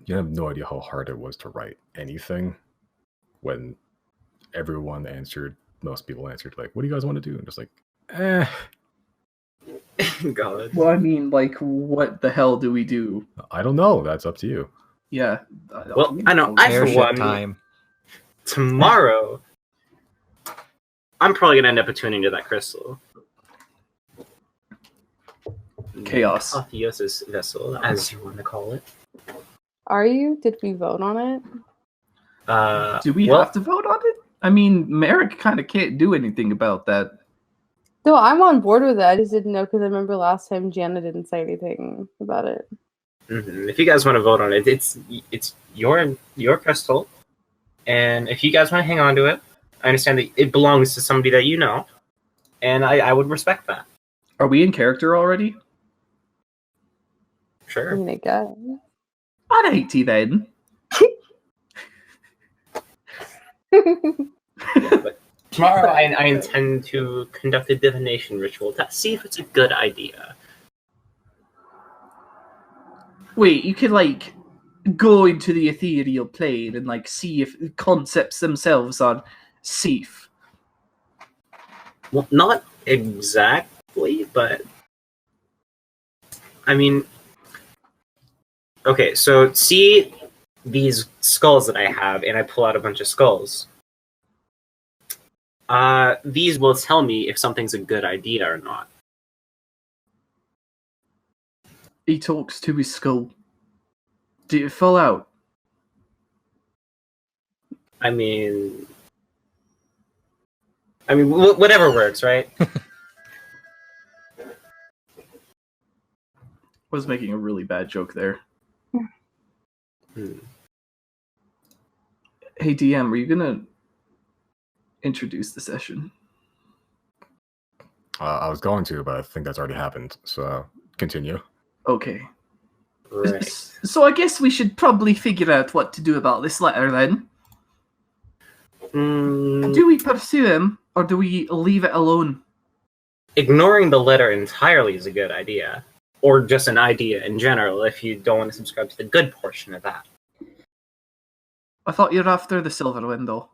You have no idea how hard it was to write anything when most people answered, like, what do you guys want to do? And just like, God. Well, I mean, like, what the hell do we do? I don't know. That's up to you. Yeah. Well, I know. I, for one, time. Tomorrow, I'm probably going to end up attuning to that crystal. Chaos. Apotheosis vessel, as you want to call it. Are you? Did we vote on it? Do we have to vote on it? I mean, Merrick kind of can't do anything about that. No, I'm on board with it. I just didn't know because I remember last time Gianna didn't say anything about it. Mm-hmm. If you guys want to vote on it, it's your crystal, and if you guys want to hang on to it, I understand that it belongs to somebody that you know, and I would respect that. Are we in character already? Sure. I mean, I guess. Alrighty then. Yeah, but tomorrow I intend to conduct a divination ritual to see if it's a good idea. Wait, you could, like, go into the ethereal plane and, like, see if concepts themselves are safe. Well, not exactly, but I mean, okay, so see these skulls that I have, and I pull out a bunch of skulls. These will tell me if something's a good idea or not. He talks to his skull. Did it fall out? I mean, whatever works, right? Was making a really bad joke there. Hey DM, are you gonna introduce the session? I was going to, but I think that's already happened. So continue. Okay. Right. So I guess we should probably figure out what to do about this letter then. Do we pursue him, or do we leave it alone? Ignoring the letter entirely is a good idea. Or just an idea in general, if you don't want to subscribe to the good portion of that. I thought you were after the Silverwind, though.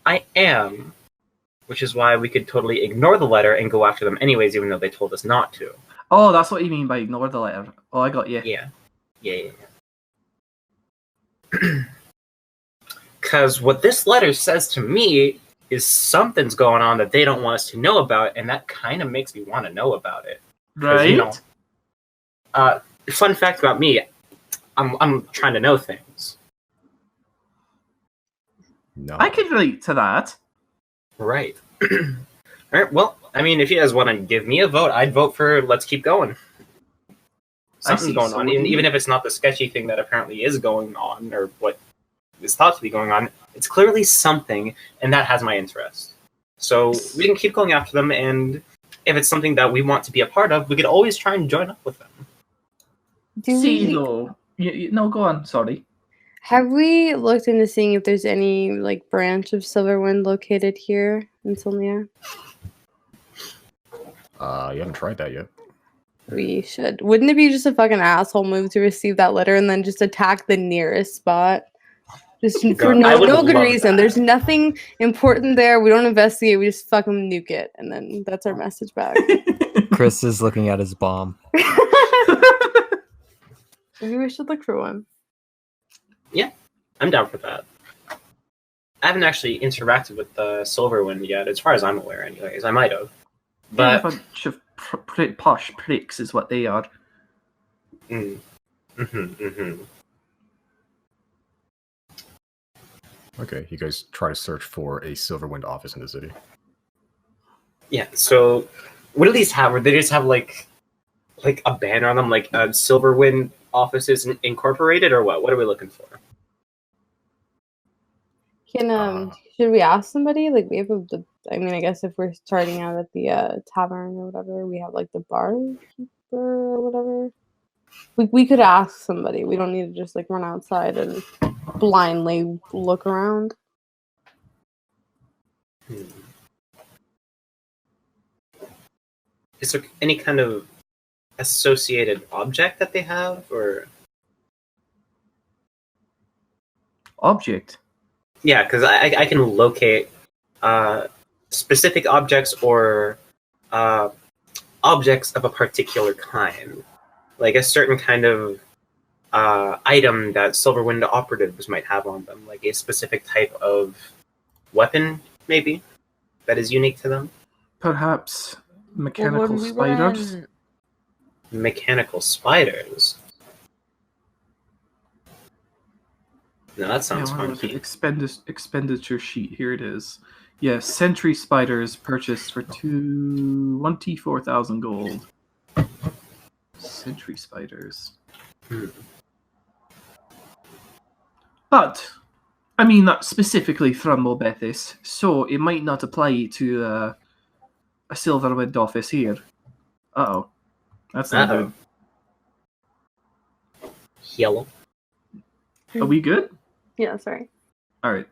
I am. Which is why we could totally ignore the letter and go after them anyways, even though they told us not to. Oh, that's what you mean by ignore the letter. Oh, I got you. Yeah. Because what this letter says to me is something's going on that they don't want us to know about, and that kind of makes me want to know about it. Right? You know, fun fact about me, I'm trying to know things. No. I could relate to that. Right. Alright, well, I mean, if you guys want to give me a vote, I'd vote for let's keep going. Something's going on, even if it's not the sketchy thing that apparently is going on, or what is thought to be going on, it's clearly something, and that has my interest. So we can keep going after them, and if it's something that we want to be a part of, we could always try and join up with them. No, go on, sorry. Have we looked into seeing if there's any, like, branch of Silverwind located here in Cylnia? You haven't tried that yet. We should. Wouldn't it be just a fucking asshole move to receive that letter and then just attack the nearest spot? Just for no good reason. That. There's nothing important there. We don't investigate. We just fucking nuke it. And then that's our message back. Chrys is looking at his bomb. Maybe we should look for one. Yeah, I'm down for that. I haven't actually interacted with the Silverwind yet, as far as I'm aware anyways. I might have. But a bunch of posh pricks is what they are. Okay, you guys try to search for a Silverwind office in the city. Yeah, so what do these have? Or they just have like a banner on them, like Silverwind offices incorporated, or what? What are we looking for? Should we ask somebody? Like, we have I mean, I guess if we're starting out at the tavern or whatever, we have like the barkeeper or whatever. We could ask somebody. We don't need to just like run outside and blindly look around. Is there any kind of associated object that they have, or Object. Yeah, because I can locate specific objects or objects of a particular kind, like a certain kind of item that Silverwind operatives might have on them, like a specific type of weapon, maybe, that is unique to them. Perhaps Well, mechanical when we were spiders? on- Mechanical spiders. No, that sounds Yeah, what was it? funky. Expenditure sheet. Here it is. Yeah, sentry spiders purchased for 24,000 gold. Sentry spiders. Hmm. But, I mean, not specifically Thrumble Bethis, so it might not apply to a Silverwind office here. Uh-oh. That's not Uh-oh. good. Yellow. Are we good? Yeah, sorry. Alright.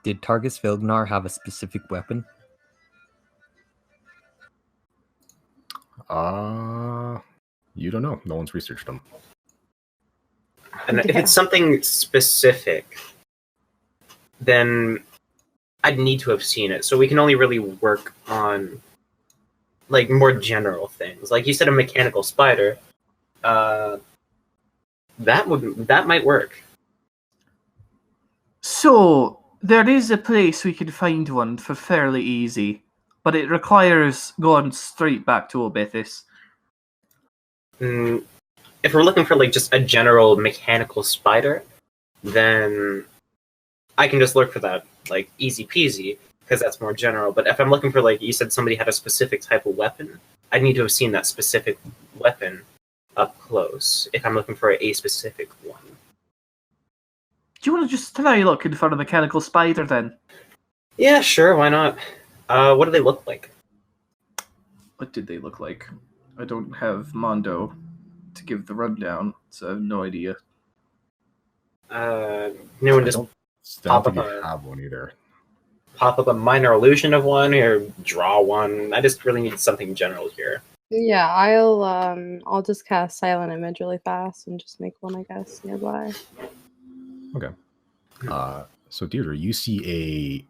Did Targus Vilgnar have a specific weapon? You don't know. No one's researched them. And if Yeah. it's something specific, then I'd need to have seen it. So we can only really work on like more general things. Like you said, a mechanical spider. That might work. So, there is a place we can find one for fairly easy, but it requires going straight back to Obethis. If we're looking for like just a general mechanical spider, then I can just look for that, like easy peasy, because that's more general. But if I'm looking for, like you said, somebody had a specific type of weapon, I need to have seen that specific weapon up close. If I'm looking for a specific one. Do you want to just try looking for a mechanical spider then? Yeah, sure, why not? What do they look like? What did they look like? I don't have Mondo to give the rundown, so I have no idea. Anyone just I don't pop think up you a- have one either. pop up a minor illusion of one or draw one? I just really need something general here. Yeah, I'll just cast Silent Image really fast and just make one, I guess, nearby. So Deirdre, you see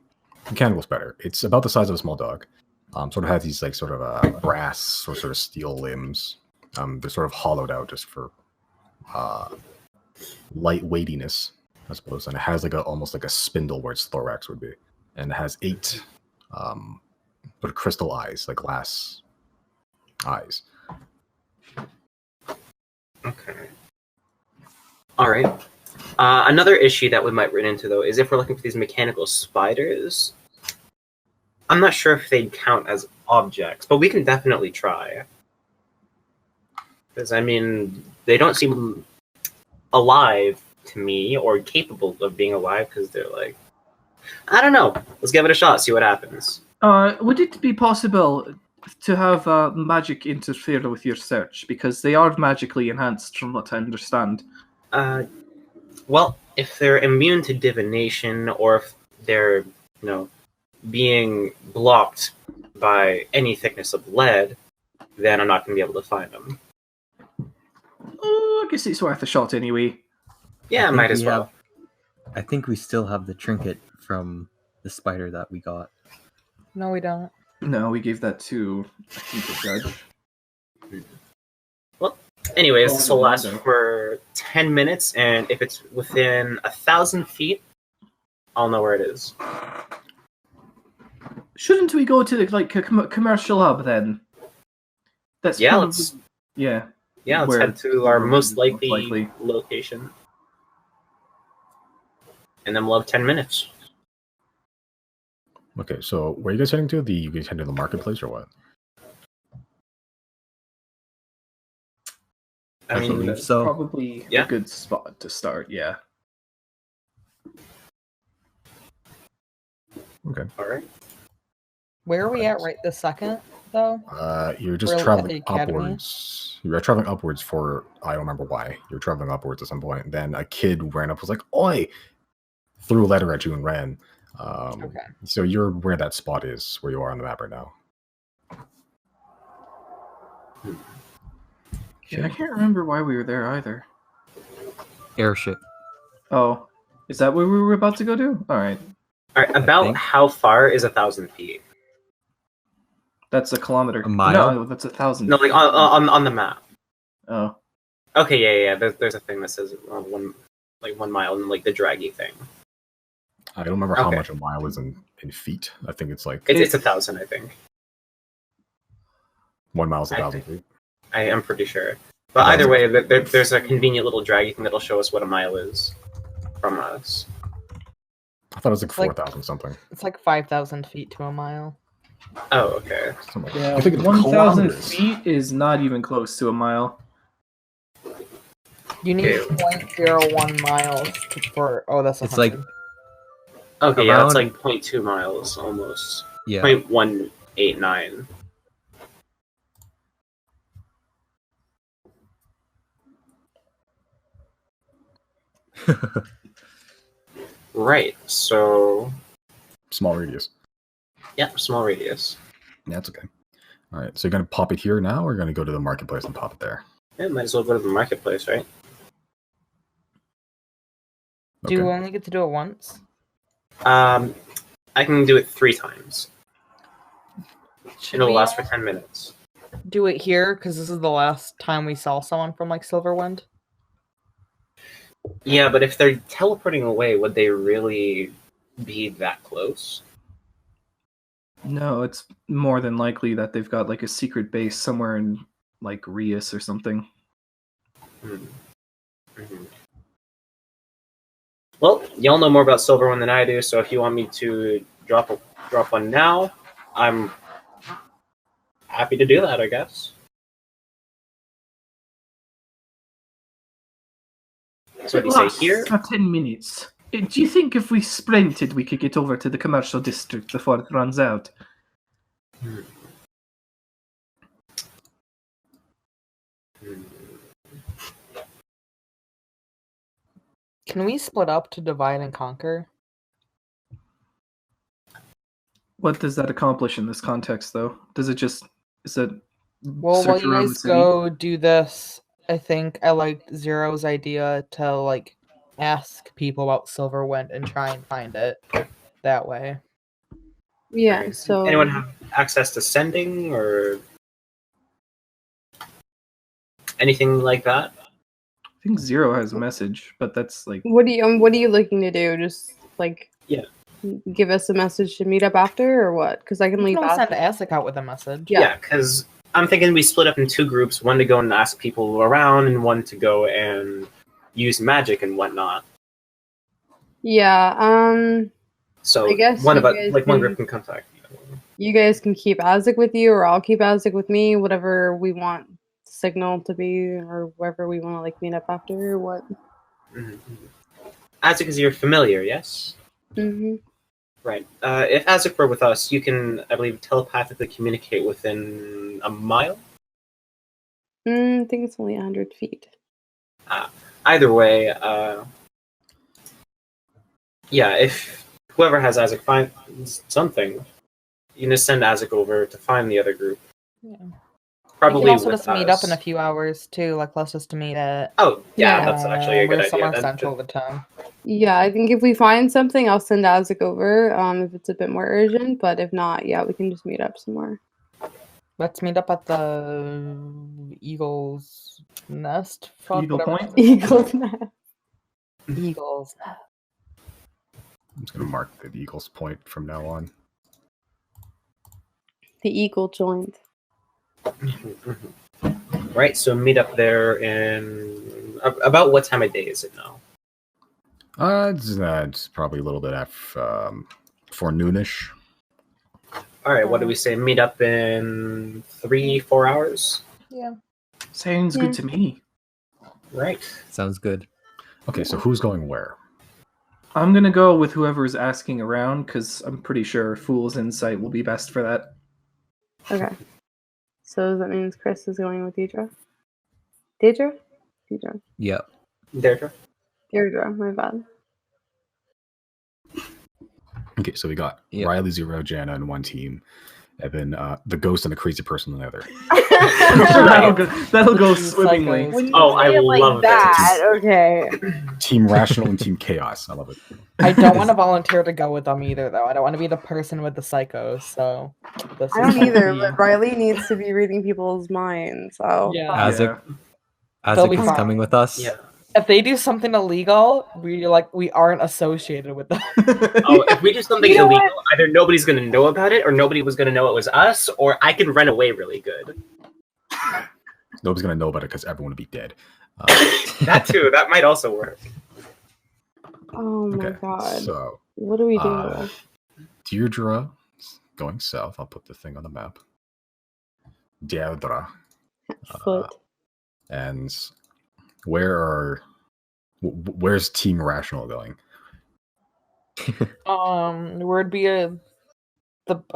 a mechanical spider. It's about the size of a small dog. Sort of has these like sort of brass or sort of steel limbs. They're sort of hollowed out just for light weightiness, I suppose. And it has like almost like a spindle where its thorax would be. And it has 8 sort of crystal eyes, like glass eyes. Okay. All right. Another issue that we might run into, though, is if we're looking for these mechanical spiders, I'm not sure if they'd count as objects, but we can definitely try. Because, I mean, they don't seem alive to me or capable of being alive because they're like, I don't know. Let's give it a shot, see what happens. Would it be possible to have magic interfere with your search? Because they are magically enhanced, from what I understand. Well, if they're immune to divination or if they're, being blocked by any thickness of lead, then I'm not going to be able to find them. Oh, I guess it's worth a shot anyway. Yeah, think might as we well. I think we still have the trinket from the spider that we got. No, we don't. No, we gave that to, I think, the judge. Anyways, Oh, this will last no. for 10 minutes, and if it's within 1,000 feet, I'll know where it is. Shouldn't we go to like a commercial hub then? That's Yeah, probably- let's yeah. let's Where- head to our where most it's most likely likely. location. And then we'll have 10 minutes. Okay, so where are you guys heading to? You guys heading to the marketplace or what? I mean, believe That's so. probably Yeah. a good spot to start. Yeah. Okay. all right. Where are we at right this second, though? You're just We're at traveling the academy? upwards. You're traveling upwards for I don't remember why. You're traveling upwards at some point. Then a kid ran up, was like, "Oi!" Threw a letter at you and ran. Okay. So you're where that spot is, where you are on the map right now. Yeah, I can't remember why we were there either. Airship. Oh, is that what we were about to go do? All right, All right, about think. how far is 1,000 feet? that's a kilometer. A mile? No, that's 1,000. No, like on the map. Oh, Okay, yeah. There's a thing that says 1 mile, and like the draggy thing. I don't remember how Okay. much a mile is in feet. I think it's like It's 1,000, I think. 1 mile is I 1,000 think- feet. I am pretty sure. But either way, there's a convenient little draggy thing that'll show us what a mile is from us. I thought it was like Like- 4,000 something. It's like 5,000 feet to a mile. Oh, okay. Something like yeah, I think it's 1,000 kilometers. feet is not even close to a mile. You need Okay. 0.01 miles for. Oh, that's It's 100. like Okay, yeah, that's Around- like 0.2 miles almost. yeah. 0.189. Right. So Small radius. yeah, small radius. Yeah, that's okay. All right, so you're gonna pop it here now, or you're gonna go to the marketplace and pop it there? Yeah, might as well go to the marketplace, right? Do you only get to do it once? I can do it 3 times. Should It'll we last for 10 minutes. do it here? Because this is the last time we saw someone from like Silverwind. Yeah, but if they're teleporting away, would they really be that close? No, it's more than likely that they've got like a secret base somewhere in like Rias or something. Hmm. Mhm. Well, y'all know more about Silverwind than I do, so if you want me to drop one now, I'm happy to do that, I guess. So what do you say here? For 10 minutes. Do you think if we sprinted, we could get over to the commercial district before it runs out? Hmm. Can we split up to divide and conquer? What does that accomplish in this context, though? Does it just is it Well, while search you around the guys city? go do this, I think I liked Zero's idea to like ask people about Silverwind and try and find it that way. Yeah, Right. so Anyone have access to sending or anything like that? I think Zero has a message, but that's like what are you looking to do? Just like Yeah. give us a message to meet up after, or what? Because I can You leave can always after. send Asik out with a message. Yeah. Because I'm thinking we split up in 2 groups, one to go and ask people around, and one to go and use magic and whatnot. Yeah. So I guess one you of us, guys like one can- group can contact you. You guys can keep Azek with you, or I'll keep Azek with me. Whatever we want signal to be, or wherever we want to like meet up after, or what. Mhm. Azek is your familiar, yes? Mm-hmm. Right. If Azek were with us, you can, I believe, telepathically communicate within a mile. I think it's only 100 feet. Either way, yeah, if whoever has Azek finds something, you can just send Azek over to find the other group. Yeah. Probably we can also with just meet up us. in a few hours too. Like let's just meet at. Oh, yeah, Yeah. that's actually a good we're idea. somewhere That- central of the town. Yeah, I think if we find something, I'll send Azek over. If it's a bit more urgent, but if not, yeah, we can just meet up somewhere. Let's meet up at the Eagle's Nest. Fuck, Eagle whatever. Point? Eagle's Nest. Eagles. I'm just gonna mark the Eagles Point from now on. The Eagle joint. Right, so meet up there in about what time of day is it now? It's probably a little bit after for noonish. All right, what do we say? Meet up in 3-4 hours. Yeah. sounds Yeah. good to me. Right. Sounds good. Okay, so who's going where? I'm gonna go with whoever's asking around because I'm pretty sure Fool's Insight will be best for that. Okay. So that means Chrys is going with Deidre? Deidre? Deidre. Yep. Deirdre. Deirdre, my bad. Okay, so we got Yep. Riley, Zero, Jana, and one team, and then the ghost and the crazy person on the other. That'll go Two swimmingly. psychos. When you Oh, I say it like love that. Okay. Team Rational and Team Chaos. I love it. I don't want to volunteer to go with them either, though. I don't want to be the person with the psychos. So this I is don't either, me. but Riley needs to be reading people's minds. So Yeah. Isaac They'll be is fine. coming with us. Yeah. If they do something illegal, we aren't associated with them. Oh, if we do something You know illegal, either nobody's going to know about it, or nobody was going to know it was us, or I can run away really good. Nobody's gonna know about it because everyone would be dead. That too. That might also work. oh my Okay, god. so What do we do? Deirdre going south. I'll put the thing on the map. Deirdre. Foot. And where's Team Rational going? Where'd be a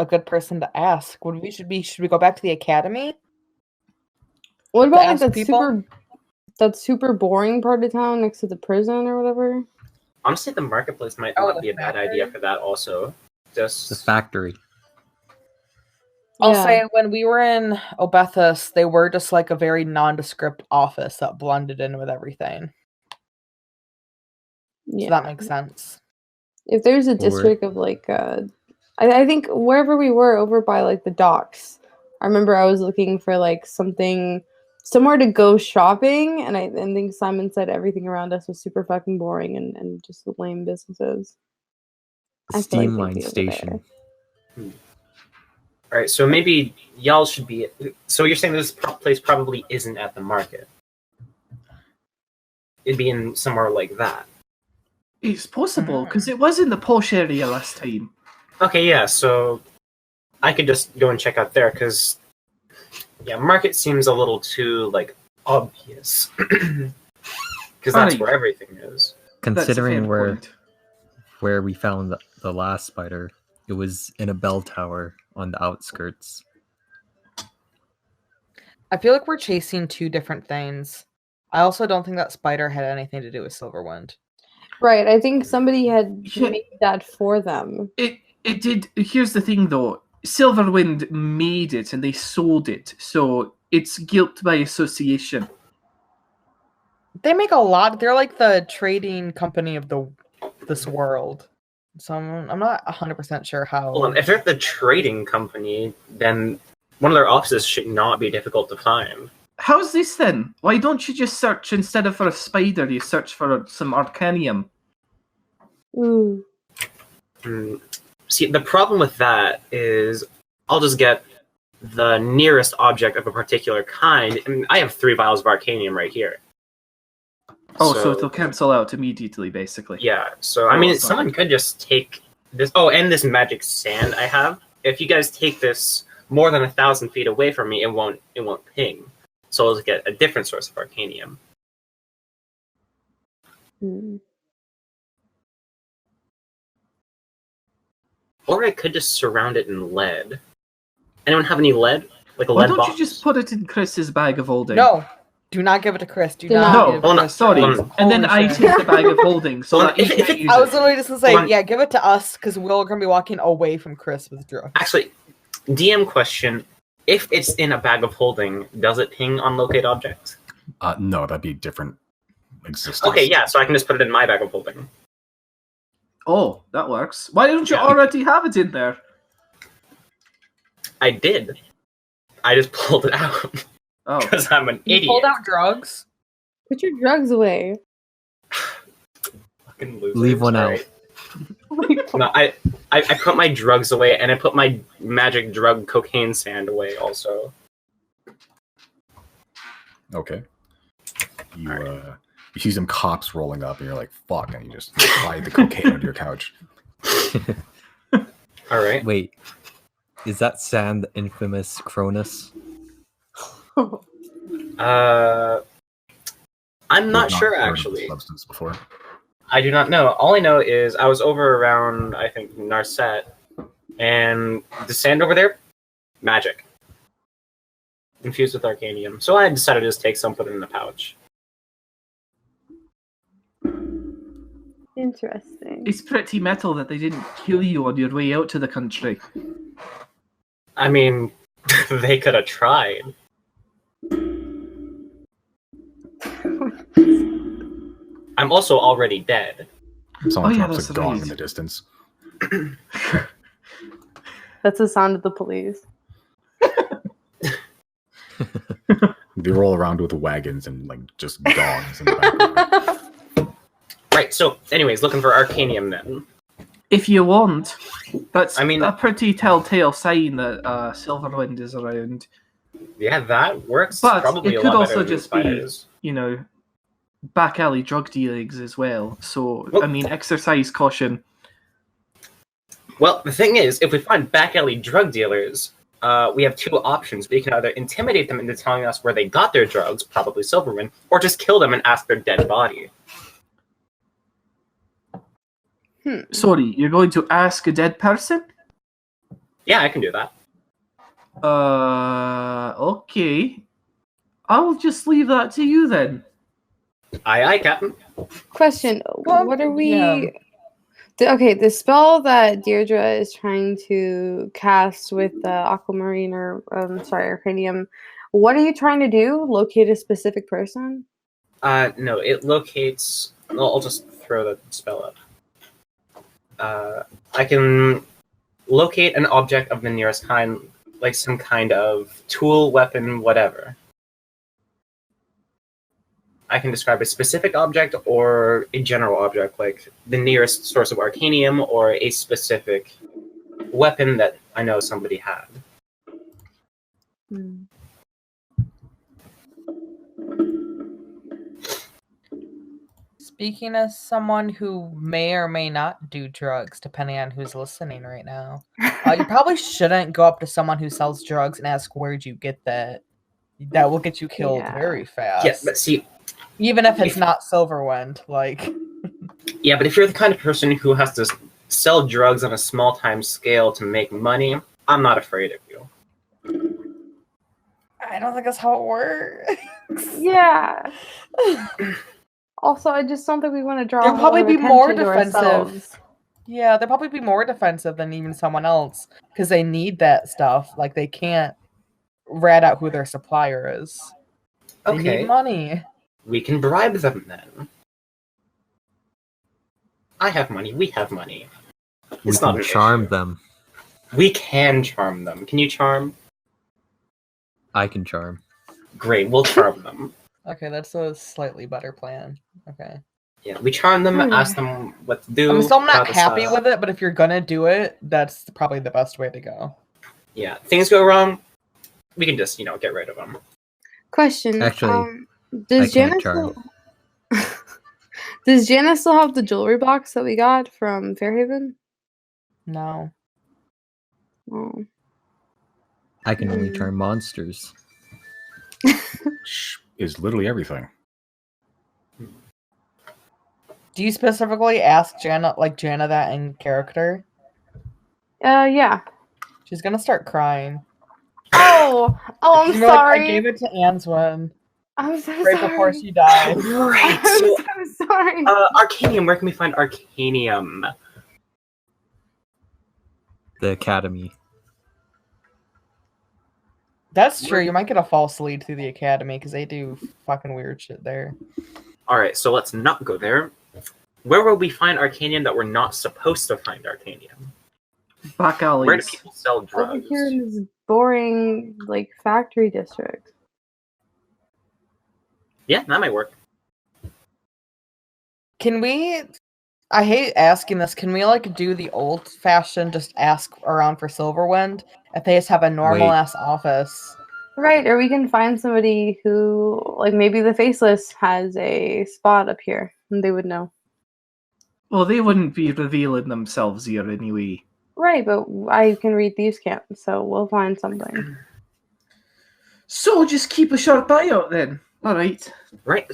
good person to ask? Should we go back to the academy? What about like ask that people? super boring part of town next to the prison or whatever? Honestly, the marketplace might Oh, not the be a bad factory? idea for that also. Just The factory. I'll Yeah. say when we were in Obethus, they were just like a very nondescript office that blended in with everything. Yeah. So that makes sense. If there's a Or- district of like I think wherever we were over by like the docks, I remember I was looking for like somewhere to go shopping, and I think Simon said everything around us was super fucking boring and just lame businesses. The I feel steam like line they'd be over station. all right. So maybe y'all should be. So you're saying this place probably isn't at the market. It'd be in somewhere like that. It's possible because it was in the posh area last time. Okay, yeah. So I could just go and check out there because, yeah, market seems a little too like obvious because that's Right. where everything is. That's a Considering fair point. where we found the last spider, it was in a bell tower on the outskirts. I feel like we're chasing two different things. I also don't think that spider had anything to do with Silverwind. Right. I think somebody had Yeah. made that for them. It did. Here's the thing, though. Silverwind made it and they sold it, so it's guilt by association. They make a lot. They're like the trading company of this world. So I'm not 100% sure how. Hold on, if they're the trading company, then one of their offices should not be difficult to find. How's this then? Why don't you just search instead of for a spider? You search for some arcanium. Ooh. See, the problem with that is I'll just get the nearest object of a particular kind. I mean, I have 3 vials of arcanium right here. Oh, so it'll cancel out immediately, basically. Yeah, so I mean, it's someone could just take this. Oh, and this magic sand I have. If you guys take this more than 1,000 feet away from me, it won't ping. So I'll just get a different source of arcanium. Hmm. Or I could just surround it in lead. Anyone have any lead? Like a Why lead don't box? you just put it in Chris's bag of holding? No, do not give it to Chrys. Do Do not. not. give it to Hold on, Chrys. Sorry. hold on. And then Holy I shit. take the bag of holding so Hold that on, you if- can if it- use I it. was literally just gonna say, Hold on. yeah, give it to us because we're gonna be walking away from Chrys with drugs. Actually, DM question: if it's in a bag of holding, does it ping on locate objects? No, that'd be different existence. Okay, yeah, so I can just put it in my bag of holding. Oh, that works. Why don't you Yeah. already have it in there? I did. I just pulled it out Oh. because I'm an You idiot. pulled out drugs. Put your drugs away. Fucking losers. Leave one out. Alright. No, I put my drugs away, and I put my magic drug cocaine sand away also. Okay. You see some cops rolling up, and you're like, "Fuck!" and you just hide the cocaine under your couch. All right. Wait, is that sand the infamous Cronus? I'm not You've sure heard of the actually. substance before. I do not know. All I know is I was over around, I think, Narset, and the sand over there, magic. Infused with arcanium. So I decided to just take some, put it in a pouch. Interesting. It's pretty metal that they didn't kill you on your way out to the country. I mean, they could have tried. I'm also already dead. Someone yeah, drops that's a gong right. in the distance. That's the sound of the police. They roll around with wagons and like just gongs in the background. Right, so anyways, looking for Arcanium then. If you want, that's I mean- a pretty telltale sign that Silverwind is around. Yeah, that works But probably it a could lot also better than just be- spiders. You know, back alley drug dealings as well. So, Well- I mean, exercise caution. Well, the thing is, if we find back alley drug dealers, we have two options. We can either intimidate them into telling us where they got their drugs, probably Silverwind, or just kill them and ask their dead body. Sorry, you're going to ask a dead person? Yeah, I can do that. Okay. I'll just leave that to you then. Aye, Captain. Question: Well, what are we? yeah. Okay, the spell that Deirdre is trying to cast with the Aquamarine or Arcanium. What are you trying to do? Locate a specific person? No, it locates... Well, I'll just throw the spell up. I can locate an object of the nearest kind, like some kind of tool, weapon, whatever. I can describe a specific object or a general object, like the nearest source of Arcanium or a specific weapon that I know somebody had. Hmm. Speaking as someone who may or may not do drugs, depending on who's listening right now, you probably shouldn't go up to someone who sells drugs and ask, "Where'd you get that?" That will get you killed Yeah. very fast. Yeah, but see, Even if it's not Silverwind, like. yeah, but if you're the kind of person who has to sell drugs on a small time scale to make money, I'm not afraid of you. I don't think that's how it works. Yeah. Also, I just don't think we want to draw. They'll a probably lot of be more attention to defensive. ourselves. Yeah, they'll probably be more defensive than even someone else because they need that stuff. Like, they can't rat out who their supplier is. They Okay, need money. we can bribe them then. I have money, we have money. We It's not can an charm issue. them. We can charm them. Can you charm? I can charm. Great, we'll charm them. Okay, that's a slightly better plan. Okay. Yeah, we charm them, Hmm. ask them what to do. I'm still not about the happy stuff. with it, but if you're gonna do it, that's probably the best way to go. Yeah, things go wrong, we can just, get rid of them. Question. Actually, does I can't Jana charm. does Jana still have the jewelry box that we got from Fairhaven? No. Oh. I can only charm monsters. Is literally everything. Do you specifically ask Jana that in character? Yeah. She's gonna start crying. Oh, I'm You know, like, sorry. I gave it to Answin I'm so right sorry. before she died. Right, I'm so, so sorry. Arcanium, where can we find Arcanium? The academy. That's true. You might get a false lead through the academy because they do fucking weird shit there. Alright, so let's not go there. Where will we find Arcanium that we're not supposed to find Arcanium? Back alleys. Where do people sell Over drugs? here in this boring, factory district. Yeah, that might work. Can we? I hate asking this. Can we do the old fashioned? Just ask around for Silverwind if they just have a normal ass office. Right, or we can find somebody who, maybe the Faceless has a spot up here, and they would know. Well, they wouldn't be revealing themselves here anyway. Right, but I can read these camps, so we'll find something. So just keep a sharp eye out then. Alright. Right,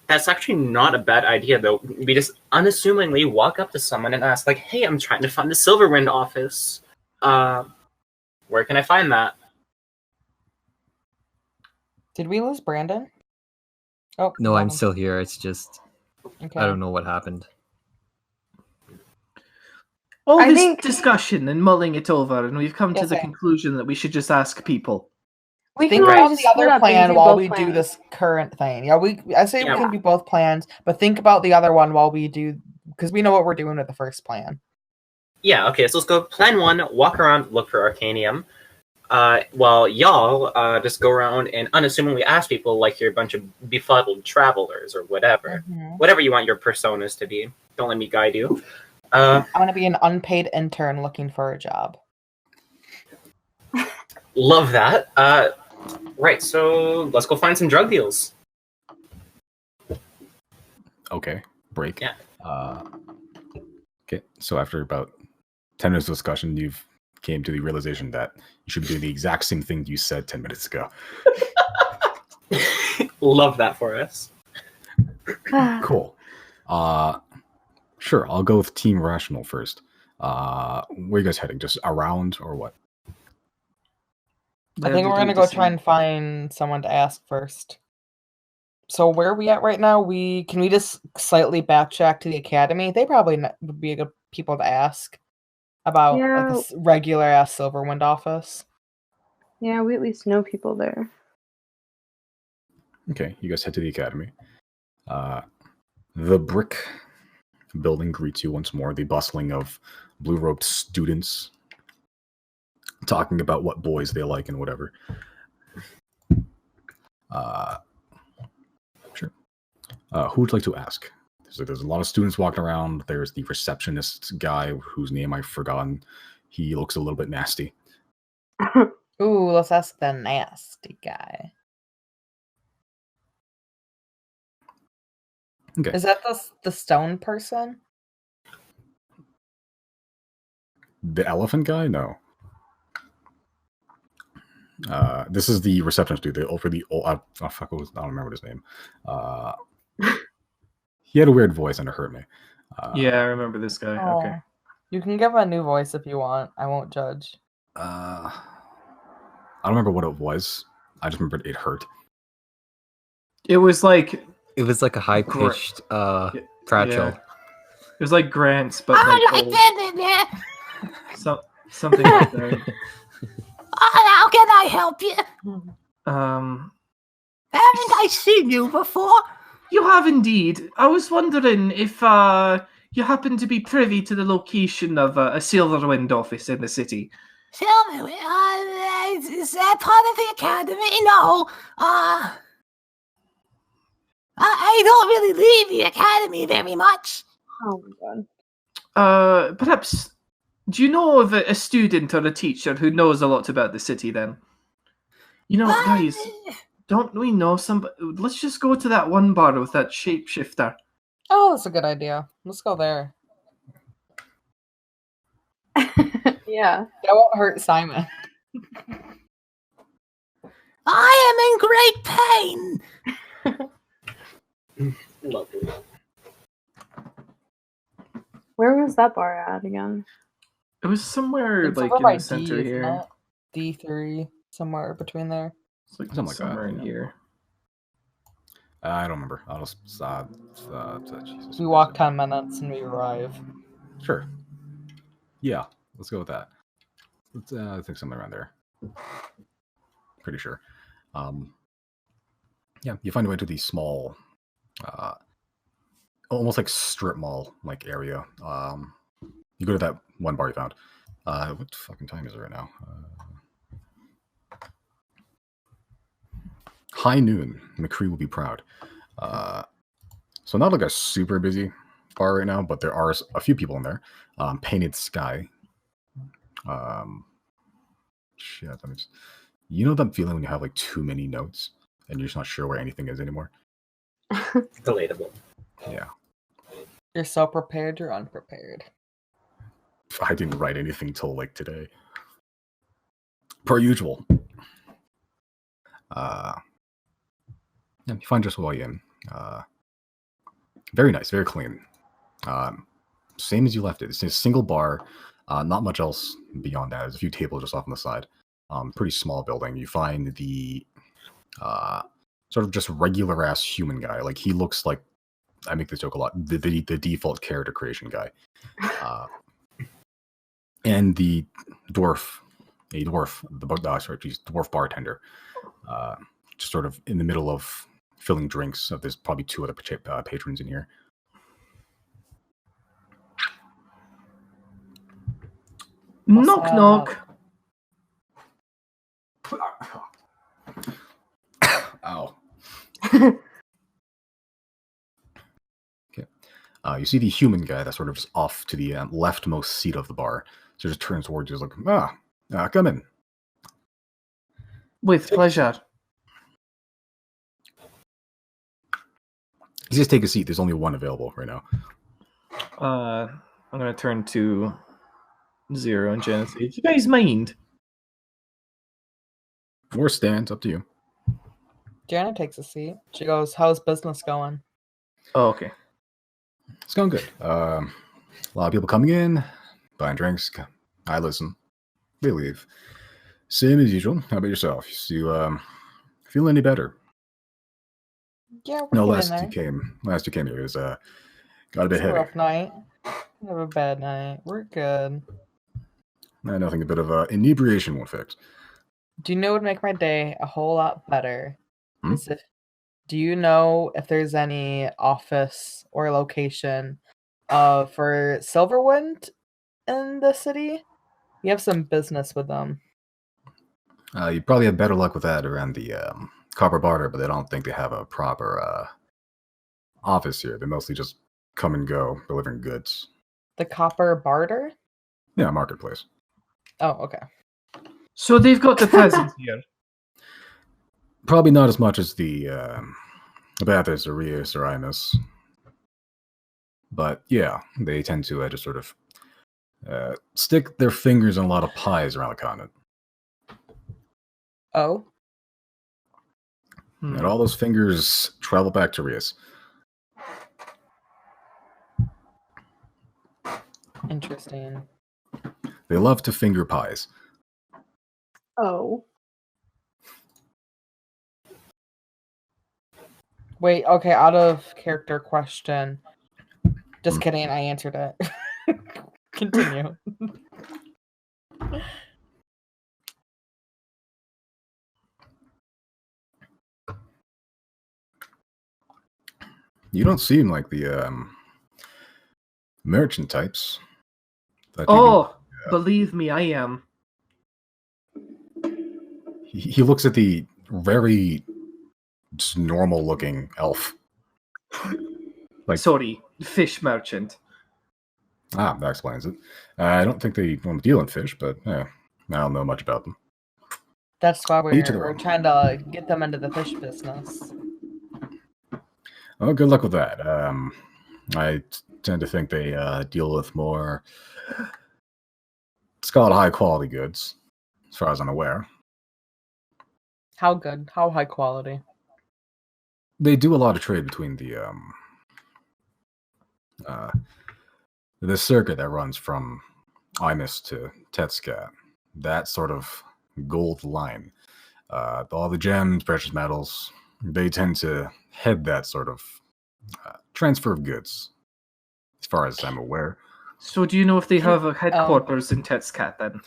that's actually not a bad idea, though. We just unassumingly walk up to someone and ask, hey, I'm trying to find the Silverwind office. Where can I find that? Did we lose Brandon? Oh No, I'm still here. It's just Okay. I don't know what happened. All I this think- discussion and mulling it over, and we've come to Yes, the I- conclusion that we should just ask people. We Think can about always the just split other up and plan do while both we do plans. this current thing. Yeah, I say we Yeah. can do both plans, but think about the other one while we do, because we know what we're doing with the first plan. Yeah, okay, so let's go. Plan 1, walk around, look for Arcanium. While y'all just go around and unassumingly ask people like you're a bunch of befuddled travelers or whatever. Whatever you want your personas to be. Don't let me guide you. I'm going to be an unpaid intern looking for a job. Love that. Right, so let's go find some drug deals. Okay, break. Yeah. Okay, so after about 10 minutes of discussion, you've came to the realization that you should be doing the exact same thing you said 10 minutes ago. Love that for us. Cool. Sure, I'll go with Team Rational first. Where are you guys heading? Just around or what? I think we're going to go try and find someone to ask first. So where are we at right now? Can we just slightly backtrack to the academy? They probably would be good people to ask about like Yeah. a regular ass Silverwind office. Yeah, we at least know people there. Okay, you guys head to the academy. The brick building greets you once more. The bustling of blue-robed students talking about what boys they like and whatever. Sure. Who would like to ask? There's a lot of students walking around. There's the receptionist guy whose name I've forgotten. He looks a little bit nasty. Ooh, let's ask the nasty guy. Okay. Is that the stone person? The elephant guy? No. This is the receptionist dude. The over the old. I don't remember his name. He had a weird voice and it hurt me. Yeah, I remember this guy. Oh, Okay. you can give a new voice if you want. I won't judge. I don't remember what it was. I just remembered it hurt. It was like a high pitched Pratchell. It was like Grant's, but like old. Something like that. How can I help you? Um, Haven't I seen you before? you have indeed. I was wondering if you happen to be privy to the location of a Silverwind office in the city. Silverwind, is that part of the academy? No. I don't really leave the academy very much. Oh my god. Perhaps, do you know of a student or a teacher who knows a lot about the city then? You know, guys, don't we know somebody? Let's just go to that one bar with that shapeshifter. Oh, that's a good idea. Let's go there. Yeah. That won't hurt Simon. I am in great pain. Lovely. Where was that bar at again? It was somewhere It's like over in by the center D, here. isn't it? D3, somewhere between there. It's like Something like that, somewhere in yeah. here. I don't remember. I'll just. Jesus. We walk 10 minutes and we arrive. Sure. Yeah, let's go with that. Let's, I think somewhere around there. Pretty sure. Yeah, you find a way to the small, almost like strip mall like area. You go to that one bar you found. What fucking time is it right now? High noon. McCree will be proud. So not like a super busy bar right now, but there are a few people in there. Painted Sky. Shit. You know that feeling when you have like too many notes and you're just not sure where anything is anymore? Relatable. Yeah. You're so prepared, you're unprepared. I didn't write anything till like today. Per usual. Yeah, you find just while you're in. Very nice, very clean. Same as you left it. It's a single bar, not much else beyond that. There's a few tables just off on the side. Pretty small building. You find the sort of just regular ass human guy. Like he looks like, I make this joke a lot, the default character creation guy. and the dwarf, dwarf bartender, just sort of in the middle of filling drinks. So there's probably two other patrons in here. Knock, knock. Ow. You see the human guy that's sort of just off to the leftmost seat of the bar. So just turns towards you, like, come in. With pleasure. You just take a seat. There's only one available right now. I'm going to turn to Zero and Jen and say, do you guys mind? Or stand, up to you. Janet takes a seat. She goes, "How's business going?" Oh, okay. It's going good. A lot of people coming in, buying drinks. I listen. They leave. Same as usual. How about yourself? You feel any better? Yeah, we're No, getting last you came here, it was got a bit It's a heavy. rough night. We have a bad night. We're good. Nothing a bit of inebriation won't fix. Do you know what would make my day a whole lot better? Hmm? Do you know if there's any office or location for Silverwind in the city? We have some business with them. You probably have better luck with that around the Copper Barter, but I don't think they have a proper office here. They mostly just come and go, delivering goods. The Copper Barter? Yeah, marketplace. Oh, okay. So they've got the peasants here. Probably not as much as the Bathurst or Rios or Imus. But yeah, they tend to just sort of stick their fingers in a lot of pies around the continent. Oh? And all those fingers travel back to Rios. Interesting. They love to finger pies. Oh. Wait, okay, out of character question. Just kidding, I answered it. Continue. You don't seem like the merchant types. Believe me, I am. He looks at the very just normal-looking elf. Sorry, fish merchant. That explains it. I don't think they want to deal in fish, but I don't know much about them. That's why Each of their we're own. trying to get them into the fish business. Oh, good luck with that. I tend to think they deal with more, it's called high-quality goods, as far as I'm aware. How good? How high quality? They do a lot of trade between the circuit that runs from Imus to Tetscat. That sort of gold line. All the gems, precious metals, they tend to head that sort of transfer of goods, as far as I'm aware. So do you know if they have a headquarters in Tetscat then?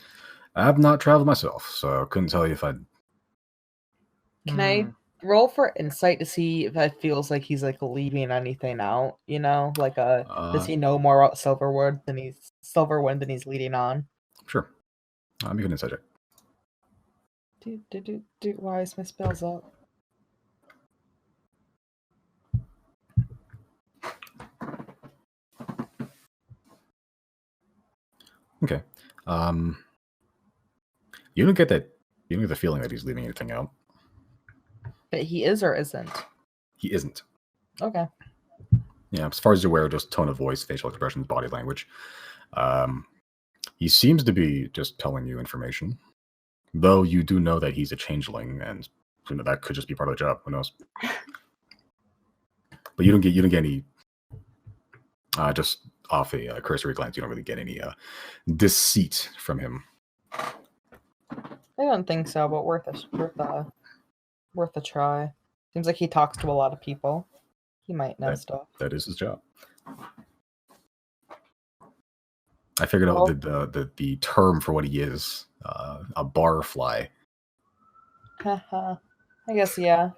I've not traveled myself, so I couldn't tell you if I'd... Can I roll for insight to see if it feels like he's like leaving anything out? You know, like does he know more about Silverwind than he's leading on? Sure. I'll make an insight check. Why is my spells up? Okay. You don't get that. You don't get the feeling that he's leaving anything out. But he is or isn't? He isn't. Okay. Yeah, as far as you're aware, just tone of voice, facial expressions, body language. He seems to be just telling you information, though you do know that he's a changeling, and that could just be part of the job. Who knows? But you don't get any. Just off a cursory glance, you don't really get any deceit from him. I don't think so, but worth a try. Seems like he talks to a lot of people. He might know stuff. That is his job. I figured out the term for what he is. A barfly. Haha. I guess, yeah.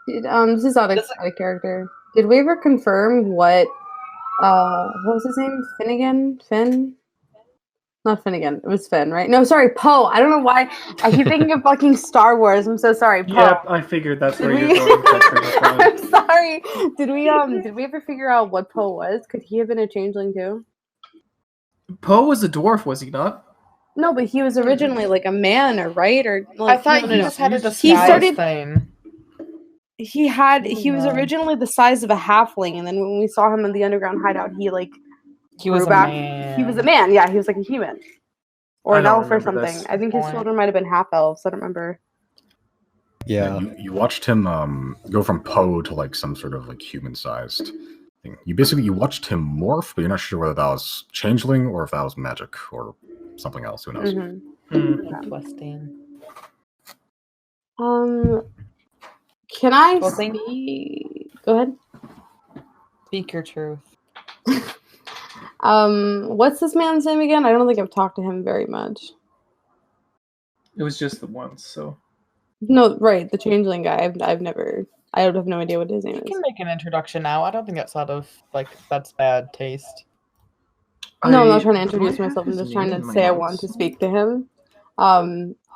This is not a character. Did we ever confirm what was his name? Finnegan? Finn? Not Finnegan. It was Finn, right? No, sorry, Poe. I don't know why. I keep thinking of fucking Star Wars. I'm so sorry, Poe. Yep, I figured that's where you're going. I'm sorry. Did we ever figure out what Poe was? Could he have been a changeling too? Poe was a dwarf, was he not? No, but he was originally like a man, right? Or like, I thought no. he just had a disguise He started- thing. He was originally the size of a halfling, and then when we saw him in the underground hideout, he was grew back. Man. He was a man. Yeah, he was like a human or I an don't elf or remember something. this. I think his children might have been half elves. I don't remember. Yeah. You watched him go from Poe to like some sort of like human-sized thing. You watched him morph, but you're not sure whether that was changeling or if that was magic or something else. Who knows? Interesting. Can I Well, speak? Go ahead. Speak your truth. What's this man's name again? I don't think I've talked to him very much. It was just the once, so. No, right, the changeling guy. I have no idea what his name You is. can make an introduction now. I don't think that's that's bad taste. No, I'm not trying to do I introduce have myself. I'm his just trying name to in my say I notes? want to speak to him.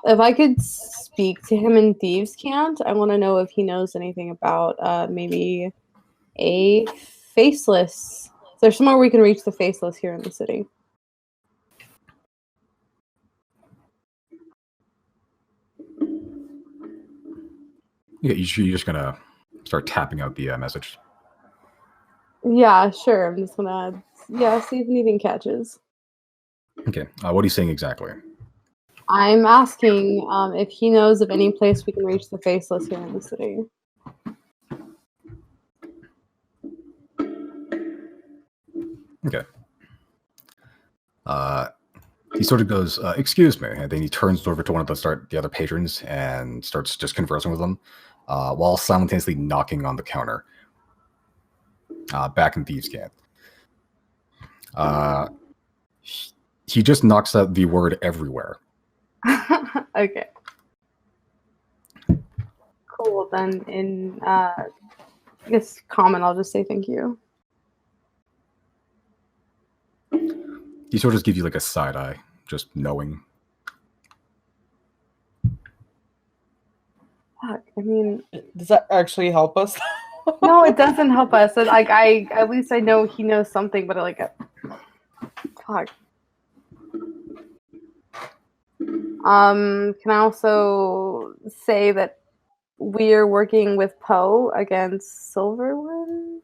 If I could speak to him in Thieves' Cant, I want to know if he knows anything about maybe a Faceless. There's somewhere we can reach the Faceless here in the city. Yeah, you're just gonna start tapping out the message. Yeah, sure. I'm just gonna see if anything catches. Okay. What are you saying exactly? I'm asking if he knows of any place we can reach the Faceless here in the city. Okay. He sort of goes, "Excuse me," and then he turns over to one of the other patrons and starts just conversing with them, while simultaneously knocking on the counter. Back in Thieves' Cant. He just knocks out the word "everywhere." Okay. Cool. Then in I guess common, I'll just say thank you. He sort of just gives you like a side eye, just knowing. Fuck. I mean, Does that actually help us? no, it doesn't help us. Like I at least I know he knows something, but fuck. Can I also say that we're working with Poe against Silverwind?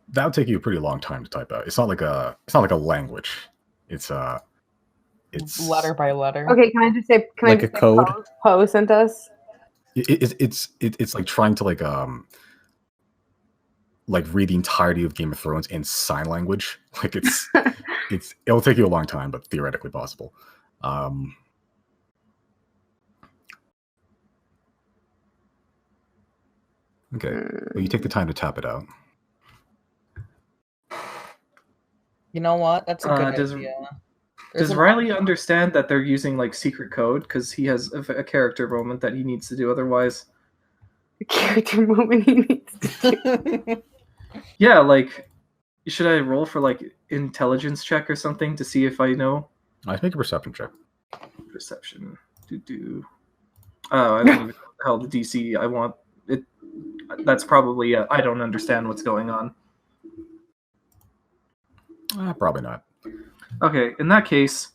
That would take you a pretty long time to type out. It's not like a language. It's Letter by letter. Okay, can I just say Like a code? Poe sent us? It's like trying to like read the entirety of Game of Thrones in sign language. Like it'll take you a long time, but theoretically possible. Okay, well, you take the time to tap it out. You know what? That's a good Does idea. Does Riley understand that they're using like secret code because he has a character moment that he needs to do otherwise? The character moment he needs to do. Yeah, like should I roll for like intelligence check or something to see if I know? Let's make a perception check. Perception. Oh, I don't even know what the hell the DC I want it. That's probably I don't understand what's going on. Probably not. Okay, in that case,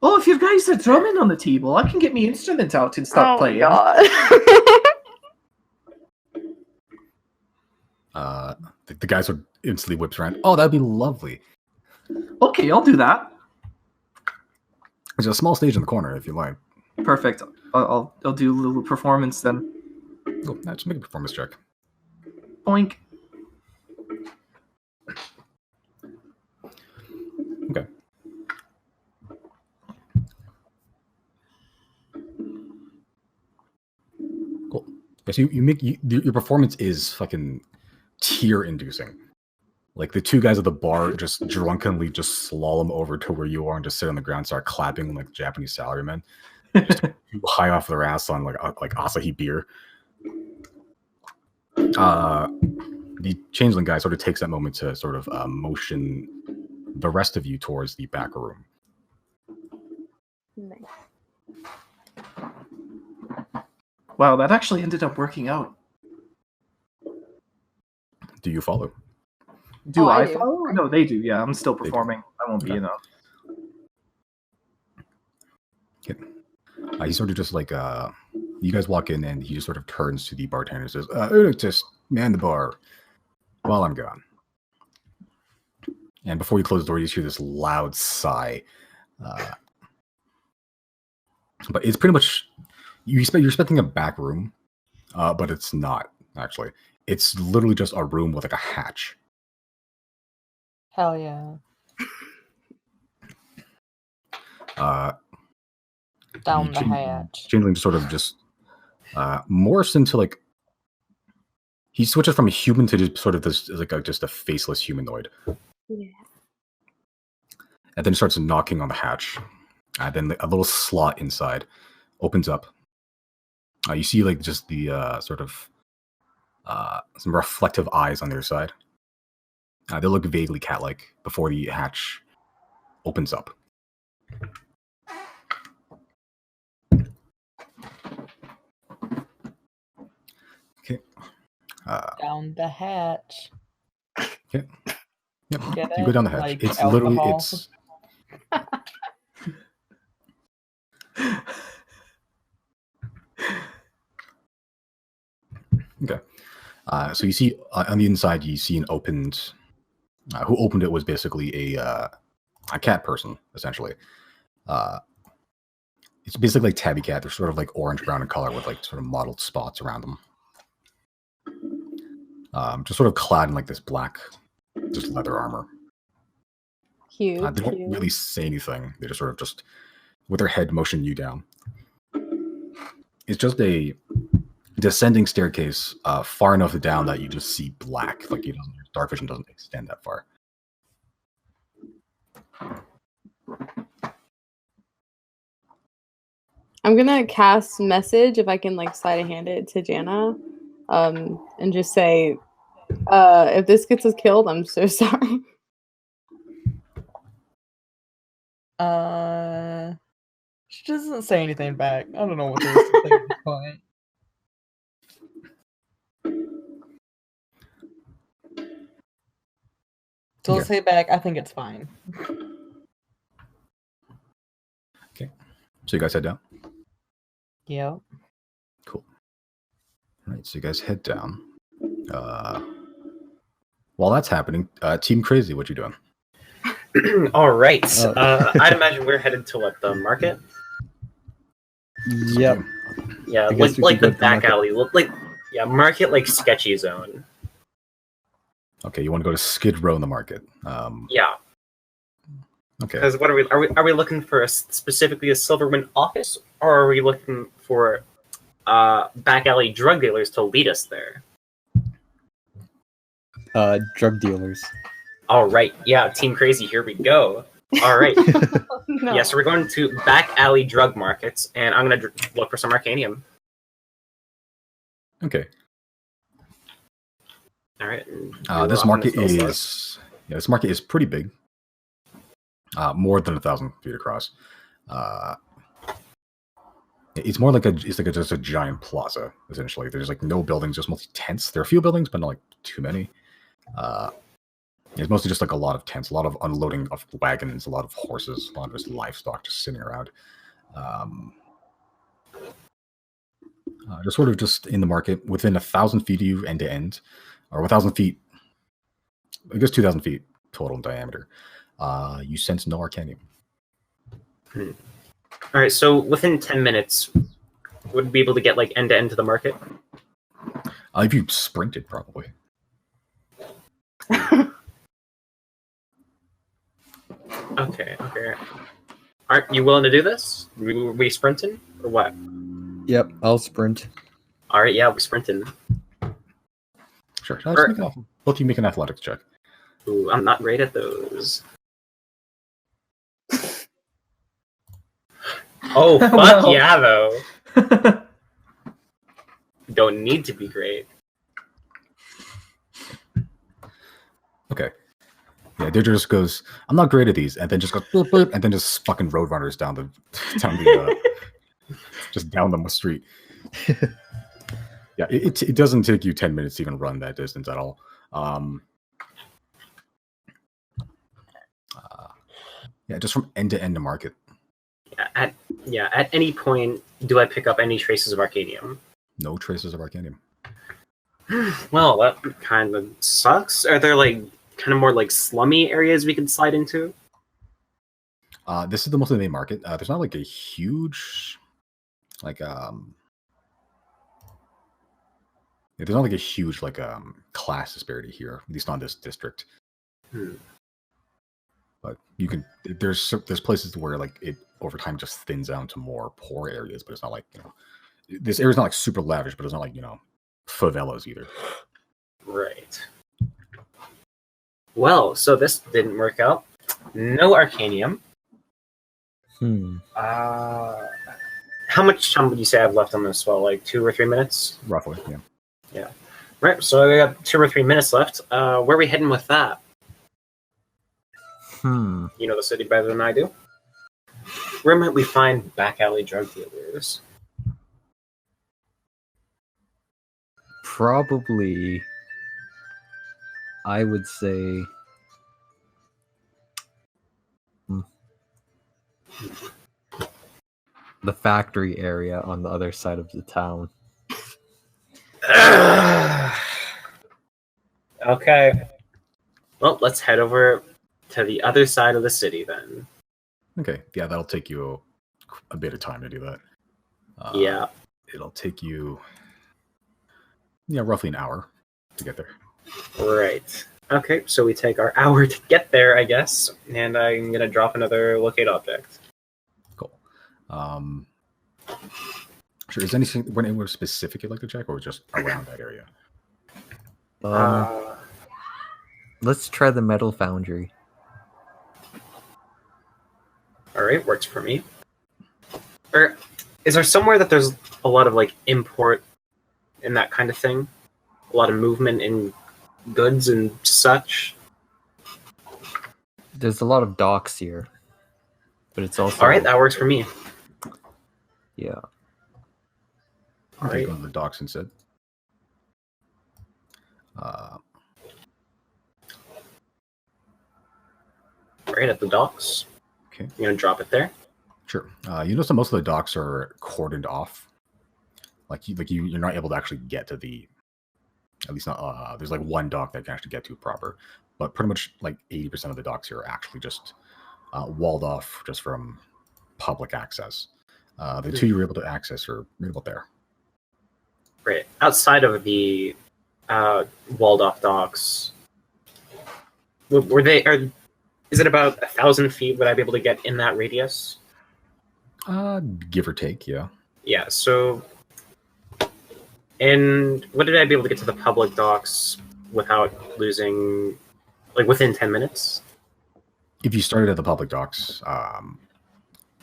if you guys are drumming on the table, I can get me instruments out and start playing. God. The guy sort of instantly whips around. Oh, that'd be lovely. Okay, I'll do that. There's a small stage in the corner if you like. Perfect. I'll do a little performance then. Cool. Just make a performance check. Boink. Okay. Cool. Yeah, so your performance is fucking tear-inducing. Like the two guys at the bar just drunkenly just slalom over to where you are and just sit on the ground, and start clapping like Japanese salarymen, just high off their ass on like Asahi beer. The changeling guy sort of takes that moment to sort of motion the rest of you towards the back room. Nice. Wow, that actually ended up working out. Do you follow? Do I I do. follow? No, they do. Yeah, I'm still do. performing. I won't be Okay. enough. He sort of just like you guys walk in and he just sort of turns to the bartender and says, just man the bar while I'm gone. And before you close the door, you just hear this loud sigh. But it's pretty much you're expecting a back room, but it's not actually. It's literally just a room with like a hatch. Hell yeah. Down the hatch. Changeling sort of just morphs into like he switches from a human to just sort of this like just a faceless humanoid. Yeah. And then starts knocking on the hatch. Then a little slot inside opens up. You see like just the sort of some reflective eyes on their side. They look vaguely cat-like before the hatch opens up. Okay. Down the hatch. Okay. Yep. Get You go it? down the hatch. Like It's literally alcohol? it's. Okay. So you see on the inside, you see an opened. Who opened it was basically a cat person, essentially. It's basically like tabby cat. They're sort of like orange brown in color with like sort of mottled spots around them. Just sort of clad in like this black, just leather armor. Cute. They don't cute. really say anything. They just sort of just with their head motion you down. It's just a descending staircase far enough down that you just see black. Like your dark vision doesn't extend that far. I'm gonna cast message if I can like sleight of hand it to Jana, and just say, if this gets us killed, I'm so sorry. She doesn't say anything back. I don't know what there is to say at this point. So Yeah. let's say back, I think it's fine. So you guys head down. Yep. Cool. All right, so you guys head down. While that's happening, Team Crazy, what you doing? All right. I'd imagine we're headed to what, the market? Yep. Yeah, I guess we like could the go to back market. alley. Like market, like sketchy zone. Okay, you want to go to Skid Row in the market. Yeah, Okay. because what are we looking for specifically a Silverwind office, or are we looking for back alley drug dealers to lead us there? Drug dealers. All right. Yeah, Team Crazy. Here we go. All right. No. Yeah, so we're going to back alley drug markets, and I'm gonna look for some arcanium. Okay. All right. This market is pretty big. More than 1,000 feet across. It's more like just a giant plaza, essentially. There's like no buildings, just mostly tents. There are a few buildings, but not like too many. It's mostly just like a lot of tents, a lot of unloading of wagons, a lot of horses, a lot of just livestock just sitting around. Just sort of just in the market within 1,000 feet of you end to end, or 1,000 feet, I guess 2,000 feet total in diameter. You sense no arcanium. All right, so within 10 minutes, would we be able to get like end to end to the market? If you sprinted, probably. Okay. Aren't you willing to do this? We sprinting or what? Yep, I'll sprint. All right, yeah, we're sprinting. Sure. Or- Both of you make an athletics check. Ooh, I'm not great at those. Oh, fuck Well. yeah, though. Don't need to be great. Okay. Yeah, Deirdre just goes, I'm not great at these, and then just goes, boop, boop, and then just fucking roadrunners down the just down the street. Yeah, it doesn't take you 10 minutes to even run that distance at all. Yeah, just from end to end to market. At any point, do I pick up any traces of Arcadium? No traces of Arcadium. Well, that kind of sucks. Are there like kind of more like slummy areas we can slide into? This is the mostly main market. There's not like a huge, like there's not like a huge like class disparity here, at least not this district. But you can there's places where like it over time just thins out to more poor areas, but it's not like this area's not like super lavish, but it's not like favelas either. Right. Well, so this didn't work out. No Arcanium. How much time would you say I've left on this? Well, like 2 or 3 minutes? Roughly, yeah. Yeah. Right, so we got 2 or 3 minutes left. Where are we heading with that? You know the city better than I do. Where might we find back alley drug dealers? Probably, I would say, the factory area on the other side of the town. Okay. Well, let's head over to the other side of the city then. Okay, yeah, that'll take you a bit of time to do that. Yeah. It'll take you, roughly an hour to get there. Right. Okay, so we take our hour to get there, I guess, and I'm gonna drop another locate object. Cool. Sure. Is anything anywhere specific you'd like to check, or just around that area? Let's try the metal foundry. All right, works for me. Or is there somewhere that there's a lot of like import and that kind of thing? A lot of movement in goods and such? There's a lot of docks here, but it's also All right, that works for me. Yeah. Okay, Right. go to the docks instead. Right at the docks. Okay. I'm gonna drop it there. Sure. You notice that most of the docks are cordoned off. You're not able to actually get to the. At least not. There's like one dock that you can actually get to proper, but pretty much like 80% of the docks here are actually just walled off just from public access. The two you were able to access are right about there. Right outside of the walled off docks. Were they? Is it about 1,000 feet? Would I be able to get in that radius? Give or take, yeah. Yeah. So, and what did I be able to get to the public docks without losing, like within 10 minutes? If you started at the public docks,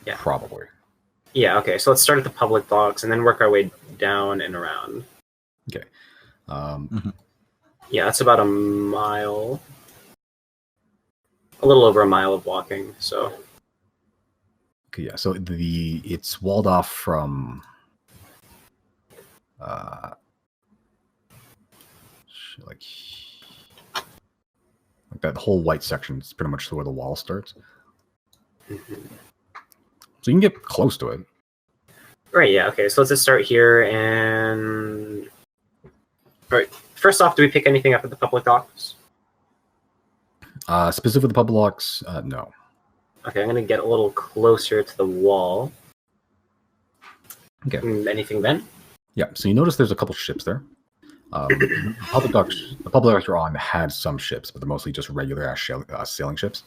Yeah. probably. Yeah. Okay. So let's start at the public docks and then work our way down and around. Okay. Yeah, that's about a mile. A little over a mile of walking. So. Okay, yeah. So it's walled off from like that whole white section is pretty much where the wall starts. Mm-hmm. So you can get close to it. Right, yeah, okay, so let's just start here and... Alright, first off, do we pick anything up at the public docks? Specifically the public docks, no. Okay, I'm gonna get a little closer to the wall. Okay. Anything then? Yeah, so you notice there's a couple ships there. The public docks you're on had some ships, but they're mostly just regular ass sailing ships.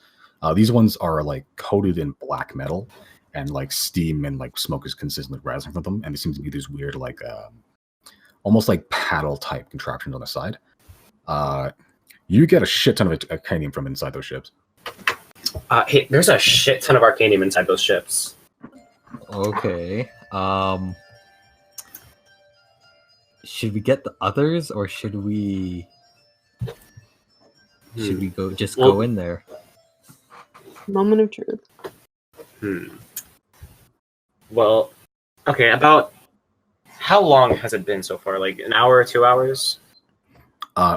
These ones are like coated in black metal, and like steam and like smoke is consistently rising from them, and they seem to be these weird almost like paddle type contraptions on the side. You get a shit ton of arcanium from inside those ships. Hey, there's a shit ton of arcanium inside those ships. Okay. Should we get the others, or should we go in there? Moment of truth. Well, okay, about how long has it been so far? Like an hour or 2 hours?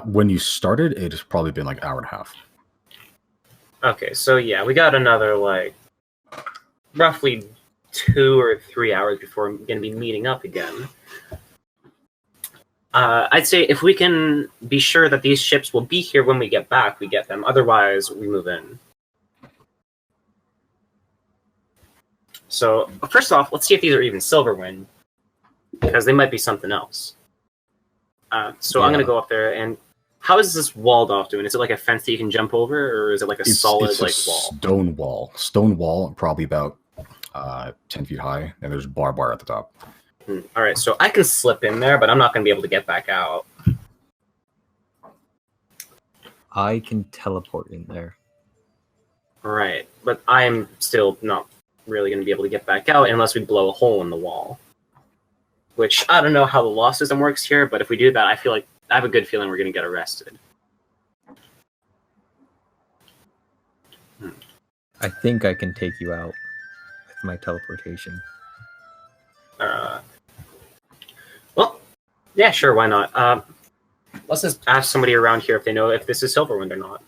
When you started, it's probably been like an hour and a half. Okay, so yeah, we got another like roughly 2 or 3 hours before we're going to be meeting up again. I'd say if we can be sure that these ships will be here when we get back, we get them. Otherwise, we move in. So, first off, let's see if these are even Silverwind, because they might be something else. So I'm going to go up there, and how is this walled off doing? Is it like a fence that you can jump over, or is it like a solid it's like a wall? Stone wall. Stone wall, probably about 10 feet high, and there's barbed wire at the top. All right, so I can slip in there, but I'm not going to be able to get back out. I can teleport in there. Right, but I'm still not really going to be able to get back out unless we blow a hole in the wall. Which, I don't know how the law system works here, but if we do that, I have a good feeling we're going to get arrested. I think I can take you out with my teleportation. Well, yeah, sure, why not? Let's just ask somebody around here if they know if this is Silverwind or not.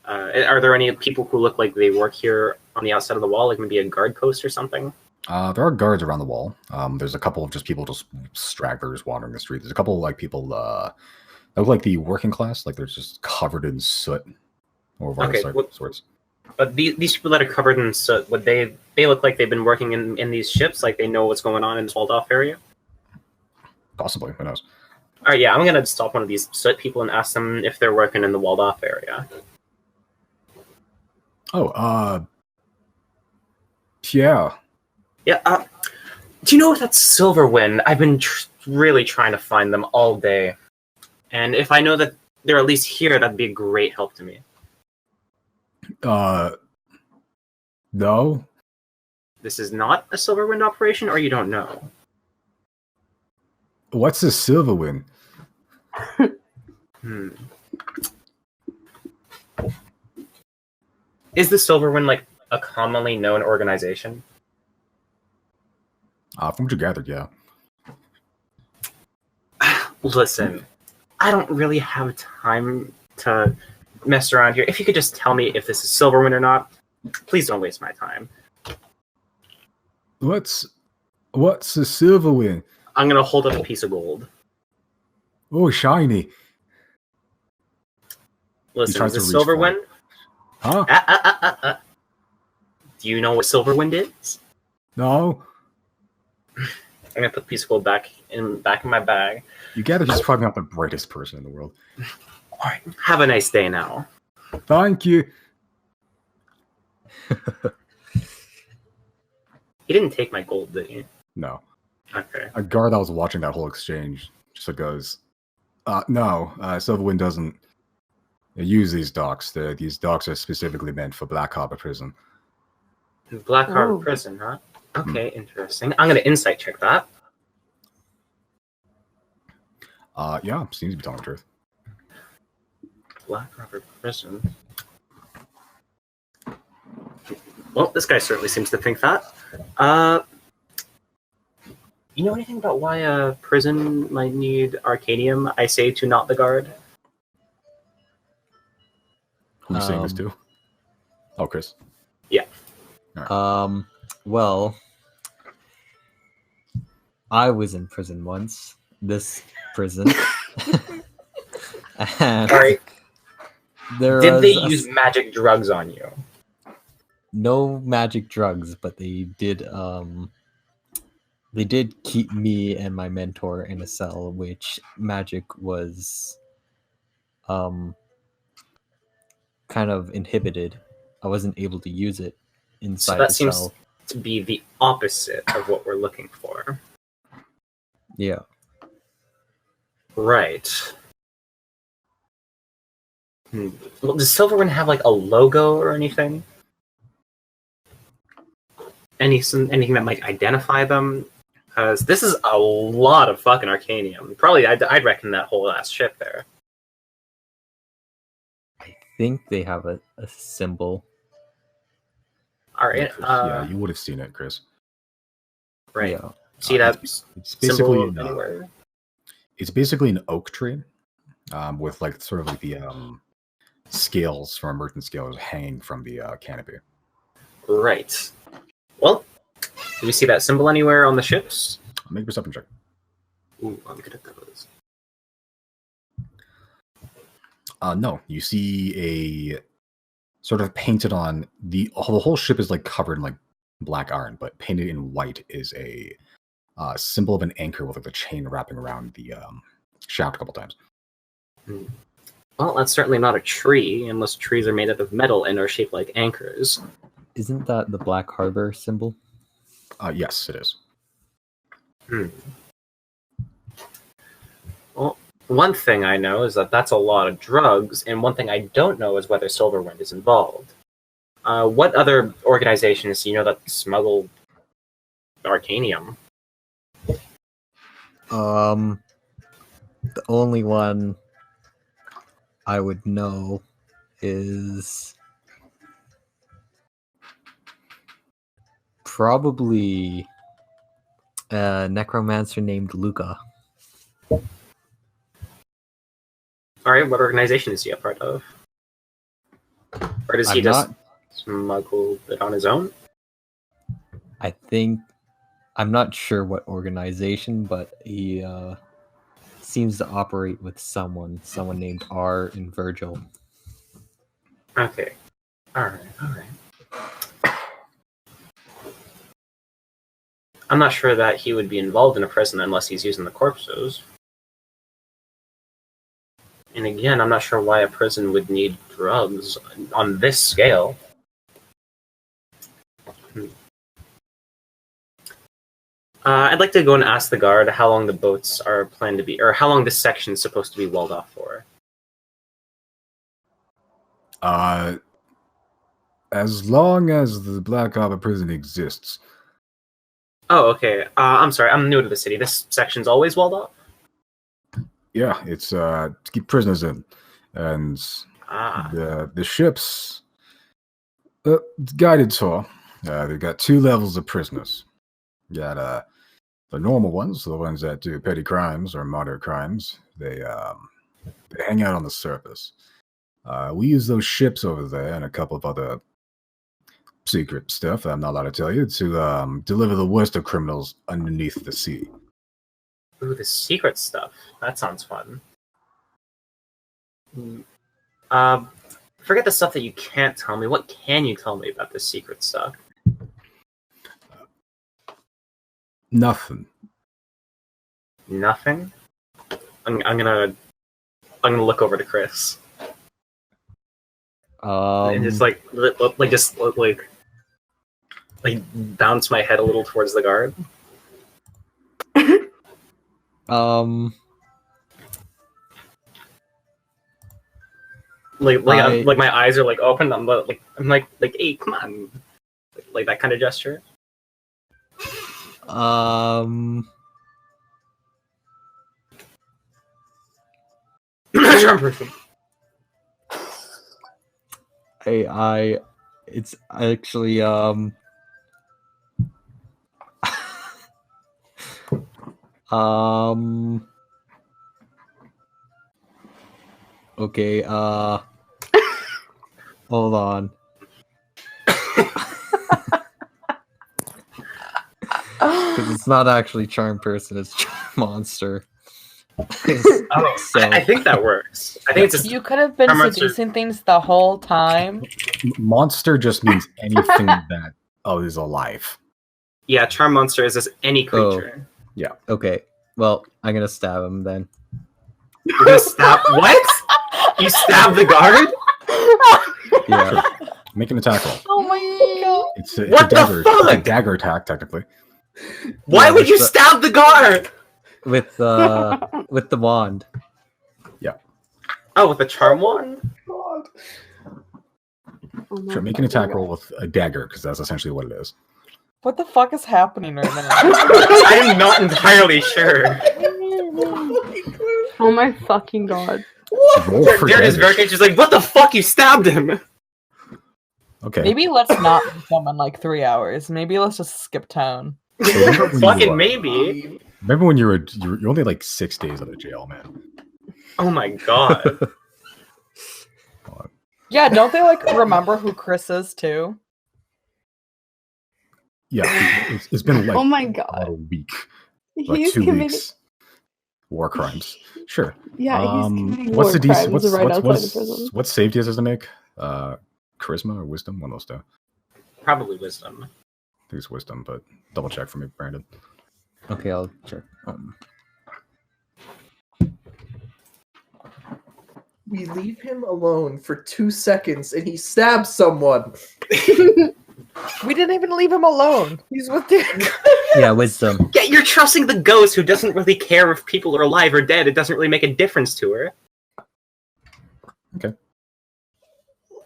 Are there any people who look like they work here on the outside of the wall, like maybe a guard post or something? There are guards around the wall. There's a couple of just people, just stragglers wandering the street. There's a couple of like people that look like the working class, like they're just covered in soot or various sorts. But these people that are covered in soot, would they look like they've been working in these ships, like they know what's going on in this walled off area? Possibly, who knows? All right, yeah, I'm gonna stop one of these soot people and ask them if they're working in the walled off area. Oh, yeah. Yeah, do you know if that's Silverwind? I've been really trying to find them all day. And if I know that they're at least here, that'd be a great help to me. No. This is not a Silverwind operation, or you don't know? What's a Silverwind? Is the Silverwind like a commonly known organization? From what you gathered, yeah. Listen, I don't really have time to mess around here. If you could just tell me if this is Silverwind or not, please don't waste my time. What's a Silverwind? I'm gonna hold up a piece of gold. Oh, shiny. Listen, is this Silverwind? Huh? Do you know what Silverwind is? No. I'm gonna put the piece of gold back in my bag. You gather he's probably not the brightest person in the world. All right, have a nice day now. Thank you. He didn't take my gold, did he? No. Okay. A guard that was watching that whole exchange just goes, no, Silverwind doesn't use these docks. These docks are specifically meant for Black Harbor Prison. Black Harbor Prison, huh? Okay, interesting. I'm gonna insight check that. Yeah, seems to be telling the truth. Black Harbor Prison. Well, this guy certainly seems to think that. You know anything about why a prison might need arcanium? I say to not the guard. Who's saying this to? Oh, Chrys. Yeah. Right. Well, I was in prison once. This prison. Sorry. Did they use magic drugs on you? No magic drugs, but they did keep me and my mentor in a cell, which magic was kind of inhibited. I wasn't able to use it inside the cell. So that seems to be the opposite of what we're looking for. Yeah. Right. Well, does Silverwind have like a logo or anything? Anything that might identify them? Because this is a lot of fucking arcanium. Probably, I'd reckon that whole ass ship there. I think they have a symbol. All right. Yeah, you would have seen it, Chris. Right. Yeah. See that It's basically symbol anywhere? It's basically an oak tree, with like sort of like the scales from a merchant scales hanging from the canopy. Right. Well, do we see that symbol anywhere on the ships? Make a perception check. Ooh, I'm good at those. No, you see a sort of painted on the whole ship is like covered in like black iron, but painted in white is a symbol of an anchor with like the chain wrapping around the shaft a couple times. Well, that's certainly not a tree, unless trees are made out of metal and are shaped like anchors. Isn't that the Black Harbor symbol? Yes, it is. Well, one thing I know is that that's a lot of drugs, and one thing I don't know is whether Silverwind is involved. What other organizations do you know that smuggle arcanium? The only one I would know is probably a necromancer named Luca. Alright, what organization is he a part of? Or does he I'm just not- smuggle it on his own? I think I'm not sure what organization, but he seems to operate with someone named R and Virgil. Okay. Alright. I'm not sure that he would be involved in a prison unless he's using the corpses. And again, I'm not sure why a prison would need drugs on this scale. I'd like to go and ask the guard how long the boats are planned to be, or how long this section is supposed to be walled off for. As long as the Black Harbor prison exists. Oh, okay. I'm sorry, I'm new to the city. This section's always walled off? Yeah, it's to keep prisoners in, and the ships guided tour. They've got 2 levels of prisoners. You got the normal ones, the ones that do petty crimes or moderate crimes. They hang out on the surface. We use those ships over there and a couple of other secret stuff that I'm not allowed to tell you to deliver the worst of criminals underneath the sea. Ooh, the secret stuff. That sounds fun. Forget the stuff that you can't tell me. What can you tell me about this secret stuff? Nothing. Nothing? I'm gonna look over to Chrys. And just like bounce my head a little towards the guard. Like my eyes are like open. I'm like, hey, come on, like that kind of gesture. It's actually okay, hold on. Because it's not actually Charm Person, it's Charm Monster. I think that works. I think it's You could have been seducing things the whole time. Monster just means anything that is alive. Yeah, Charm Monster is just any creature. Yeah. Okay, well, I'm gonna stab him then. You're gonna stab what? You stab the guard? Yeah. Make an attack roll. Oh my god! It's a What the dagger. fuck? It's a dagger attack, technically. Why would you stab the guard? With the wand. Oh, with the charm one? god. Oh my Sure, make an attack fucking roll with a dagger, because that's essentially what it is. What the fuck is happening right now? I'm not entirely sure. God. Oh my fucking god. Roll for Jared is damage. very just like, what the fuck? You stabbed him. Okay. Maybe let's not beat them in like 3 hours. Maybe let's just skip town. remember when you, Fucking maybe. Remember when you're only like 6 days out of jail, man. Oh my god. Yeah, don't they like remember who Chrys is too? Yeah, it's been like Oh my about god. a week, like He's 2 committing. weeks. War crimes. Sure. Yeah, he's committing What's war the crimes DC? right outside the prison. What save he has to make? Charisma or wisdom? One of those two. I Probably wisdom. think it's wisdom, but double check for me, Brandon. Okay, I'll check. We leave him alone for 2 seconds and he stabs someone. We didn't even leave him alone. He's with the Yeah, wisdom. Yeah, you're trusting the ghost who doesn't really care if people are alive or dead. It doesn't really make a difference to her. Okay.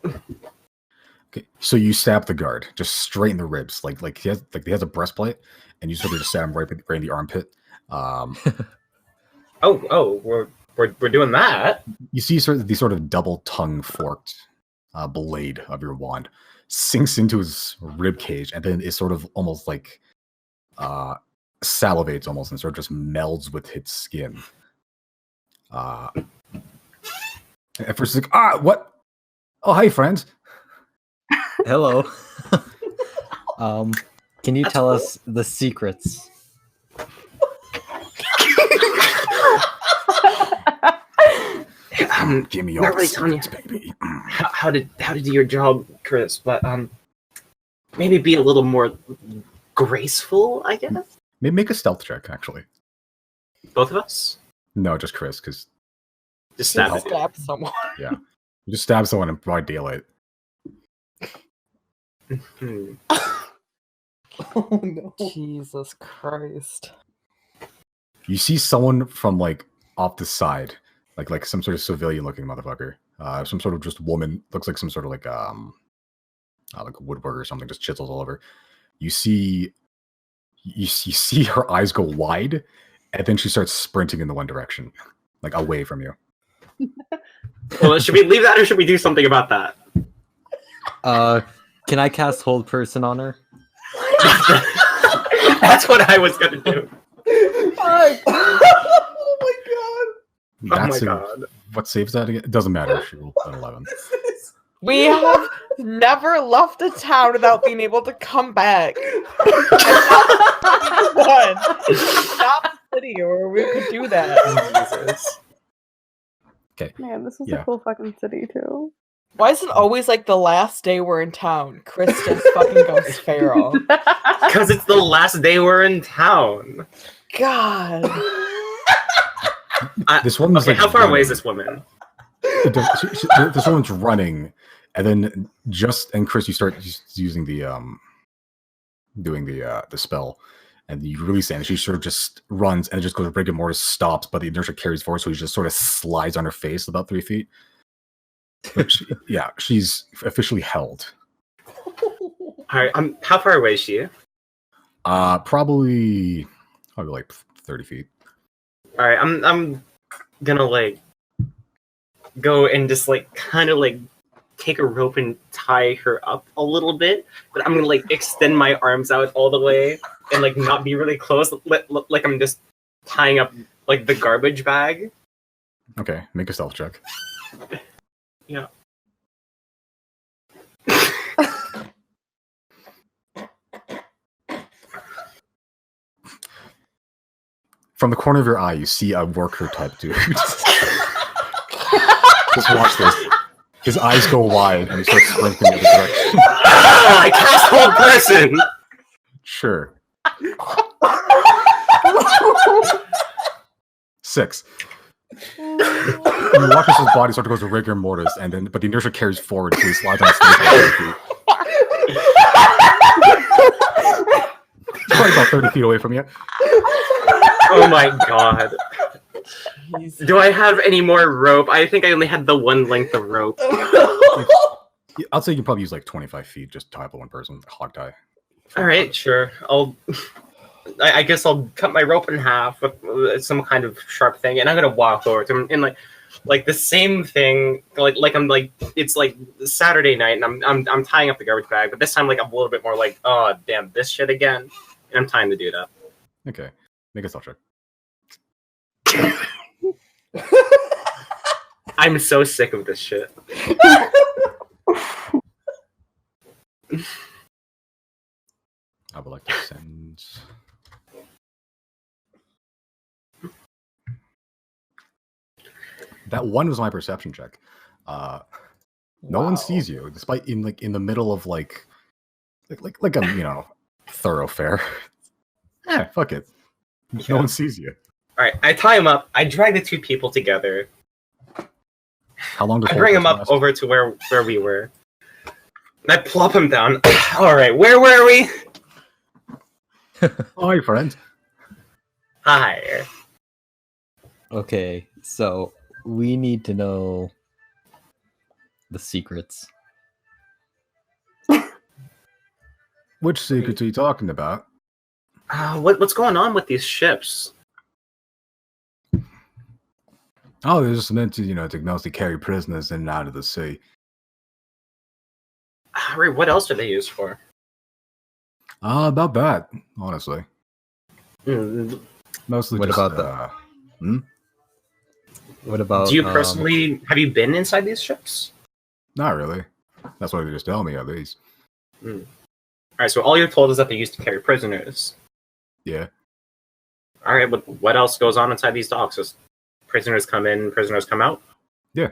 Okay. So you stab the guard just straight in the ribs, like he has a breastplate, and you sort of just stab him right in the armpit. We're doing that. You see the sort of double tongue forked blade of your wand sinks into his rib cage, and then it sort of almost like salivates almost and sort of just melds with his skin. At first it's like, what? Oh, hi, friends. Hello. Can you That's tell cool. us the secrets? Give me Not all the really telling secrets, baby. How did you do your job, Chrys? But maybe be a little more graceful, I guess. Maybe make a stealth check, actually. Both of us. No, just Chris, because Just stab Stealth. it. stab someone. you just stab someone in broad daylight. Hmm. Oh no. Jesus Christ. You see someone from like off the side, like some sort of civilian looking motherfucker. Some sort of just woman, looks like some sort of like a woodworker or something, just chisels all over. You see her eyes go wide, and then she starts sprinting in the one direction, like away from you. Well, should we leave that, or should we do something about that? Can I cast hold person on her? That's what I was gonna do. Oh my That's Oh my god. what saves that again? It doesn't matter. She rolled an 11. god. We have never left a town without being able to come back. One. Stop the city, or we could do that. Jesus. Man, this is Yeah. a cool fucking city too. Why is it always like the last day we're in town? Chrys just fucking goes feral. Because it's the last day we're in town. God. This woman's Okay, like how far away is running. this woman? This woman's running, and then Chris, you start using the doing the spell, and you release it, and she sort of just runs, and it just goes rigor mortis, stops, but the inertia carries forward, so he just sort of slides on her face about 3 feet. But she's officially held. Alright, how far away is she? Probably like 30 feet. Alright, I'm gonna like go and just like kind of like take a rope and tie her up a little bit, but I'm gonna like extend my arms out all the way and like not be really close, like I'm just tying up like the garbage bag. Okay, make a stealth check. Yeah. From the corner of your eye, you see a worker type dude. Just watch this. His eyes go wide, and he starts sprinting in the direction. I cast hold person. Sure. 6. And you watch as his body sort of goes to rigor mortis, but the inertia carries forward, so he slides on his face. He's probably about 30 feet away from you. Oh my god. Do I have any more rope? I think I only had the one length of rope. I'll say you can probably use like 25 feet just to tie up one person, hog tie. All right, sure. I guess I'll cut my rope in half with some kind of sharp thing, and I'm gonna walk over to him and like the same thing. Like I'm like it's like Saturday night, and I'm tying up the garbage bag, but this time like I'm a little bit more like, oh damn, this shit again, and I'm tying the dude up. Okay, make a thought check. I'm so sick of this shit. I would like to send. That one was my perception check. No one sees you, despite in the middle of like a thoroughfare. Fuck it. No one sees you. All right, I tie him up. I drag the two people together. How long does I bring him up over to where we were. And I plop him down. All right, where were we? Hi, friend. Hi. Okay, so we need to know the secrets. Which secrets are you talking about? What's going on with these ships? Oh, they're just meant to mostly carry prisoners in and out of the sea. Right, what else are they used for? About that, honestly. Mostly What just, about What about? Do you personally have you been inside these ships? Not really. That's what they just tell me, at least. All right, so all you're told is that they used to carry prisoners. Yeah. All right, but what else goes on inside these docks? Just prisoners come in, prisoners come out? Yeah.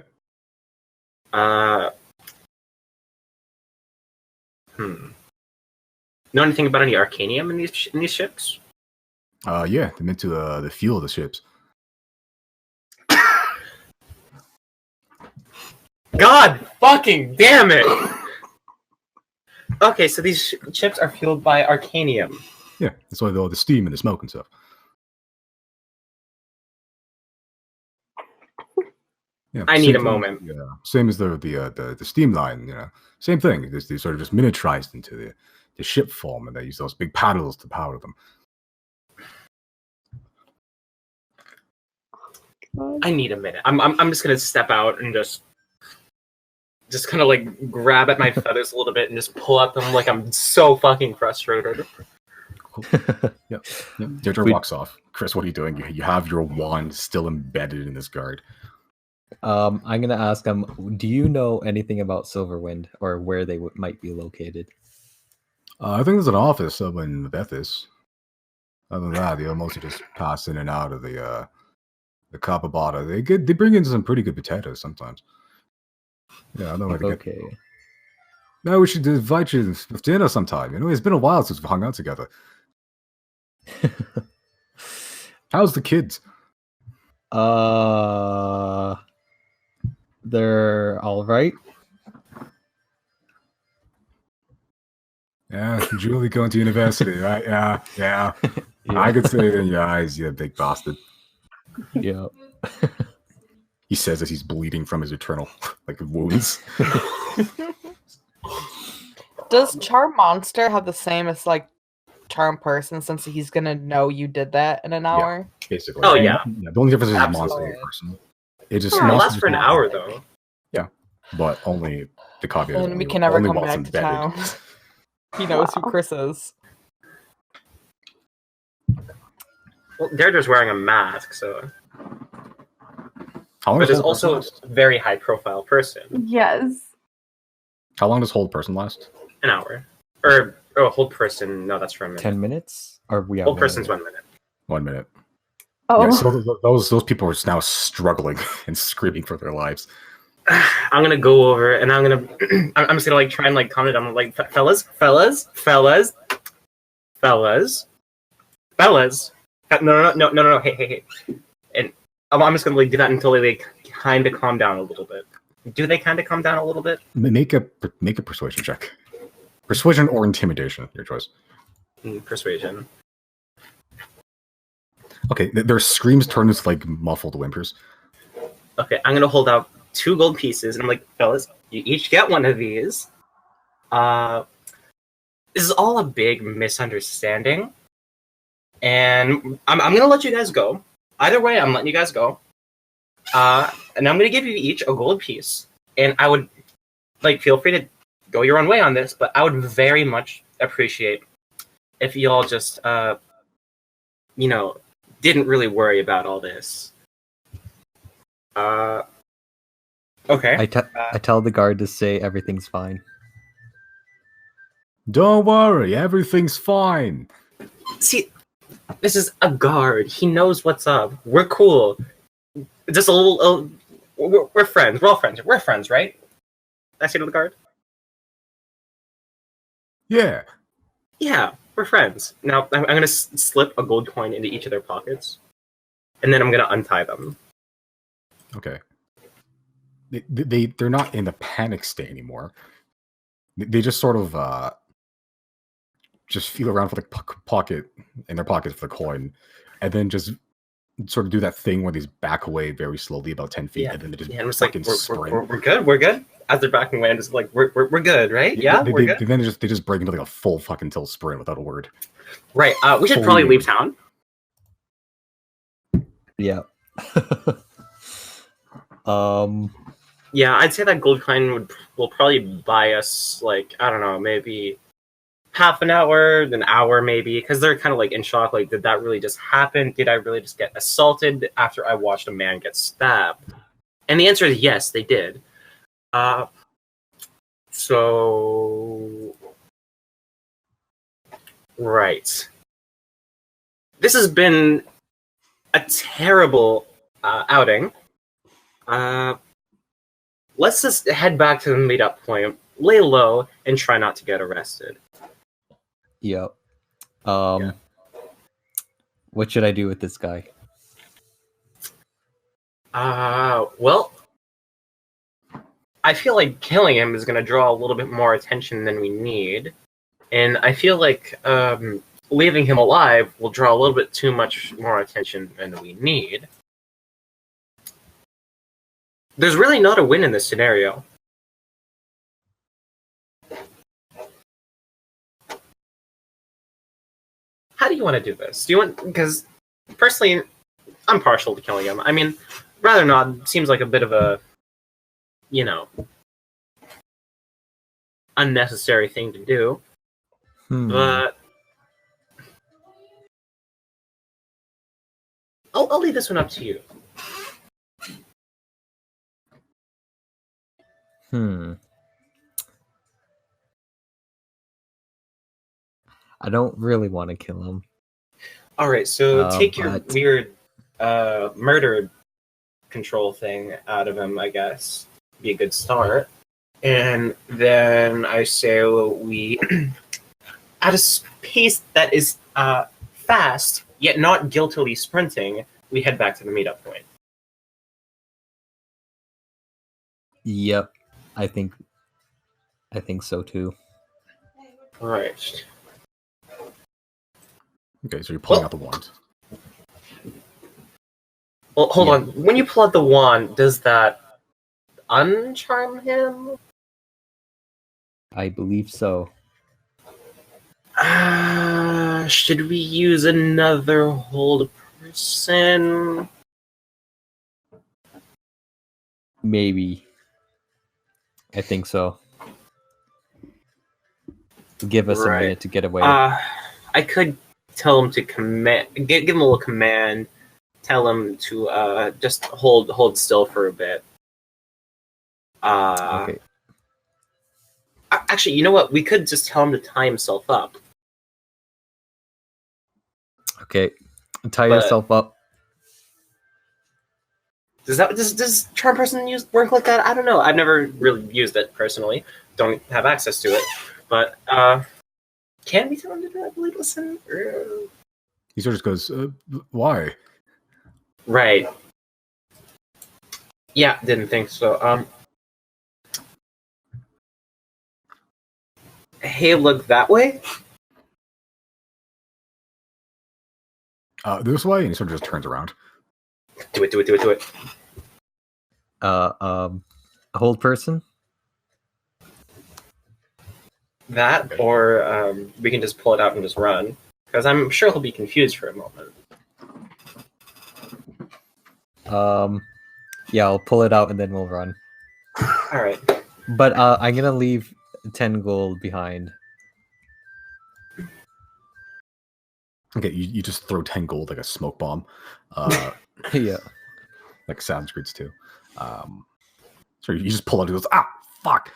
Know anything about any arcanium in these ships? Yeah, they're meant to the fuel of the ships. God fucking damn it! Okay, so these ships are fueled by arcanium. Yeah, that's why all the steam and the smoke and stuff. Yeah, I need a thing, moment. Yeah, same as the steam line. Same thing. They sort of just miniaturized into the ship form, and they use those big paddles to power them. I need a minute. I'm just gonna step out and just kind of like grab at my feathers a little bit and just pull at them like I'm so fucking frustrated. Cool. Yep. Deirdre walks off. Chris, what are you doing? You have your wand still embedded in this guard. I'm gonna ask him. Do you know anything about Silverwind or where they might be located? I think there's an office up in Bethis. Other than that, they'll mostly just pass in and out of the Capabata. They bring in some pretty good potatoes sometimes. Yeah, I know where to get. Okay. No, we should invite you to dinner sometime. It's been a while since we've hung out together. How's the kids? They're all right. Yeah, Julie going to university, right? Yeah. Yeah. I could see it in your eyes, you big bastard. Yeah. He says as he's bleeding from his eternal wounds. Does Charm Monster have the same as like Charm Person, since he's gonna know you did that in an hour? Basically. Oh yeah. The only difference is Absolutely. monster and person. It just It lasts for an hour though. Yeah, but only the copy. And we can never only come while it's back to town. embedded. He knows who Chris is. Well, Deirdre's wearing a mask, so. How long But does is hold also person last? a very high profile person. Yes. How long does hold person last? An hour. Or hold person, no, that's for a minute. 10 minutes? Or we have Hold person's 1 minute. 1 minute. Oh. Yeah, so those people are now struggling and screaming for their lives. I'm gonna go over and I'm just gonna try and comment. I'm like, fellas. No. Hey. And I'm just gonna do that until they kind of calm down a little bit. Do they kind of calm down a little bit? Make a persuasion check. Persuasion or intimidation, your choice. Persuasion. Okay, their screams turn into like muffled whimpers. Okay, I'm gonna hold out 2 gold pieces, and I'm like, fellas, you each get one of these. This is all a big misunderstanding, and I'm gonna let you guys go. Either way, I'm letting you guys go. And I'm gonna give you each a gold piece, and I would feel free to go your own way on this, but I would very much appreciate if you all just didn't really worry about all this. Okay. I tell the guard to say everything's fine. Don't worry, everything's fine. See, this is a guard. He knows what's up. We're cool. Just a little. We're friends. We're all friends. We're friends, right? I say to the guard. Yeah. Yeah, we're friends. Now I'm gonna slip a gold coin into each of their pockets, and then I'm gonna untie them. Okay. They're not in the panic state anymore. They just sort of just feel around for the pocket in their pockets for the coin, and then just sort of do that thing where they back away very slowly, about 10 feet, and then they just I'm just like, sprint. we're good. We're good. As they're backing away, I'm just like, we're good, right? Yeah, we're good. Then they just break into like a full fucking tilt sprint without a word. Right. We should probably leave town. Yeah. Yeah, I'd say that gold coin will probably buy us, like, I don't know, maybe half an hour maybe, because they're kind of like in shock. Like, did that really just happen? Did I really just get assaulted after I watched a man get stabbed? And the answer is yes, they did. So right. This has been a terrible outing. Let's just head back to the meetup point, lay low, and try not to get arrested. Yep. What should I do with this guy? Well, I feel like killing him is going to draw a little bit more attention than we need. And I feel like leaving him alive will draw a little bit too much more attention than we need. There's really not a win in this scenario. How do you want to do this? Do you want... Because, personally, I'm partial to killing him. I mean, rather not. Seems like a bit of a... unnecessary thing to do. But I'll leave this one up to you. I don't really want to kill him. Alright, so take your weird murder control thing out of him, I guess. Be a good start. And then I say we, at a pace that is fast, yet not guiltily sprinting, we head back to the meetup point. Yep. I think so too. Right. Okay, so you're pulling out the wand. Well, hold on. When you pull out the wand, does that uncharm him? I believe so. Should we use another hold person? Maybe. I think so. Give us a minute to get away. I could tell him to give him a little command. Tell him to just hold still for a bit. Okay. Actually, you know what? We could just tell him to tie himself up. Okay. Tie yourself up. Does charm person work like that? I don't know. I've never really used it personally. Don't have access to it. But can we tell him to do that? Listen. He sort of just goes, "Why?" Right. Yeah, didn't think so. Hey, look that way. This way, and he sort of just turns around. Do it. Hold person. That, Okay. or we can just pull it out and just run. Because I'm sure he'll be confused for a moment. Yeah, I'll pull it out and then we'll run. Alright. But I'm gonna leave 10 gold behind. Okay, you just throw 10 gold like a smoke bomb. Yeah. Like Sanskrit's too. So you just pull out, he goes, ah, fuck.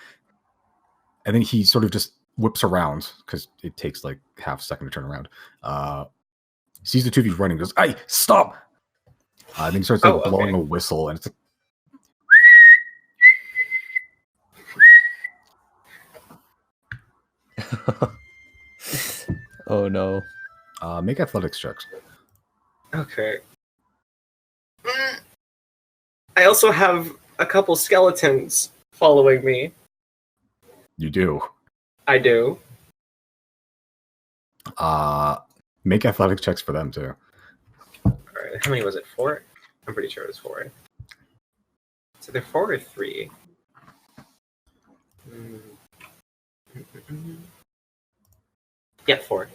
And then he sort of just whips around, because it takes like half a second to turn around. Sees the two of you running, goes, hey, stop! Then he starts like blowing a whistle, and it's like, Oh no. make athletics checks. Okay. I also have a couple skeletons following me. You do. I do. Make athletics checks for them too. Alright, how many was it? 4? I'm pretty sure it was 4. So they're 4 or 3? Yeah, 4.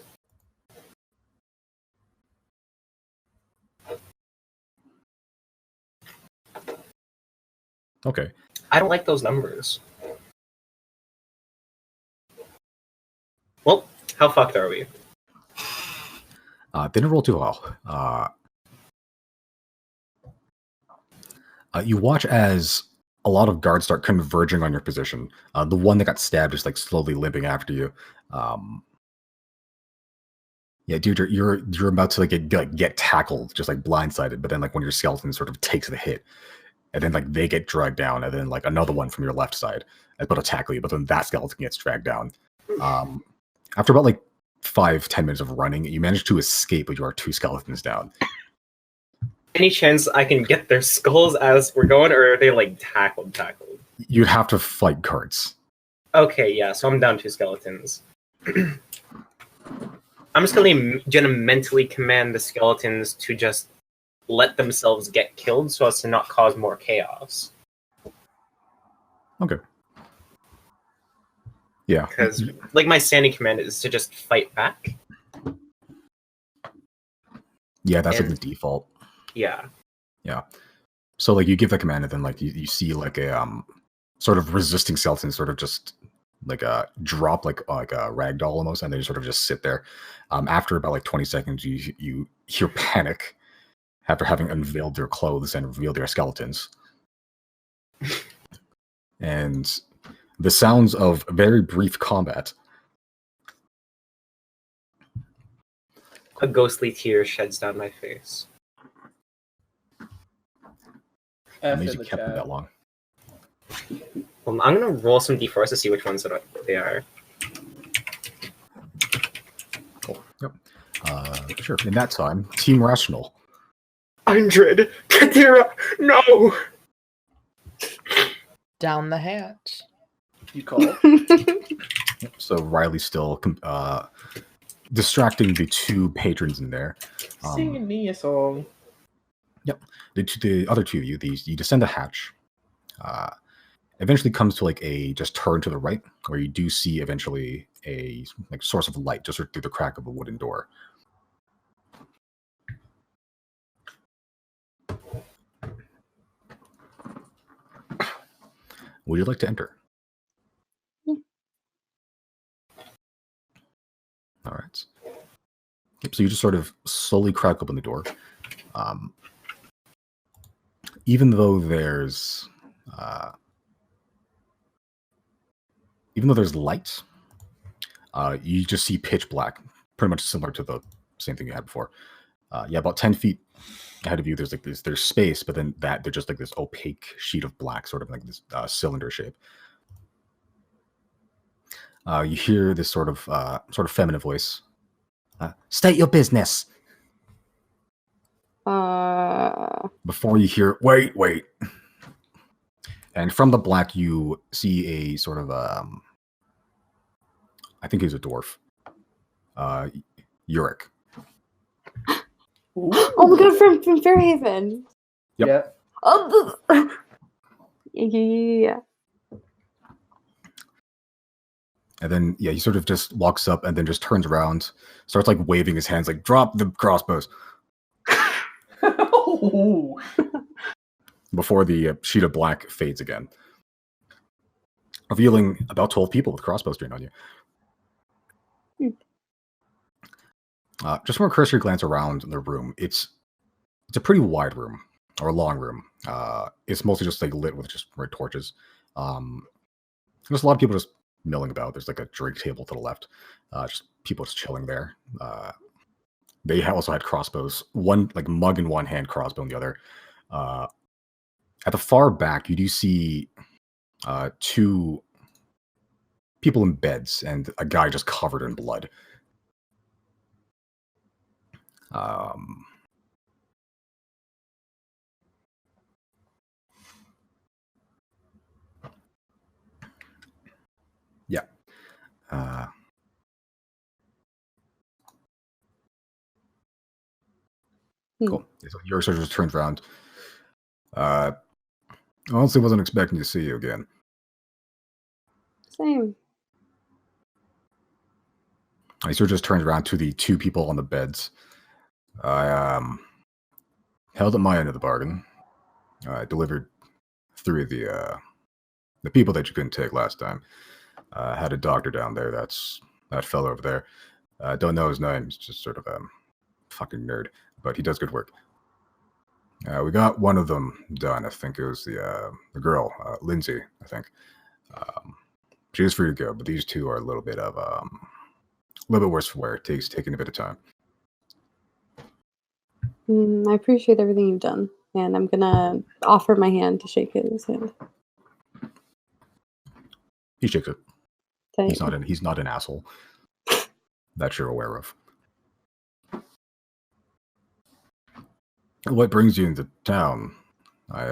Okay. I don't like those numbers. Well, how fucked are we? Didn't roll too well. You watch as a lot of guards start converging on your position. The one that got stabbed is like slowly limping after you. Yeah, dude, you're about to get tackled, just like blindsided. But then like one of your skeletons sort of takes the hit, and then like they get dragged down, and then like another one from your left side is about to tackle you, but then that skeleton gets dragged down. After about like 5-10 minutes of running, you manage to escape, but you are 2 skeletons down. Any chance I can get their skulls as we're going, or are they like tackled? You'd have to fight carts. Okay, yeah, so I'm down 2 skeletons. I'm just gonna mentally command the skeletons to just let themselves get killed so as to not cause more chaos. Okay. Yeah. Because, like, my standing command is to just fight back. Yeah, that's like the default. Yeah. Yeah. So like you give the command, and then like you see like a sort of resisting skeleton sort of just like drop like a ragdoll almost, and they sort of just sit there. After about like 20 seconds, you hear panic after having unveiled their clothes and revealed their skeletons. And the sounds of very brief combat. A ghostly tear sheds down my face. Amazing you kept them that long. Well, I'm gonna roll some d4s to see which ones they are. Cool. Yep. Sure. In that time, Team Rational. 100! Katira! No! Down the hatch. You call. So Riley's still distracting the 2 patrons in there. Singing me a song. Yep. The other 2 of you, you descend the hatch. Eventually comes to like a just turn to the right, where you do see eventually a like source of light just through the crack of a wooden door. Would you like to enter? Yeah. All right. Yep, so you just sort of slowly crack open the door. Even though there's light, you just see pitch black, pretty much similar to the same thing you had before. Yeah, about 10 feet ahead of you, there's like there's space, but then there's just like this opaque sheet of black, sort of like this cylinder shape. You hear this sort of feminine voice. State your business. Before you hear, wait. And from the black, you see a sort of, I think he's a dwarf. Uric. Oh my god, from Fairhaven. Yep. Yeah. Oh, yeah. And then, yeah, he sort of just walks up and then just turns around, starts like waving his hands, like, drop the crossbows. Oh. Before the sheet of black fades again, revealing about 12 people with crossbows trained on you. Just from a cursory glance around the room, it's a pretty wide room, or a long room. It's mostly just like lit with just red torches. There's a lot of people just milling about. There's like a drink table to the left. Just people just chilling there. They also had crossbows. One like mug in one hand, crossbow in the other. At the far back, you do see 2 people in beds and a guy just covered in blood. Yeah. Cool. So your sort of just turns around. Honestly, wasn't expecting to see you again. Same. He sort of just turns around to the 2 people on the beds. I held at my end of the bargain. I delivered 3 of the people that you couldn't take last time. Had a doctor down there. That's that fellow over there. Don't know his name. He's just sort of a fucking nerd, but he does good work. We got one of them done. I think it was the girl, Lindsay. I think she is free to go, but these 2 are a little bit worse for wear. It takes taking a bit of time. I appreciate everything you've done, and I'm gonna offer my hand to shake his hand. He shakes it. Thank He's not an asshole that you're aware of. What brings you into town? I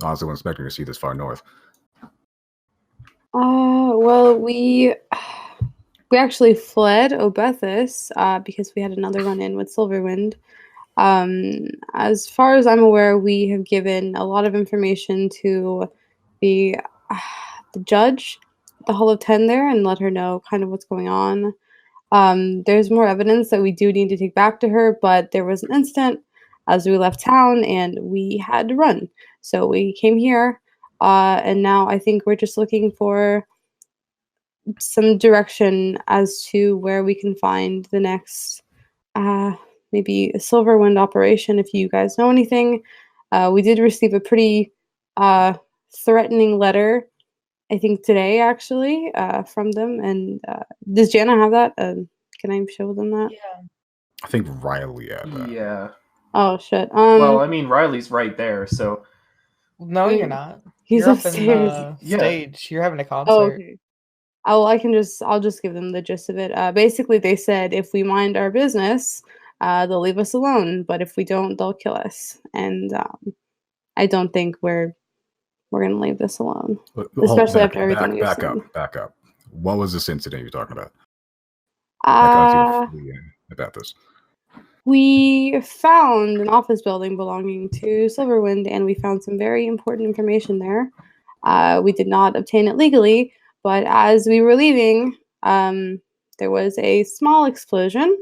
honestly wasn't expecting to see this far north. Well, we actually fled Obethus because we had another run-in with Silverwind. As far as I'm aware, we have given a lot of information to the judge, the Hall of 10 there, and let her know kind of what's going on. There's more evidence that we do need to take back to her, but there was an incident as we left town and we had to run. So we came here, and now I think we're just looking for some direction as to where we can find the next, maybe a Silverwind operation, if you guys know anything. We did receive a pretty threatening letter, I think today, actually, from them. And does Jana have that? Can I show them that? Yeah. I think Riley had that. Yeah. Oh, shit. Well, I mean, Riley's right there, so. No, you're not. He's You're upstairs. up in Yeah. the stage. You're having a concert. Oh, okay. I'll just give them the gist of it. Basically, they said if we mind our business, they'll leave us alone. But if we don't, they'll kill us. And I don't think we're gonna leave this alone, especially after everything we've seen. Back up. What was this incident you're talking about? About this. We found an office building belonging to Silverwind, and we found some very important information there. We did not obtain it legally, but as we were leaving, there was a small explosion,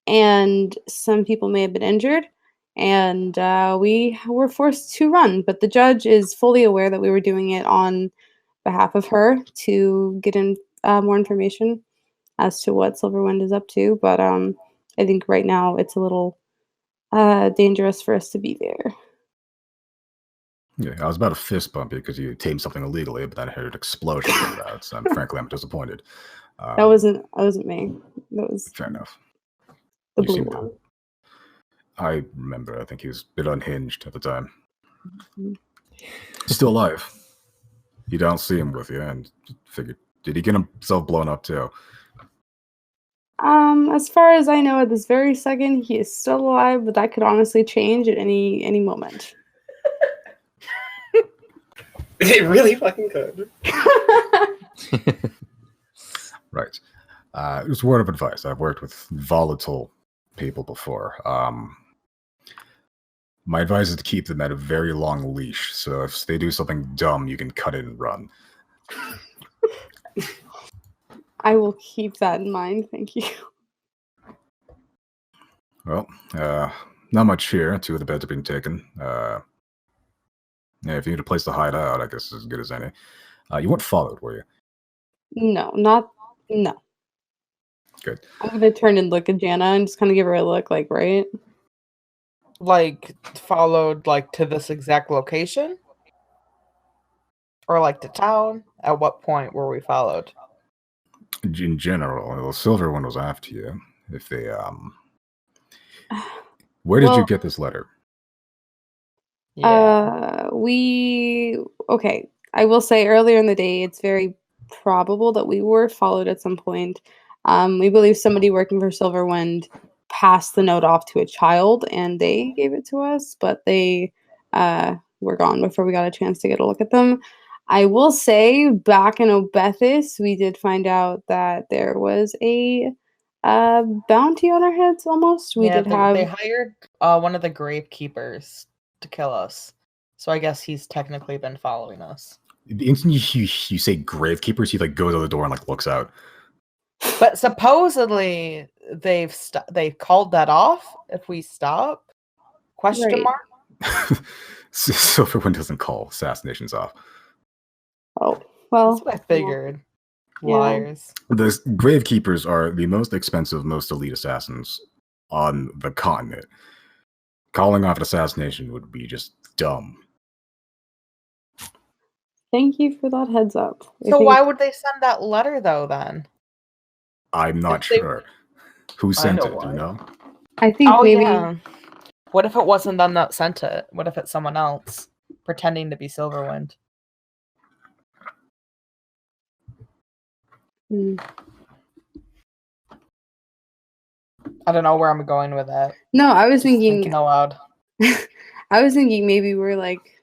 and some people may have been injured, and we were forced to run. But the judge is fully aware that we were doing it on behalf of her to get in more information as to what Silverwind is up to. But I think right now it's a little dangerous for us to be there. Yeah, I was about to fist bump you because you tamed something illegally, but then I heard an explosion from that. So frankly, I'm disappointed. That wasn't me. That was fair enough. the You blue seemed one. I remember. I think he was a bit unhinged at the time. Mhm. He's still alive. You don't see him with you, and figured, did he get himself blown up too? As far as I know, at this very second, he is still alive, but that could honestly change at any moment. It really fucking could. Right. Just a word of advice. I've worked with volatile people before. My advice is to keep them at a very long leash. So if they do something dumb, you can cut it and run. I will keep that in mind. Thank you. Well, not much here. 2 of the beds are being taken. Yeah, if you need a place to hide out, I guess as good as any. You weren't followed, were you? No. Good. I'm gonna turn and look at Jana and just kind of give her a look, like, right? Like followed like to this exact location? Or like to town? At what point were we followed? In general, the Silverwind was after you. If they, where did you get this letter? Yeah. Okay. I will say earlier in the day, it's very probable that we were followed at some point. We believe somebody working for Silverwind passed the note off to a child, and they gave it to us, but they were gone before we got a chance to get a look at them. I will say, back in Obethis, we did find out that there was a bounty on our heads. Almost, we did have. They hired one of the gravekeepers to kill us, so I guess he's technically been following us. The instant you say gravekeepers, he like goes to the door and like looks out. But supposedly they've called that off if we stop? Question Right. mark? Silverwind doesn't call assassinations off. Oh well. That's what I figured. Yeah. Liars. The gravekeepers are the most expensive, most elite assassins on the continent. Calling off an assassination would be just dumb. Thank you for that heads up. So why would they send that letter though then? I'm not If they- sure. Who sent know it? Do why. you know? I think maybe. Yeah. What if it wasn't them that sent it? What if it's someone else pretending to be Silverwind? Hmm. I don't know where I'm going with that. No, I was Just thinking. out loud. I was thinking maybe we're like,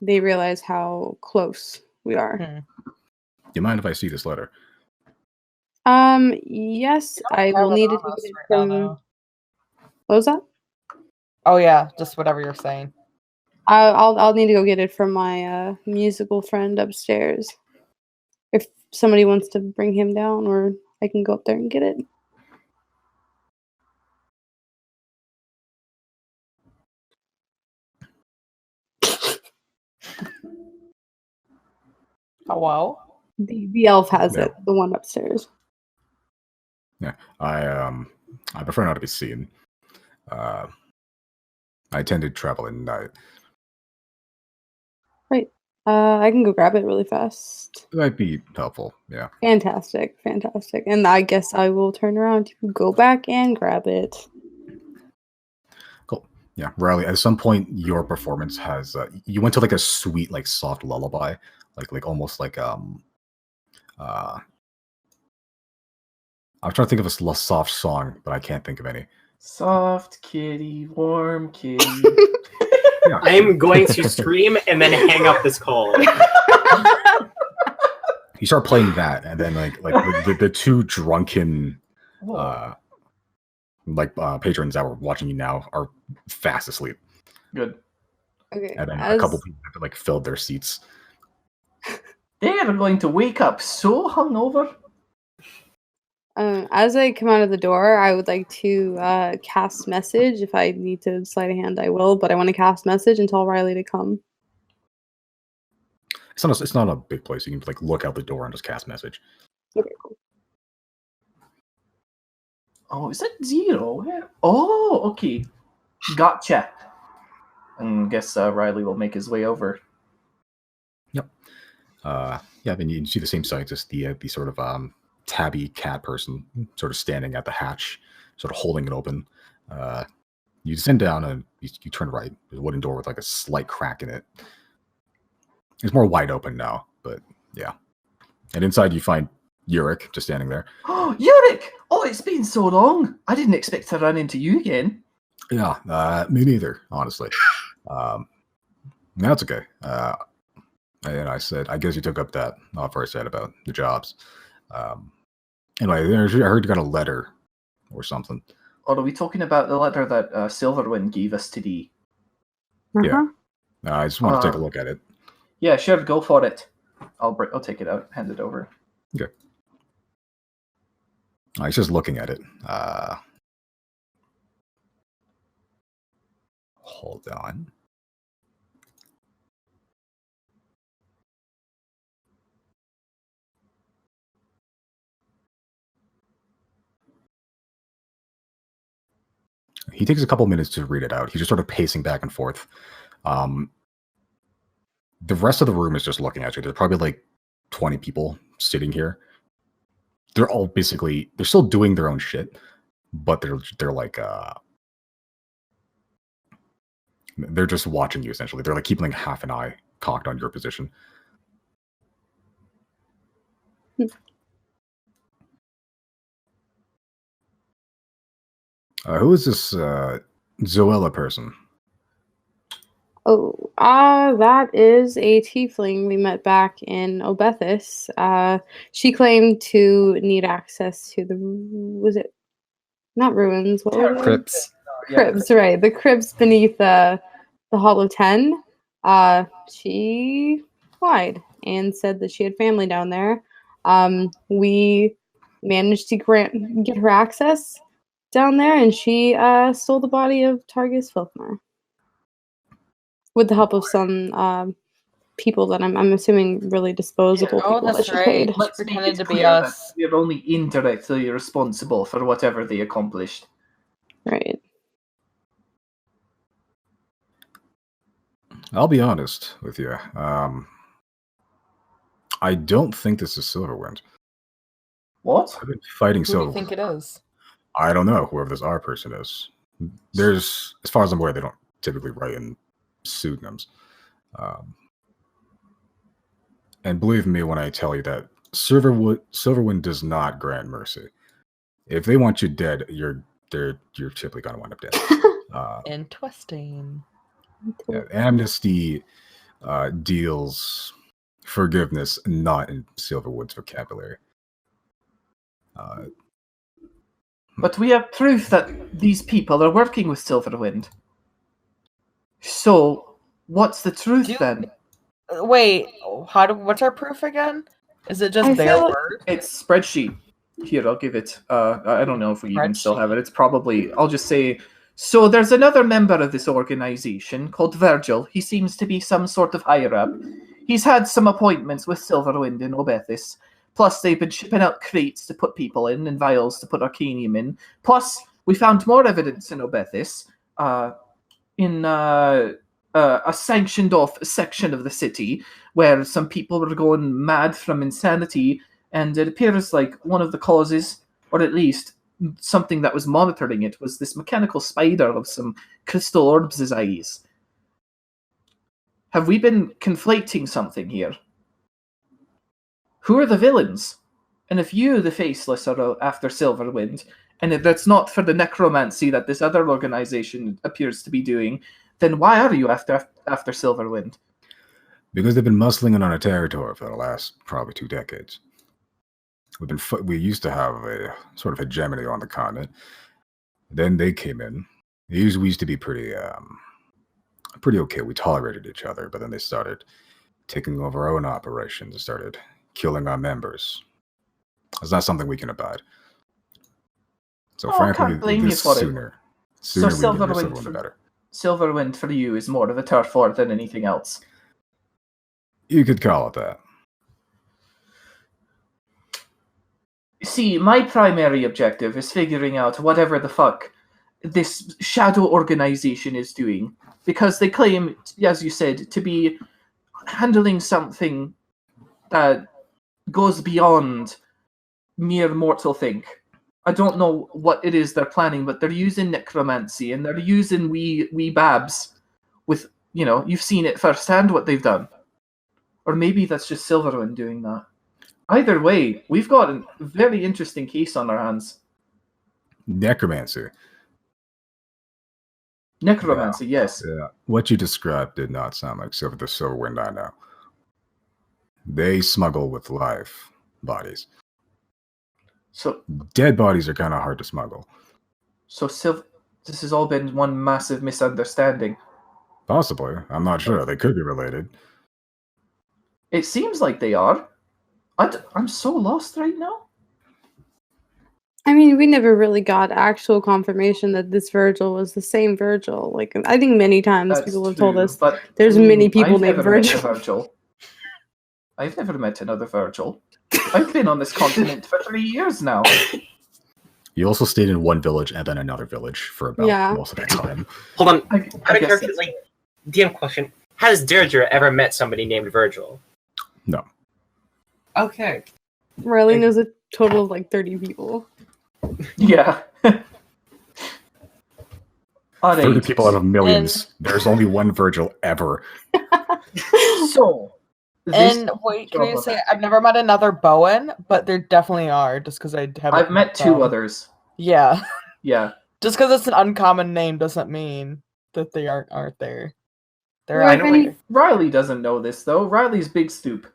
they realize how close we are. Do you mind if I see this letter? Yes, I will need it from. What was that? Oh yeah, just whatever you're saying. I'll need to go get it from my musical friend upstairs. If somebody wants to bring him down, or I can go up there and get it. Hello? The elf has Yeah. it, the one upstairs. Yeah, I prefer not to be seen. I tend to travel at night. Right. I can go grab it really fast. It might be helpful. Yeah. Fantastic. And I guess I will turn around to go back and grab it. Cool. Yeah, Riley. At some point, your performance has you went to like a sweet, like soft lullaby, like almost like I'm trying to think of a soft song, but I can't think of any. Soft kitty, warm kitty. Yeah. I'm going to scream and then hang up this call. You start playing that, and then like the 2 drunken patrons that were watching you now are fast asleep, Good. Okay. and then a couple people have like filled their seats. They are going to wake up so hungover. As I come out of the door, I would like to cast message. If I need to sleight a hand, I will. But I want to cast message and tell Riley to come. It's not a big place. You can like look out the door and just cast message. Okay, cool. Oh, is it 0? Where? Oh, okay. Gotcha. And guess Riley will make his way over. Yep. Yeah. Then you see the same sight, just the sort of tabby cat person sort of standing at the hatch, sort of holding it open. You descend down and you turn right. There's a wooden door with like a slight crack in it. It's more wide open now, but yeah. And inside you find Yurik just standing there. Oh, Yurik! Oh, it's been so long. I didn't expect to run into you again. Yeah, me neither, honestly. That's okay. And I said, I guess you took up that offer I said about the jobs. Anyway, I heard you got a letter or something. Or are we talking about the letter that Silverwind gave us today? Yeah. I just want to take a look at it. Yeah, sure, go for it. I'll take it out, hand it over. Okay. He's just looking at it. Hold on. He takes a couple minutes to read it out. He's just sort of pacing back and forth. The rest of the room is just looking at you. There's probably like 20 people sitting here. They're all basically, they're still doing their own shit, but they're like, they're just watching you essentially. They're like keeping like half an eye cocked on your position. Who is this Zoella person? Oh, that is a tiefling we met back in Obethis. She claimed to need access to the, was it not ruins? What were they? Crypts. Crypts, right? The crypts beneath the Hollow 10. She lied and said that she had family down there. We managed to get her access down there, and she stole the body of Targus Filkmar with the help of some people that I'm assuming really disposable people that she paid. Let's Pretended to be clear us. that we're only indirectly responsible for whatever they accomplished. Right. I'll be honest with you. I don't think this is Silverwind. What? I've been fighting Who do you Silverwind. think it is? I don't know whoever this R person is. There's, as far as I'm aware, they don't typically write in pseudonyms. And believe me when I tell you that Silverwind does not grant mercy. If they want you dead, you're typically going to wind up dead. Interesting. Yeah, amnesty deals forgiveness not in Silverwood's vocabulary. But we have proof that these people are working with Silverwind. So, what's the truth then? Wait, what's our proof again? Is it just I their feel- word? It's spreadsheet. Here, I'll give it. I don't know if we even still have it. It's probably. I'll just say. So there's another member of this organization called Virgil. He seems to be some sort of higher up. He's had some appointments with Silverwind in Obethis. Plus, they've been shipping out crates to put people in and vials to put arcanium in. Plus, we found more evidence in Obethis, in a sanctioned-off section of the city where some people were going mad from insanity, and it appears like one of the causes, or at least something that was monitoring it, was this mechanical spider of some crystal orbs' eyes. Have we been conflating something here? Who are the villains? And if you, the Faceless, are after Silverwind, and if that's not for the necromancy that this other organization appears to be doing, then why are you after Silverwind? Because they've been muscling in on a territory for the last probably 2 decades. We used to have a sort of hegemony on the continent. Then they came in. We used to be pretty okay. We tolerated each other, but then they started taking over our own operations and started killing our members. It's not something we can abide. So frankly, can't blame you for it. sooner So we get rid of Silverwind Silverwind, the better. Silverwind for you is more of a turf war than anything else. You could call it that. See, my primary objective is figuring out whatever the fuck this shadow organization is doing, because they claim, as you said, to be handling something that goes beyond mere mortal think. I don't know what it is they're planning, but they're using necromancy, and they're using wee babs with, you've seen it firsthand what they've done. Or maybe that's just Silverwind doing that. Either way, we've got a very interesting case on our hands. Necromancy. Necromancy, yes. Yeah. What you described did not sound like the Silverwind I know. They smuggle with live bodies. So dead bodies are kind of hard to smuggle. So this has all been one massive misunderstanding. Possibly. I'm not sure. They could be related. It seems like they are. I'm so lost right now. I mean, we never really got actual confirmation that this Virgil was the same Virgil. Like, I think many times That's people have told true, us but there's many people I've named never met a Virgil. Virgil. I've never met another Virgil. I've been on this continent for 3 years now. You also stayed in one village and then another village for about Yeah. most of that time. Hold on. I Out of guess character, like, DM question. Has Deirdre ever met somebody named Virgil? No. Okay. Riley knows a total of like 30 people. yeah. 30 people out of millions. There's only one Virgil ever. So, And wait, can I say I've never met another Bowen, but there definitely are, just because I haven't. I've met 2 them. others. Yeah, Yeah. just because it's an uncommon name doesn't mean that they aren't there. They're Well, out if any- there. Riley doesn't know this though. Riley's big stoop.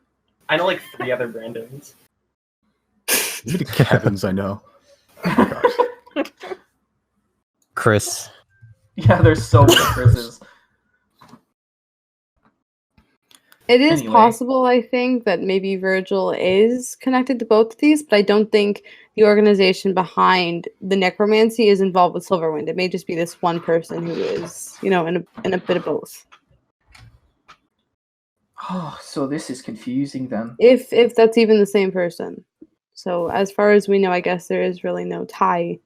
I know like 3 other Brandons. Maybe the Kevins I know. Oh my gosh. Chrys. Yeah, there's so many Chris's. It is Anyway. possible, I think, that maybe Virgil is connected to both of these, but I don't think the organization behind the necromancy is involved with Silverwind. It may just be this one person who is, in a bit of both. Oh, so this is confusing then. If that's even the same person. So as far as we know, I guess there is really no tie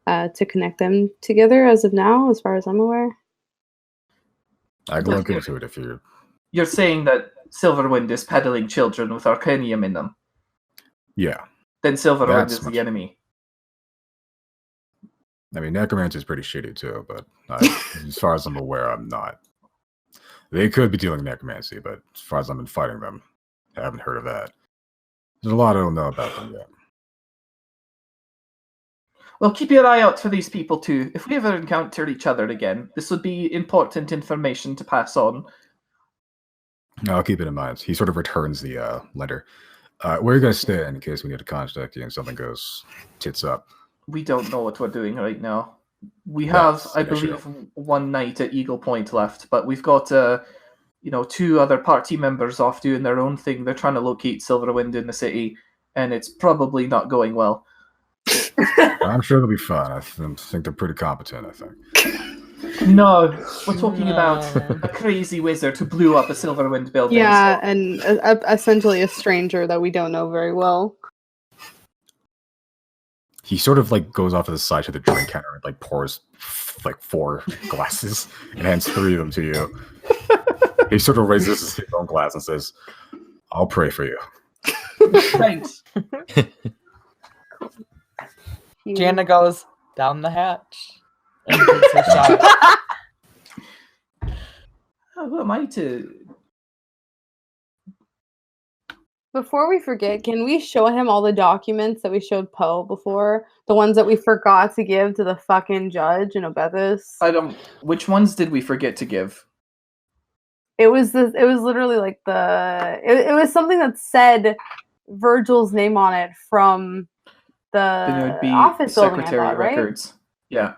to connect them together as of now, as far as I'm aware. I can look into it if you're... You're saying that Silverwind is peddling children with arcanium in them. Yeah. Then Silverwind That's is much- the enemy. I mean, Necromancer is pretty shitty too, but as far as I'm aware, I'm not. They could be dealing necromancy, but as far as I've been fighting them, I haven't heard of that. There's a lot I don't know about them yet. Well, keep your eye out for these people too. If we ever encounter each other again, this would be important information to pass on. No, I'll keep it in mind. He sort of returns the letter. Where are you guys staying in case we need to contact you and something goes tits up? We don't know what we're doing right now. We have, That's I an issue. believe, one night at Eagle Point left, but we've got, 2 other party members off doing their own thing. They're trying to locate Silverwind in the city, and it's probably not going well. I'm sure they'll be fine. I think they're pretty competent, I think. No, we're talking about No. a crazy wizard who blew up a Silverwind building. Yeah, and essentially a stranger that we don't know very well. He sort of like goes off to the side to the drink counter and like pours like 4 glasses and hands 3 of them to you. He sort of raises his own glass and says, "I'll pray for you." Thanks. Jana goes down the hatch and takes a shot. Who am I to... Before we forget, can we show him all the documents that we showed Poe before? The ones that we forgot to give to the fucking judge in Obethus? Which ones did we forget to give? It was literally like it was something that said Virgil's name on it from Then it the would be office building, I secretary thought, right? records. Yeah.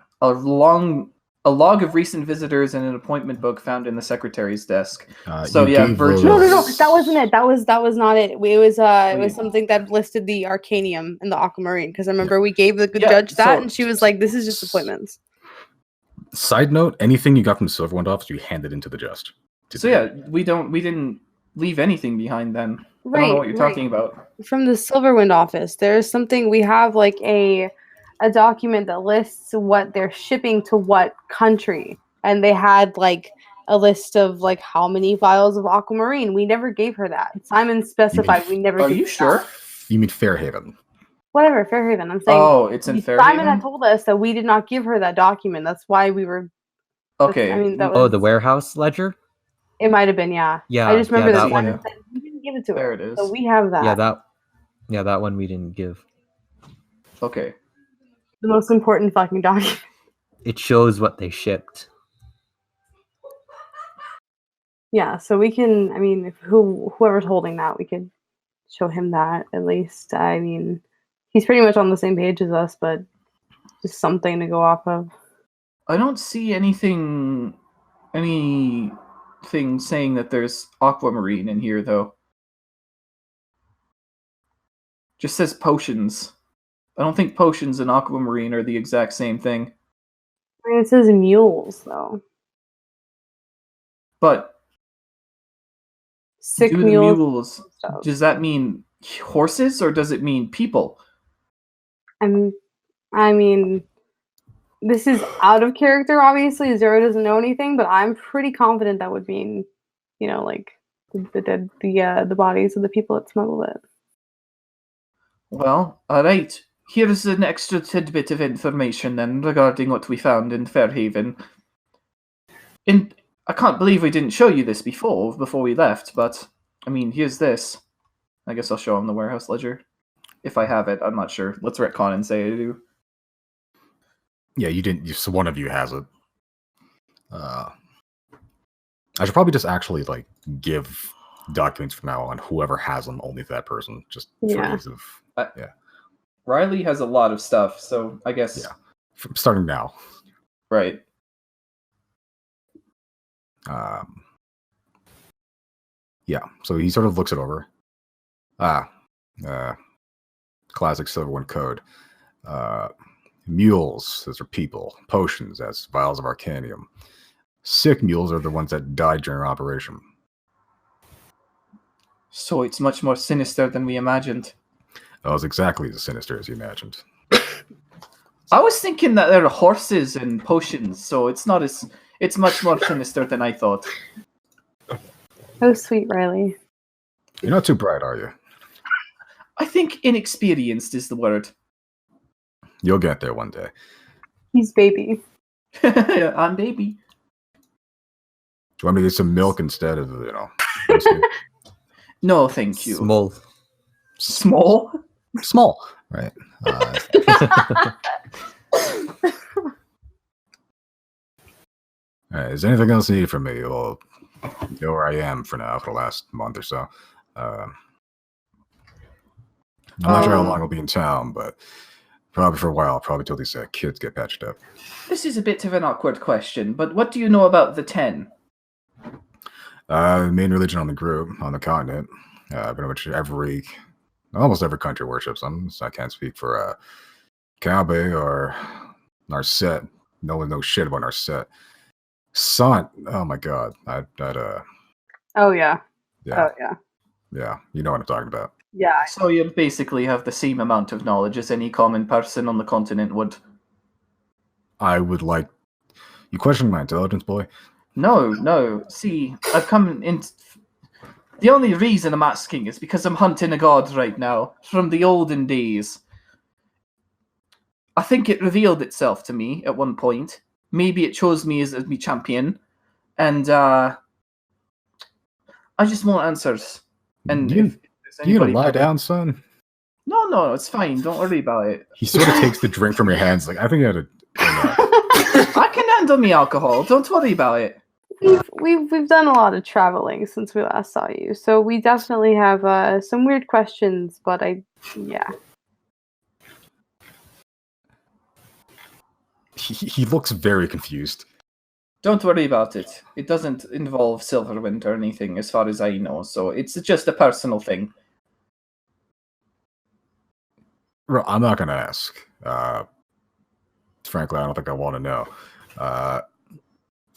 A log of recent visitors and an appointment book found in the secretary's desk. So, You yeah, gave Virgil- No, that wasn't it. That was not it. It was Wait. something that listed the Arcanium and the Aquamarine, because I remember we gave the Yeah, judge that, so- and she was like, "This is just appointments." Side note: anything you got from Silverwind office, you handed into the just. So yeah, we didn't leave anything behind then. I don't know what you're talking about. From the Silverwind office, there's something we have like a document that lists what they're shipping to what country, and they had like a list of like how many vials of Aquamarine. We never gave her that. Simon specified we never. Are gave you her sure? that. You mean Fairhaven? Whatever, Fairhaven. I'm saying. Oh, it's in Simon Fairhaven? had told us that we did not give her that document. That's why we were. Okay. I mean, that Oh, was. the warehouse ledger? It might have been, yeah. Yeah, I just remember yeah, that that Simon one. said we didn't give it to her. There it is. So we have that. Yeah, that one we didn't give. Okay. The most important fucking document. It shows what they shipped. Yeah, so we can. I mean, if whoever's holding that, we could show him that at least. I mean, he's pretty much on the same page as us, but Just something to go off of. I don't see anything saying that there's aquamarine in here, though. Just says potions. I don't think potions and aquamarine are the exact same thing. I mean, it says mules, though. But Sick do the mules. mules, does that mean horses or does it mean people? I mean, this is out of character, obviously. Zero doesn't know anything, but I'm pretty confident that would mean, like the bodies of the people that smuggled it. Well, alright. Here's an extra tidbit of information then regarding what we found in Fairhaven. I can't believe we didn't show you this before we left, but I mean, here's this. I guess I'll show him the warehouse ledger. If I have it, I'm not sure. Let's retcon and say I do. Yeah, you didn't. So one of you has it. I should probably just actually give documents from now on. Whoever has them, only to that person. Just for ease of Riley has a lot of stuff, so I guess from starting now. Right. Yeah. So he sort of looks it over. Classic Silverwind code. Mules, those are people. Potions, that's vials of arcanium. Sick mules are the ones that died during operation. So it's much more sinister than we imagined. That was exactly as sinister as you imagined. I was thinking that there are horses and potions, so it's much more sinister than I thought. Oh, sweet, Riley. You're not too bright, are you? I think inexperienced is the word. You'll get there one day. He's baby. I'm baby. Do you want me to get some milk instead of, No, thank you. Smol. Small? Small, right? Is there anything else you need from me? Well, you know where I am for now, for the last month or so. I'm not sure how long I'll be in town, but probably for a while, probably till these kids get patched up. This is a bit of an awkward question, but what do you know about the 10? Main religion on the group, on the continent. Pretty much almost every country worships them, so I can't speak for Kabe or Narset. No one knows shit about Narset. Sant, oh my god. Oh, yeah. Yeah. Oh, yeah. Yeah, you know what I'm talking about. Yeah. So you basically have the same amount of knowledge as any common person on the continent would. I would like... You question my intelligence, boy? No. See, I've come in... The only reason I'm asking is because I'm hunting a god right now, from the olden days. I think it revealed itself to me at one point. Maybe it chose me as my champion. And, I just want answers. And you gonna lie down, son? No, it's fine. Don't worry about it. He sort of takes the drink from your hands, I think you had to... I can handle me alcohol. Don't worry about it. We've done a lot of traveling since we last saw you, so we definitely have some weird questions. But He looks very confused. Don't worry about it. It doesn't involve Silverwind or anything, as far as I know. So it's just a personal thing. Well, I'm not gonna ask. Frankly, I don't think I want to know.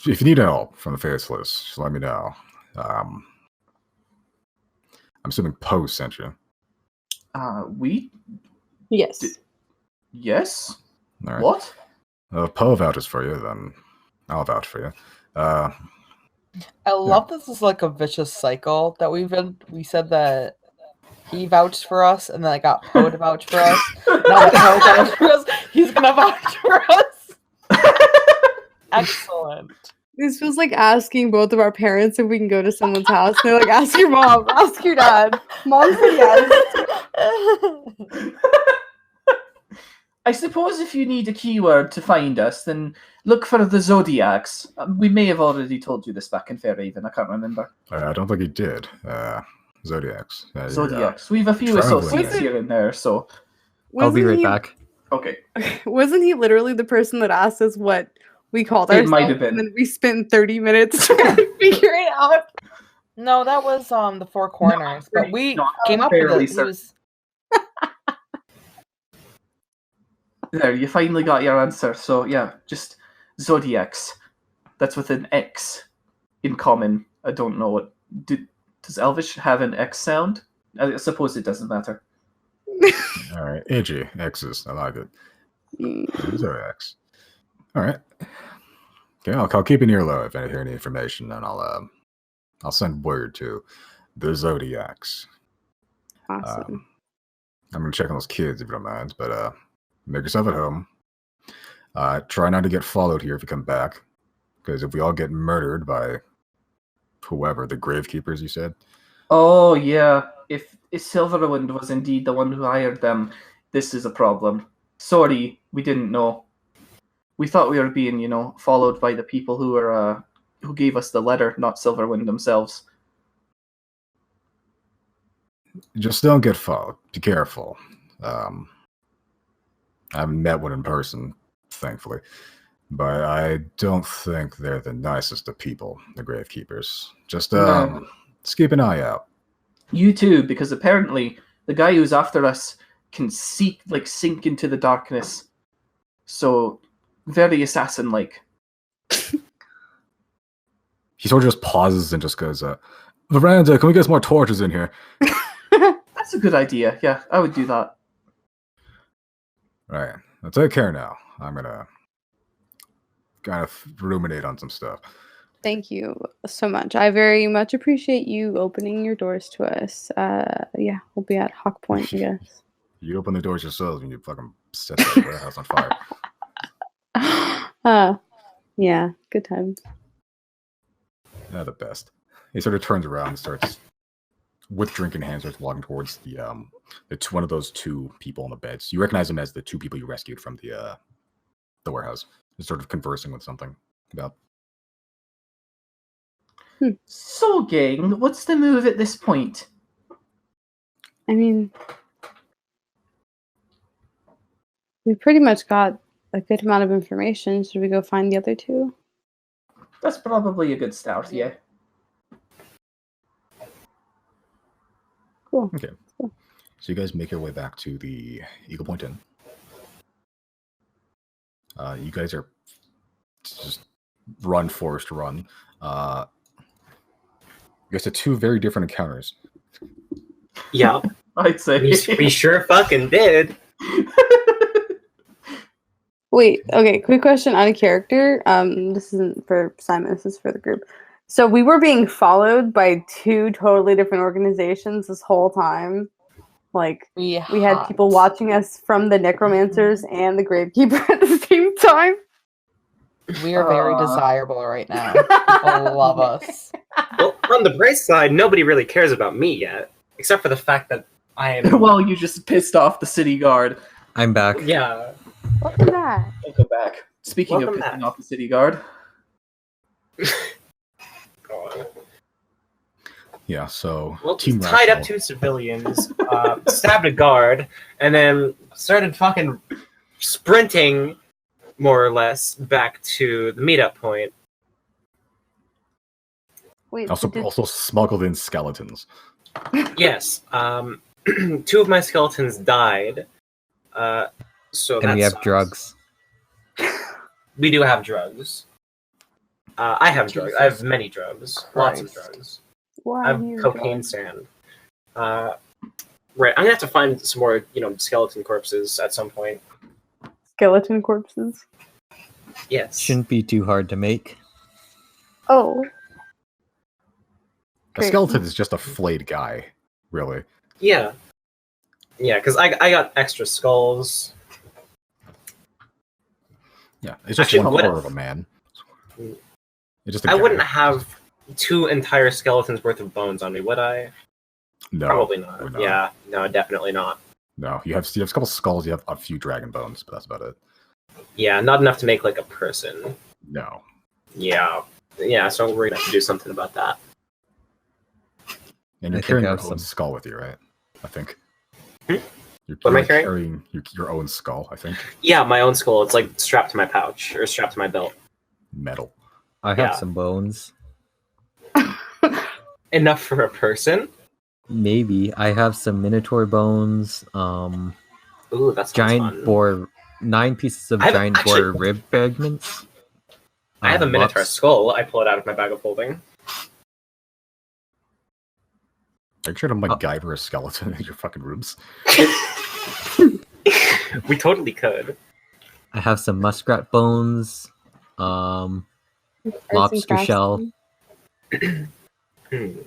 If you need help from the Faceless, just let me know. I'm assuming Poe sent you. Yes. Yes? All right. What? If Poe vouches for you, then I'll vouch for you. I love this is like a vicious cycle that we said that he vouched for us, and then I got Poe to vouch for us. Now that Poe vouched for us, he's gonna vouch for us. Excellent. This feels like asking both of our parents if we can go to someone's house. They're like, ask your mom, ask your dad. Mom said yes. I suppose if you need a keyword to find us, then look for the Xodiacs. We may have already told you this back in Fairhaven. I can't remember. I don't think he did. Zodiacs. Zodiacs. We have a few associates here and there, so... I'll be right Wasn't he- back. Okay. Wasn't he literally the person that asked us what we called It ourselves? might have been. And then we spent 30 minutes trying to figure it out. No, that was the Four Corners. But we no, came up with fairly it. He was There, you finally got your answer. So yeah, just Xodiacs. That's with an X in common. I don't know what. Does Elvish have an X sound? I suppose it doesn't matter. All right, edgy X's. I like it. Zodiacs. All right. Okay, I'll keep an ear low if I hear any information, and I'll send word to the Zodiacs. Awesome. I'm gonna check on those kids if you don't mind, but make yourself at home. Try not to get followed here if you come back, because if we all get murdered by whoever, the Gravekeepers, you said. Oh yeah, if Silverwind was indeed the one who hired them, this is a problem. Sorry, we didn't know. We thought we were being, followed by the people who gave us the letter, not Silverwind themselves. Just don't get followed. Be careful. I haven't met one in person, thankfully, but I don't think they're the nicest of people, the Gravekeepers. Just No. just keep an eye out. You too, because apparently the guy who's after us can sink into the darkness. So, very assassin-like. He sort of just pauses and just goes, Veranda, can we get some more torches in here? That's a good idea. Yeah, I would do that. Right. Now take care now. I'm gonna kind of ruminate on some stuff. Thank you so much. I very much appreciate you opening your doors to us. Yeah, we'll be at Hawk Point, I guess. You open the doors yourselves when you fucking set that warehouse on fire. Yeah, good times. They're the best. He sort of turns around and starts, with drink in hand, starts walking towards one of those two people on the beds. You recognize them as the two people you rescued from the warehouse. He's sort of conversing with something about. So, gang, what's the move at this point? I mean, we pretty much got a good amount of information. Should we go find the other two? That's probably a good start, yeah. Cool. Okay. So you guys make your way back to the Eagle Point Inn. You guys are just run, Forrest, run. You guys had two very different encounters. Yeah, I'd say. we sure fucking did. Wait, okay, quick question out of character. This isn't for Simon, this is for the group. So we were being followed by two totally different organizations this whole time. Like, we had people watching us from the Necromancers and the Gravekeeper at the same time. We are very desirable right now. People love us. Well, on the bright side, nobody really cares about me yet, except for the fact that I am. Well, you just pissed off the city guard. I'm back. Yeah. Welcome back. Welcome back. Speaking Welcome of pissing back. off the city guard. God. Yeah, so Well, Team just tied up Rational- two civilians, stabbed a guard, and then started fucking sprinting, more or less, back to the meetup point. Wait, Also smuggled in skeletons. Yes, two of my skeletons died. So And that we have sucks. drugs. We do have drugs. I have drugs. I have many drugs. Lots of Christ. drugs. why I have are you cocaine drunk? sand. Right, I'm gonna have to find some more, skeleton corpses at some point. Skeleton corpses? Yes. Shouldn't be too hard to make. Oh. A Great. skeleton is just a flayed guy, really. Yeah. Yeah, because I got extra skulls. Yeah, it's just Actually, one what quarter if- of a man. It's just a I guy. wouldn't have two entire skeletons worth of bones on me, would I? No, Probably would not. not. Yeah, no, definitely not. No, you have a couple skulls. You have a few dragon bones, but that's about it. Yeah, not enough to make like a person. No. Yeah. Yeah, so we're gonna have to do something about that. And I you're think carrying I your have own some. skull with you, right? I think. What am I like carrying? carrying your own skull, I think. Yeah, my own skull. It's like strapped to my pouch or strapped to my belt. Metal. I have Yeah. some bones. Enough for a person? Maybe I have some minotaur bones. Ooh, that sounds Giant fun. boar. 9 pieces of I have- giant actually- boar rib fragments. I have a minotaur Lobs- skull. I pull it out of my bag of holding. Are you trying to MacGyver a skeleton in your fucking rooms? We totally could. I have some muskrat bones. Arts and Lobster crafts shell. thing.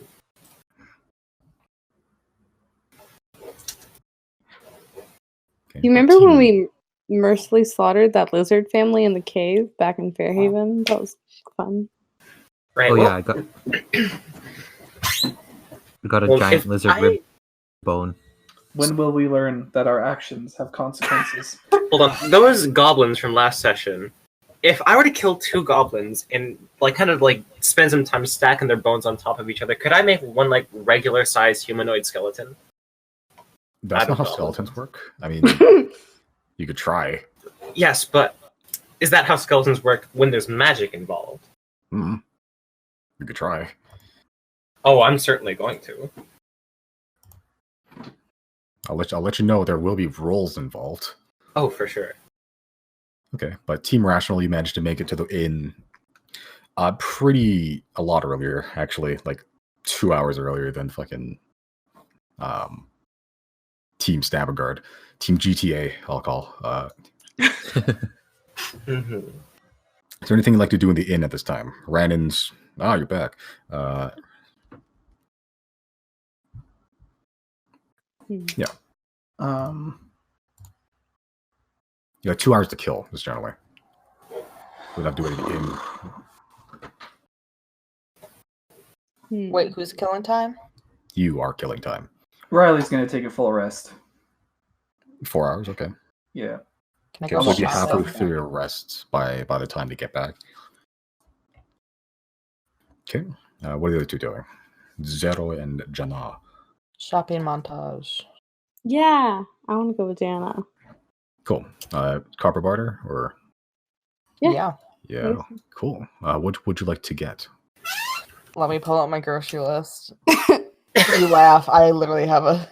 Okay, You remember when team- we mercilessly slaughtered that lizard family in the cave back in Fairhaven? That was fun. Right. Oh well, yeah, I got a well, giant if lizard rib bone. When will we learn that our actions have consequences? Hold on. Those goblins from last session. If I were to kill 2 goblins and kind of spend some time stacking their bones on top of each other, could I make one regular sized humanoid skeleton? That's I not don't how know. skeletons work. I mean, you could try. Yes, but is that how skeletons work when there's magic involved? You could try. Oh, I'm certainly going to. I'll let you know there will be rolls involved. Oh, for sure. Okay, but Team Rational, you managed to make it to the inn a lot earlier, actually, 2 hours earlier than fucking Team Stabberguard. Team GTA, I'll call. Mm-hmm. Is there anything you'd like to do in the inn at this time? Rannon's... you're back. Yeah. You got 2 hours to kill, just generally. Without doing it in... Wait, who's killing time? You are killing time. Riley's gonna take a full rest. 4 hours, okay. Yeah. Can I Okay, go so watch you watch myself. halfway myself? through your rest by the time they get back. Okay. What are the other 2 doing? Zero and Jana. Shopping montage. Yeah, I want to go with Jana. Cool. Copper barter or... Yeah. Yeah. Yeah, cool. What would you like to get? Let me pull out my grocery list. You laugh. I literally have a.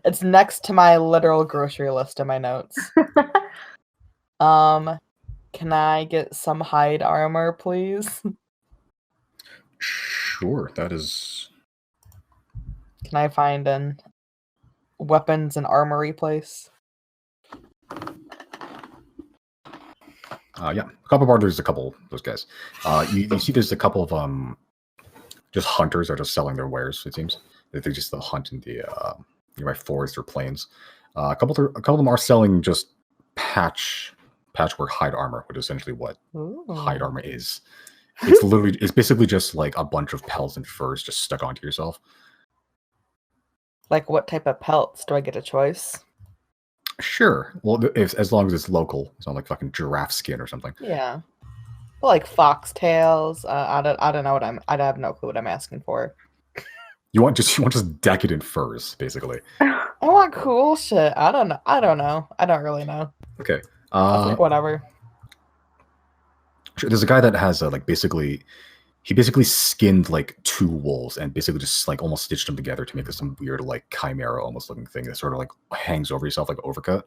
It's next to my literal grocery list in my notes. Can I get some hide armor, please? Sure, that is... Can I find an weapons and armory place? Yeah, Copper barter, there's a couple of those guys. You see there's a couple of just hunters that are just selling their wares, it seems. They just hunt in the nearby forest or plains. A couple of them are selling just patchwork hide armor, which is essentially what hide armor is. It's basically just like a bunch of pelts and furs just stuck onto yourself. Like what type of pelts? Do I get a choice? Sure. Well, as long as it's local, it's not like fucking giraffe skin or something. Yeah. Like foxtails. I don't know I have no clue what I'm asking for. You want just decadent furs, basically. I want cool shit. I don't know. I don't really know. Okay. Whatever. There's a guy that has he basically skinned 2 wolves and basically just almost stitched them together to make some weird chimera almost looking thing that sort of hangs over yourself like overcoat.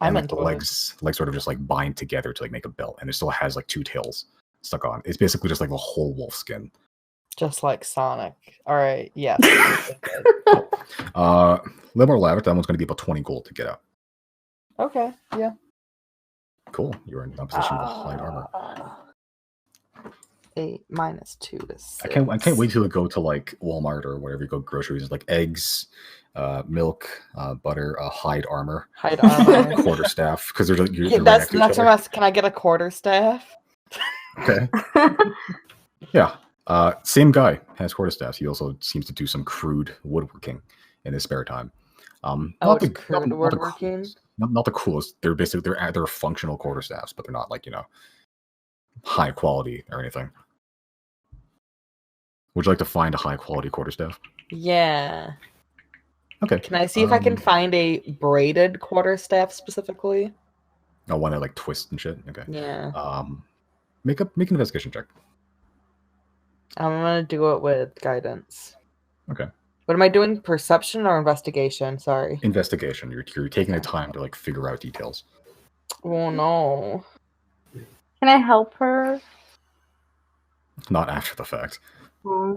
I'm And into the it. legs sort of just bind together to make a belt, and it still has 2 tails stuck on. It's basically just the whole wolf skin. Just like Sonic. All right. Yes. Limor Lavish, that one's going to be about 20 gold to get out. Okay. Yeah. Cool. You're in a position with light armor. 8 minus 2 is 6. I can't wait till we go to Walmart or wherever you go groceries, eggs, milk, butter, hide armor, Hide armor. quarterstaff, because they're Yeah, right that's next to each next other. time. Can I get a quarterstaff? Okay. Yeah. Same guy has quarterstaffs. He also seems to do some crude woodworking in his spare time. It's crude woodworking. Not the coolest. They're basically they're functional quarterstaffs, but they're not high quality or anything. Would you like to find a high quality quarterstaff? Yeah. Okay. Can I see if I can find a braided quarterstaff specifically? Oh, one that like twists and shit. Okay. Yeah. Make an investigation check. I'm gonna do it with guidance. Okay. What am I doing? Perception or investigation? Sorry. Investigation. You're taking the time to like figure out details. Oh no. Can I help her? Not after the fact. Hmm.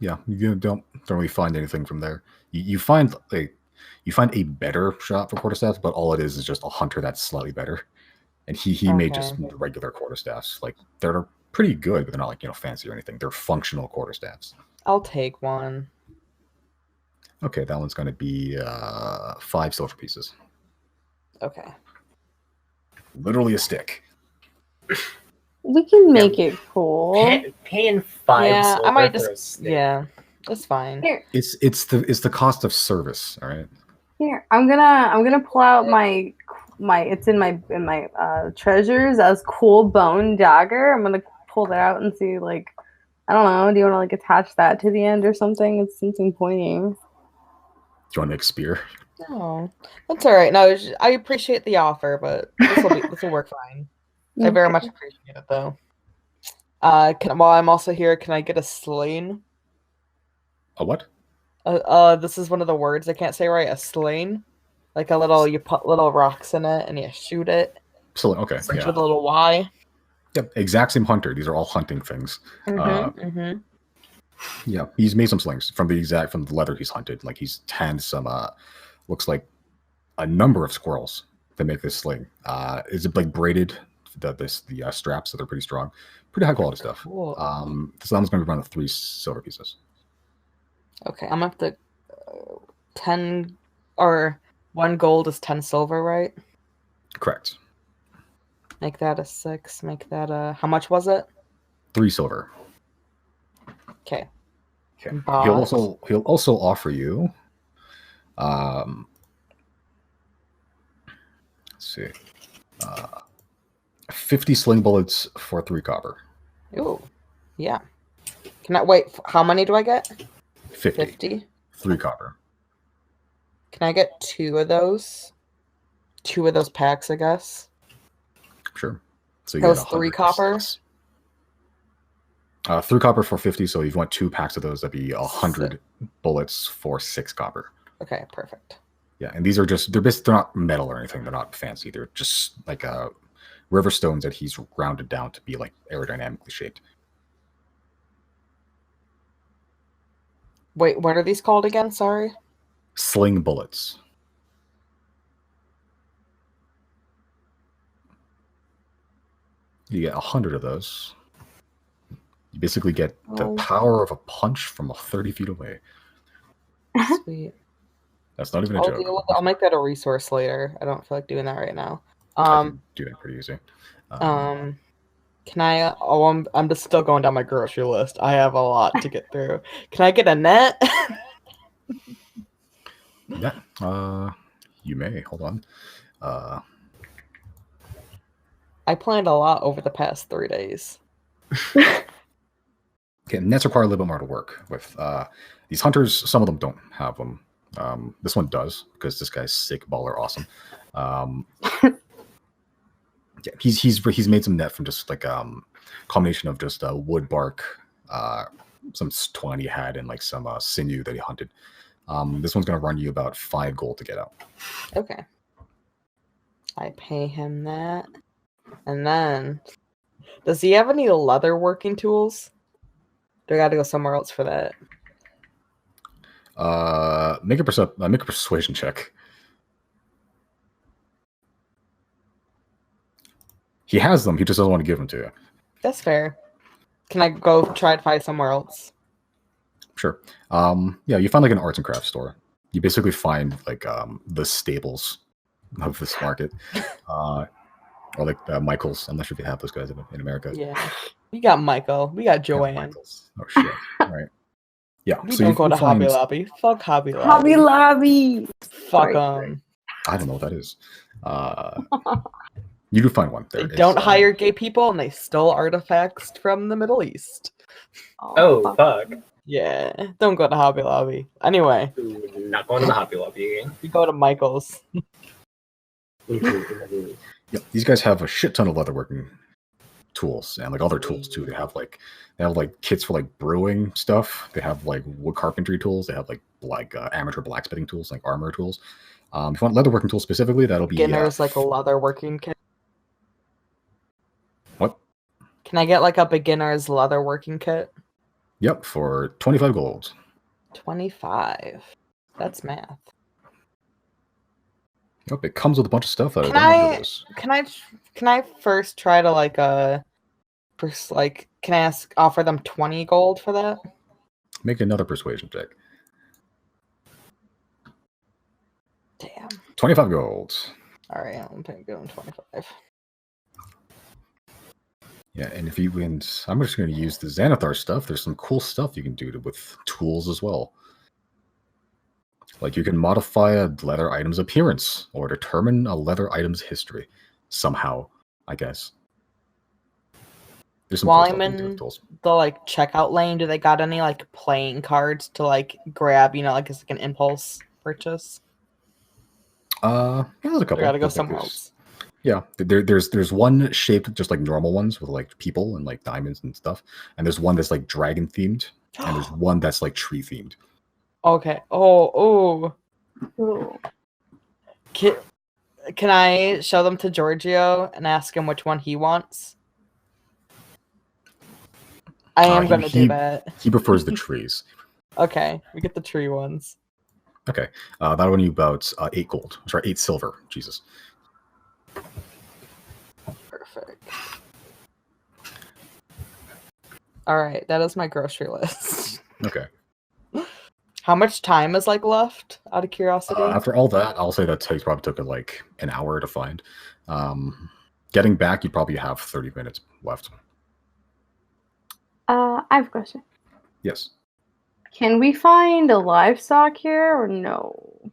Yeah, you don't really find anything from there. You find a better shot for quarterstaffs, but all it is just a hunter that's slightly better. And he made just regular quarterstaffs. Like they're pretty good, but they're not like fancy or anything. They're functional quarterstaffs. I'll take one. Okay, that one's going to be 5 silver pieces. Okay. Literally a stick. We can make it cool. Paying 5 Yeah, silver I might for a just. stick. Yeah, that's fine. Here, It's the cost of service. All right. here. I'm gonna pull out my. It's in my treasures as cool bone dagger. I'm gonna pull that out and see, like, I don't know. Do you want to like attach that to the end or something? It's something pointy. Do you want to make spear? No, that's all right. No, I appreciate the offer, but this will work fine. I very much appreciate it, though. While I'm also here, can I get a sling? A what? This is one of the words I can't say right. A sling, like a little. You put little rocks in it and you shoot it. So okay, With yeah. a little Y. Yep, exact same hunter. These are all hunting things. Yeah, he's made some slings from the leather he's hunted. Like he's tanned some. Looks like a number of squirrels to make this sling. Is it like braided? The straps, so they're pretty strong, pretty high quality stuff. Cool. This one's going to be around 3 silver pieces. Okay, I'm gonna have to 10 or 1 gold is 10 silver, right? Correct. Make that a 6. Make that a. How much was it? 3 silver. Okay. Okay. He'll also offer you. Let's see. 50 sling bullets for 3 copper. Ooh, yeah. Can I wait? How many do I get? 50. 3 copper. Can I get 2 of those? 2 of those packs, I guess. Sure. So that was 3 copper. 3 copper for 50. So if you want 2 packs of those, that'd be 100 bullets for 6 copper. Okay, perfect. Yeah, and these are they're not metal or anything. They're not fancy. They're just like river stones that he's rounded down to be like aerodynamically shaped. Wait, what are these called again? Sorry. Sling bullets. You get 100 of those. You basically get the power of a punch from 30 feet away. Sweet. That's not even a joke. I'll make that a resource later. I don't feel like doing that right now. I can do that pretty easy. Can I? Oh, I'm just still going down my grocery list. I have a lot to get through. Can I get a net? Yeah. You may. Hold on. I planned a lot over the past 3 days. Okay, nets require a little bit more to work with. These hunters, some of them don't have them. This one does, because this guy's sick, baller, awesome. Yeah, he's made some net from just like combination of just wood bark, some twine he had, and like some sinew that he hunted. This one's gonna run you about 5 gold to get out. Okay. I pay him that, and then does he have any leather working tools? Do I got to go somewhere else for that? Make a persuasion check. He has them. He just doesn't want to give them to you. That's fair. Can I go try to find somewhere else? Sure. Yeah, you find like an arts and crafts store. You basically find like the stables of this market, or like Michael's. I'm not sure if you have those guys in America. Yeah, we got Michael. We got Joanne. Oh shit! All right. Yeah. We don't go to Hobby Lobby. Fuck Hobby Lobby. Hobby Lobby. Fuck them. I don't know what that is. You do find one. They don't hire gay people, and they stole artifacts from the Middle East. Oh, fuck. Yeah, don't go to Hobby Lobby. Anyway, Ooh, not going to the Hobby Lobby. you go to Michael's. Yeah, these guys have a shit ton of leatherworking tools and like other tools too. They have like kits for like brewing stuff. They have like wood carpentry tools. They have like amateur blacksmithing tools, like armor tools. If you want leatherworking tools specifically, that'll be Beginner's like a leatherworking kit. What? Can I get like a beginner's leatherworking kit? Yep, for 25 gold. 25. That's math. Yep, it comes with a bunch of stuff. Can I first try to like can I offer them 20 gold for that? Make another persuasion check. Damn. 25 gold. All right, I'm going to give them 25. Yeah, and if you win, I'm just going to use the Xanathar stuff. There's some cool stuff you can do with tools as well. Like you can modify a leather item's appearance or determine a leather item's history somehow, I guess. There's some While cool I'm Mm. stuff you can do with in tools. the like checkout lane, do they got any like playing cards to like grab, like it's like an impulse purchase? Yeah, there's a I couple. gotta go I think somewhere there's- else. Yeah, there's one shaped just like normal ones with like people and like diamonds and stuff, and there's one that's like dragon themed, and there's one that's like tree themed. Okay. Oh. Ooh. Can I show them to Giorgio and ask him which one he wants? I am going to do that. He prefers the trees. Okay, we get the tree ones. Okay, that'll run you about 8 gold. Sorry, 8 silver. Jesus. Perfect. All right, that is my grocery list. Okay. How much time is like left? Out of curiosity. After all that, I'll say that probably took like an hour to find. Getting back, you probably have 30 minutes left. I have a question. Yes. Can we find a livestock here or no?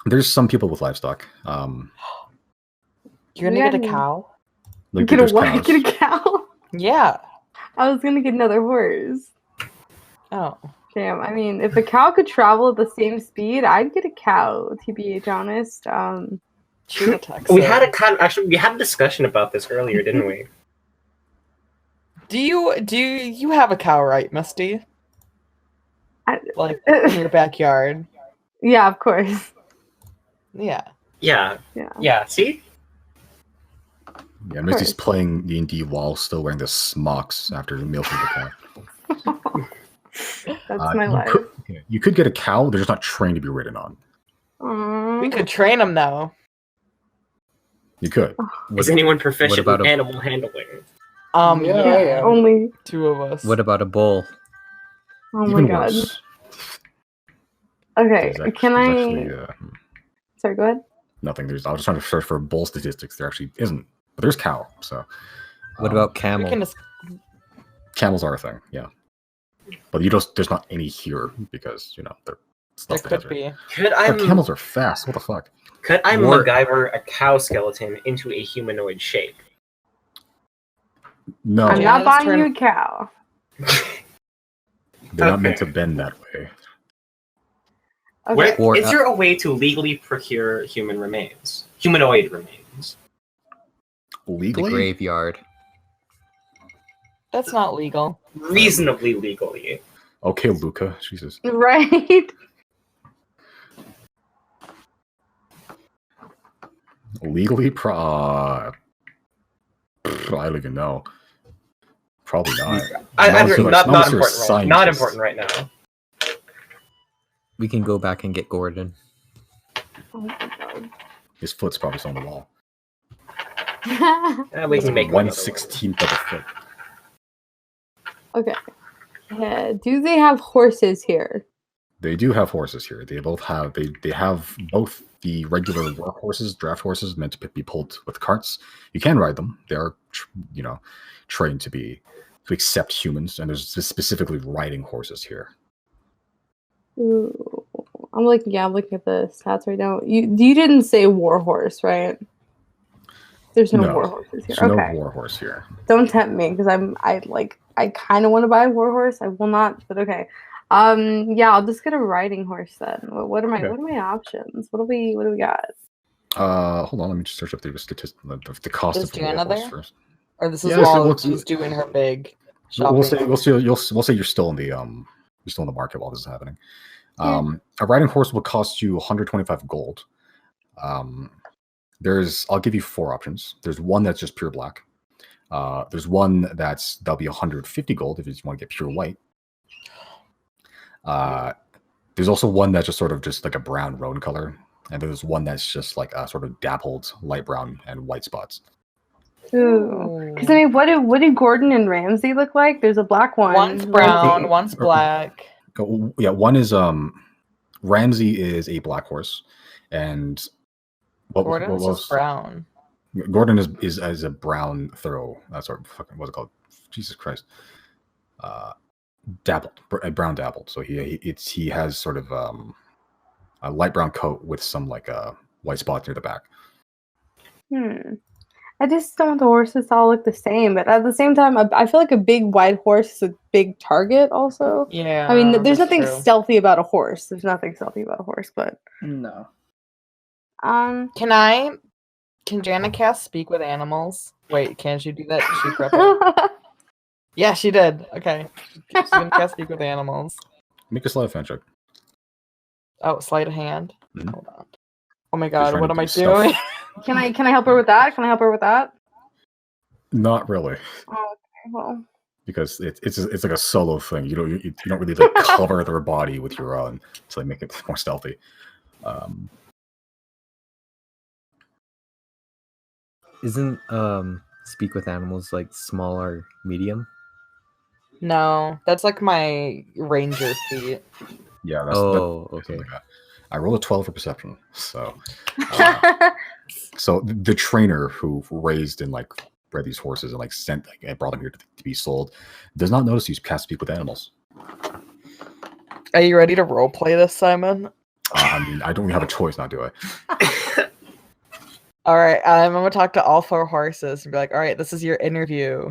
There's some people with livestock. You're gonna get a cow? Like Get a there's what? cows. Get a cow? Yeah. I was gonna get another horse. Oh. Damn, I mean, if a cow could travel at the same speed, I'd get a cow, to be honest. We had a discussion about this earlier, didn't we? Do you have a cow, right, Misty? Like in your backyard? Yeah, of course. Yeah. Yeah. See? Yeah, Misty's playing D&D while still wearing the smocks after milking the cow. That's my life. You could get a cow, they're just not trained to be ridden on. We could train them though. You could. Is anyone proficient about with a- animal handling? Yeah. Only. 2 of us. What about a bull? Oh Even my god. worse. Okay, There's can I? actually, Sorry, go ahead. nothing. I was just trying to search for bull statistics. There actually isn't. But there's cow, so. What about We camel? can just Camels are a thing, yeah. But there's not any here because, they're there stuff could be. Could I camels are fast. What the fuck? War- MacGyver a cow skeleton into a humanoid shape? No, I'm not Janice buying turn- you a cow. they're not meant to bend that way. Okay. Or- Is there a way to legally procure humanoid remains? The Legally? graveyard. That's not legal. Reasonably legally. Okay, Luca. Jesus. Right. Legally? I don't even know. Probably not. Not Not important. scientists. Not important right now. We can go back and get Gordon. Oh my god. His foot's probably still on the wall. We can make another one. 1/16th of a foot. Okay. Do they have horses here? They do have horses here. They both have they have both the regular work horses, draft horses meant to be pulled with carts. You can ride them. They are trained to accept humans, and there's specifically riding horses here. Ooh. I'm looking at the stats right now. You didn't say war horse, right? There's no war horses here. There's Okay. no war horse here. Don't tempt me because I like I kind of want to buy a war horse. I will not, but okay. Yeah, I'll just get a riding horse then. What are my options? What do we got? Hold on, let me just search up the cost Is of the war Jana horse there? first. Or this is Yeah, so while let's- she's doing her big shopping. We'll say you're still in the market while this is happening. Yeah. A riding horse will cost you 125 gold. I'll give you 4 options. There's one that's just pure black. There's one that'll be 150 gold if you just want to get pure white. There's also one that's just like a brown roan color, and there's one that's just like a sort of dappled light brown and white spots. Ooh. Because I mean, what do Gordon and Ramsay look like? There's a black one. One's brown, one's black. Yeah, one is Ramsay is a black horse, and Gordon's just brown. Gordon is a brown thorough. That's what what's it called? Jesus Christ. Brown dappled. So he has sort of a light brown coat with some like white spots near the back. I just don't want the horses to all look the same, but at the same time, I feel like a big white horse is a big target. Also, Yeah. I mean, there's nothing true. stealthy about a horse. There's nothing stealthy about a horse, but No. Can Jana cast speak with animals? Wait, can she do that? Did she prep it? Yeah, she did. Okay. She's gonna cast speak with animals. Make a sleight of hand check. Oh, sleight of hand. Mhm. Hold on. Oh my god, trying what to am I do stuff. doing? Can I help her with that? Not really, Oh, okay. Well, because it's like a solo thing. You don't really like cover their body with your own to like make it more stealthy. Isn't speak with animals like small or medium? No, that's like my ranger feat. Yeah. Okay. Like that. I rolled a 12 for perception, so so the trainer who raised and like bred these horses and like sent and brought them here to be sold does not notice you cast speak with animals. Are you ready to roleplay this, Simon? I mean, I don't really have a choice now, do I? All right, I'm gonna talk to all 4 horses and be like, "All right, this is your interview.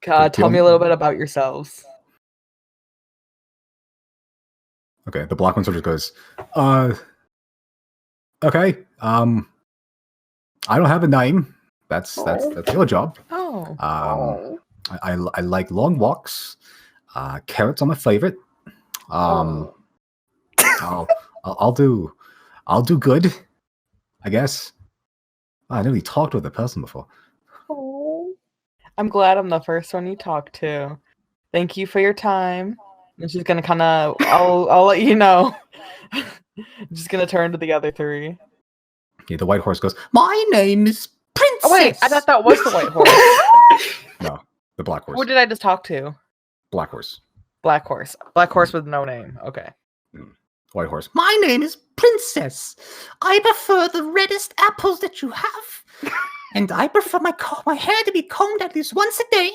Tell me a little bit about yourselves." Okay, the black one sort of goes, okay, I don't have a name. That's your job. Oh. I like long walks. Carrots are my favorite. I'll do good, I guess. I never really talked with a person before. I'm glad I'm the first one you talked to. Thank you for your time. And she's gonna kind of, I'll let you know. I'm just gonna turn to the other 3. Okay, the white horse goes, my name is Princess. Oh wait, I thought that was the white horse. No, the black horse. Who did I just talk to? Black horse. Black horse. Black horse with no name. Okay. White horse. My name is Princess. I prefer the reddest apples that you have. And I prefer my hair to be combed at least once a day.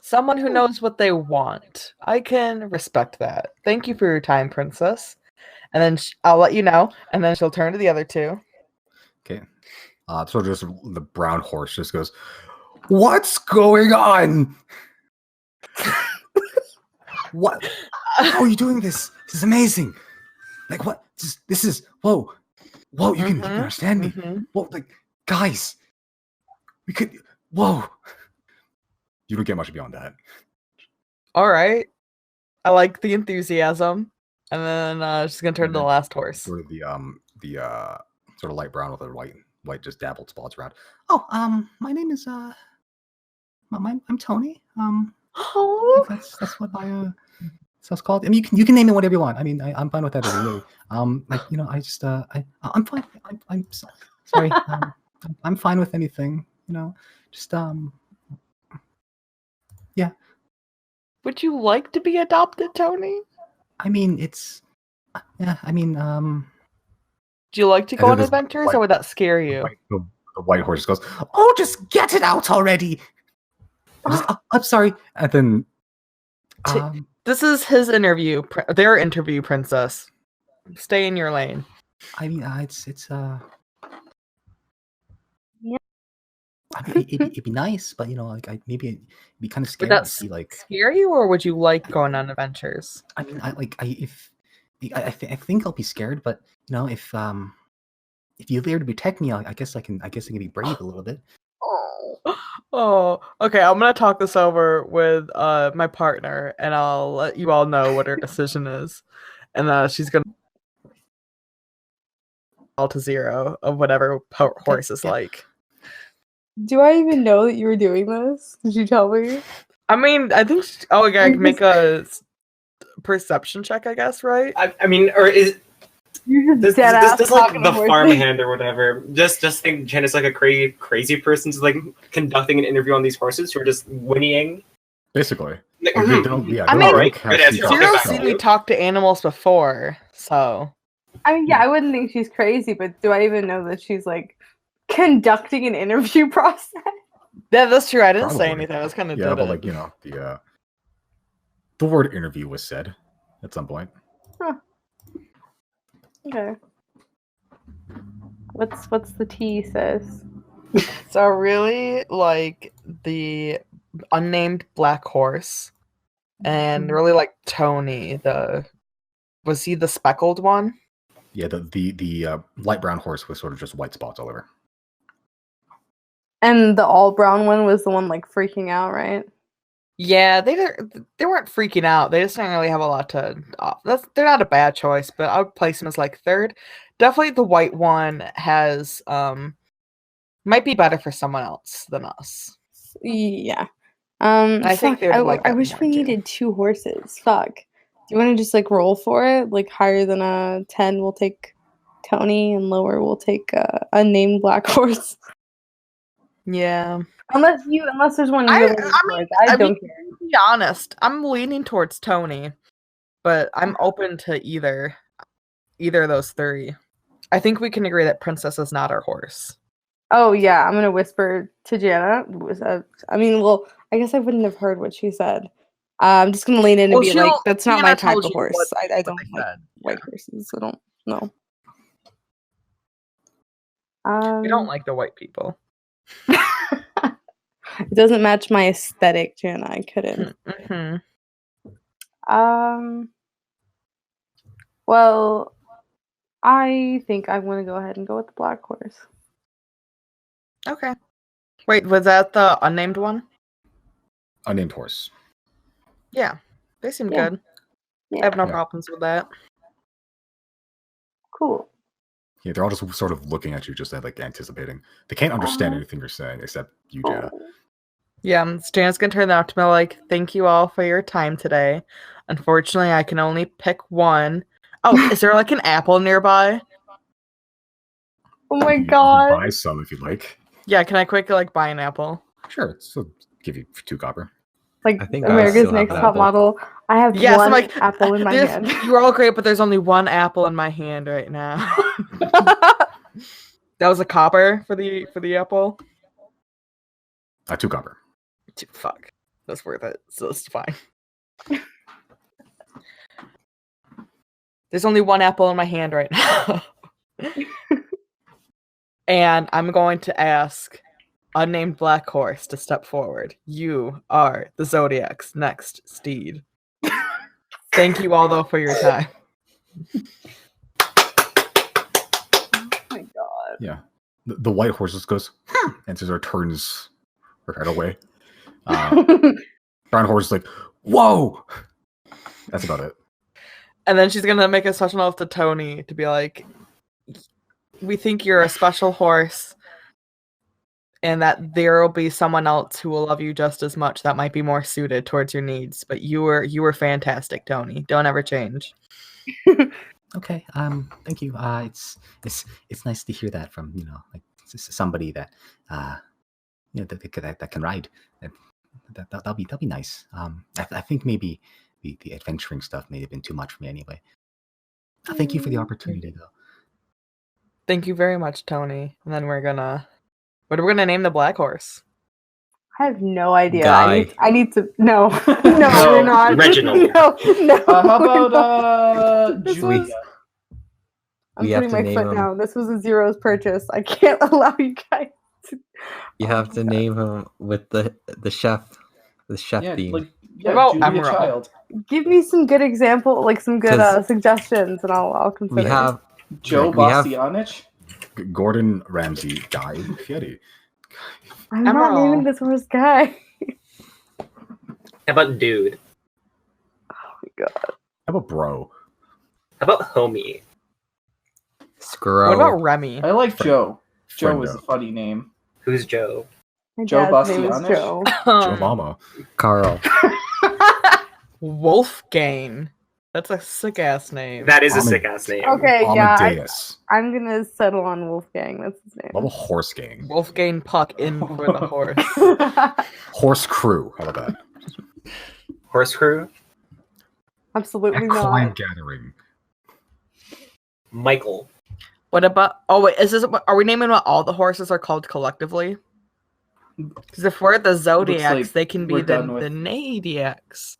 Someone who knows what they want. I can respect that. Thank you for your time, Princess. And then I'll let you know. And then she'll turn to the other 2. Okay. So just the brown horse just goes, what's going on? What? How are you doing this? This is amazing. Like what? This is whoa. You can understand me. Whoa, like guys, we could. Whoa. You don't get much beyond that. All right. I like the enthusiasm. And then she's gonna turn to the last horse. Sort of the sort of light brown with a white just dappled spots around. Oh, my name is I'm Tony. Oh, That's what my stuff's called. I mean, you can name it whatever you want. I mean, I'm fine with that. Really. Like I just I'm fine. I'm sorry. I'm fine with anything. Just yeah. Would you like to be adopted, Tony? I mean, it's yeah. I mean, Do you like to go on adventures, or would that scare you? The white horse goes, oh, just get it out already. I'm sorry. and then This is his interview. Their interview, Princess. Stay in your lane. I mean, it's I mean, it'd be nice, but like maybe it'd be kind of Would scary that to see like. scare you, or would you like going on adventures? I mean, I think I'll be scared, but if you're there to protect me, I guess I can be brave a little bit. Oh, okay. I'm gonna talk this over with my partner, and I'll let you all know what her decision is. And she's gonna all to 0 of whatever horse is like. Do I even know that you were doing this? Did you tell me? I mean, I think. I can make a perception check, I guess, right? I mean, or is You're just this dead ass like talking the to horses. farmhand or whatever? Just think Jen is like a crazy person who's like conducting an interview on these horses who are just whinnying. Basically. Like, They don't- yeah, I they mean, don't right, have right answer. seatbelts. Okay, Zero's back seen to me you. talk to animals before, so. I mean, yeah, I wouldn't think she's crazy, but do I even know that she's like conducting an interview process? Yeah, that's true. I didn't say Probably. anything. I was kind of Yeah, but like the word interview was said at some point. Okay. What's the tea, sis? So really, like the unnamed black horse, and really like Tony. Was he the speckled one? Yeah, the light brown horse with sort of just white spots all over. And the all brown one was the one like freaking out, right? Yeah, they weren't freaking out. They just didn't really have a lot to. They're not a bad choice, but I would place him as like third. Definitely, the white one has might be better for someone else than us. Yeah. I think fuck, they would like I that wish more, we too. needed 2 horses. Fuck. Do you want to just like roll for it? Like higher than a 10, we'll take Tony, and lower, we'll take a unnamed black horse. Yeah. Unless there's one you really like. I don't care. To be honest, I'm leaning towards Tony, but I'm open to either of those 3. I think we can agree that Princess is not our horse. Oh yeah, I'm gonna whisper to Jana. I mean, well, I guess I wouldn't have heard what she said. I'm just gonna lean in and be like, "That's not my type of horse. I don't like white horses. I don't know." We don't like the white people. It doesn't match my aesthetic, Jana. I couldn't. Mm-hmm. Well, I think I'm gonna go ahead and go with the black horse. Okay. Wait, was that the unnamed one? Unnamed horse. Yeah, they seem Yeah. good. Yeah. I have no Yeah. problems with that. Cool. Yeah, they're all just sort of looking at you, just like anticipating. They can't understand anything you're saying except you, Jana. Yeah, Jana's gonna turn that to me like, "Thank you all for your time today. Unfortunately, I can only pick one." Oh, is there like an apple nearby? Oh my You can god. buy some if you'd like. Yeah, can I quickly like buy an apple? Sure, so give you 2 copper. Like I think I America's still have Next an Top apple. Model. I have Yes, one I'm like apple in my hand. You're all great, but there's only one apple in my hand right now. That was a copper for the apple. 2 copper. Fuck, that's worth it. So it's fine. There's only one apple in my hand right now. And I'm going to ask unnamed black horse to step forward. You are the Xodiacs' next steed. Thank you all though for your time. Oh my god. Yeah. The white horse just goes, and sort of turns right away. Brown horse is like, whoa! That's about it. And then she's gonna make a special note to Tony to be like, "We think you're a special horse, and that there will be someone else who will love you just as much that might be more suited towards your needs. But you were fantastic, Tony. Don't ever change." Okay. Thank you. It's nice to hear that from like somebody that that can ride. That'll be nice. I think maybe the adventuring stuff may have been too much for me anyway. Thank you for the opportunity, though. Thank you very much, Tony. And then what are we gonna name the black horse? I have no idea. Guy. I need to. No, no, we're not. Reginald. No. How about This Julia? was- I'm We have putting to my name foot him- down. This was a Zero's purchase. I can't allow you guys. You have to name him with the chef Yeah, theme. like What about Julia Emerald? Child. Give me some good example, like some good 'Cause suggestions, and I'll consider. we have Joe we have- Bastianich. Gordon Ramsay, Guy Fieri. I'm not Emerald. naming this horse Guy. How about dude? How about bro? How about homie? Scro. What about Remy? I like Joe. Joe is Friendo. a funny name. Who's Joe? My Joe dad's name is Bastianich? Joe. Joe Mama. Carl? Wolfgang. That's a sick ass name. That is a Amad- sick ass name. Okay, yeah, Amadeus. I'm gonna settle on Wolfgang. That's his What about Horse Gang? Wolfgang Puck in for the horse. name. Horse Crew. How about that? Horse crew. Absolutely Equine not. Gathering. Michael. What about? Oh wait, is this? Are we naming what all the horses are called collectively? Because if we're the Zodiacs, like they can be we're the done with- Nadiacs.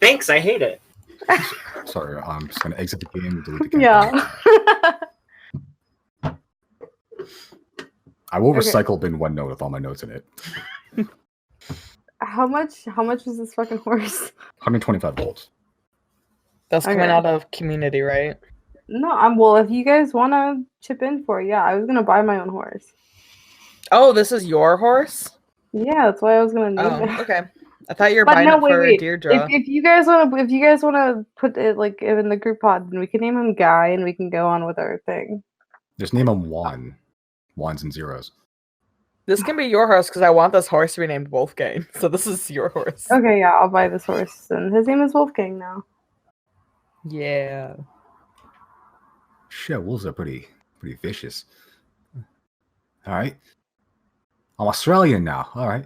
Thanks, I hate it. Sorry, I'm just gonna exit the game and delete the game. Yeah. I will Okay. recycle bin OneNote with all my notes in it. How much was this fucking horse? 125 volts. That's coming Okay. out of community, right? No, well, if you guys want to chip in for it, yeah, I was gonna buy my own horse. Oh, this is your horse. Yeah, that's why I was gonna name Oh, it. okay. I thought you were But buying no, it wait, for wait. Deirdre. If you guys want to put it like in the group pod, then we can name him Guy, and we can go on with our thing. Just name them Juan. Ones and zeros. This can be your horse because I want this horse to be named Wolfgang. So this is your horse. Okay, yeah, I'll buy this horse, and his name is Wolfgang now. Yeah. Shit, wolves are pretty vicious. All right. I'm Australian now. All right.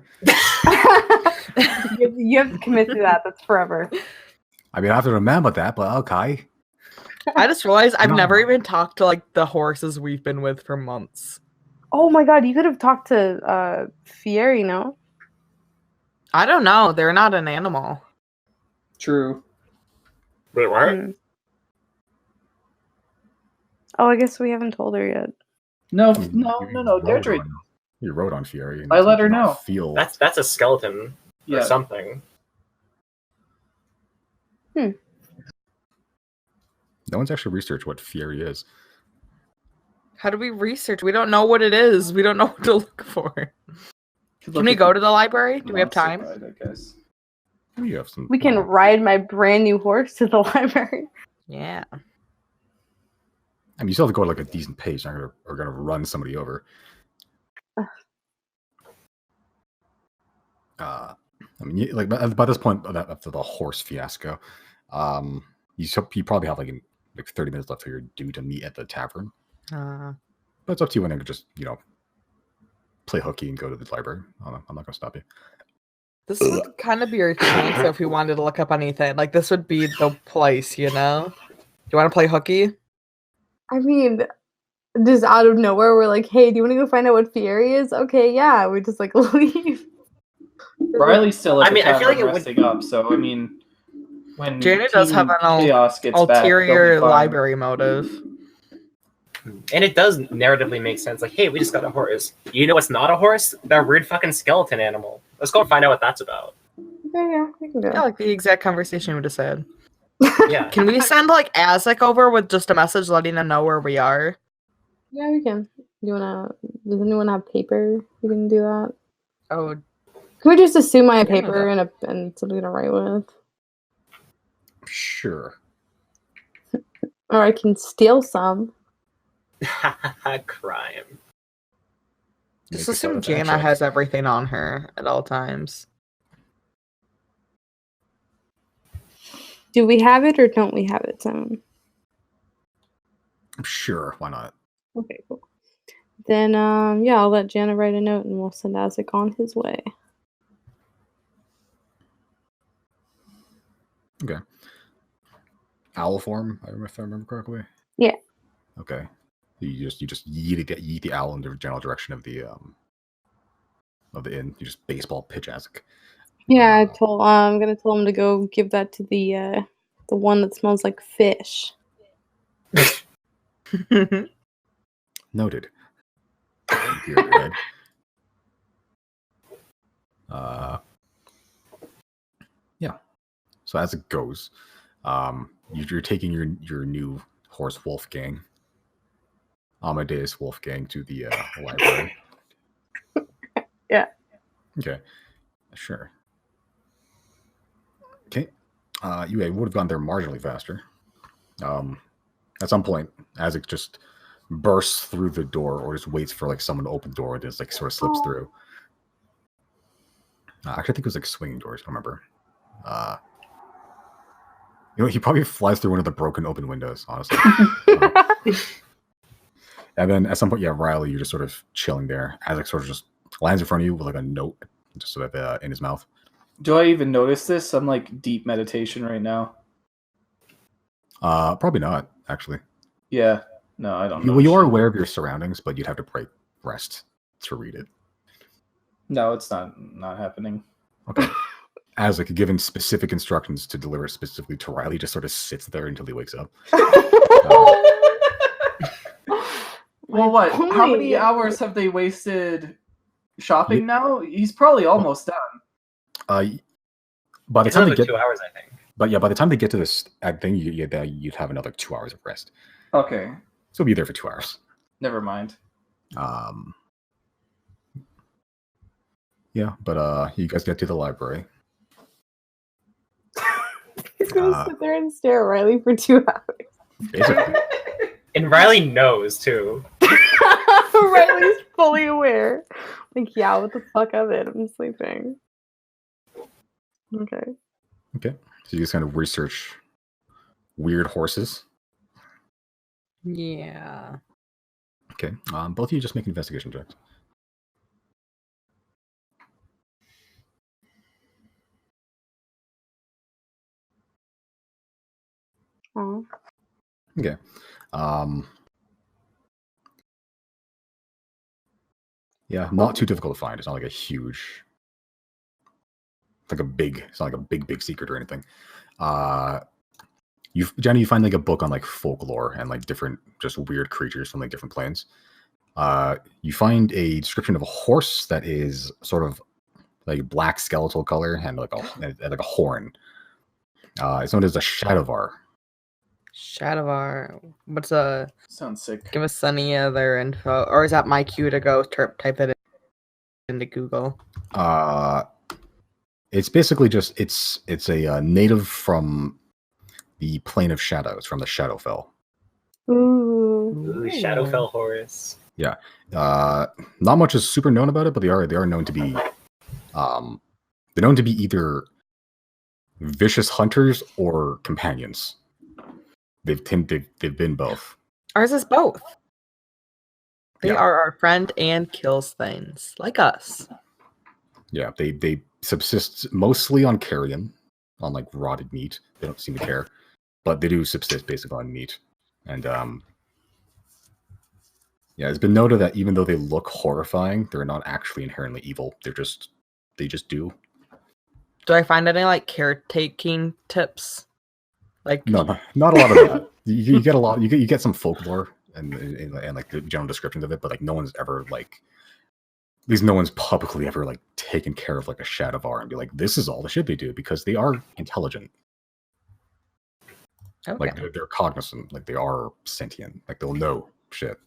You have to commit to that. That's forever. I mean, I have to remember that, but okay. I just realized I've No. never even talked to like the horses we've been with for months. Oh my god, you could have talked to Fieri, no? I don't know. They're not an animal. True. Wait, what? Hmm. Oh, I guess we haven't told her yet. No, You- no, you no, no. wrote Deirdre. on- You wrote on Fury. and I you let her did not know. Feel That's a skeleton or Yeah. something. no one's actually researched what Fury is. How do we research? We don't know what it is. We don't know what to look for. Could Can look we at go the to the library? Do we have monster time? guide, I guess. You have some. We can ride my brand new horse to the library. Yeah. I mean, you still have to go at like a decent pace. You're gonna run somebody over. I mean, like by this point, after the horse fiasco, you probably have like 30 minutes left for your due to meet at the tavern. But it's up to you when to just play hooky and go to the library. I'm not gonna stop you. This would kind of be your chance though, if we wanted to look up anything. Like this would be the place, you know? Do you want to play hooky? I mean, just out of nowhere, we're like, hey, do you want to go find out what Fieri is? Okay, yeah. We just like leave. Riley's still at I the mean, I feel like tavern it would- resting up, so I mean, when Janet does Team have an Chaos gets back, they'll ulterior be fine. library motive. And it does narratively make sense. Like, hey, we just got a horse. You know what's not a horse? That weird fucking skeleton animal. Let's go find out what that's about. Okay, yeah, we can go. Yeah, like the exact conversation we just had. Yeah. Can we send like Azek over with just a message letting them know where we are? Yeah, we can. Does anyone have paper? We can do that. Oh, Can we just assume I have Yeah, paper and something to write with? Sure. Or I can steal some. Crime. just Make a assume sleight of Jana hand check. has everything on her at all times. Do we have it or don't we have it, Simon? Sure, why not? Okay, cool. Then, yeah, I'll let Jana write a note and we'll send Azek on his way. Okay. Owl form, if I remember correctly. Yeah. Okay. You just yeet the owl in the general direction of the inn. You just baseball pitch Azek. Yeah, I'm gonna tell him to go give that to the one that smells like fish. Noted. here at your head. Yeah. So as it goes, you're taking your new horse Wolfgang, Amadeus Wolfgang, to the library. Yeah. Okay. Sure. Okay. You would have gone there marginally faster. At some point, as it just bursts through the door, or just waits for like someone to open the door, and just like sort of slips through. Actually, I think it was like swinging doors. I don't remember. He probably flies through one of the broken open windows, honestly. And then at some point, Riley, you're just sort of chilling there. Isaac sort of just lands in front of you with like a note, just sort of in his mouth. Do I even notice this? I'm like deep meditation right now. Probably not, actually. Yeah. No, I don't know. Well, you are aware of your surroundings, but you'd have to break rest to read it. No, it's not happening. Okay. Isaac, given specific instructions to deliver specifically to Riley, just sort of sits there until he wakes up. Well, what? How many hours have they wasted shopping now? He's probably almost done. By the time they get 2 hours, I think. But yeah, by the time they get to this thing, you'd have another 2 hours of rest. Okay. So we'll be there for 2 hours. Never mind. Yeah, but you guys get to the library. He's gonna sit there and stare at Riley for 2 hours. Basically. And Riley knows too. Riley's fully aware. Like, yeah, what the fuck of it? I'm sleeping. Okay. Okay. So you just kind of research weird horses. Yeah. Okay. Both of you just make investigation checks. Aww. Okay. Yeah, not too difficult to find. It's not like a huge, it's not like a big secret or anything. Jenny, you find like a book on like folklore and like different, just weird creatures from like different planes. You find a description of a horse that is sort of like black skeletal color and like a horn. It's known as a Shadowvar. Shadowvar. What's Sounds sick. give us any other info, or is that my cue to go type that into Google? It's basically just it's a native from the plane of shadows, from the Shadowfell. Ooh. Ooh, Shadowfell horse. Yeah. Not much is super known about it, but they are known to be they're known to be either vicious hunters or companions. They've been both. Ours is both. They Yeah. are our friend and kills things like us. Yeah, they subsist mostly on carrion, on like rotted meat. They don't seem to care, but they do subsist basically on meat. And yeah, it's been noted that even though they look horrifying, they're not actually inherently evil. They just do. Do I find any like caretaking tips? Like No, not a lot of that. You get a lot. You get some folklore and like the general descriptions of it, but like no one's ever like, at least no one's publicly ever like taken care of like a Shadowvar and be like, this is all the shit they do, because they are intelligent. okay. Like they're cognizant. Like they are sentient. Like they'll know shit.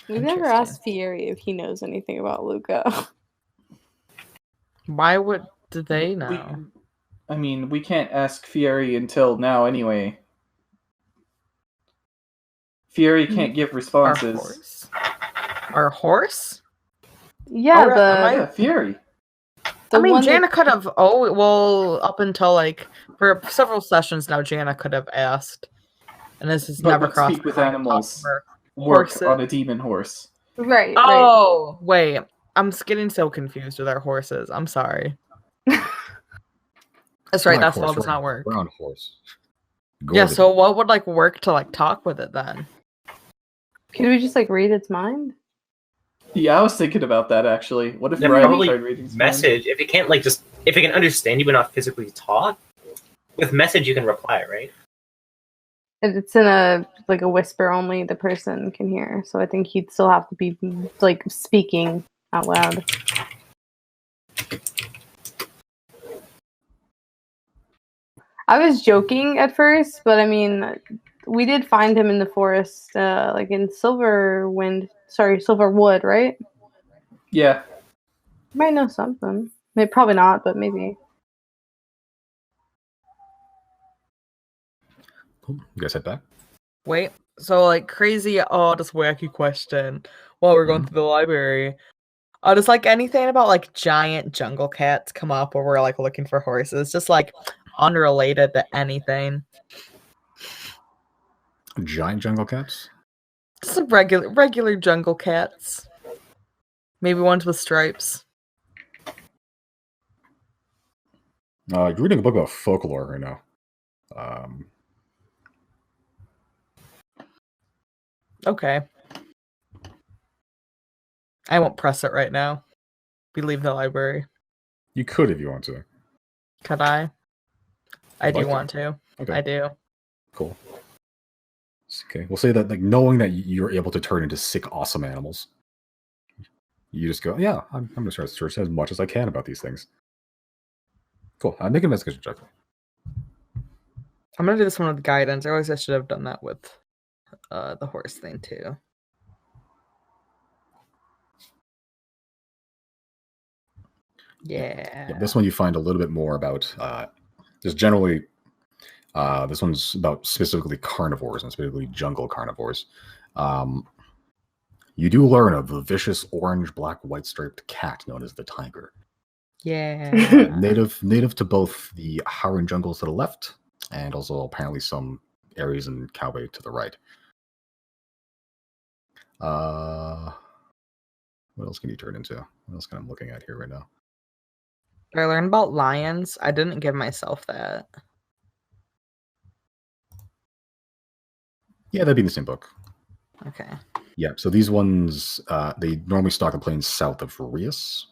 We've never Interesting. asked Fieri if he knows anything about Luca. Why would do they know? We can't ask Fieri until now anyway. Fieri can't give Our responses. horse? Our horse? Yeah, Alright, am Yeah, Fieri. the I mean, one Jana that- could have. Oh, well, up until like for several sessions now, Jana could have asked, and this has But never would crossed speak with my mind to animals. talk to her. Work Horses. on a demon horse. Right. Oh, wait, I'm getting so confused with our horses. I'm sorry. That's right. Black That's horse, all does not work. Brown horse. Yeah. Golden. So what would like work to like talk with it then? Could we just like read its mind? Yeah, I was thinking about that actually. What if Yeah, Riley probably tried reading some Message. If it can't like just if it can understand you but not physically talk, with message you can reply, right? It's in a whisper only the person can hear. So I think he'd still have to be like speaking out loud. I was joking at first, but I mean, we did find him in the forest, like in Silverwood, right? Yeah. Might know something. Maybe, probably not, but maybe. Cool. You guys head back. Wait, so like crazy, just wacky question while we're going Mhm. through the library. Does like anything about like giant jungle cats come up where we're like looking for horses? Just like unrelated to anything. Giant jungle cats. Just some regular jungle cats. Maybe ones with stripes. You're reading a book about folklore right now. Okay. I won't press it right now. We leave the library. You could if you want to. Could I? I You'd do like to. want to. Okay. I do. Cool. Okay, we'll say that like knowing that you're able to turn into sick, awesome animals, you just go, yeah, I'm going to try to search as much as I can about these things. Cool. Make an investigation check. I'm gonna do this one with guidance. I realize I should have done that with the horse thing too. Yeah. This one you find a little bit more about. Just generally, this one's about specifically carnivores and specifically jungle carnivores. You do learn of the vicious orange, black, white striped cat known as the tiger. Yeah. Native to both the Howard jungles to the left and also apparently some areas in Cowbay to the right. What else can you turn into? What else can I looking at here right now? Did I learn about lions? I didn't give myself that. Yeah, that'd be in the same book. Okay. Yeah, so these ones, they normally stalk the plains south of Rias.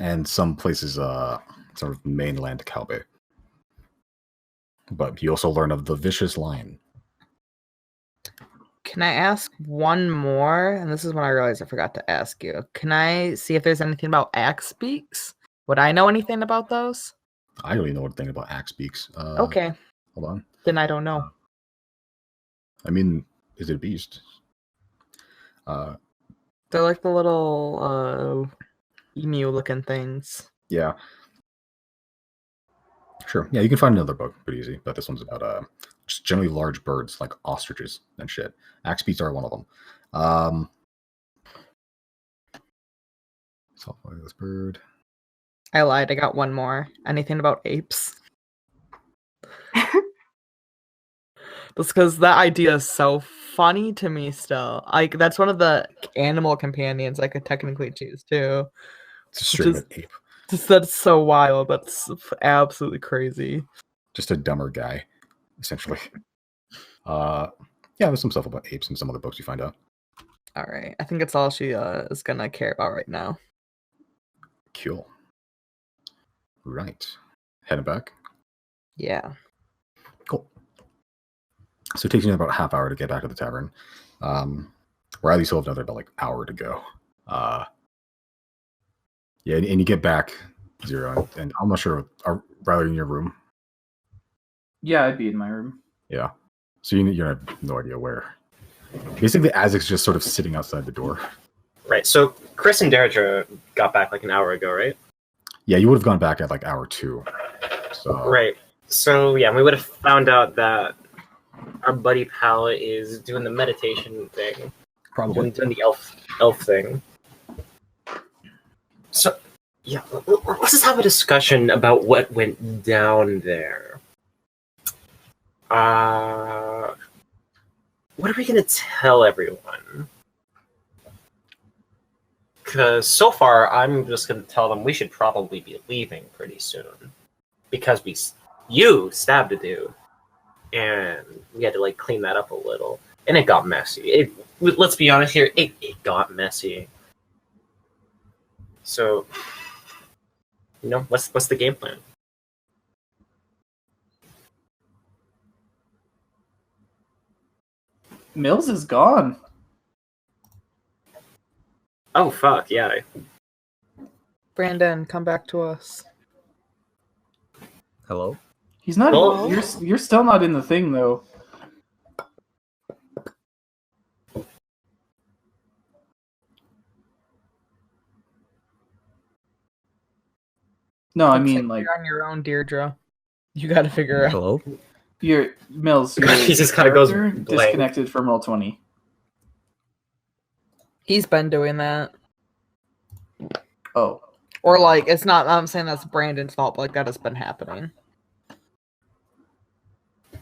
And some places, sort of mainland Cowbay. But you also learn of the vicious lion. Can I ask one more? And this is when I realized I forgot to ask you. Can I see if there's anything about axe beaks? Would I know anything about those? I don't even know anything about axe beaks. Okay. Hold on. Then I don't know. I mean, is it a beast? They're like the little emu-looking things. Yeah. Sure. Yeah, you can find another book pretty easy, but this one's about just generally large birds like ostriches and shit. Axe beaks are one of them. So this bird. I lied. I got one more. Anything about apes? That's because that idea is so funny to me still. Like, that's one of the animal companions I could technically choose too. It's a straight up ape. That's so wild. That's absolutely crazy. Just a dumber guy, essentially. Yeah, there's some stuff about apes in some other books you find out. All right. I think it's all she is gonna care about right now. Cool. Right. Heading back. Yeah. Cool. So it takes you about a half hour to get back to the tavern. Riley still have another about like hour to go. Yeah, and you get back 0, and I'm not sure. Are Riley in your room? Yeah, I'd be in my room. Yeah. So you have no idea where. Basically, Azek's just sort of sitting outside the door. Right. So Chrys and Deirdre got back like an hour ago, right? Yeah, you would have gone back at like hour 2. So right. So yeah, we would have found out that our buddy pal is doing the meditation thing. Probably doing the elf thing. So yeah, let's just have a discussion about what went down there. What are we gonna tell everyone? Because so far, I'm just gonna tell them we should probably be leaving pretty soon, because you stabbed a dude, and we had to like clean that up a little, and it got messy. Let's be honest here, it got messy. So, what's the game plan? Mills is gone. Oh fuck, yeah. Brandon, come back to us. Hello? He's not. Well- You're still not in the thing though. No, I Looks mean like you're on your own, Deirdre. You got to figure out. Hello? your Mills. Your He just kinda goes character blank. disconnected from Roll20. He's been doing that. Oh, Or like, it's not. I'm saying that's Brandon's fault, but like that has been happening.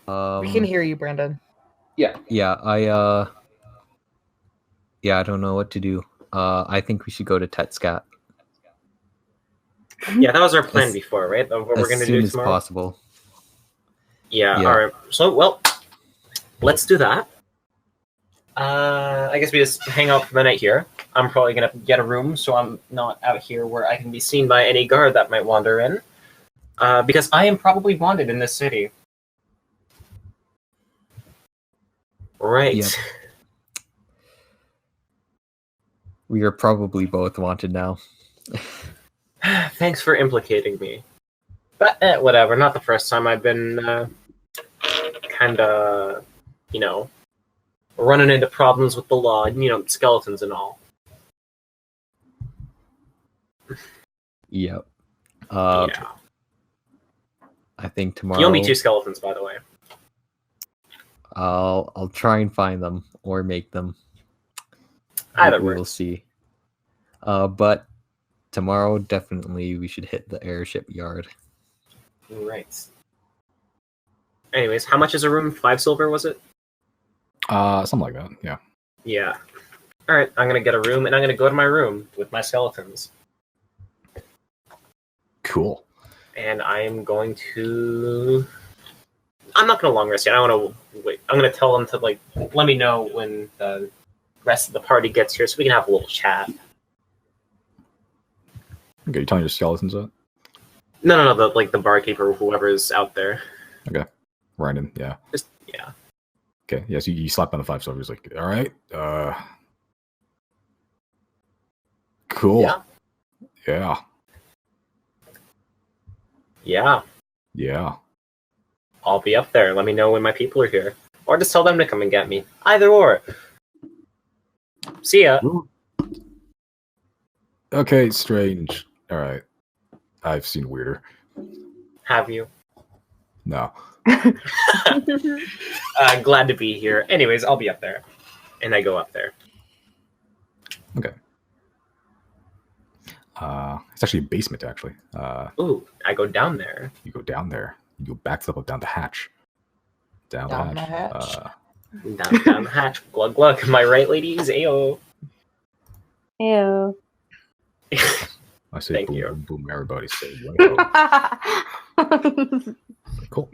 We can hear you, Brandon. Yeah, I don't know what to do. I think we should go to Tetscat Yeah, that was our plan As- before, right? Of what we're as gonna soon do as tomorrow. possible. Yeah, Yeah. alright. So, well, let's do that. I guess we just hang out for the night here. I'm probably gonna get a room so I'm not out here where I can be seen by any guard that might wander in. Because I am probably wanted in this city. Right. Yep. We are probably both wanted now. Thanks for implicating me. But whatever, not the first time I've been kinda, running into problems with the law, skeletons and all. Yep. Yeah. I think tomorrow You owe me 2 skeletons, by the way. I'll try and find them or make them. Either We will works. see. But tomorrow definitely we should hit the airship yard. Right. Anyways, how much is a room? 5 silver, was it? Something like that. Yeah. Yeah. Alright, I'm gonna get a room, and I'm gonna go to my room with my skeletons. Cool. And I am going to... I'm not gonna long rest yet. I want to wait. I'm gonna tell them to, let me know when the rest of the party gets here so we can have a little chat. Okay, you telling your skeletons that? No, the barkeeper or whoever's out there. Random, yeah. Just, yeah. Okay, yeah, so you slap on the 5 silver. He's like, all right, cool. Yeah. Yeah. Yeah. Yeah. I'll be up there. Let me know when my people are here. Or just tell them to come and get me. Either or. See ya. Okay, strange. All right. I've seen weirder. Have you? No. Glad to be here. Anyways, I'll be up there. And I go up there. Okay. It's actually a basement, actually. Ooh, I go down there. You go down there. You go back up down the hatch. Down Down the the hatch. hatch. Down the hatch. Glug glug. Am I right, ladies? Ayo. Ew. I say Thank boom, you. boom, boom. Everybody say wow. Cool.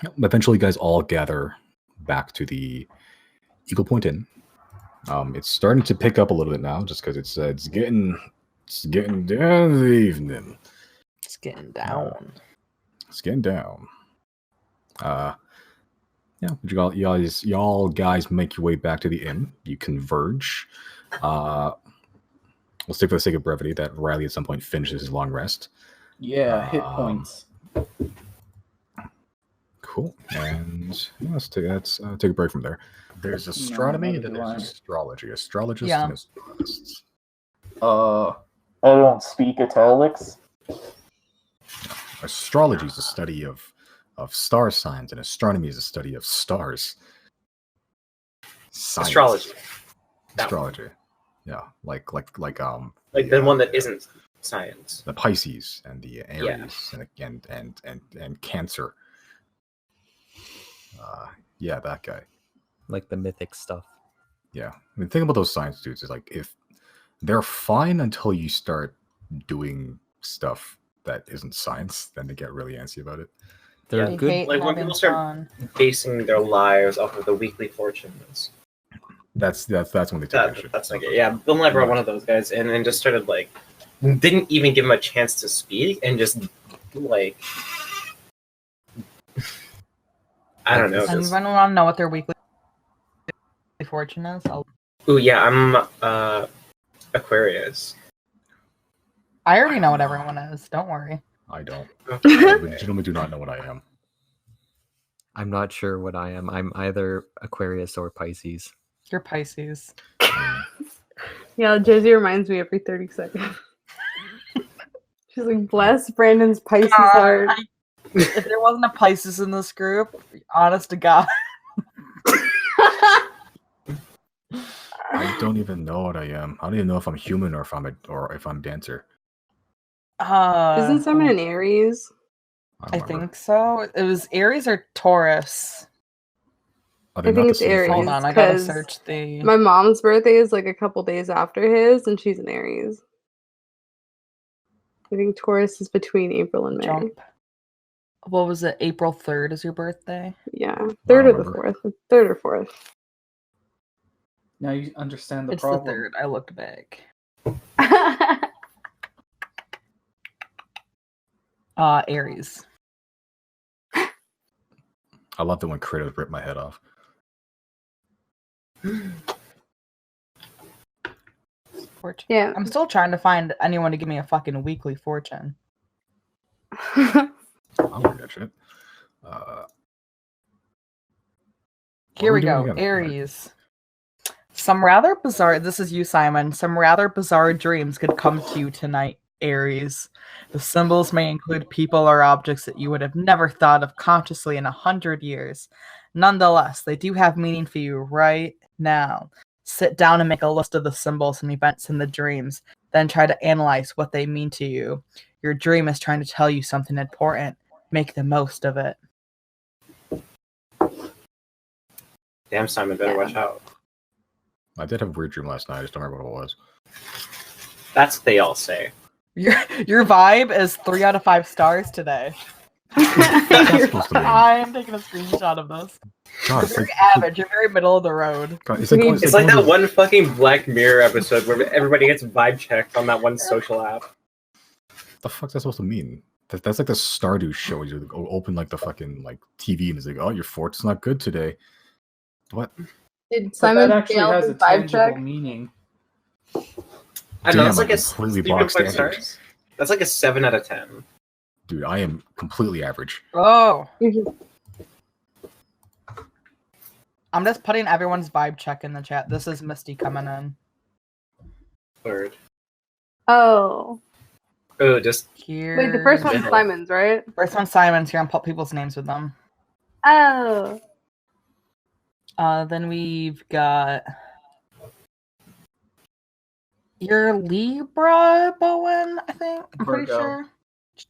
Yep, eventually, you guys all gather back to the Eagle Point Inn. It's starting to pick up a little bit now, just because it's getting down to the evening. It's getting down. It's getting down. Yeah, but y'all guys make your way back to the inn. You converge. We'll say for the sake of brevity that Riley at some point finishes his long rest. yeah, hit points. Cool. And yeah, let's take a break from there. There's astronomy, No, and then neither do there's I. astrology. Astrologists Yeah. and astrologists. I don't speak italics. Astrology is the study of star signs, and astronomy is the study of stars. Science. Astrology. That one. Astrology. Yeah, like The one that isn't science. the Pisces and the Aries and Cancer. Yeah, that guy. Like the mythic stuff. Yeah, I mean, think about those science dudes. Is like if they're fine until you start doing stuff that isn't science, then they get really antsy about it. They're They good. hate Like, when having people start- fun. Basing their lives off of the weekly fortunes. That's when they take action. That's like it. Yeah, Bill and I brought one of those guys in and just started didn't even give him a chance to speak and just I don't know. And Just, anyone want to know what their weekly? Fortune is? Ooh, yeah, I'm Aquarius. I already know what everyone is. Don't worry. I don't. I legitimately do not know what I am. I'm not sure what I am. I'm either Aquarius or Pisces. You're Pisces. Yeah, Josie reminds me every 30 seconds. She's like, bless Brandon's Pisces heart. If there wasn't a Pisces in this group, honest to God. I don't even know what I am. I don't even know if I'm human or if I'm dancer. Isn't Simon an Aries? I think so. It was Aries or Taurus. Are they I not think the it's same Aries. thing? Hold on, I gotta 'cause search the. My mom's birthday is like a couple days after his, and she's an Aries. I think Taurus is between April and May. Jump. What was it? April 3rd is your birthday? Yeah, third or the remember. fourth. Third or fourth. Now you understand the It's problem. the 3rd. I looked back. Aries. I loved it when Kratos ripped my head off. Fortune. Yeah. I'm still trying to find anyone to give me a fucking weekly fortune. I like that shit. Here we we doing go. again? Aries. Some rather bizarre. This is you, Simon. Some rather bizarre dreams could come to you tonight, Aries. The symbols may include people or objects that you would have never thought of consciously in 100 years. Nonetheless, they do have meaning for you right now. Sit down and make a list of the symbols and events in the dreams. Then try to analyze what they mean to you. Your dream is trying to tell you something important. Make the most of it. Damn, Simon, better watch out. I did have a weird dream last night. I just don't remember what it was. That's what they all say. Your vibe is 3 out of 5 stars today. That's supposed to mean. I am taking a screenshot of this. God, You're it's very like, average. You're very middle of the road. God, it's like It's like one that of those- one fucking Black Mirror episode where everybody gets vibe checked on that one social app. the fuck's that supposed to mean? That's like the Stardew show. You open like the fucking like TV and it's like, oh, your fort's not good today. What? Did But Simon that actually fail has his a vibe tangible check? meaning. I don't know, that's Damn, like a completely even box 5 standard. stars. That's like a 7 out of 10. Dude, I am completely average. Oh. I'm just putting everyone's vibe check in the chat. This is Misty coming in. Word. Oh. Oh, just Here. Wait, the first one's middle. Simon's, right? First one's Simon's. Here, I'm put people's names with them. Oh. Then we've got your Libra, Bowen, I think. I'm pretty Virgo. sure.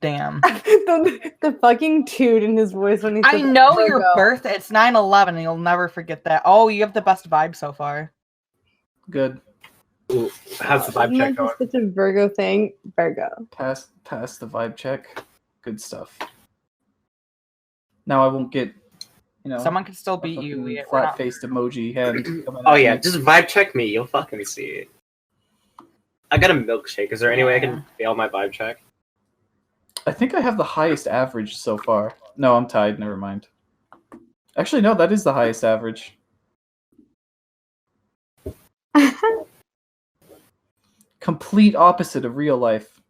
Damn. the fucking toot in his voice when he said I know Virgo. your birthday. It's 9/11, and you'll never forget that. Oh, you have the best vibe so far. Good. ooh, how's the vibe Isn't check that going? just such a Virgo thing? Virgo. Pass the vibe check. Good stuff. Now I won't get, Someone can still a beat you. fucking We're not- flat-faced emoji hand. coming Oh at yeah, me. just vibe check me. You'll fucking see it. I got a milkshake. Is there any way I can fail my vibe check? I think I have the highest average so far. No, I'm tied. Never mind. Actually, no, that is the highest average. Complete opposite of real life.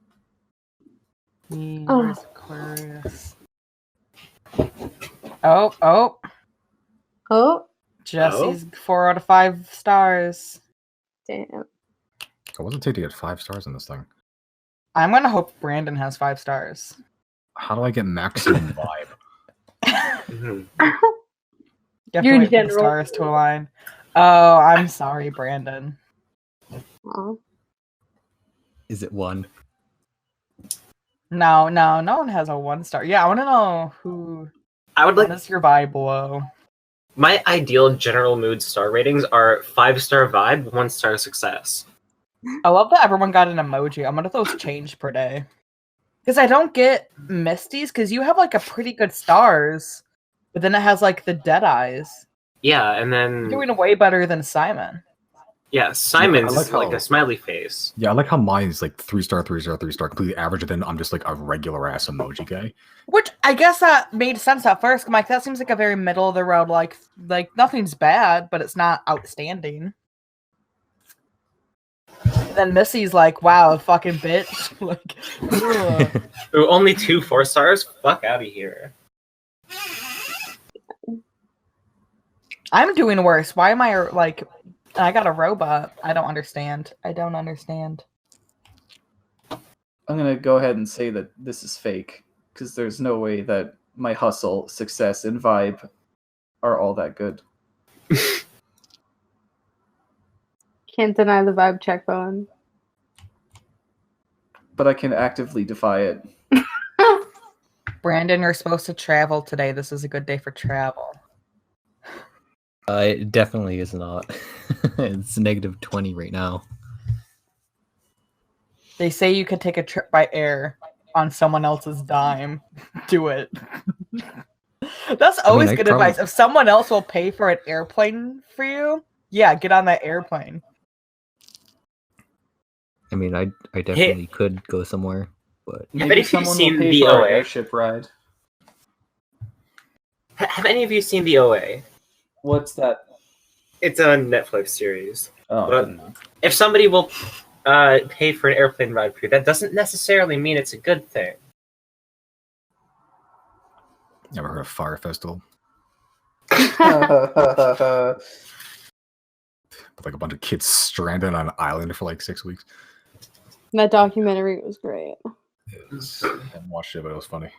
Where's Aquarius? Oh. Oh, Jesse's 4 out of 5 stars. damn. I wasn't take to get 5 stars in this thing. I'm gonna hope Brandon has 5 stars. How do I get maximum vibe? Mhm. You have You're to wait for the general. stars to align. Oh, I'm sorry, Brandon. Aw. Is it 1? No one has a 1 star. Yeah, I want to know who. I would What like is your vibe below? my ideal general mood star ratings are 5-star vibe, 1-star success. I love that everyone got an emoji. I'm gonna those change per day. Because I don't get Misty's, because you have like a pretty good stars, but then it has like the dead eyes. Yeah, and You're then doing way better than Simon. Yeah, Simon's I like is like how- a smiley face. Yeah, I like how mine is like 3-star, 3-star, 3-star, completely average, and then I'm just like a regular ass emoji guy. Which I guess that made sense at first. I'm like, that seems like a very middle of the road. Like nothing's bad, but it's not outstanding. Then Missy's like, "Wow, fucking bitch!" Like, ugh. Ooh, only 2 4-stars? Fuck out of here. I'm doing worse. Why am I like? I got a robot. I don't understand. I don't understand. I'm gonna go ahead and say that this is fake, because there's no way that my hustle, success, and vibe are all that good. Can't deny the vibe check, Bowen. But I can actively defy it. Brandon, you're supposed to travel today. This is a good day for travel. It definitely is not. It's negative 20 right now. They say you could take a trip by air on someone else's dime. Do it. That's always I good probably- advice. If someone else will pay for an airplane for you, yeah, get on that airplane. I mean, I definitely could go somewhere, but Have any Maybe of you someone will seen pay the for our OA? airship ride. Have any of you seen the OA? What's that? It's a Netflix series. Oh, But- I didn't know. If somebody will pay for an airplane ride for you, that doesn't necessarily mean it's a good thing. Never heard of Fire Festival? With like a bunch of kids stranded on an island for like 6 weeks. That documentary was great. I haven't watched it, but it was funny.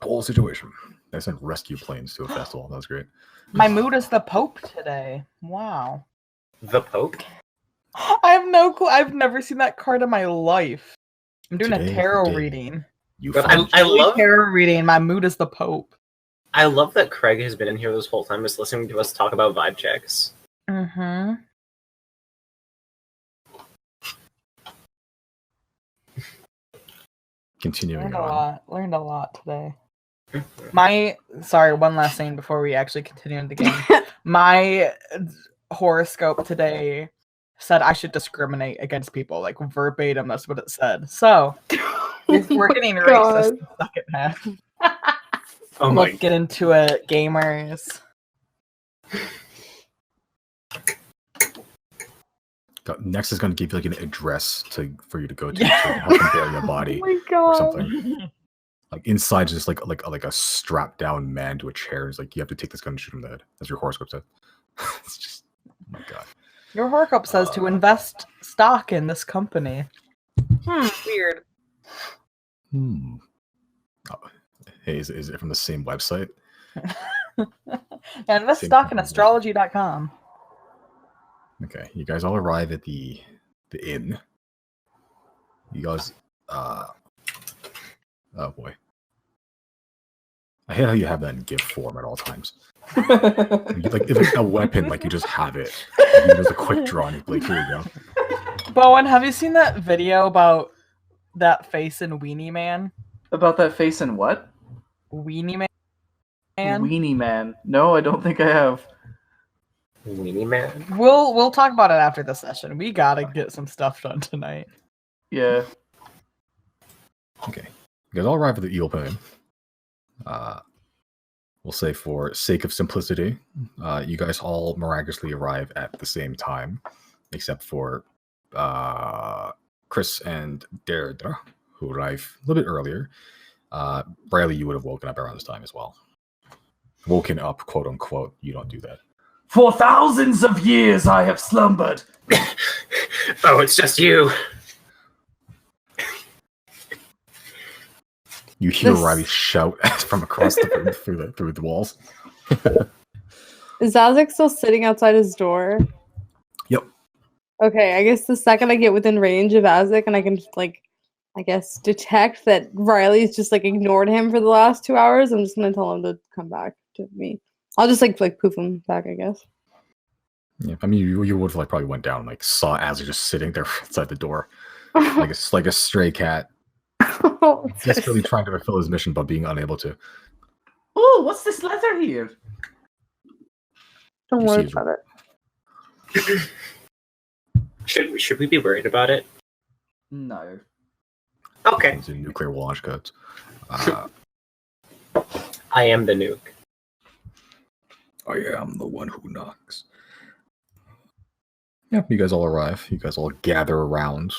Whole situation. They sent rescue planes to a festival. That was great. My mood is the Pope today. Wow. The Pope? I have no clue. I've never seen that card in my life. I'm doing Today a is tarot the day. reading. You But found I love Tarot reading. My mood is the Pope. I love that Craig has been in here this whole time just listening to us talk about vibe checks. Mm-hmm. continuing Learned on. a lot today. One last thing before we actually continue in the game. My horoscope today said I should discriminate against people, like verbatim. That's what it said. So if we're getting racist in the second half. Oh my Let's get into it, gamers. Next is going to give you like an address for you to go to Yeah. to help them bury your body Oh my or god. something. Like inside, just like a strapped down man to a chair. It's like you have to take this gun and shoot him in the head. That's your horoscope said. It's just, oh my god. Your horoscope says to invest stock in this company. Weird. Oh, hey, is it from the same website? And invest Same stock in company. astrology.com. Okay, you guys all arrive at the inn. You guys, oh boy, I hate how you have that in GIF form at all times. Like if it's a weapon, like you just have it. Like, there's a quick draw, and you like, here you go. Bowen, have you seen that video about that face in Weenie Man? About that face and what? Weenie Man? Weenie Man. No, I don't think I have. Weenie Man. We'll talk about it after the session. We gotta get some stuff done tonight. Yeah. Okay, you guys all arrive at the eel pen. We'll say for sake of simplicity, you guys all miraculously arrive at the same time, except for Chrys and Deirdre, who arrive a little bit earlier. Bradley, you would have woken up around this time as well. Woken up, quote unquote. You don't do that. For thousands of years I have slumbered. Oh, it's just you. You hear This- Riley shout from across the room through the walls. Is Zazek still sitting outside his door? Yep. Okay, I guess the second I get within range of Azek and I can just, like, I guess detect that Riley's just like ignored him for the last 2 hours, I'm just gonna tell him to come back to me. I'll just like poof him back, I guess. Yeah, I mean, you would have like probably went down and like saw Azzy just sitting there outside the door, like a stray cat, desperately trying to fulfill his mission but being unable to. Oh, what's this letter here? Don't You worry see his- about it. Should we be worried about it? No. Okay. These are nuclear launch codes. I am the nuke. I am the one who knocks. Yeah, you guys all arrive. You guys all gather around.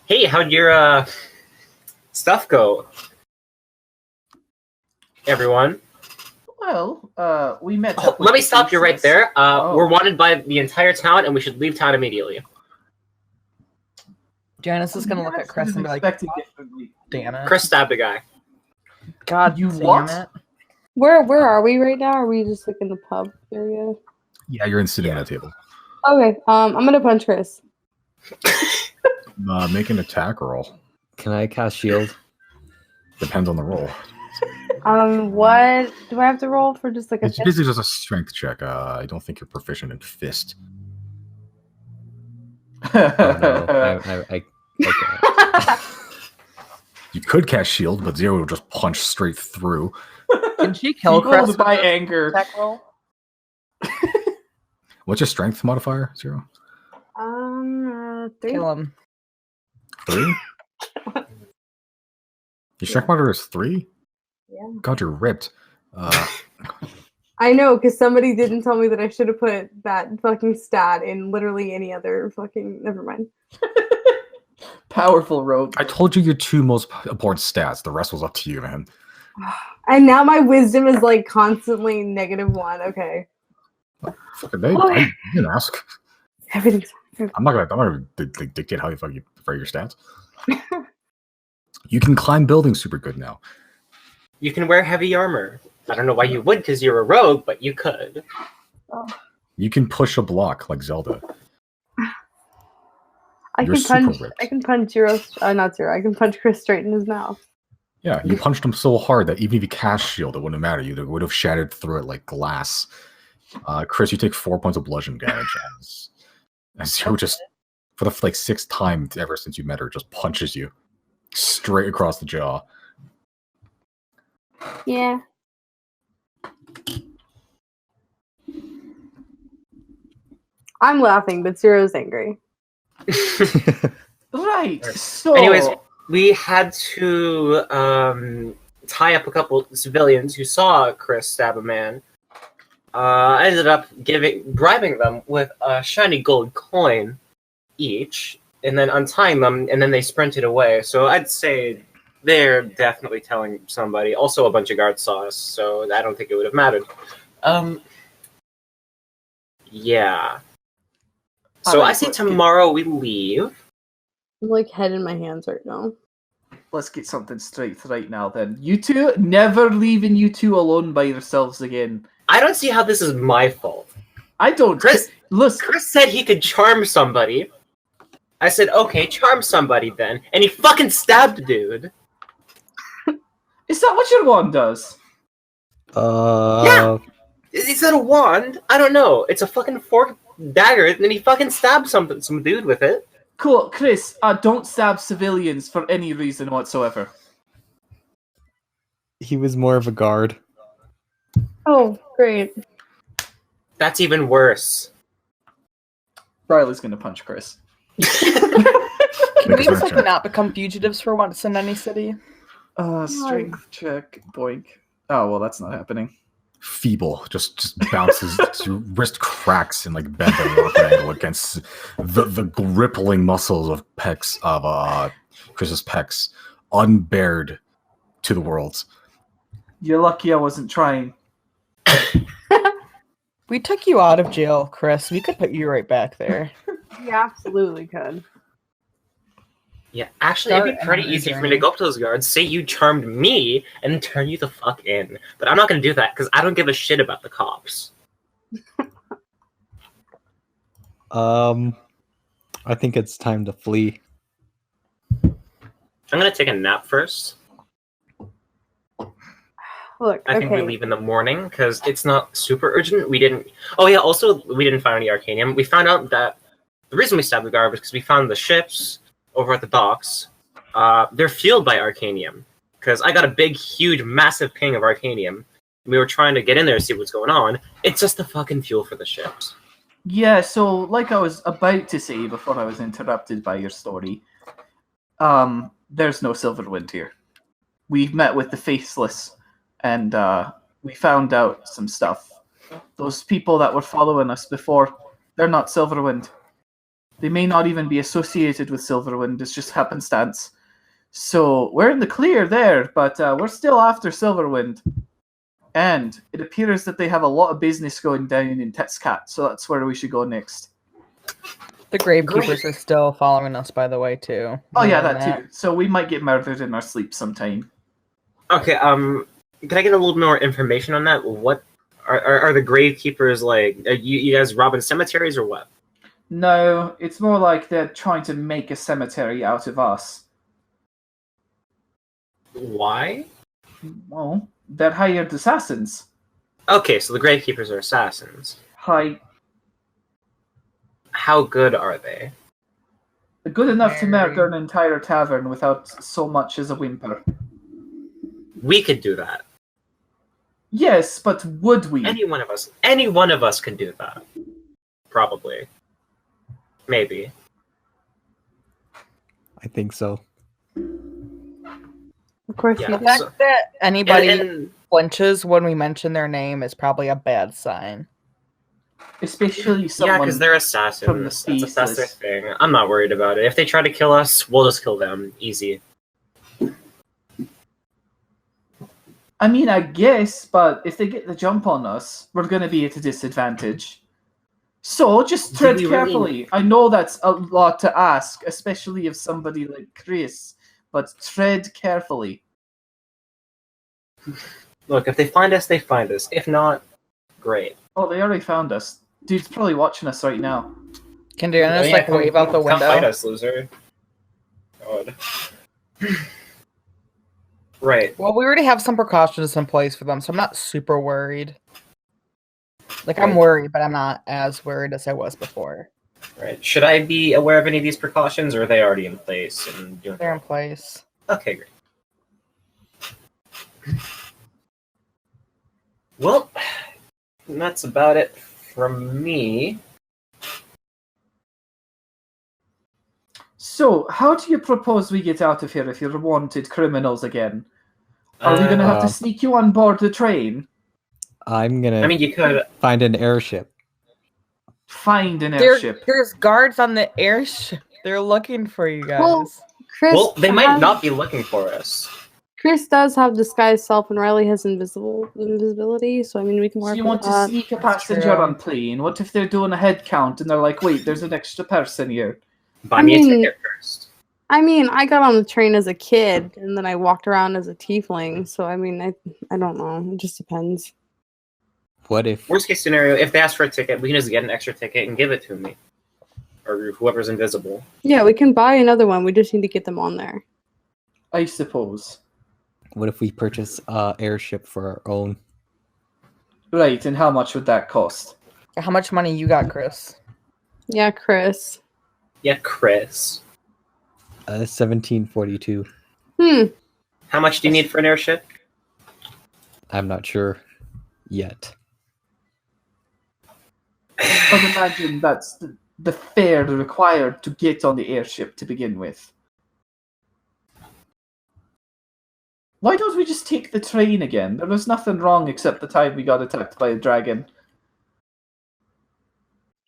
Hey, how'd your stuff go? Everyone. Well, we met. Oh, up with let me the stop you right Faceless. there. Oh. We're wanted by the entire town, and we should leave town immediately. Janice is gonna look at Chris and be like, Expecting differently. "Damn it, Chris stabbed a guy. God, You damn what? it!" Where are we right now? Are we just like in the pub area? Yeah, you're in sitting at a table. Okay. I'm gonna punch Chris. Make an attack roll. Can I cast shield? Depends on the roll. What do I have to roll for? Just like a It's basically just a strength check. I don't think you're proficient in fist. Oh, no, I okay. You could cast shield, but Zero will just punch straight through. Can she kill Chris Fueled by anger. attack roll? What's your strength modifier, Zero? 3. Kill him. 3? Your strength modifier is 3? Yeah. God, you're ripped. I know, because somebody didn't tell me that I should have put that fucking stat in literally any other fucking. Never mind. Powerful rogue. I told you your 2 most important stats. The rest was up to you, man. And now my wisdom is like constantly -1. Okay. Fucking I didn't ask. Everything's. I'm not gonna dictate how you fucking for your stats. You can climb buildings super good now. You can wear heavy armor. I don't know why you would, because you're a rogue, but you could. You can push a block like Zelda. You're I super can ripped. punch Zero. Not Zero. I can punch Chris straight in his mouth. Yeah, you punched him so hard that even if you cast shield, it wouldn't matter. You would have shattered through it like glass. Chris, you take 4 points of bludgeon damage as Zero just for the like 6th time ever since you met her just punches you straight across the jaw. Yeah. I'm laughing, but Zero's angry. Right. So. Anyways, we had to tie up a couple civilians who saw Chris stab a man. I ended up bribing them with a shiny gold coin each, and then untying them, and then they sprinted away. So I'd say they're definitely telling somebody. Also, a bunch of guards saw us, so I don't think it would have mattered. Yeah. So I say tomorrow we leave. I'm like head in my hands right now. Let's get something straight right now then. You two, never leaving you two alone by yourselves again. I don't see how this is my fault. I don't. Chris, listen. Chris said he could charm somebody. I said, okay, charm somebody then. And he fucking stabbed a dude. Is that what your wand does? Yeah. Is that a wand? I don't know. It's a fucking forked dagger, and then he fucking stabbed some dude with it. Cool. Chris, don't stab civilians for any reason whatsoever. He was more of a guard. Oh, great. That's even worse. Riley's gonna punch Chris. Can we just not become fugitives for once in any city? Strength check, boink. Oh, well, that's not happening. Feeble, just bounces, your wrist cracks and like bent at an awkward angle against the rippling muscles of Chris's pecs, unbared to the world. You're lucky I wasn't trying. We took you out of jail, Chris. We could put you right back there. You absolutely could. Yeah, actually, it'd be pretty easy for me to go up to those guards, say you charmed me, and turn you the fuck in. But I'm not going to do that, because I don't give a shit about the cops. I think it's time to flee. I'm going to take a nap first. Look, I think we leave in the morning, because it's not super urgent. We didn't find any Arcanium. We found out that the reason we stabbed the guard was because we found the ships over at the docks. They're fueled by Arcanium, because I got a big, huge, massive ping of Arcanium, We were trying to get in there to see what's going on. It's just the fucking fuel for the ships. Yeah, so like I was about to say before I was interrupted by your story, there's no Silverwind here. We've met with the Faceless, and we found out some stuff. Those people that were following us before, they're not Silverwind. They may not even be associated with Silverwind, it's just happenstance. So we're in the clear there, but we're still after Silverwind. And it appears that they have a lot of business going down in Tetscat, so that's where we should go next. The Gravekeepers are still following us, by the way, too. Oh yeah, that too. So we might get murdered in our sleep sometime. Okay, can I get a little more information on that? What are the Gravekeepers like? Are you guys robbing cemeteries or what? No, it's more like they're trying to make a cemetery out of us. Why? Well, they're hired assassins. Okay, so the Gravekeepers are assassins. Hi. How good are they? Good enough to murder an entire tavern without so much as a whimper. We could do that. Yes, but would we? Any one of us can do that. Probably. Maybe. I think so. Of course, Yeah, you The do. fact that anybody And flinches when we mention their name is probably a bad sign. Especially yeah, someone because they're assassins. from the That's their Faceless. thing. I'm not worried about it. If they try to kill us, we'll just kill them. Easy. I mean, I guess, but if they get the jump on us, we're going to be at a disadvantage. So just Do tread we really- carefully. I know that's a lot to ask, especially of somebody like Chrys, but tread carefully. Look, if they find us, they find us. If not, great. Oh, they already found us. Dude's probably watching us right now. Can Darren just like wave out the Come fight window? us, loser. God. Right. Well, we already have some precautions in place for them, so I'm not super worried. Like, I'm worried, but I'm not as worried as I was before. Right. Should I be aware of any of these precautions, or are they already in place? And doing... They're in place. Okay, great. Well, that's about it from me. So, how do you propose we get out of here if you're wanted criminals again? Are we going to have to sneak you on board the train? I'm gonna I mean, you could. find an airship. Find an airship. There's guards on the airship. They're looking for you guys. Well, Chrys Well, they might has- not be looking for us. Chrys does have disguised self, and Riley has invisibility. So I mean, we can So work you with want to that. sneak a That's passenger true. on plane? What if they're doing a head count and they're like, wait, there's an extra person here? Buy I me mean- a ticket first. I mean, I got on the train as a kid, and then I walked around as a tiefling. So I mean, I don't know. It just depends. What if Worst case scenario, if they ask for a ticket, we can just get an extra ticket and give it to me. Or whoever's invisible. Yeah, we can buy another one. We just need to get them on there. I suppose. we purchase airship for our own? Right, and how much would that cost? How much money you got, Chris? Yeah, Chrys. Yeah, Chris. 1742. How much do you need for an airship? I'm not sure yet. But imagine that's the fare required to get on the airship to begin with. Why don't we just take the train again? There was nothing wrong except the time we got attacked by a dragon.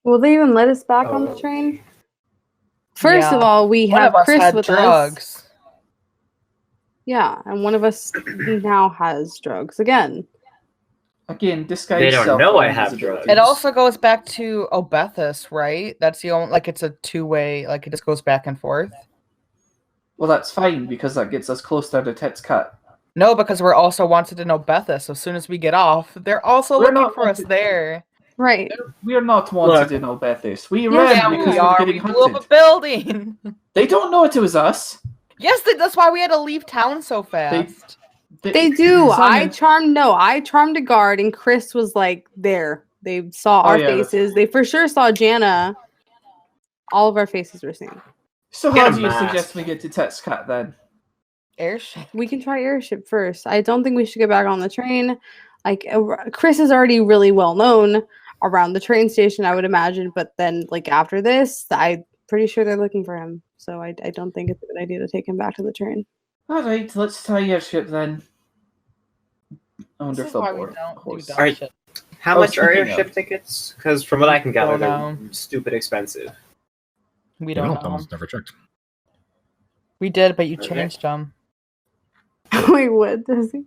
Will they even let us back on the Oh. train? First of Yeah. all, we One have of us Chrys had with us. drugs. Yeah, and one of us now has drugs again. Again, disguise They don't self know and I have invisibility. drugs. It also goes back to Obethus, right? That's the only, like, it's a two-way, like, it just goes back and forth. Well, that's fine because that gets us closer to Tetscat. No, because we're also wanted in Obethus. So as soon as we get off, they're also We're looking not for us wanted. there. Right. We're not wanted Look. in Obethis. We Yes, ran Yeah, because we we were are. getting We blew up hunted. a building. They don't know it was us. Yes, that's why we had to leave town so fast. They do. Simon- I charmed a guard, and Chrys was like there. They saw our yeah, that's- faces. They for sure saw Jana. All of our faces were seen. So Get how a do you mask. suggest we get to Tetscat then? Airship. We can try airship first. I don't think we should get back on the train. like Chrys is already really well known around the train station, I would imagine. But then, like after this, I'm pretty sure they're looking for him. So I don't think it's a good idea to take him back to the train. All right, let's tie your ship then. I wonder This if is why they'll we board don't do horse. dumb Alright. shit. How Oh, much are your speaking of- ship tickets? Because from what I can gather, Don't they're stupid expensive. We Yeah, don't that know. one's never checked. We did, but you Okay. changed them. Wait, what does he?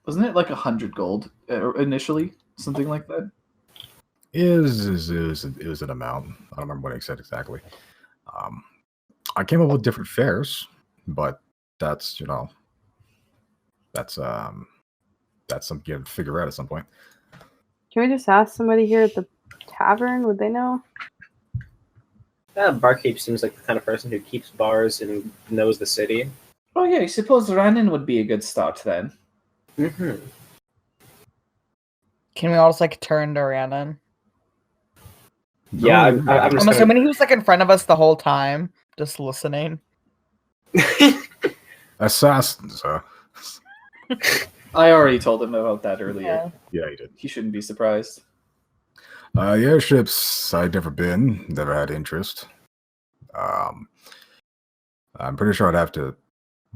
Wasn't it like 100 gold initially? Something like that? It was an amount. I don't remember what I said exactly. I came up with different fares, but that's that's something you have to figure out at some point. Can we just ask somebody here at the tavern? Would they know? Barkeep seems like the kind of person who keeps bars and knows the city. Oh yeah, I suppose Ranin would be a good start then. Mm-hmm. Can we all just like turn to Rhiannon? Yeah, I'm just I'm gonna... assuming he was like in front of us the whole time, just listening. Assassins, huh? I already told him about that earlier. Yeah. Yeah, you did. He shouldn't be surprised. The airships, I'd never been, never had interest. I'm pretty sure I'd have to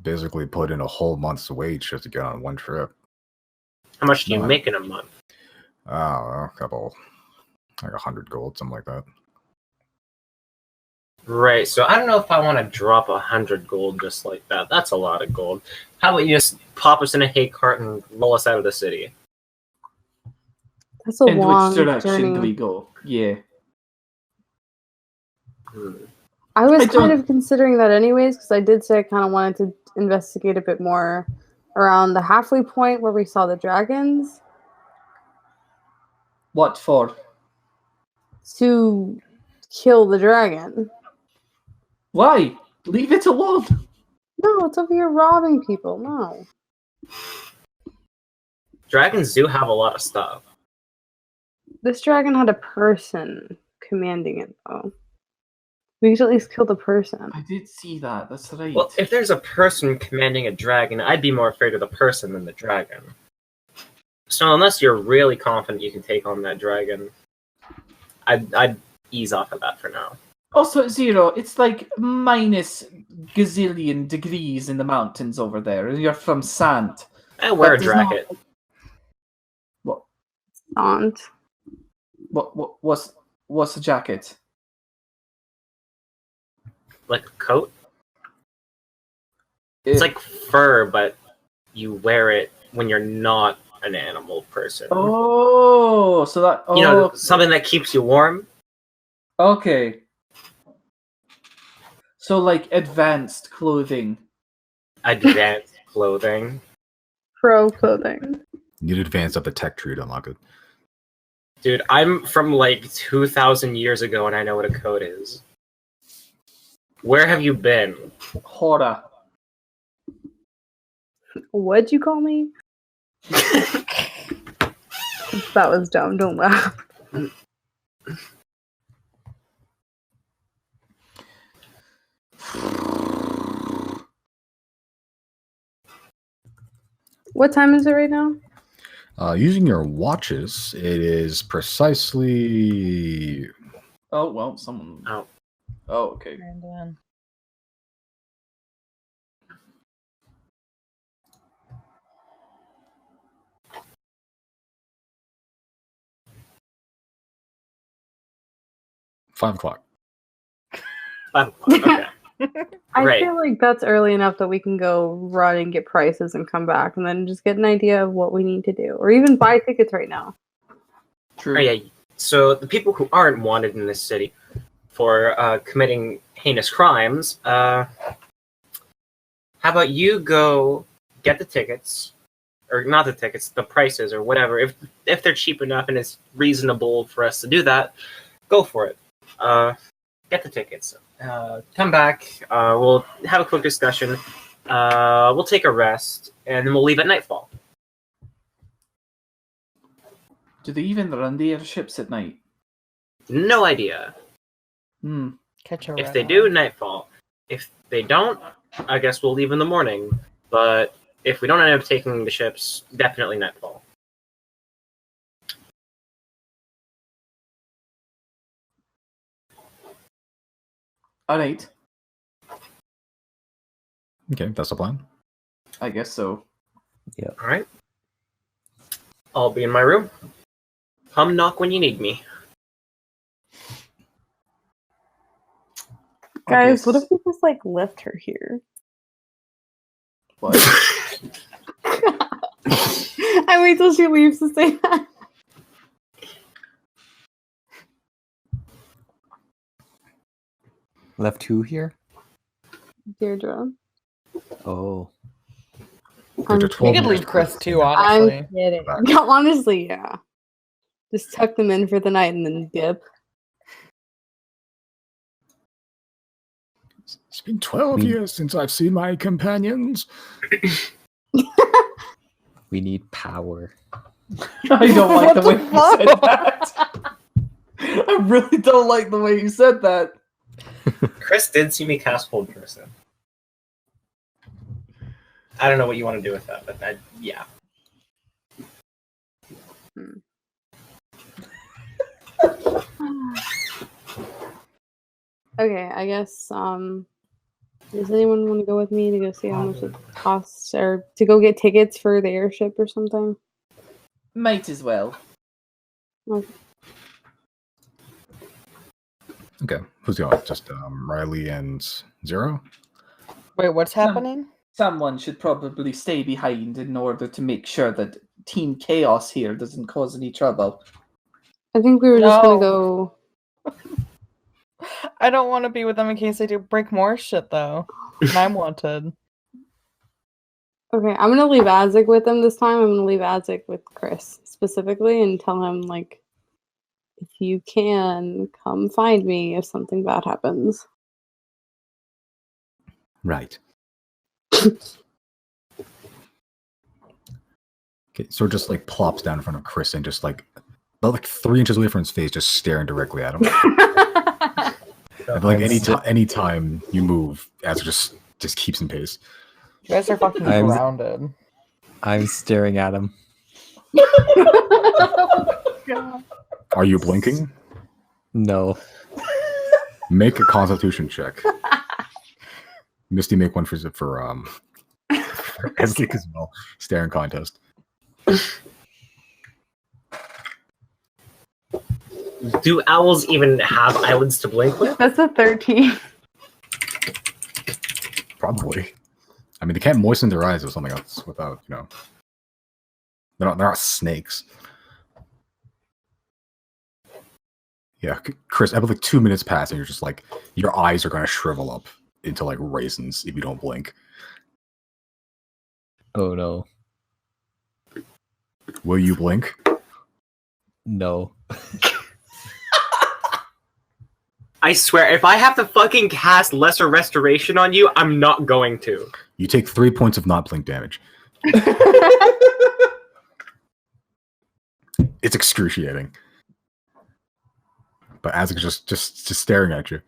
basically put in a whole month's wage just to get on one trip. How much do you No. make in a month? A couple, like 100 gold, something like that. Right, so I don't know if I want to drop 100 gold just like that. That's a lot of gold. How about you just pop us in a hay cart and roll us out of the city? That's a In long which direction journey. do we go? Yeah. I was I kind don't- of considering that anyways, because I did say I kind of wanted to investigate a bit more around the halfway point where we saw the dragons What for? to kill the dragon. Why? Leave it alone. No, it's over here robbing people. No. Dragons do have a lot of stuff. This dragon had a person commanding it, though. We could at least kill the person. I did see that. That's right. Well, if there's a person commanding a dragon, I'd be more afraid of the person than the dragon. So unless you're really confident you can take on that dragon, I'd ease off of that for now. Also at 0, it's like minus gazillion degrees in the mountains over there. And you're from sand. I wear a That does not- jacket. Aunt. What's a jacket? Like a coat? It's like fur, but you wear it when you're not an animal person. Oh, so that You know, okay. something that keeps you warm. Okay. So like advanced clothing. Advanced clothing. Pro clothing. You'd advance up the tech tree to unlock it. Dude, I'm from like 2,000 years ago and I know what a coat is. Where have you been? Horror. What'd you call me? That was dumb. Don't laugh. What time is it right now? Using your watches, it is precisely Oh well, someone. Oh. Oh, okay. And then 5 o'clock. 5 o'clock. Okay. I Right. feel like that's early enough that we can go run and get prices and come back and then just get an idea of what we need to do. Or even buy tickets right now. True. Oh, yeah. So the people who aren't wanted in this city for committing heinous crimes, how about you go get the tickets, or not the tickets, the prices or whatever. If they're cheap enough and it's reasonable for us to do that, go for it. Get the tickets. Come back. We'll have a quick discussion. We'll take a rest, and then we'll leave at nightfall. Do they even run the airships at night? No idea. Hmm. catch a If red they eye. do, nightfall. If they don't, I guess we'll leave in the morning. But if we don't end up taking the ships, definitely nightfall. All right, Okay, that's the plan. I guess so. All right. I'll be in my room. Come knock when you need me. Guys, what Okay, if we just like left her here? what? I wait till she leaves to say that. Left who here? Deirdre. Oh, I'm Deirdre, 12 You could minutes leave Chris before- too, honestly. I'm kidding. Back. Yeah, honestly, yeah. Just tuck them in for the night and then dip. It's been 12 We- years since I've seen my companions. we need power. I don't like the What way the you said fuck? that. I really don't like the way you said that. Chris did see me cast Hold Person. I don't know what you want to do with that, but yeah. Okay, I guess does anyone want to go with me to go see how much it costs or to go get tickets for the airship or something? Might as well. Okay, who's going? Just Riley and Zero? Wait, what's happening? Someone should probably stay behind in order to make sure that Team Chaos here doesn't cause any trouble. I think we were just gonna No. go. I don't want to be with them in case they do break more shit, though. And I'm wanted. Okay, I'm gonna leave Azik with them this time. I'm gonna leave Azik with Chris specifically and tell him like, if you can, come find me if something bad happens. Right. Okay, so just like plops down in front of Chris and just like about like 3 inches away from his face, just staring directly at him. And like anytime you move, as just keeps in pace. You guys are fucking I'm- grounded. I'm staring at him. Are you blinking? No. Make a Constitution check. Misty, make one for Eslik as well. Staring contest. Do owls even have eyelids to blink with? That's a 13. Probably. I mean, they can't moisten their eyes with something else without, they're not snakes. Yeah, Chris, I have like 2 minutes pass and you're just like, your eyes are going to shrivel up into like raisins if you don't blink. Oh no. Will you blink? No. I swear, if I have to fucking cast Lesser Restoration on you, I'm not going to. You take 3 points of not blink damage. It's excruciating. But Azek is just staring at you.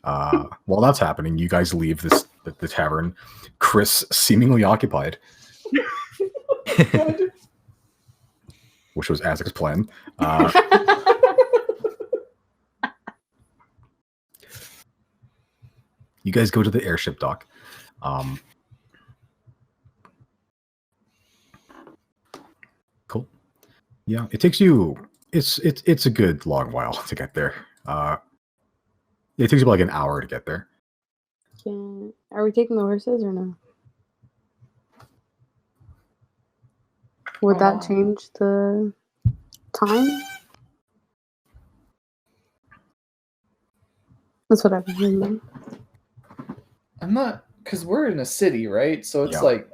While that's happening, you guys leave the tavern. Chris seemingly occupied, which was Azek's plan. You guys go to the airship dock. Cool. Yeah, it takes you. It's a good long while to get there. It takes you like an hour to get there. Are we taking the horses or no? Would that change the time? That's what I was thinking. I'm not, because we're in a city, right? So it's Yeah. like,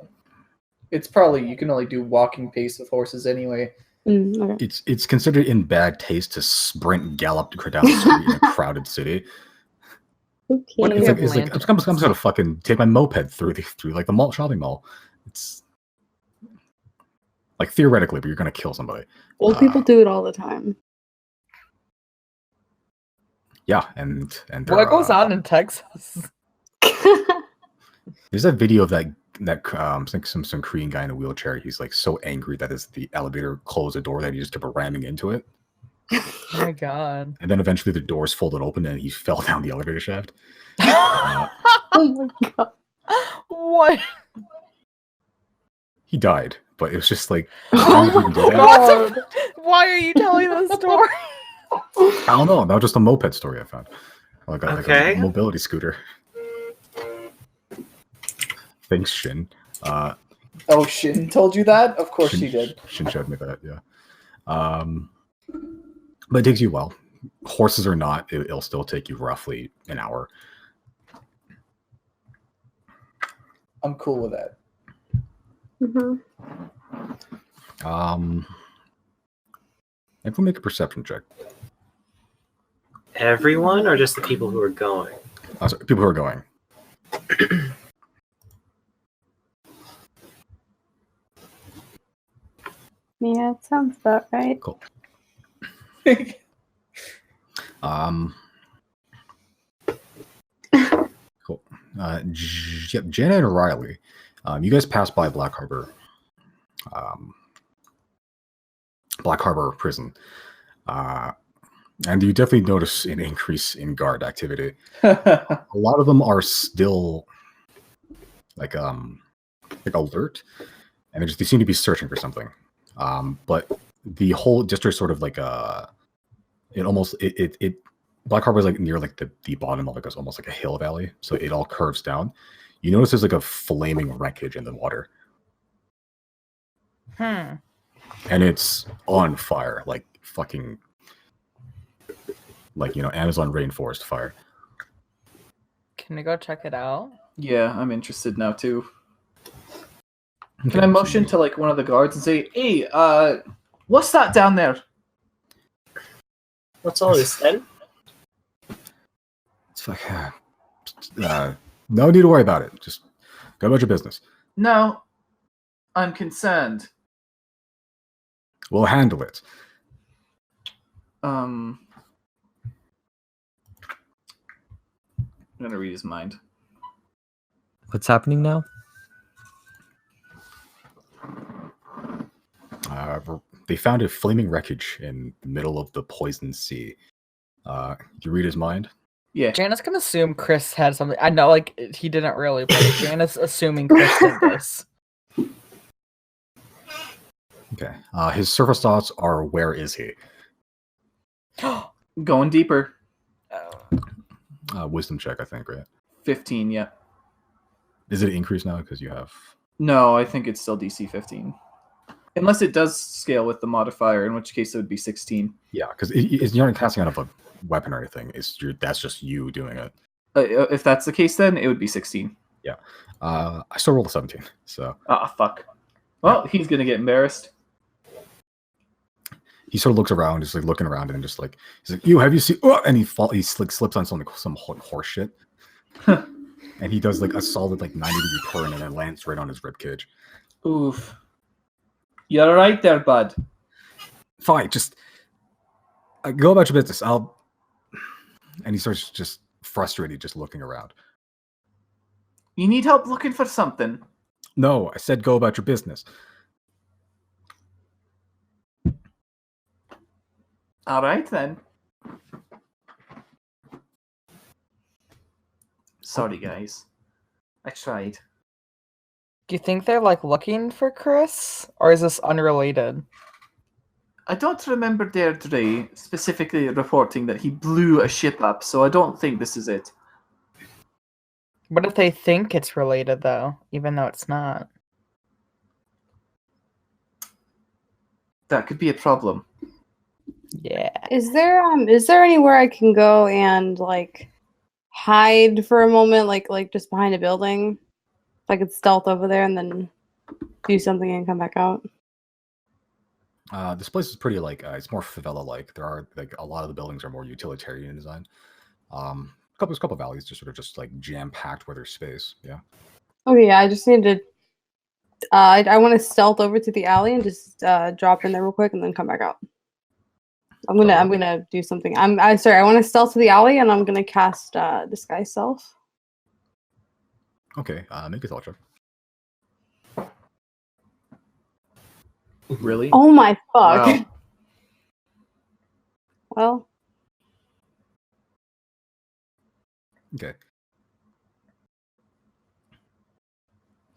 it's probably, you can only do walking pace with horses anyway. Okay. It's considered in bad taste to sprint gallop down the street in a crowded city. Okay. It's like I'm just gonna fucking take my moped through like the mall shopping mall. It's like theoretically, but you're gonna kill somebody. Old people do it all the time. Yeah, and What goes on in Texas? There's that video of that I think some Korean guy in a wheelchair. He's like so angry that the elevator closed the door that he just kept ramming into it, Oh my god. and then eventually the doors folded open and he fell down the elevator shaft. Oh my god. What? He died, but it was just like Oh how did he do that? What the why are you telling this story? I don't know. That was just a moped story I found. Like Okay. a mobility scooter. Thanks, Shin. Oh, Shin told you that? Of course she did. Shin showed me that, yeah. But it takes you a while. Horses or not, it'll still take you roughly an hour. I'm cool with that. Mhm. Everyone make a perception check. Everyone, or just the people who are going? Sorry, people who are going. Yeah, it sounds about right. Cool. Cool. Yep, Jenna and Riley. You guys pass by Black Harbor Prison. And you definitely notice an increase in guard activity. A lot of them are still like alert, and they seem to be searching for something. But the whole district sort of like Black Harbor is like near like the bottom of like almost like a hill valley, so it all curves down. You notice there's like a flaming wreckage in the water, Hmm. and it's on fire, like fucking, like Amazon rainforest fire. Can we go check it out? Yeah, I'm interested now too. Can I motion to like one of the guards and say, "Hey, what's that down there?" What's all this then? It's like, no need to worry about it. Just go about your business. No, I'm concerned. We'll handle it. I'm gonna read his mind. What's happening now? They found a flaming wreckage in the middle of the poisoned sea. You read his mind? Yeah. Janice can assume Chrys had something. I know, like, he didn't really, but Janice assuming Chrys did this. Okay. His surface thoughts are, where is he? Going deeper. Wisdom check, I think, right? 15, yeah. Is it increased now because you have... No, I think it's still DC 15. Unless it does scale with the modifier, in which case it would be 16. Yeah, because you're not casting out of a weapon or anything. That's just you doing it. If that's the case, then it would be 16. Yeah. I still rolled a 17, so... Ah, fuck. Well, he's gonna get embarrassed. He sort of looks around, just like looking around, and just like he's like, "You have you seen?" Oh! And he slips on some horse shit, and he does like a solid like 90-degree turn, and then lands right on his ribcage. Oof. You're right there, bud. Fine, just go about your business. And he starts just frustrated, just looking around. You need help looking for something. No, I said go about your business. All right, then. Sorry, guys. I tried. Do you think they're, like, looking for Chrys? Or is this unrelated? I don't remember Deirdre specifically reporting that he blew a ship up, so I don't think this is it. What if they think it's related, though, even though it's not? That could be a problem. Yeah. Is there anywhere I can go and like hide for a moment, like just behind a building? If I could stealth over there and then do something and come back out. This place is pretty like it's more favela-like. There are like a lot of the buildings are more utilitarian in design. There's a couple of alleys just like jam-packed where there's space. Yeah. Okay, yeah, I just need to. I want to stealth over to the alley and just drop in there real quick and then come back out. I'm gonna do something. I'm sorry. I want to stealth to the alley and I'm gonna cast disguise self. Okay, make a thought check. Really? Oh my fuck. Wow. Well, Okay.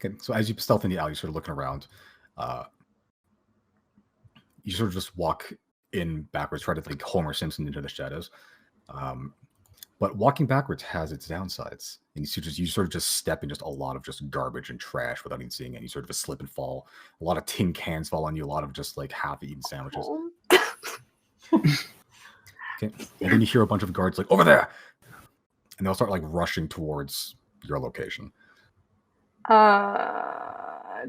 Okay, so as you stealth in the alley, you're sort of looking around. You sort of just walk in backwards, try to like Homer Simpson into the shadows. But walking backwards has its downsides, and you sort of just step in just a lot of just garbage and trash without even seeing it. You sort of just slip and fall. A lot of tin cans fall on you. A lot of just like half-eaten sandwiches. Okay, and then you hear a bunch of guards like over there, and they'll start like rushing towards your location.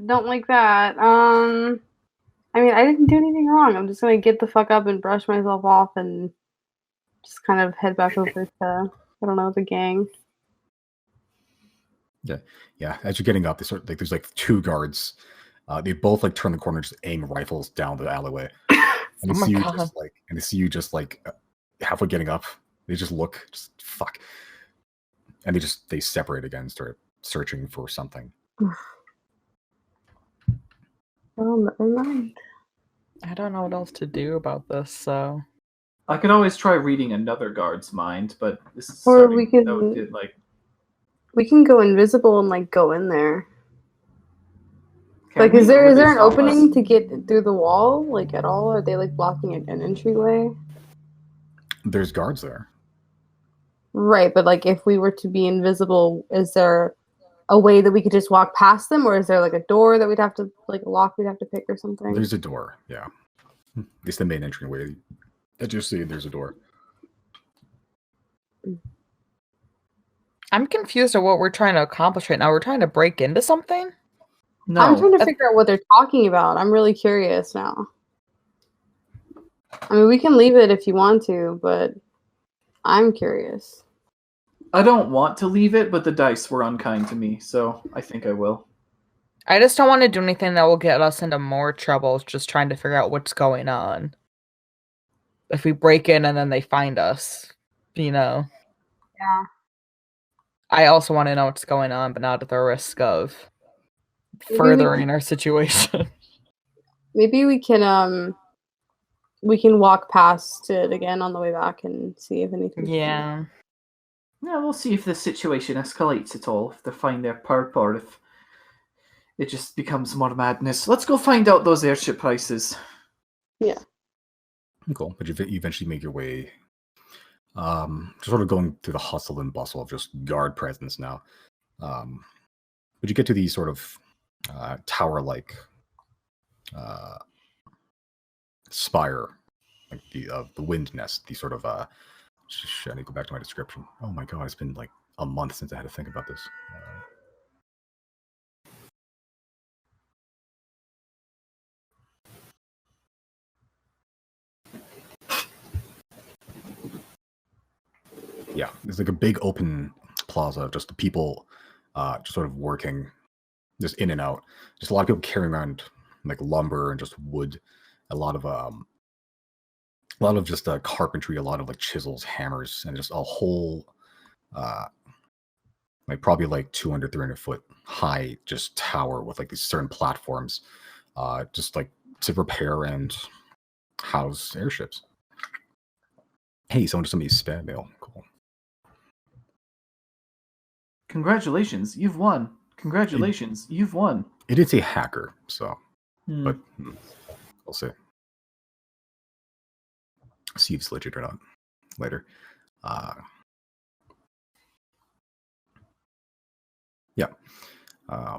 don't like that. I mean, I didn't do anything wrong. I'm just gonna get the fuck up and brush myself off and just kind of head back over to, I don't know, the gang. Yeah. As you're getting up, they sort of, like there's like two guards. They both like turn the corner, just aim rifles down the alleyway, and they Oh my see you God. just like halfway getting up. They just look, just fuck, and they separate again, start searching for something. Oh, never mind. I don't know what else to do about this, so I could always try reading another guard's mind, but this is Or starting, we can- that would get, like, We can go invisible and like go in there. can Like, we, is or there would is they there an stop opening us? to get through the wall, like at all? Are they like blocking an entryway? There's guards there. Right, but like if we were to be invisible, is there a way that we could just walk past them, or is there like a door that we'd have to like a lock we'd have to pick or something? There's a door. Yeah, it's the main entryway. As you see, there's a door. I'm confused at what we're trying to accomplish right now. We're trying to break into something? No. I'm trying to figure out what they're talking about. I'm really curious now. I mean, we can leave it if you want to, but I'm curious. I don't want to leave it, but the dice were unkind to me, so I think I will. I just don't want to do anything that will get us into more trouble just trying to figure out what's going on. If we break in and then they find us, you know. Yeah. I also want to know what's going on, but not at the risk of Maybe we furthering our situation. Maybe we can walk past it again on the way back and see if anything. Yeah. Yeah, we'll see if the situation escalates at all, if they find their perp, or if it just becomes more madness. Let's go find out those airship prices. Yeah. Cool. But you eventually make your way, just sort of going through the hustle and bustle of just guard presence now. But you get to these sort of tower-like spire, like the wind nest. The sort of shit, I need to go back to my description. Oh my god, it's been like a month since I had to think about this. Yeah, there's like a big open plaza of just the people just sort of working just in and out. Just a lot of people carrying around like lumber and just wood. A lot of just carpentry, a lot of like chisels, hammers, and just a whole like probably like 200, 300 foot high just tower with like these certain platforms just like to repair and house airships. Hey, someone just sent me spam mail. Cool. Congratulations, you've won. Congratulations, you've won. It did say hacker, so but we'll see. See if it's legit or not later. Yeah. Yeah,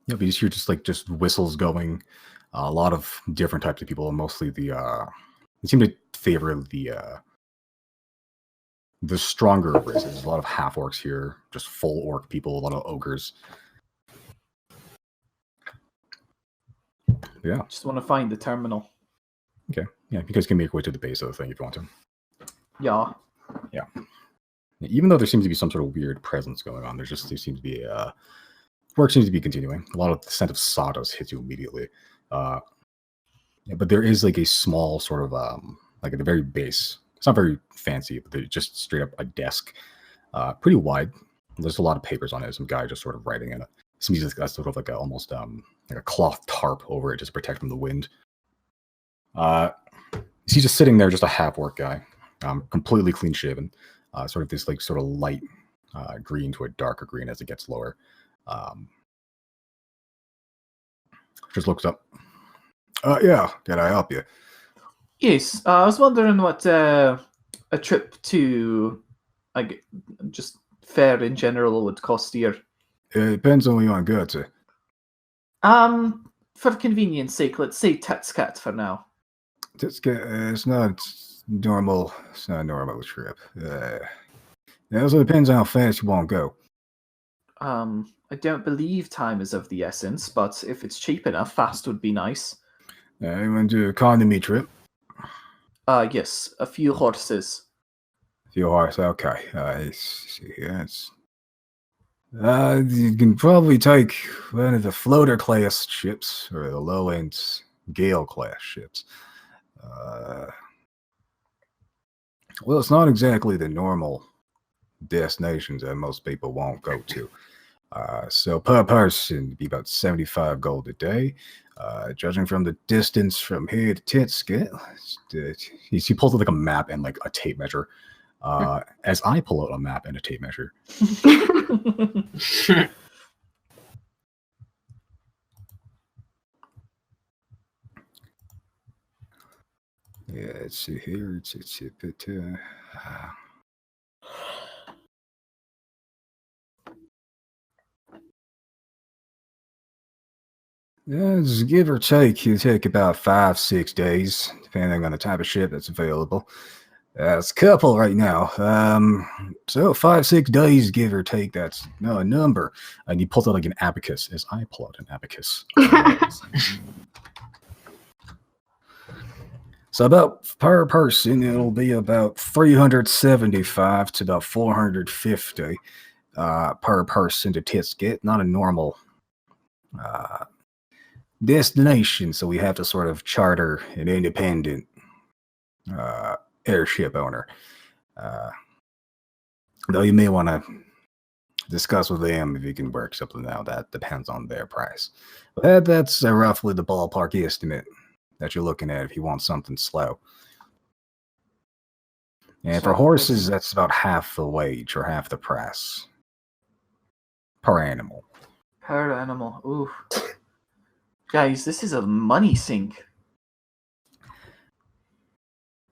but you just hear just whistles going. A lot of different types of people, and mostly they seem to favor the stronger races. There's a lot of half orcs here, just full orc people, a lot of ogres. Yeah. Just want to find the terminal. Okay. Yeah, you guys can make your way to the base of the thing if you want to. Yeah. Yeah. Even though there seems to be some sort of weird presence going on, there seems to be work seems to be continuing. A lot of the scent of sawdust hits you immediately. Yeah, but there is like a small sort of like at the very base. It's not very fancy, but there's just straight up a desk Pretty wide. There's a lot of papers on it. Some guy just sort of writing in it. Somebody's just got sort of like almost like a cloth tarp over it just to protect from the wind. He's just sitting there, just a half-work guy, completely clean-shaven. Sort of this like sort of light green to a darker green as it gets lower. Just looks up. Yeah, can I help you? Yes, I was wondering what a trip to just fair in general would cost here. It depends on where you want to go to. For convenience sake, let's say Tetscat for now. It's not normal. It's not a normal trip. It also depends on how fast you want to go. I don't believe time is of the essence, but if it's cheap enough, fast would be nice. You want to do an economy trip? Yes, a few horses. A few horses, okay. See here. You can probably take one of the floater class ships or the low end gale class ships. Well, it's not exactly the normal destinations that most people won't go to. So per person, it'd be about 75 gold a day. Judging from the distance from here to Titsket, he pulls out like a map and like a tape measure. As I pull out a map and a tape measure. Yeah, let's see here. It's a bit. Yeah, it's give or take. You take about 5-6 days, depending on the type of ship that's available. It's a couple right now. So 5-6 days, give or take. That's a number. And he pulls out like an abacus. As I pull out an abacus. So about per person, it'll be about 375 to about 450 per person to Titsket. Not a normal destination, so we have to sort of charter an independent airship owner. Though you may want to discuss with them if you can work something out. That depends on their price. But that's roughly the ballpark estimate that you're looking at if you want something slow. And for horses, that's about half the wage or half the price per animal. Per animal. Ooh. Guys, this is a money sink.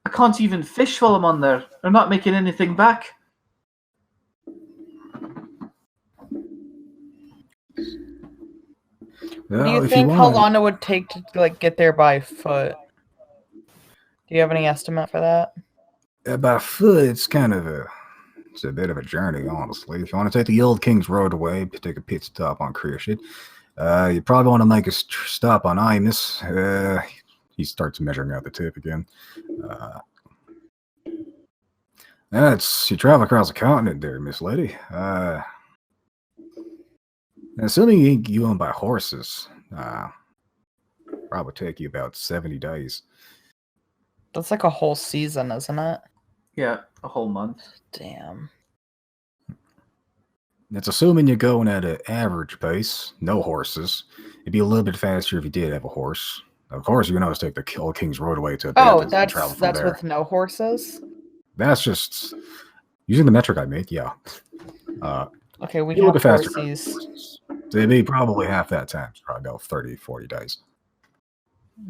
I can't even fish while I'm on there. They're not making anything back. What do you think how long it would take to get there by foot? Do you have any estimate for that? By foot, it's a bit of a journey, honestly. If you want to take the Old King's Road away, take a pit stop on Chrys, you probably want to make a stop on Imus. He starts measuring out the tip again. You travel across the continent there, Miss Lady. Assuming you ain't going by horses, probably take you about 70 days. That's like a whole season, isn't it? Yeah, a whole month. Damn. That's assuming you're going at an average pace, no horses. It'd be a little bit faster if you did have a horse. Of course, you can always take the Old King's Road away to that's with no horses? That's just using the metric I made, yeah. Okay, we have horses. They'd be probably half that time. So probably about 30, 40 days.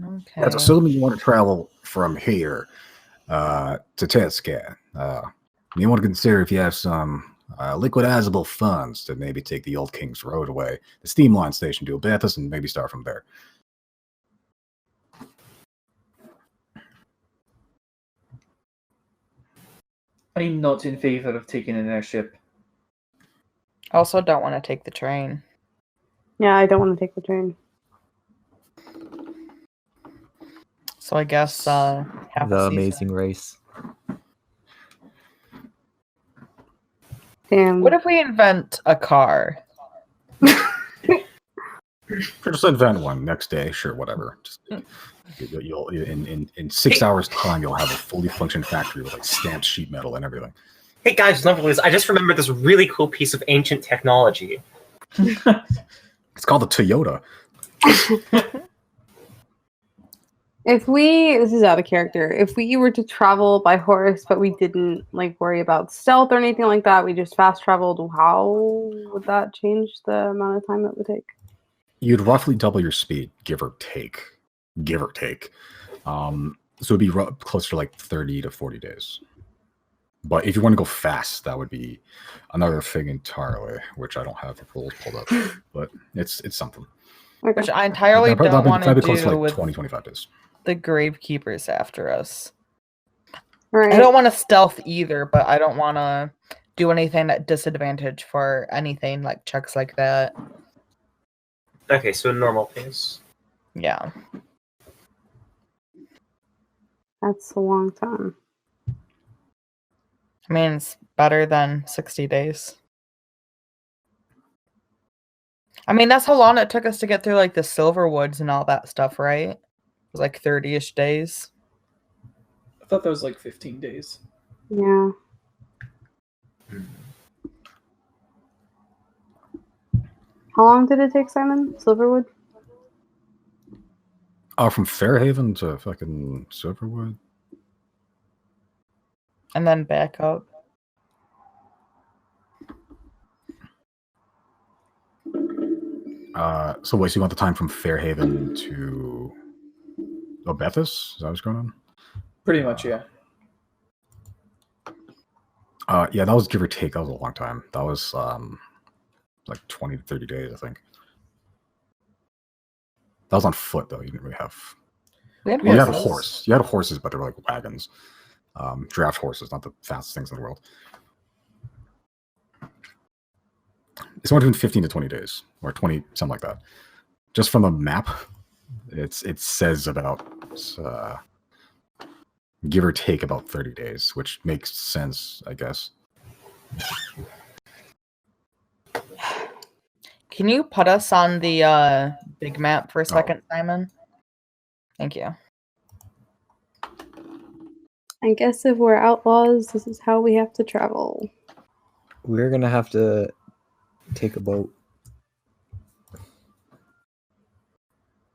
Okay. That's assuming you want to travel from here to Tetscat. You want to consider if you have some liquidizable funds to maybe take the Old King's Road away, the steam line station to Abathis, and maybe start from there. I'm not in favor of taking an airship. I also don't want to take the train. Yeah, I don't want to take the train. So I guess The Amazing Race. Damn. What if we invent a car? Just invent one next day, sure, whatever. Just, in 6 hours' time, you'll have a fully functioning factory with like stamped sheet metal and everything. Hey guys, Nevertheless, I just remembered this really cool piece of ancient technology. It's called the Toyota. This is out of character. If we were to travel by horse, but we didn't like worry about stealth or anything like that, we just fast traveled. How would that change the amount of time it would take? You'd roughly double your speed, give or take. Give or take. So it'd be closer to like 30 to 40 days. But if you want to go fast, that would be another thing entirely, which I don't have the rules pulled up. But it's something. Okay. Which I entirely don't want to that'd be close to do like with 20, 25 days. the gravekeepers after us. Right. I don't want to stealth either, but I don't want to do anything at disadvantage for anything like checks like that. Okay, so normal pace. Yeah. That's a long time. I mean, it's better than 60 days. I mean, that's how long it took us to get through, like, the Silverwoods and all that stuff, right? It was, like, 30-ish days. I thought that was like 15 days. Yeah. How long did it take, Simon? Silverwood? From Fairhaven to fucking Silverwood. And then back up. So wait, so you want the time from Fairhaven to Obethus? Is that what's going on? Pretty much, yeah. Yeah, that was give or take. That was a long time. That was like 20 to 30 days, I think. That was on foot, though. You didn't really have. We had You had a horses. horse. You had horses, but they were like wagons. Draft horses, not the fastest things in the world. It's only between 15 to 20 days, or 20, something like that. Just from the map, it says about give or take about 30 days, which makes sense, I guess. Can you put us on the big map for a second, Simon? Thank you. I guess if we're outlaws, this is how we have to travel. We're gonna have to take a boat. I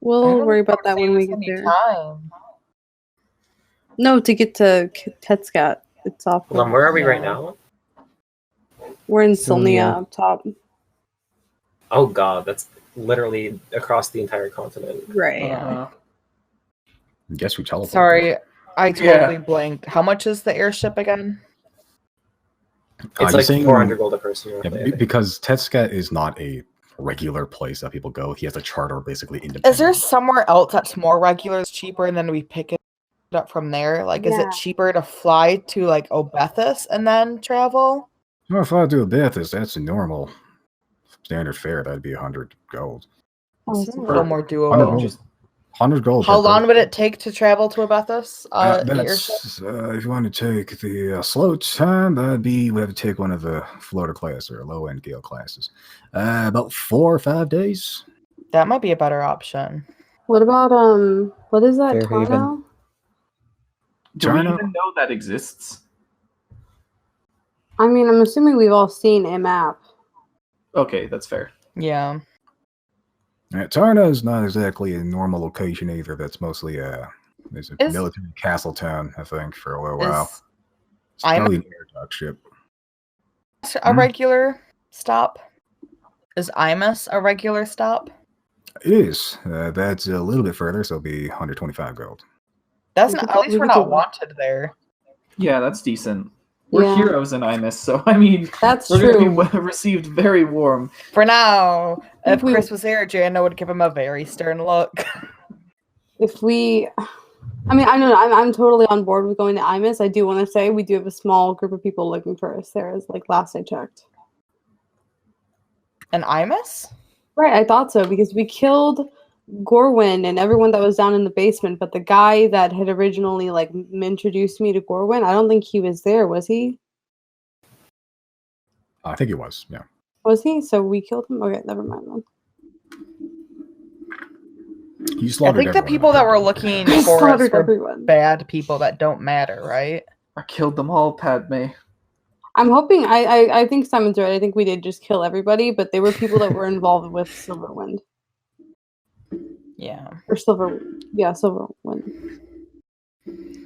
We'll don't worry know about if that we're when we saving get any there. time. No, to get to Tetscat. It's off. Hold on, where are we right now? We're in Cylnia. Cylnia up top. Oh god, that's literally across the entire continent. Right. I guess we teleport. Sorry, I Yeah. totally blanked. How much is the airship again? It's you're like saying- 400 gold a person. Yeah, roughly, I think. because Tetscat is not a regular place that people go. He has a charter basically independent. Is there somewhere else that's more regular, it's cheaper, and then we pick it up from there? Like, is Yeah. it cheaper to fly to like Obethus and then travel? Well, if I do a Bethis, that's a normal standard fare. That'd be 100 gold. Oh, It's a little more 100 doable. gold. 100 gold. How per long person. would it take to travel to Obethus? The airship? That's if you want to take the slow time, that'd be we have to take one of the floater class or low end gale classes. About 4 or 5 days. That might be a better option. What about what is that? Fairhaven. Tarno? Do we China? even know that exists? I mean, I'm assuming we've all seen a map. Okay, that's fair. Yeah. Tarna is not exactly a normal location either. That's mostly there's a Is- military castle town, I think, for a little while. Is It's I'm- probably an air dock ship. a regular stop? Is Imus a regular stop? It is. That's a little bit further, so it'll be 125 gold. That's We not, could- at least we we're could not do- wanted there. Yeah, that's decent. We're Yeah. heroes in Imus, so I mean, That's we're true. going to be received very warm. For now, if we- Chrys was there, Jana would give him a very stern look. If we, I mean, I know I'm totally on board with going to Imus. I do want to say we do have a small group of people looking for us there. As like last I checked. And Imus? Right, I thought so because we killed Gorwyn and everyone that was down in the basement, but the guy that had originally like introduced me to Gorwyn, I don't think he was there, was he? I think it was, yeah. Was he? So we killed him? Okay, never mind then. You I slaughtered think the everyone. people that were looking I for us slaughtered were everyone. bad people that don't matter, right? I killed them all, Padme. I'm hoping. I think Simon's right. I think we did just kill everybody, but they were people that were involved with Silverwind Yeah. or Silverwind.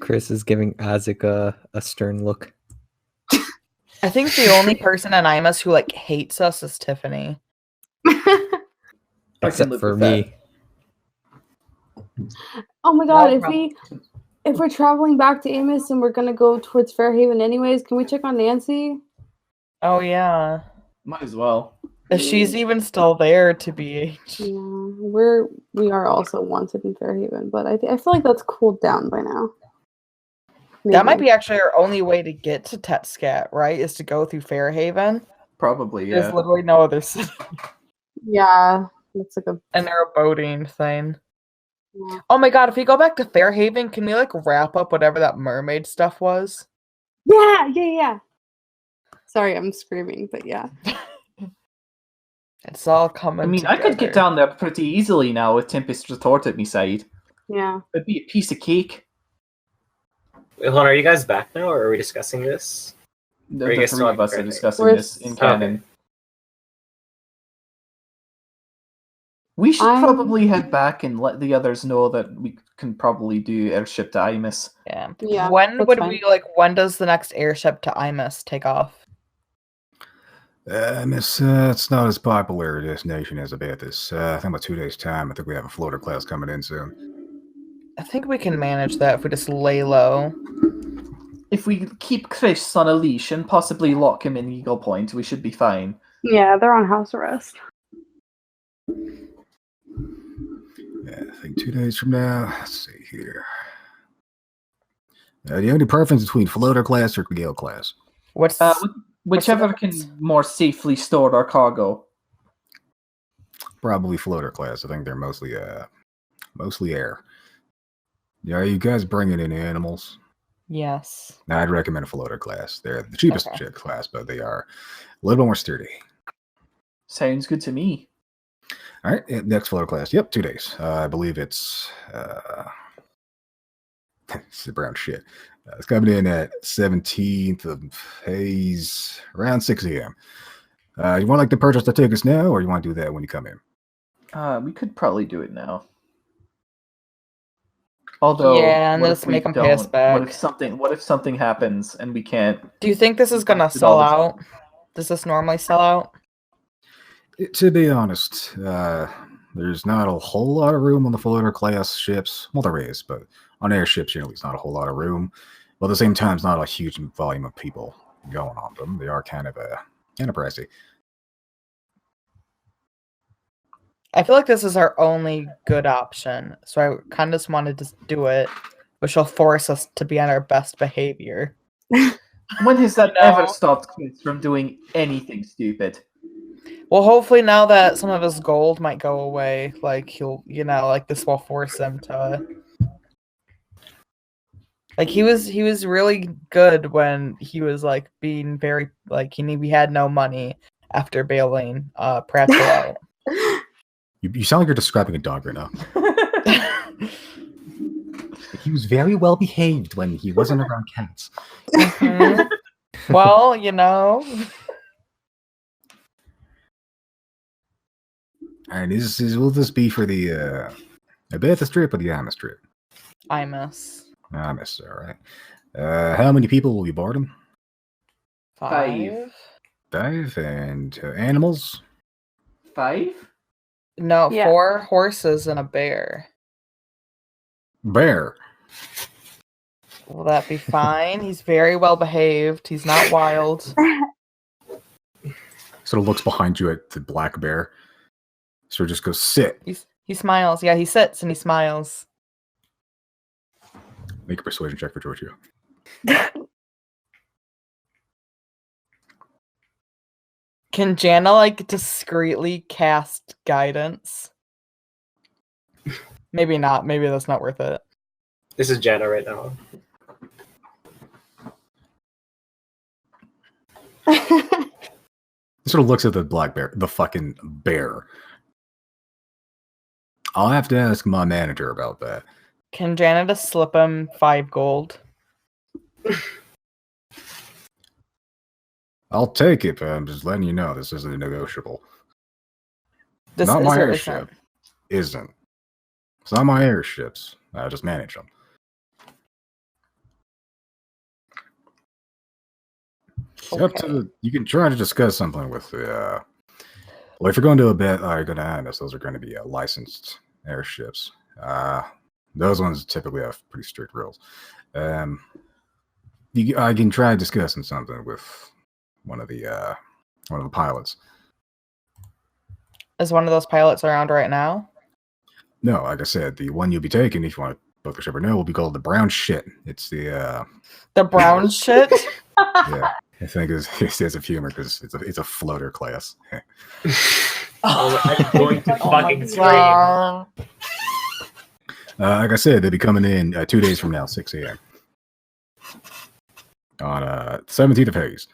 Chrys is giving Isaac a stern look. I think the only person in Imus who like hates us is Tiffany. Except live for with me. Oh my god! No If we're traveling back to Amos and we're gonna go towards Fairhaven anyways, can we check on Nancy? Oh yeah. Might as well. If she's even still there to be. Yeah, we are also wanted in Fairhaven, but I feel like that's cooled down by now. That might Maybe. be actually our only way to get to Tetscat, right? Is to go through Fairhaven. Probably, yeah. There's literally no other city. Yeah, it's like a. And they're a boating thing. Yeah. Oh my god, if we go back to Fairhaven, can we like wrap up whatever that mermaid stuff was? Yeah. Sorry, I'm screaming, but yeah. It's all coming I mean, I could get together. down there pretty easily now with Tempest Retort at my side. Yeah. It'd be a piece of cake. Wait, hold on, are you guys back now, or are we discussing this? The, Or you the guys three still of us are on discussing We're this in s- canon. We should probably head back and let the others know that we can probably do airship to Imus. Yeah, When that's would fine. we when does the next airship to Imus take off? Miss, it's not as popular a destination as Abathis. I think about 2 days' time. I think we have a floater class coming in soon. I think we can manage that if we just lay low. If we keep Chrys on a leash and possibly lock him in Eagle Point, we should be fine. Yeah, they're on house arrest. Yeah, I think 2 days from now. Let's see here. The only preference between floater class or gale class? What's Whichever can more safely store our cargo. Probably floater class. I think they're mostly air. Yeah, are you guys bringing in animals? Yes. Now, I'd recommend a floater class. They're the cheapest Okay. class, but they are a little bit more sturdy. Sounds good to me. All right, next floater class. Yep, 2 days. I believe it's it's the brown shit. It's coming in at 17th of Haze, around 6 a.m. You want to purchase the tickets now, or you want to do that when you come in? We could probably do it now. Although, Yeah, and what just if we make 'em pay us don't? back. What if something happens and we can't? Do you think this is gonna Did all sell this- out? Does this normally sell out? To be honest, there's not a whole lot of room on the floater class ships. Well, there is, but on airships, generally, it's not a whole lot of room. But at the same time, it's not a huge volume of people going on them. They are kind of pricey. I feel like this is our only good option, so I kind of just wanted to do it, which will force us to be on our best behavior. When has that You know? ever stopped Chris from doing anything stupid? Well, hopefully now that some of his gold might go away, like he'll, like this will force him to. Like he was really good when he was like being very like we had no money after bailing Pratchett out. You sound like you're describing a dog right now. He was very well behaved when he wasn't around cats. Mhm. Well, All right, will this be for the Abathis trip or the Imus trip? Imus. Imus, all right. How many people will be boarding? 5. 5, and animals? 5? No, Yeah. 4 horses and a bear. Bear. Will that be fine? He's very well behaved. He's not wild. Sort of looks behind you at the black bear. Sort of just goes, sit. He smiles. Yeah, he sits and he smiles. Make a persuasion check for Giorgio. Can Jana discreetly cast guidance? Maybe not. Maybe that's not worth it. This is Jana right now. He sort of looks at the black bear, the fucking bear. I'll have to ask my manager about that. Can Jana just slip him 5 gold? I'll take it, but I'm just letting you know this isn't negotiable. This Not is my or airship. isn't? Isn't. It's not my airships. I just manage them. It's up to Okay. you can try to discuss something with the. Well, if you're going to a bit, you're going to Atmos. Those are going to be licensed airships. Those ones typically have pretty strict rules. I can try discussing something with one of the pilots. Is one of those pilots around right now? No, like I said, the one you'll be taking, if you want to book the ship or no, will be called the brown shit. It's the brown shit. yeah. I think it's sense of humor because it's a floater class. I'm going to fucking scream. God. Like I said, they'll be coming in 2 days from now, 6 a.m. on 17th of Haze.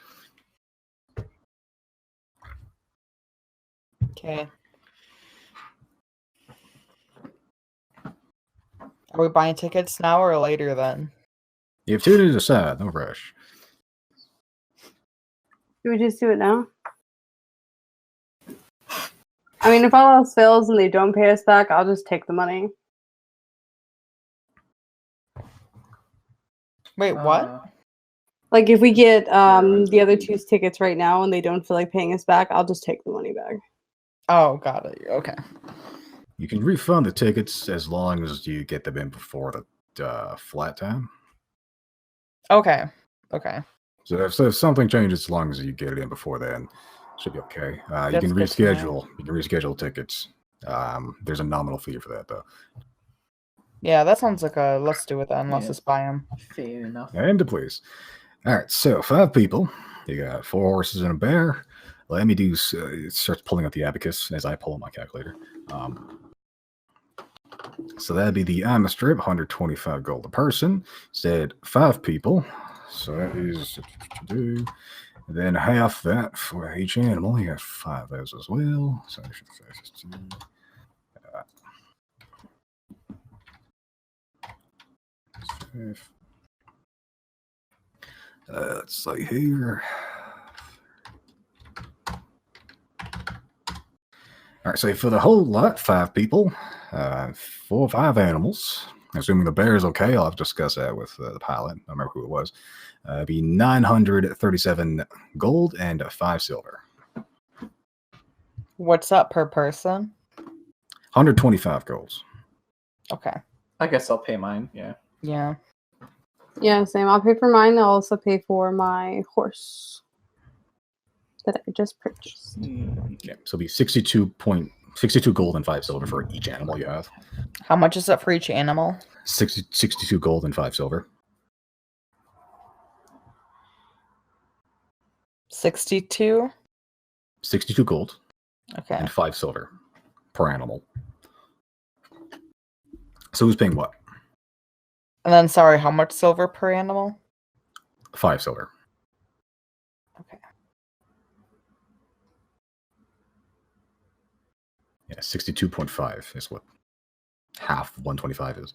Okay. Are we buying tickets now or later then? You have 2 days to decide, no rush. Should we just do it now? I mean, if all else fails and they don't pay us back, I'll just take the money. Wait, what? Like, if we get the other two's tickets right now and they don't feel like paying us back, I'll just take the money back. Oh, got it. Okay. You can refund the tickets as long as you get them in before the flat time. Okay. Okay. So if something changes, as long as you get it in before then, should be okay. You That's can good to know. reschedule. You can reschedule tickets. There's a nominal fee for that, though. Yeah, that sounds like a let's do it then. Let's Yeah. just buy them. Fair enough. And to please. All right, so 5 people. You got 4 horses and a bear. Let me do. It starts pulling up the abacus as I pull up my calculator. So that'd be the Ima strip, 125 gold a person. Said 5 people. So that is. And then half that for each animal. You got 5 of those as well. So I should say this is 2. Let's see here. All right, so for the whole lot, 5 people, 4 or 5 animals. Assuming the bear is okay, I'll have to discuss that with the pilot. I don't remember who it was. It'd be 937 gold and 5 silver. What's up per person? 125 golds. Okay. I guess I'll pay mine. Yeah. Yeah. Yeah, same. I'll pay for mine. I'll also pay for my horse that I just purchased. Okay, so it'll be 62 gold and 5 silver for each animal you have. How much is it for each animal? 62 gold and 5 silver. 62? 62 gold Okay. and 5 silver per animal. So who's paying what? And then, sorry, how much silver per animal? 5 silver. Okay. Yeah, 62.5 is what half 125 is.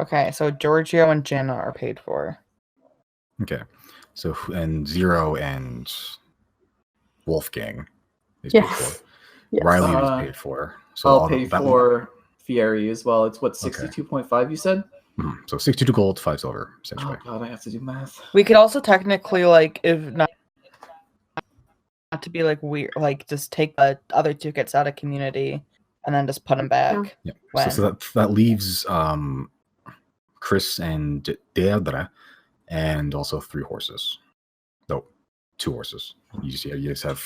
Okay, so Giorgio and Jenna are paid for. Okay. So, and Zero and Wolfgang is Yes. paid for. Yes. Riley is paid for. So I'll all pay that- for Fieri as well. It's what, Okay. 62.5 you said? So 62 gold, 5 silver, essentially. Oh god, I have to do math. We could also technically, like, if not to be like weird, like just take the other tickets out of community and then just put them back. Yeah. When? So that leaves Chrys and Deirdre and also 3 horses. No, 2 horses. You just have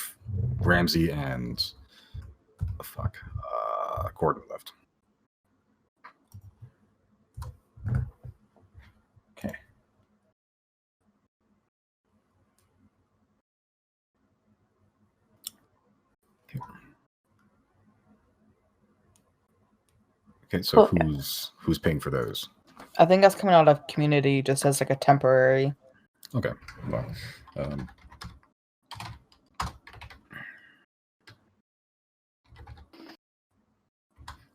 Ramsey and Gordon left. Okay. Okay, so Okay. who's paying for those? I think that's coming out of community just as like a temporary. Okay. Well,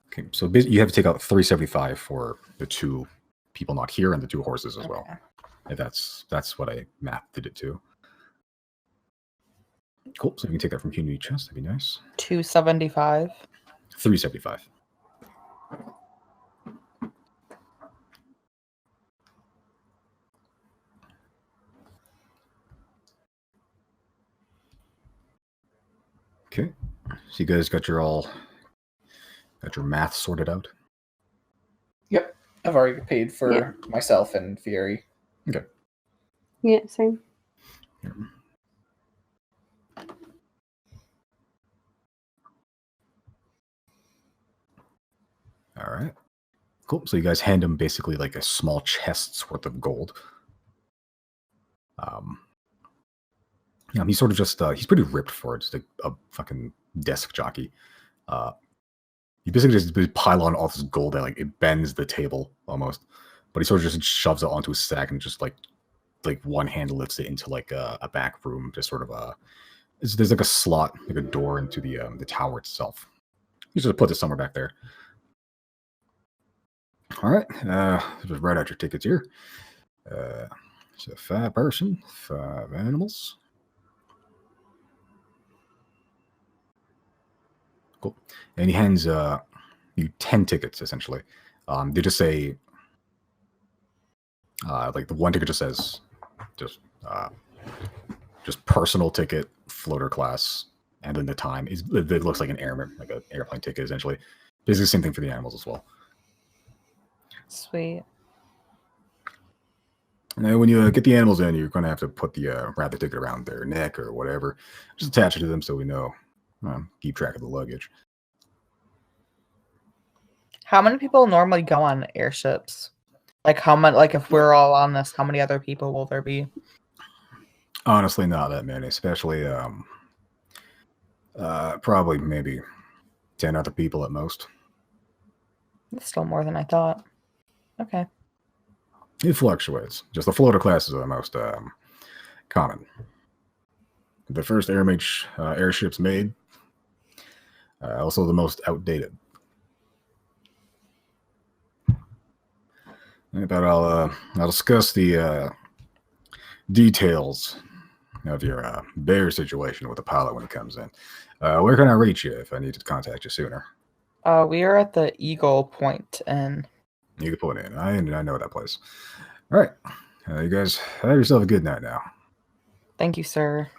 okay, so you have to take out 375 for the 2 people not here and the 2 horses as well. Okay. That's what I mapped it to. Cool. So you can take that from community chest. That'd be nice. 275. 375. Okay. So you guys got your math sorted out. Yep. I've already paid for myself and Fury. Okay. Yeah, same. Yeah. All right. Cool. So you guys hand him basically like a small chest's worth of gold. He's sort of just he's pretty ripped for it, just a fucking desk jockey. He basically just pile on all this gold that like it bends the table almost, but he sort of just shoves it onto a stack and just like one hand lifts it into like a back room, just sort of there's like a slot, like a door into the tower itself. You just put it somewhere back there. All right, just write out your tickets here. So 5 person, 5 animals. Cool. And he hands you 10 tickets essentially. They just say like the one ticket just says just personal ticket, floater class, and then the time is it looks like an airplane ticket essentially. Basically the same thing for the animals as well. Sweet. And then when you get the animals in, you're going to have to put the wrap the ticket around their neck or whatever. Just attach it to them so we know. Keep track of the luggage. How many people normally go on airships? Like how much? Like if we're all on this, how many other people will there be? Honestly, not that many. Especially, probably maybe 10 other people at most. That's still more than I thought. Okay. It fluctuates. Just the floater classes are the most common. The first airships made. Also the most outdated. But I'll discuss the details of your bear situation with the pilot when he comes in. Where can I reach you if I need to contact you sooner? We are at the Eagle Point Inn. You can put it in. I know that place. All right. You guys have yourself a good night now. Thank you, sir.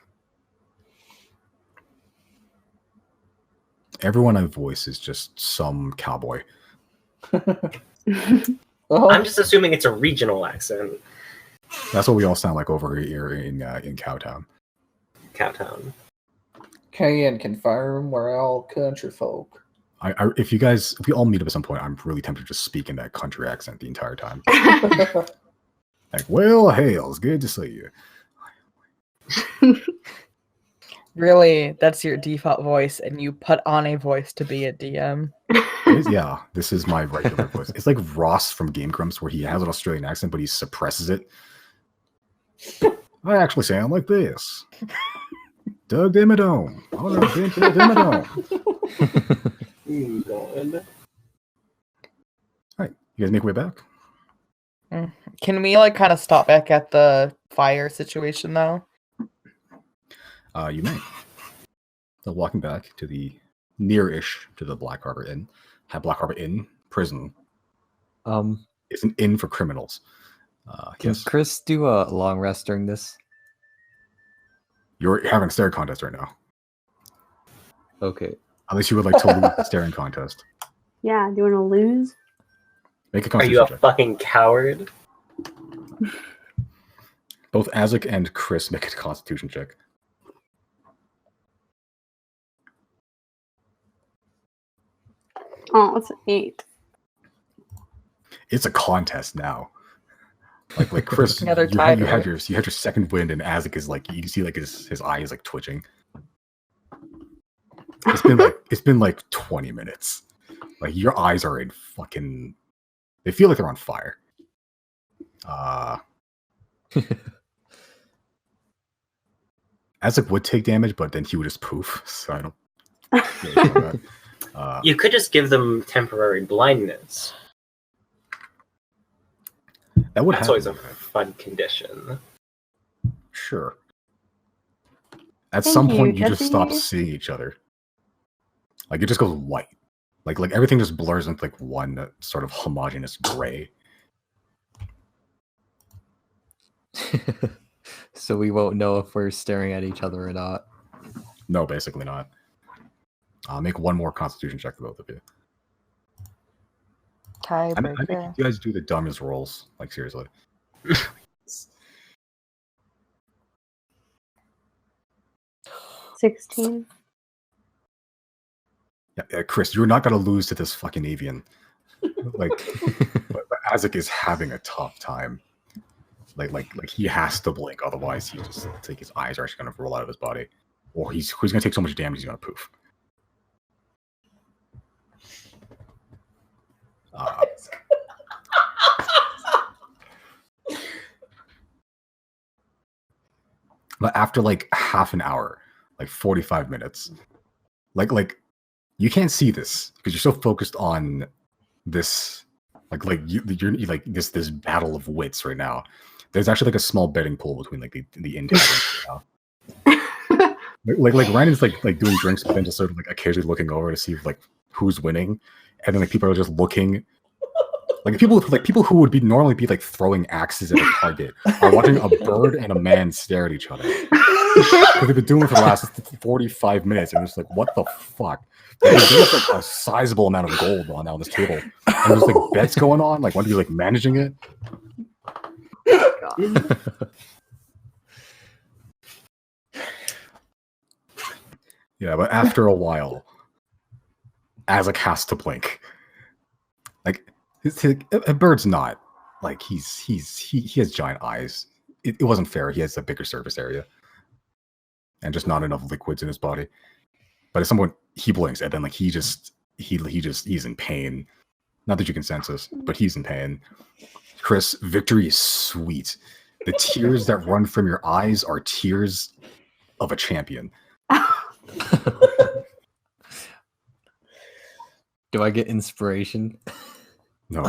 Everyone I voice is just some cowboy. I'm just assuming it's a regional accent. That's what we all sound like over here in Cowtown. Cowtown. Can confirm we're all country folk. If we all meet up at some point, I'm really tempted to just speak in that country accent the entire time. Like, well, hail, it's good to see you. Really, that's your default voice, and you put on a voice to be a DM. Yeah, this is my regular voice. It's like Ross from Game Grumps, where he has an Australian accent, but he suppresses it. I actually sound like this. Doug Dimmadome. Oh, no, Dimmadome. God. All right, you guys make your way back? Can we kind of stop back at the fire situation though? You may. So walking back to the near-ish to the Black Harbor Inn. Black Harbor Inn prison. It's an inn for criminals. Can Yes. Chrys do a long rest during this? You're having a staring contest right now. Okay. Unless you would like to lose the staring contest. Yeah, do you want to lose? Make a Are constitution you a check. fucking coward? Both Azek and Chrys make a constitution check. Oh, it's an 8. It's a contest now. Like Chrys, Yeah, they're you tied, had right? your second wind, and Azek is like, you can see like his eye is like twitching. It's been like 20 minutes. Like your eyes are in fucking. They feel like they're on fire. Azek would take damage, but then he would just poof. So I don't. Really know that. You could just give them temporary blindness. That would That's happen. always a fun condition. Sure. At Thank some you, point, you just Jesse. stop seeing each other. Like, it just goes white. Like everything just blurs into like one sort of homogeneous gray. So we won't know if we're staring at each other or not. No, basically not. Make one more Constitution check for both of you. I make Tiebreaker. you guys do the dumbest rolls. Like, seriously. 16. Yeah, Chris, you're not gonna lose to this fucking avian. Like, but Isaac is having a tough time. Like he has to blink, otherwise he just like his eyes are actually gonna roll out of his body, or he's gonna take so much damage he's gonna poof. But after like half an hour, like 45 minutes, like you can't see this because you're so focused on this, you're like this battle of wits right now. There's actually like a small betting pool between like the intake right now. like Ryan's like doing drinks, but then just sort of like occasionally looking over to see like who's winning, and then like people are just looking. Like people who would be normally be like throwing axes at a target are watching a bird and a man stare at each other. Because they've been doing it for the last 45 minutes, and it's like, what the fuck? Like, there's like a sizable amount of gold on this table, and there's like bets going on. Like, one of you like managing it. Yeah, but after a while, Isaac has to blink. Like, a bird's not like he has giant eyes. It wasn't fair. He has a bigger surface area and just not enough liquids in his body. But at some point, he blinks, and then like he's in pain. Not that you can sense this, but he's in pain. Chris, victory is sweet. The tears that run from your eyes are tears of a champion. Do I get inspiration? No.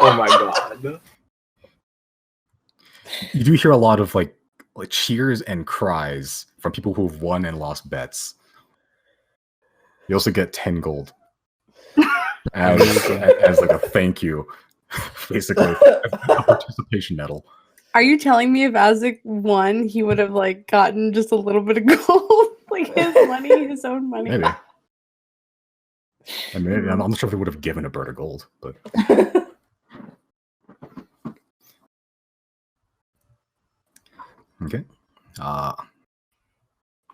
Oh my god. You do hear a lot of like cheers and cries from people who've won and lost bets. You also get 10 gold as like a thank you, basically, a participation medal. Are you telling me if Isaac won, he would have like gotten just a little bit of gold, like his money, his own money? Maybe. I mean, I'm not sure if they would have given a bird of gold, but okay.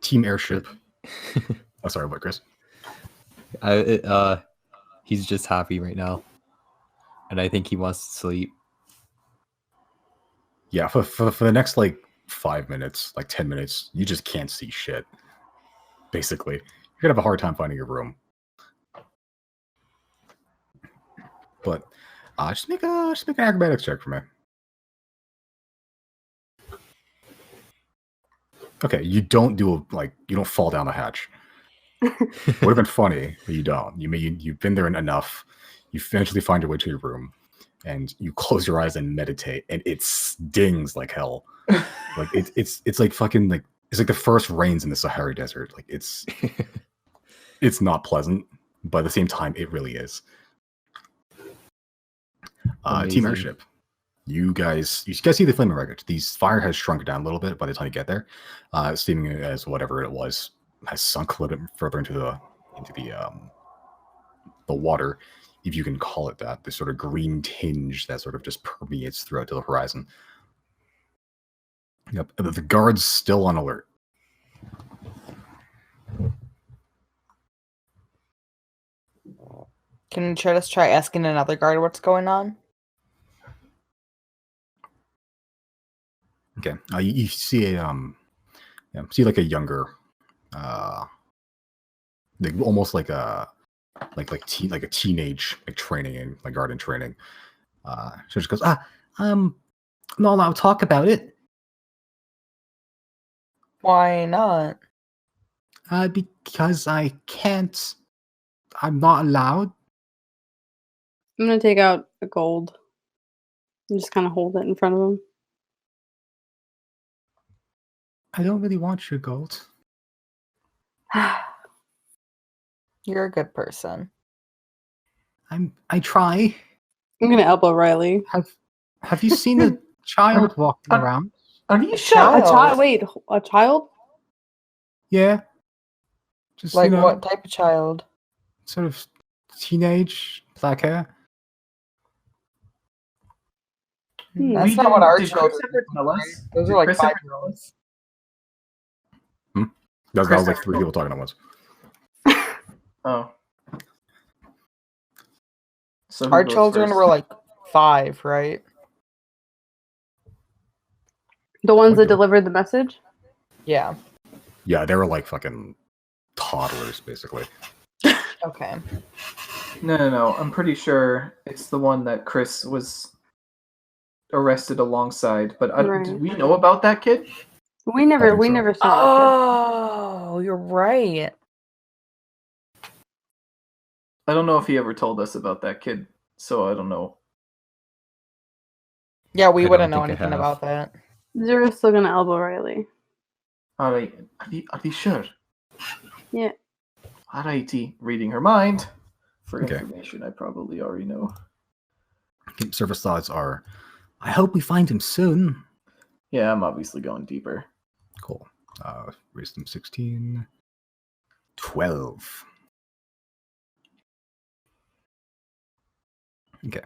Team airship. Oh, sorry, what, Chris? He's just happy right now, and I think he wants to sleep. Yeah, for the next like 5 minutes, like 10 minutes, you just can't see shit. Basically, you're gonna have a hard time finding your room. But just make an acrobatics check for me. Okay, you don't fall down the hatch. Would have been funny, but you don't. You've been there enough. You eventually find your way to your room, and you close your eyes and meditate, and it stings like hell. Like it's like fucking like it's like the first rains in the Sahara Desert. Like it's not pleasant, but at the same time, it really is. Team airship. You guys see the flaming wreckage. The fire has shrunk down a little bit by the time you get there. Seeming as whatever it was has sunk a little bit further into the water, if you can call it that. This sort of green tinge that sort of just permeates throughout to the horizon. Yep, the guards still on alert. Can Curtis try asking another guard what's going on? Okay, you see see like a younger, like almost like a teenage training in like guard in training. So she goes, I'm not allowed to talk about it. Why not? Because I can't. I'm not allowed. I'm gonna take out a gold. Just kind of hold it in front of him. I don't really want your gold. You're a good person. I try. I'm gonna elbow Riley. Have you seen a child walking around? Are you A sure? child? Wait, a child? Yeah. Just Like what type of child? sort of teenage, black hair. That's not what our did children Chris ever tell do. us? Those Did are like Chris ever 5-year-olds. That was like 3 people talking at once. Oh. So who Our goes children first? were like 5, right? The ones that Okay. delivered the message? Yeah. Yeah, they were like fucking toddlers, basically. Okay. No. I'm pretty sure it's the one that Chris was arrested alongside. But Right. did we know about that kid? We never think so. saw Oh, you're right. I don't know if he ever told us about that kid, so I don't know. Yeah, we I wouldn't don't know think I anything have. about that. that. Zero's still gonna elbow Riley. All right, are you sure? Yeah. Alrighty, reading her mind for Okay. information I probably already know. Surface thoughts are I hope we find him soon. Yeah, I'm obviously going deeper. cool. Wisdom 16. 12. Okay.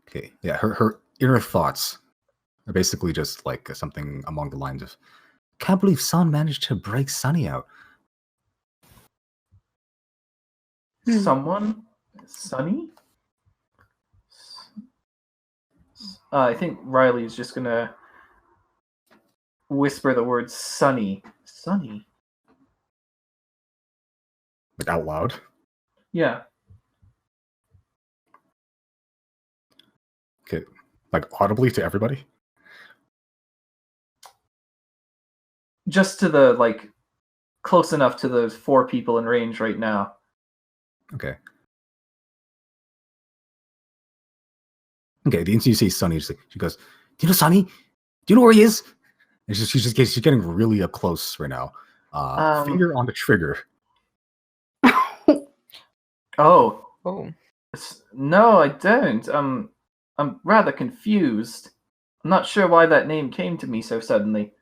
Okay. Yeah, her inner thoughts are basically just like something along the lines of, Can't believe Son managed to break Sunny out. Someone? Sunny? I think Riley is just gonna whisper the word Sunny. Sunny? like out loud. Yeah. Okay. Like audibly to everybody. Just to the, like, close enough to the 4 people in range right now. Okay. Okay, the instant you say Sunny, she goes, "Do you know Sunny? Do you know where he is?" And she's getting really up close right now. Finger on the trigger. Oh. Oh. No, I don't. I'm rather confused. I'm not sure why that name came to me so suddenly.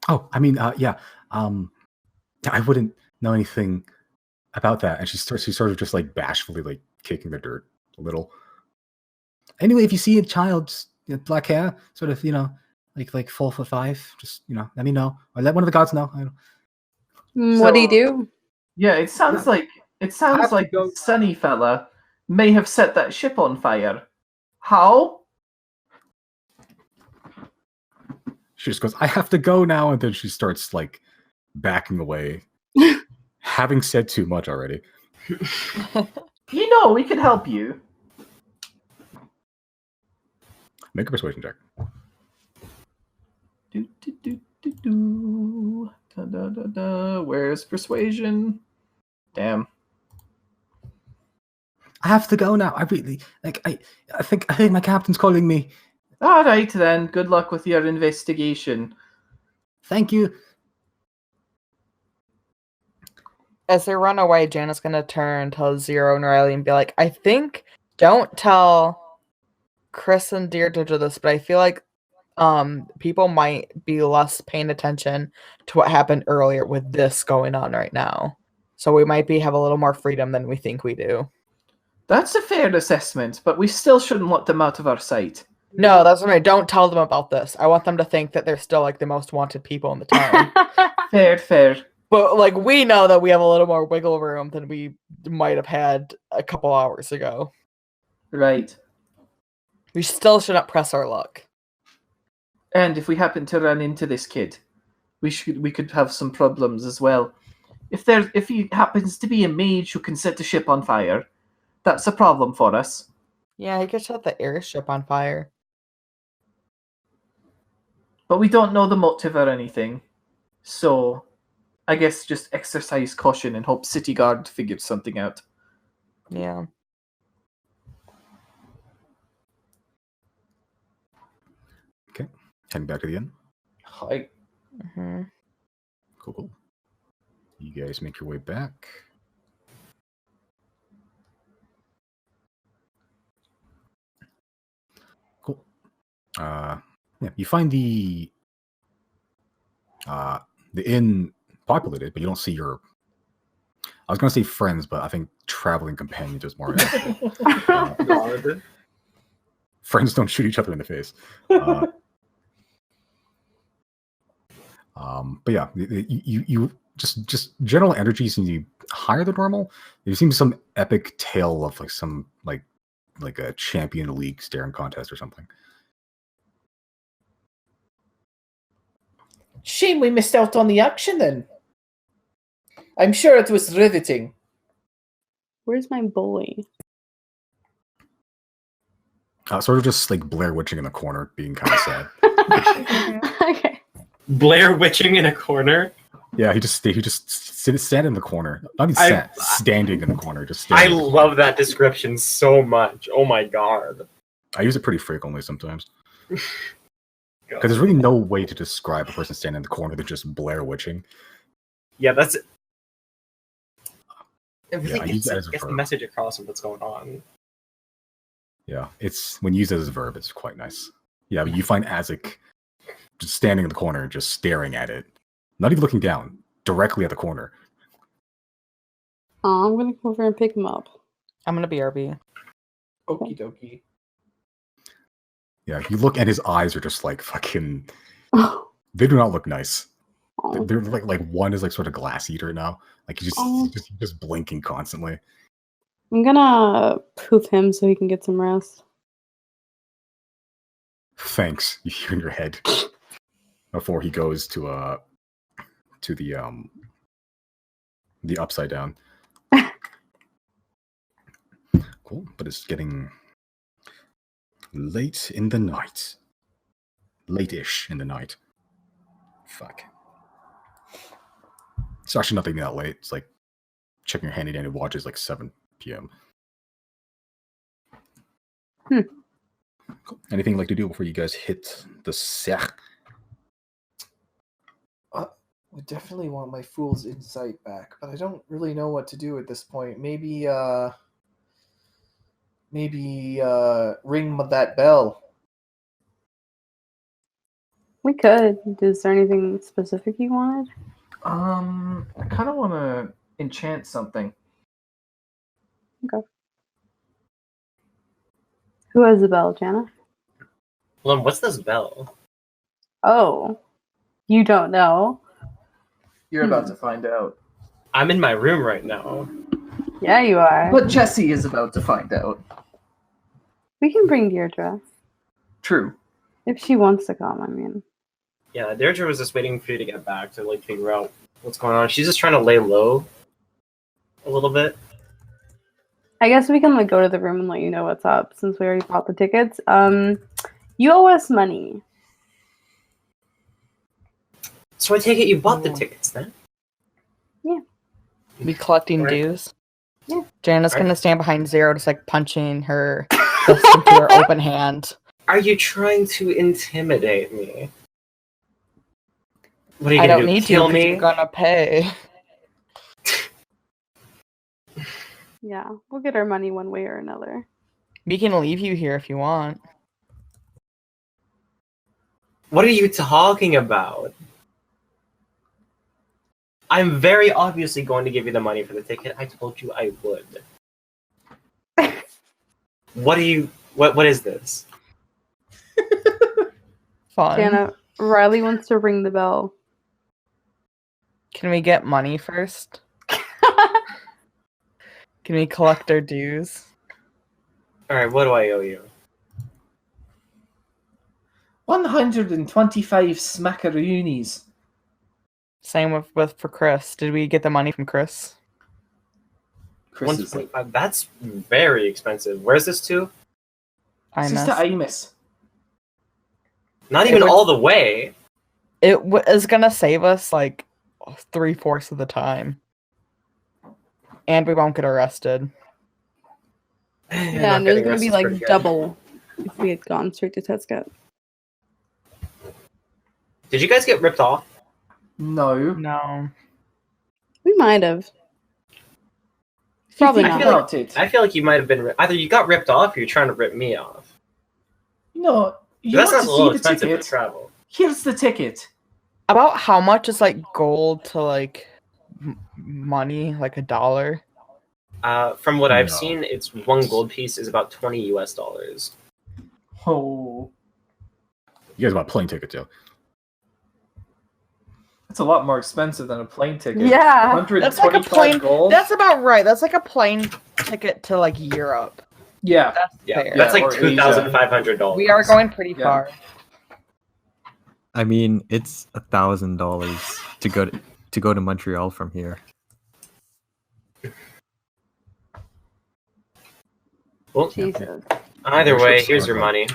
Oh, I mean, yeah. I wouldn't know anything about that. And she's sort of just like bashfully like kicking the dirt a little. Anyway, if you see a child, black hair, sort of, like 4'5", just let me know, or let one of the gods know. I don't... What do you So- do? Yeah, it sounds like the Sunny fella may have set that ship on fire. How? She just goes, "I have to go now," and then she starts like backing away, having said too much already. We could help you. Make a persuasion check. Do. Da, da, da, da. Where's persuasion? Damn. I have to go now. I really I think my captain's calling me. All right then. Good luck with your investigation. Thank you. As they run away, Janet's gonna turn to Zero and Riley and be like, I think don't tell Chris and Deirdre this, but I feel like people might be less paying attention to what happened earlier with this going on right now. So we might have a little more freedom than we think we do. That's a fair assessment, but we still shouldn't let them out of our sight. No, that's what I mean. Don't tell them about this. I want them to think that they're still like the most wanted people in the town. Fair. But like we know that we have a little more wiggle room than we might have had a couple hours ago. Right. We still shouldn't press our luck. And if we happen to run into this kid, we could have some problems as well. If he happens to be a mage who can set the ship on fire, that's a problem for us. Yeah, he could set the airship on fire. But we don't know the motive or anything. So I guess just exercise caution and hope City Guard figures something out. Yeah. Okay. Heading back to the inn. Hi. hmm Cool. You guys make your way back. Cool. Yeah, you find the inn populated, but you don't see your. I was gonna say friends, but I think traveling companions is more. God. Friends don't shoot each other in the face. But yeah, you just general energy seems to be higher than normal. There seems some epic tale of like some like a champion league staring contest or something. Shame we missed out on the action then. I'm sure it was riveting. Where's my boy? Sort of just like Blair Witching in the corner, being kind of sad. Okay. Blair witching in a corner. Yeah, he just sat in the corner. Not even sat, standing in the corner. Just I standing. love that description so much. Oh my god. I use it pretty frequently sometimes. Because there's really no way to describe a person standing in the corner than just Blair Witching. Yeah, that's it. It really I use that as a gets the verb. message across of what's going on. Yeah, it's when used as a verb, it's quite nice. Yeah, but you find Azek just standing in the corner, just staring at it, not even looking down, directly at the corner. Oh, I'm gonna come over and pick him up. I'm gonna BRB. Okie dokie. Yeah, you look and his eyes are just like fucking. Oh, They do not look nice. oh. They're like one is like sort of glass eater now. Like he's just blinking constantly. I'm gonna poof him so he can get some rest. Thanks, you hear in your head before he goes to the upside down. Cool, but it's getting late in the night. Late-ish in the night. Fuck. It's actually nothing that late. It's like checking your handy dandy watch is like 7 p.m. Cool. Anything you'd like to do before you guys hit the Serre? I definitely want my fool's insight back, but I don't really know what to do at this point. Maybe ring that bell. We could. Is there anything specific you wanted? I kind of want to enchant something. Okay. Who has the bell, Jana? Hold on, what's this bell? Oh, you don't know? You're about to find out. I'm in my room right now. Yeah, you are. But Jessie is about to find out. We can bring Deirdre True. if she wants to come. I mean, Yeah, Deirdre was just waiting for you to get back to like figure out what's going on. She's just trying to lay low a little bit. I guess we can like go to the room and let you know what's up since we already bought the tickets. You owe us money. So I take it you bought the tickets then? Be collecting Right. dues. Yeah. Jana's Right. gonna stand behind Zero, just like punching her fist into her open hand. Are you trying to intimidate me? What are you I gonna don't do? need to. Kill 'Cause me? You're gonna pay. Yeah, we'll get our money one way or another. We can leave you here if you want. What are you talking about? I'm very obviously going to give you the money for the ticket. I told you I would. What is this? Fine. Jana, Riley wants to ring the bell. Can we get money first? Can we collect our dues? Alright, what do I owe you? 125 smackaroonies. Same with for Chrys. Did we get the money from Chrys? Chris is like, 125. That's very expensive. Where's this to? this is to Imus. Not It even would- all the way. It is gonna save us like 3/4 of the time, and we won't get arrested. Yeah, and it was gonna be like double if we had gone straight to Tescat. Did you guys get ripped off? No. No. We might have. Probably Think not. about it. I feel like you might have been either you got ripped off or you're trying to rip me off. No, you That's want not to a little see the expensive to ticket. travel. Here's the ticket. About how much is like gold to like money, like $1? From what I've No. seen, it's one gold piece is about $20 US. Oh, You guys bought a plane ticket too. that's a lot more expensive than a plane ticket. Yeah. 125 That's like a plane. gold. That's about right. That's like a plane ticket to like Europe. Yeah. That's Yeah, fair. that's like or Asia. $2,500. We are going pretty Yeah. far. I mean, it's $1,000 to go to Montreal from here. Well, Jesus. either way, here's your money.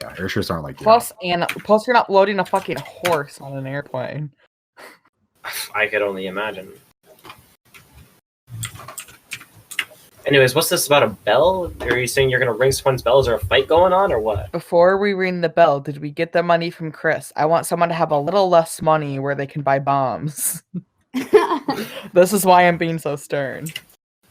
Yeah, airships aren't like Plus you're not loading a fucking horse on an airplane. I could only imagine. Anyways, what's this about a bell? Are you saying you're gonna ring someone's bell? Is there a fight going on or what? Before we ring the bell, did we get the money from Chrys? I want someone to have a little less money where they can buy bombs. This is why I'm being so stern.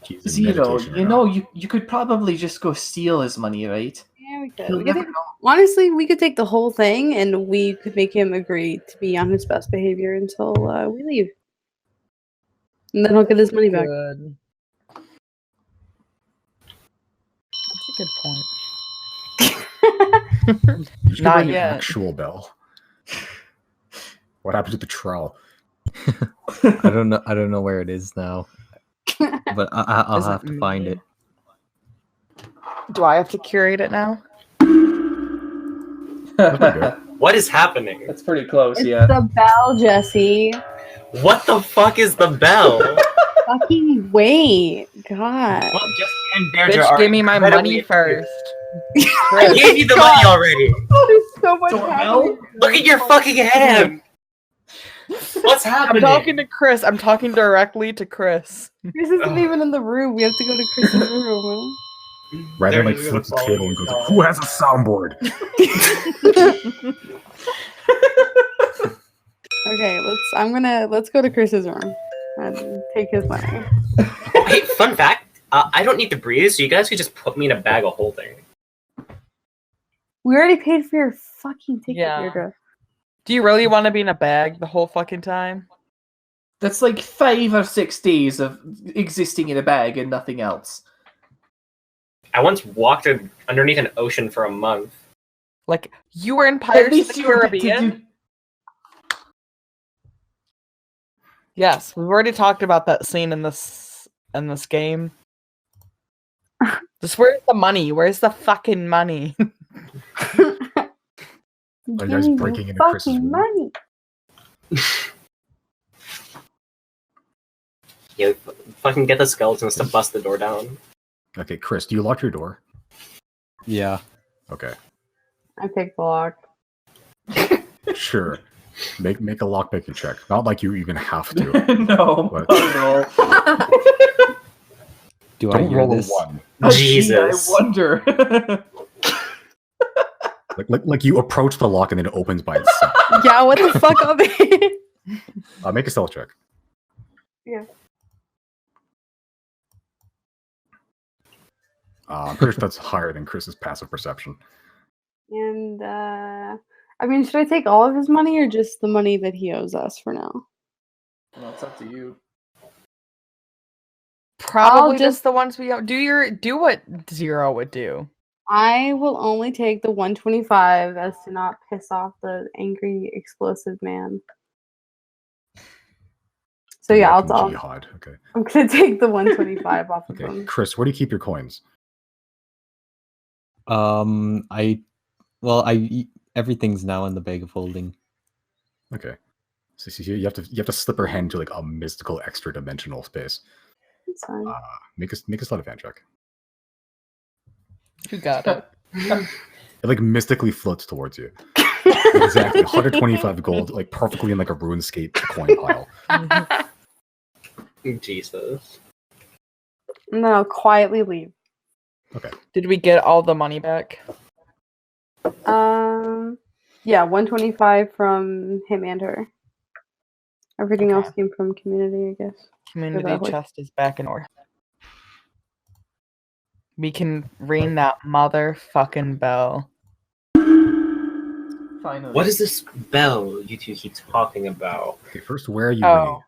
He's in Zero. meditation You right know, now. you could probably just go steal his money, right? Yeah, we could. You'll We could never take- know. honestly, we could take the whole thing and we could make him agree to be on his best behavior until we leave. And then he'll get his money back. Good. That's a good point. You should Not bring an yet. actual bell. What happened to the trowel? I don't know where it is now, but I'll Is it have to find it. Do I have to curate it now? What is happening? That's pretty close, It's yeah. the bell, Jesse. What the fuck is the bell? Fucking wait. God. Well, Jesse and Deirdre Bitch, are give me my incredibly- money first. I gave you the money already. There's so much Doorbell? happening. Look at your fucking hand. What's I'm happening? talking to Chrys. I'm talking directly to Chrys. Chris isn't even in the room. We have to go to Chris's room. Rather than like They're flip the gonna table and go, follow who has a soundboard? Okay, let's go to Chris's room and take his money. Oh, hey, fun fact. I don't need to breathe, so you guys could just put me in a bag of holding. We already paid for your fucking ticket, Yeah. Deirdre. Do you really want to be in a bag the whole fucking time? That's like 5 or 6 days of existing in a bag and nothing else. I once walked underneath an ocean for a month. Like, you were in Pirates of the you were- did Caribbean? you- Yes, we've already talked about that scene in this game. Just where's the money? Where's the fucking money? Are you guys breaking into Chris's fucking room? money. Yeah, fucking get the skeletons to bust the door down. Okay, Chris, do you lock your door? Yeah. Okay, I take the lock. sure. Make a lockpicking check. Not like you even have to. No, What? not at all. Do I Don't hear roll this? a 1. Oh, gee, Jesus. I wonder. Like you approach the lock and then it opens by itself. Yeah, what the fuck of it? Make a stealth check. Yeah. I'm pretty sure that's higher than Chris's passive perception. And I mean, should I take all of his money or just the money that he owes us for now? Well, it's up to you. Probably just- just the ones we do what Zero would do. I will only take the 125 as to not piss off the angry explosive man. So yeah, I'll Jihad. Okay. I'm gonna take the 125 off of Okay, him. Chris, where do you keep your coins? Everything's now in the bag of holding. Okay. So you have to slip your hand to like a mystical extra dimensional space. It's fine. Make a sleight of hand check. You got it. It like mystically floats towards you. Exactly, 125 gold, like perfectly in like a RuneScape coin pile. Jesus. And then I'll quietly leave. Okay. Did we get all the money back? Yeah, 125 from him and her. Everything Okay. else came from community, I guess. Community that way. chest is back in order. We can ring that motherfucking bell. Finally. What is this bell you two keep talking about? Okay, first, where are you Oh. ringing?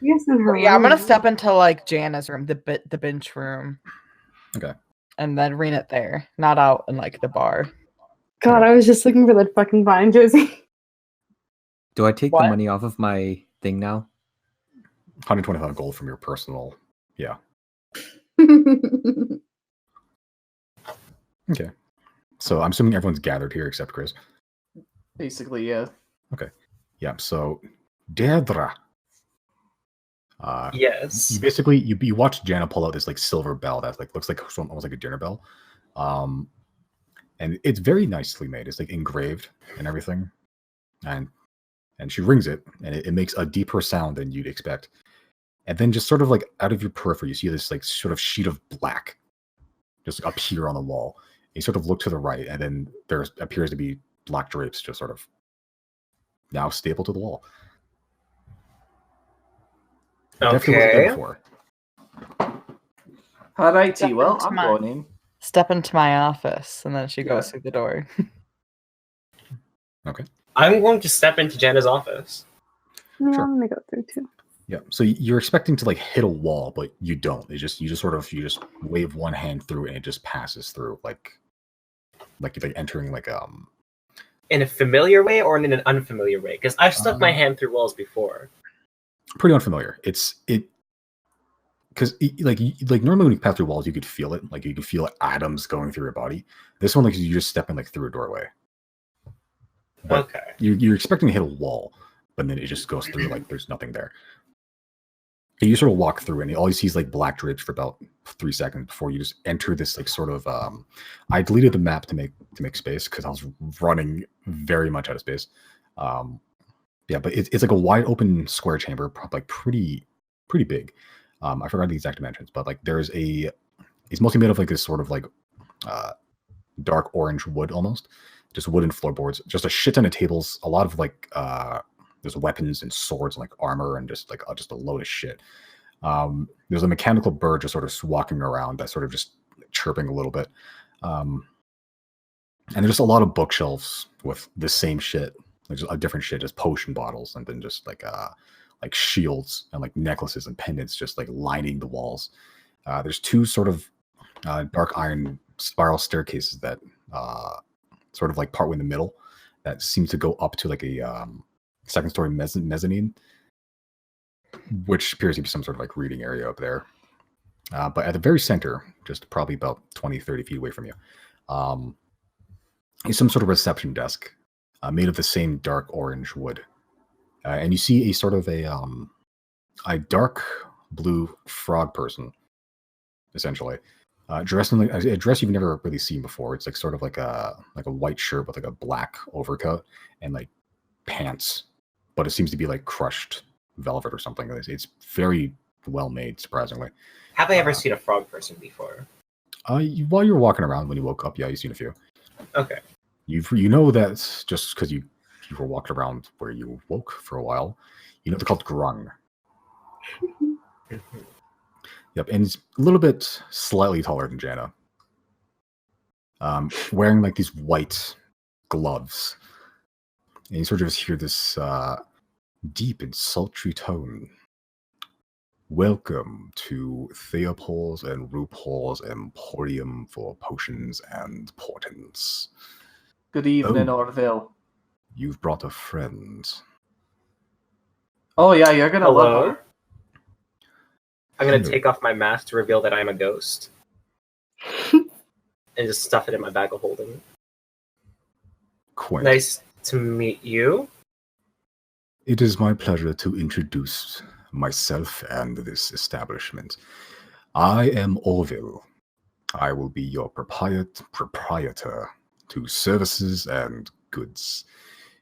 You guys in her Yeah, I'm gonna room. step into like Jana's room, the bench room. Okay. And then ring it there, not out in like the bar. God, I was just looking for that fucking vine, Josie. Do I take What? the money off of my thing now? 125 gold from your personal. Yeah. Okay. So I'm assuming everyone's gathered here except Chrys. Basically, yeah. Yeah. So Deirdre. Yes. You basically you watch Jana pull out this like silver bell that like looks like almost like a dinner bell, and it's very nicely made. It's like engraved and everything, and she rings it, and it makes a deeper sound than you'd expect. And then just sort of like out of your periphery, you see this like sort of sheet of black just appear on the wall. You sort of look to the right, and then there appears to be black drapes just sort of now stapled to the wall. Definitely wasn't there Okay. before. Alrighty, well, Step I'm into going in. Step into my office, and then she goes Yeah. through the door. Okay. I'm going to step into Jenna's office. Yeah, Sure. I'm gonna go through too. Yeah. So you're expecting to like hit a wall, but you don't. You just wave one hand through and it just passes through like entering like In a familiar way or in an unfamiliar way? Because I've stuck my hand through walls before. pretty unfamiliar. Because like normally when you pass through walls, you could feel it. Like you could feel atoms going through your body. This one, like you just step in like through a doorway. But Okay. you're expecting to hit a wall, but then it just goes through like there's nothing there. And you sort of walk through, and all you see is like black drapes for about 3 seconds before you just enter this like sort of. I deleted the map to make space because I was running very much out of space. Yeah, but it's like a wide open square chamber, like pretty big. I forgot the exact dimensions, but like it's mostly made of like this sort of like dark orange wood almost, just wooden floorboards, just a shit ton of tables, a lot of like there's weapons and swords and like armor and just a load of shit. There's a mechanical bird just sort of walking around that sort of just chirping a little bit. And there's just a lot of bookshelves with the same shit, like just a different shit, just potion bottles, and then just like shields and like necklaces and pendants just like lining the walls. There's two sort of dark iron spiral staircases that sort of like partway in the middle that seems to go up to like a second story mezzanine, which appears to be some sort of like reading area up there. But at the very center, just probably about 20-30 feet away from you, is some sort of reception desk made of the same dark orange wood. And you see a sort of a dark blue frog person, essentially, dressed in like a dress you've never really seen before. It's like sort of like a white shirt with like a black overcoat and like pants, but it seems to be like crushed velvet or something. It's very well made, surprisingly. Have I ever seen a frog person before? While you were walking around when you woke up, yeah, you've seen a few. Okay. You know that just because you were walking around where you woke for a while, you know they're called grung. Yep, and he's a little bit slightly taller than Jana. Wearing like these white gloves. And you sort of just hear this deep and sultry tone. Welcome to Theopol's and RuPaul's Emporium for Potions and Portents. Good evening, Oh. Orville. You've brought a friend. Oh yeah, you're gonna love Hello? her. I'm going to Hello. take off my mask to reveal that I'm a ghost. And just stuff it in my bag of holding. Quaint. Nice to meet you. It is my pleasure to introduce myself and this establishment. I am Orville. I will be your proprietor to services and goods.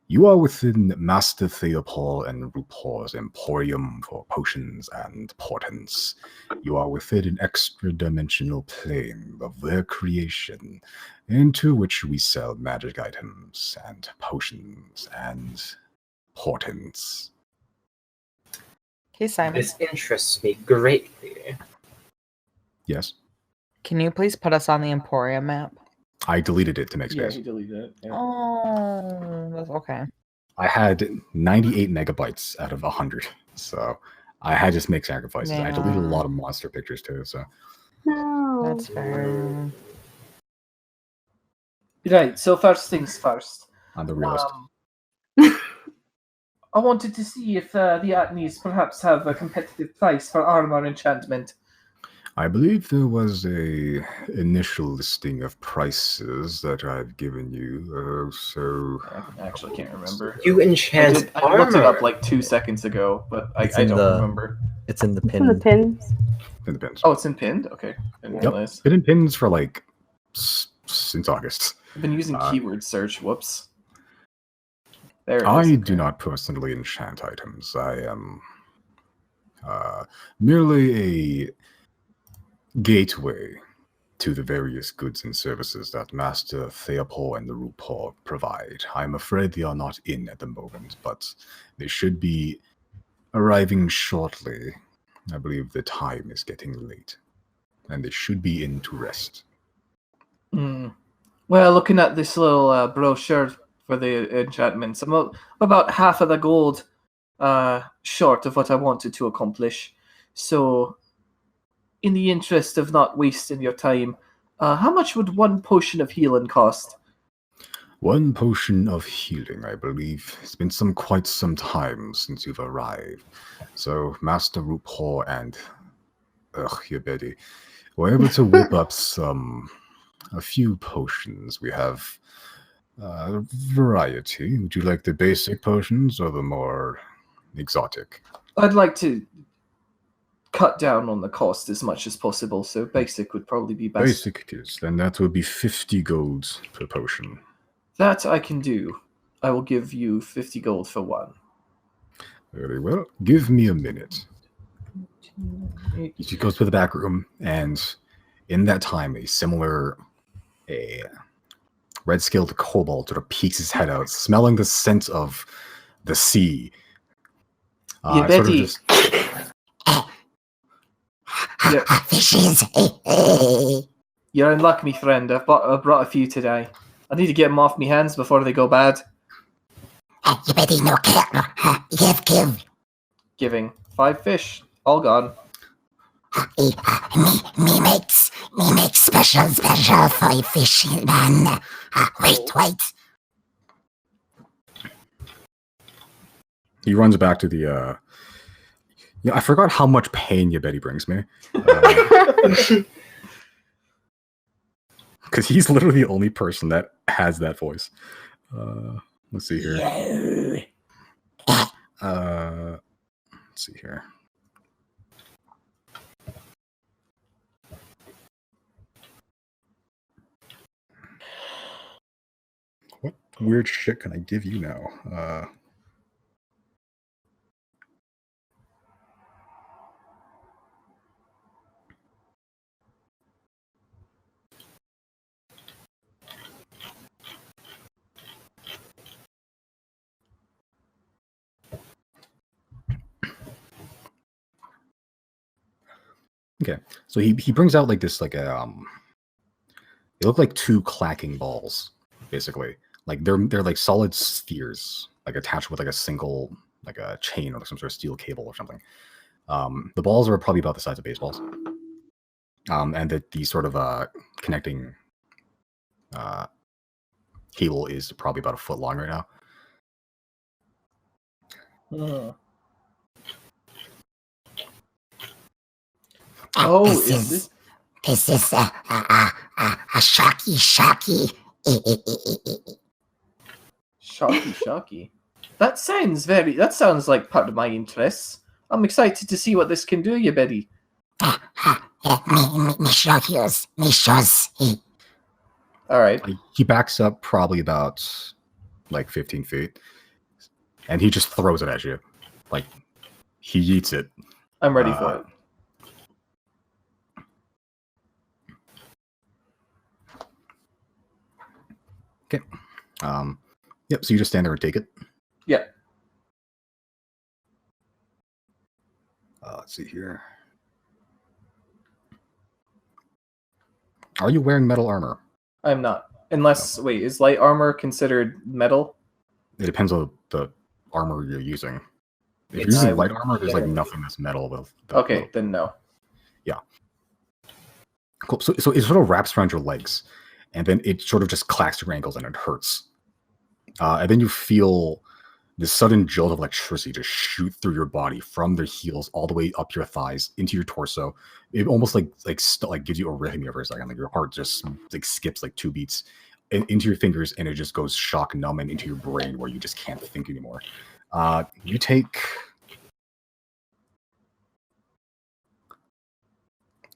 You are within Master Theopol and RuPaul's Emporium for Potions and Portents. You are within an extra-dimensional plane of their creation, into which we sell magic items and potions and portents. Okay, Simon. This interests me greatly. Yes? Can you please put us on the Emporium map? I deleted it to make Yeah, space. he deleted it. Yeah. Oh, that's okay. I had 98 megabytes out of 100, so I had to just make sacrifices. I deleted a Yeah. lot of monster pictures too, so No. That's fair. Right, so first things first. I'm the realist. I wanted to see if the Atneys perhaps have a competitive price for armor enchantment. I believe there was a initial listing of prices that I've given you, so... I actually can't remember. You enchant I armor. looked it up like 2 seconds ago, but I It's in don't the- remember. It's in the It's in the pin. pins. In the pins. Oh, it's in pinned? Okay. I didn't Yep. realize. Been in pins for like since August. I've been using Uh, keyword search. Whoops. There it is. I do Okay. not personally enchant items. I am merely a gateway to the various goods and services that Master Theopol and the RuPaul provide. I'm afraid they are not in at the moment, but they should be arriving shortly. I believe the time is getting late, and they should be in to rest. Hmm. Well, looking at this little brochure for the enchantments, I'm about half of the gold short of what I wanted to accomplish. So, in the interest of not wasting your time, how much would one potion of healing cost? One potion of healing, I believe. It's been quite some time since you've arrived. So, Master RuPaul and Yabedi were able to whip up a few potions. We have a variety. Would you like the basic potions or the more exotic? I'd like to cut down on the cost as much as possible, so basic would probably be best. Basic it is. Then that would be 50 golds per potion. That I can do. I will give you 50 gold for one. Very well. Give me a minute. She goes to the back room, and in that time, a red-scaled kobold sort of peeks his head out, smelling the scent of the sea. Yabedi. Fishes. You're in luck, me friend. I brought a few today. I need to get them off me hands before they go bad. You better no care. Give. Giving 5 fish, all gone. Me makes special for fish, man. Wait. He runs back to the. I forgot how much pain Yabedi brings me. Because he's literally the only person that has that voice. Let's see here. Let's see here. What weird shit can I give you now? Okay, so he brings out they look like 2 clacking balls, basically. Like they're like solid spheres, like attached with like a single a chain or some sort of steel cable or something. The balls are probably about the size of baseballs. And the sort of connecting cable is probably about a foot long right now. Oh, this is this? This is a shocky. Shocky. That sounds like part of my interests. I'm excited to see what this can do, Yabedi. Me shows. Alright. He backs up probably about like 15 feet, and he just throws it at you. Like, he yeets it. I'm ready for it. Okay. Yep, so you just stand there and take it? Yeah. Let's see here. Are you wearing metal armor? I'm not. Unless, wait, is light armor considered metal? It depends on the armor you're using. If you're It's- using light armor, there's like nothing that's metal with. Okay, then no. Cool. So it sort of wraps around your legs, and then it sort of just clacks your ankles, and it hurts. And then you feel this sudden jolt of electricity just shoot through your body from the heels all the way up your thighs into your torso. It almost like gives you arrhythmia for a second. Like your heart just like skips like 2 beats into your fingers, and it just goes shock numb and into your brain where you just can't think anymore. You take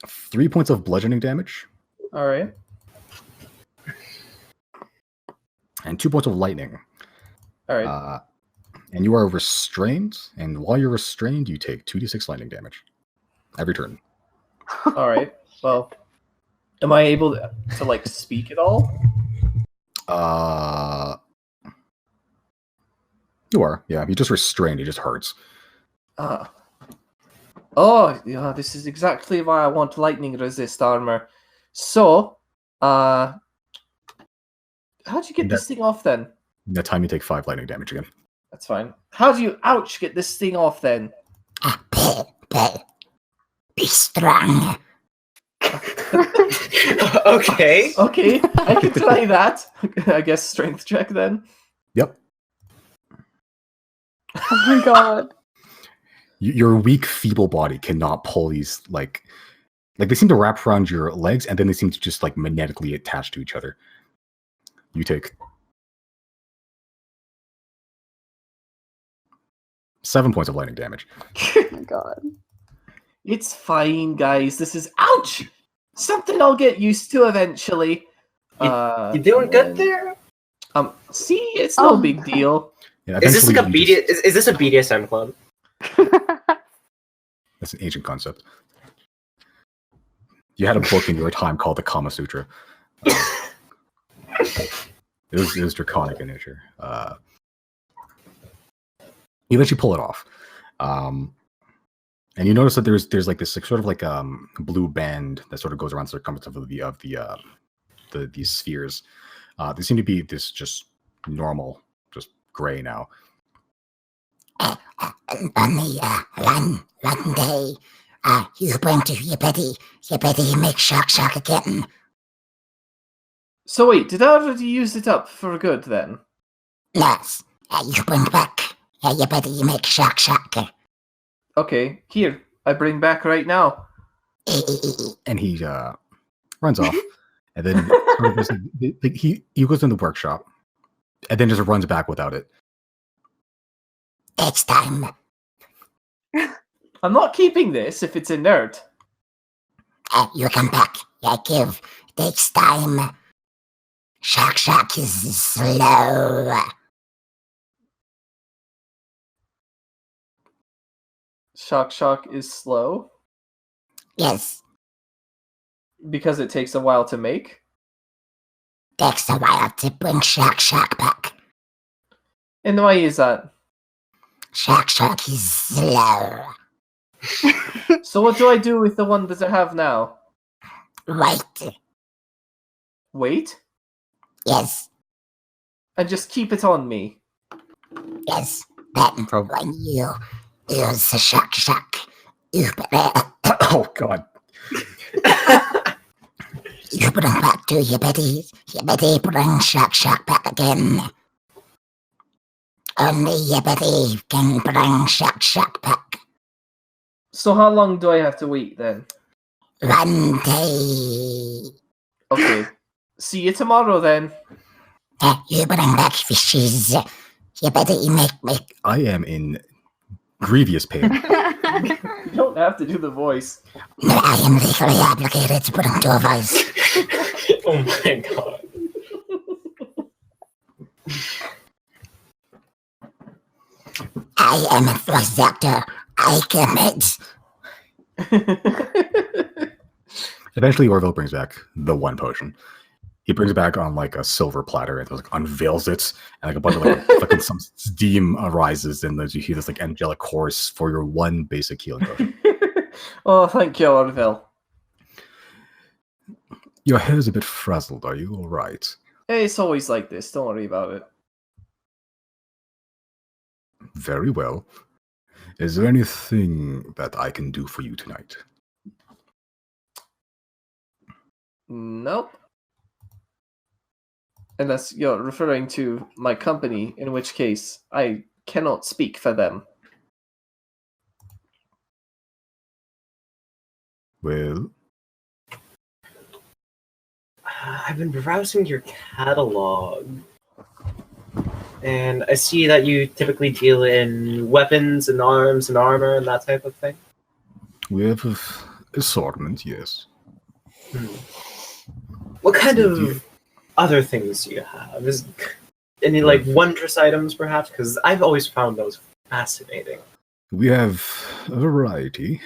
3 points of bludgeoning damage. All right. And 2 points of lightning. All right. And you are restrained. And while you're restrained, you take 2d6 lightning damage every turn. All right. Well, am I able to like speak at all? You are. Yeah, you're just restrained. It just hurts. Oh, yeah, this is exactly why I want lightning resist armor. So, how'd you get this thing off then? That time you take 5 lightning damage again. That's fine. How do you, ouch, get this thing off then? Be strong. Okay. Okay, I can try that. I guess strength check then. Yep. Oh my god. Your weak, feeble body cannot pull these, like they seem to wrap around your legs, and then they seem to just, like, magnetically attach to each other. You take 7 points of lightning damage. Oh my god. It's fine, guys. This is, ouch! Something I'll get used to eventually. You doing good there? See, it's no big deal. Yeah, Is this like a eventually you just- is this a BDSM club? That's an ancient concept. You had a book in your time called the Kama Sutra. It was draconic in nature. You let you pull it off, and you notice that there's like this, like, sort of like blue band that sort of goes around the circumference of these spheres. They seem to be this just normal, just gray now. Only one day, you bring to your body make shock again. So wait, did I already use it up for good then? Yes, you bring back your body make shock. Okay, here, I bring back right now. And he runs off, and then sort of just, like, he goes in the workshop, and then just runs back without it. Next time. I'm not keeping this if it's inert. You come back. Give next time. Shock is slow. Shock is slow Yes, because it takes a while to make. takes a while to bring shock back. And why is that? Shock is slow. So what do I do with the one that I have now? Wait. Wait? Yes, And just keep it on me? yes. Then when you use the shock, you Oh God! you bring back to your body brings shock back again. Only your body can bring shock back. So how long do I have to wait then? 1 day. Okay. See you tomorrow then. You bring back fishes. Your body make. I am in grievous pain. You don't have to do the voice. No, I am legally obligated to put into a voice. Oh my god. I am a voice actor. I commit. Eventually, Orville brings back the one potion. He brings it back on like a silver platter and like unveils it, and like a bunch of like fucking some steam arises, and then you hear this like angelic chorus for your one basic healing potion. Oh, thank you, Orville. Your hair is a bit frazzled. Are you all right? Hey, it's always like this. Don't worry about it. Very well. Is there anything that I can do for you tonight? Nope. Unless you're referring to my company, in which case I cannot speak for them. Well, I've been browsing your catalog, and I see that you typically deal in weapons and arms and armor and that type of thing. we have an assortment, yes. What kind of other things do you have? Is any like wondrous items, perhaps? Because I've always found those fascinating. We have a variety.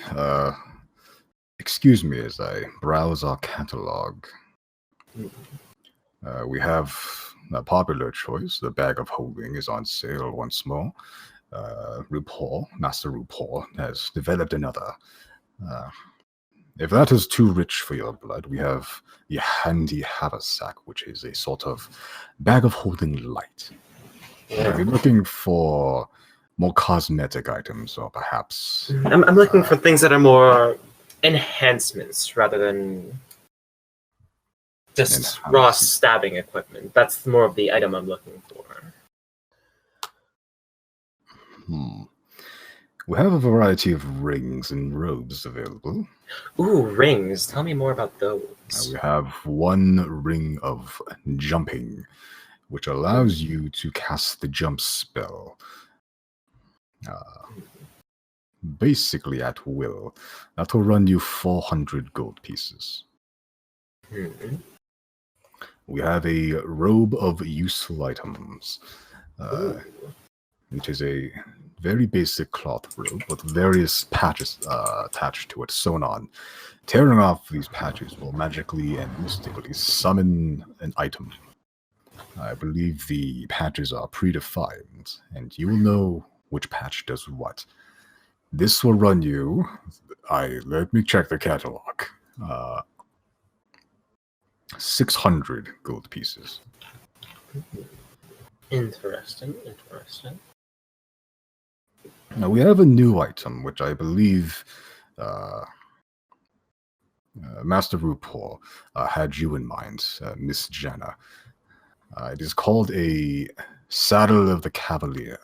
Excuse me as I browse our catalog. We have a popular choice. The bag of holding is on sale once more. Master RuPaul, has developed another. If that is too rich for your blood, we have the handy haversack, which is a sort of bag of holding light. If you're looking for more cosmetic items, or perhaps... I'm looking for things that are more enhancements rather than just raw stabbing equipment. That's more of the item I'm looking for. We have a variety of rings and robes available. Ooh, rings. Tell me more about those. We have one ring of jumping, which allows you to cast the jump spell. Basically at will. That will run you 400 gold pieces. We have a robe of useful items, which is a very basic cloth robe with various patches attached to it, sewn on. Tearing off these patches will magically and mystically summon an item. I believe the patches are predefined, and you will know which patch does what. This will run you... let me check the catalog. 600 gold pieces. Interesting. Now we have a new item, which I believe Master RuPaul had you in mind, Miss Jenna. It is called a Saddle of the Cavalier.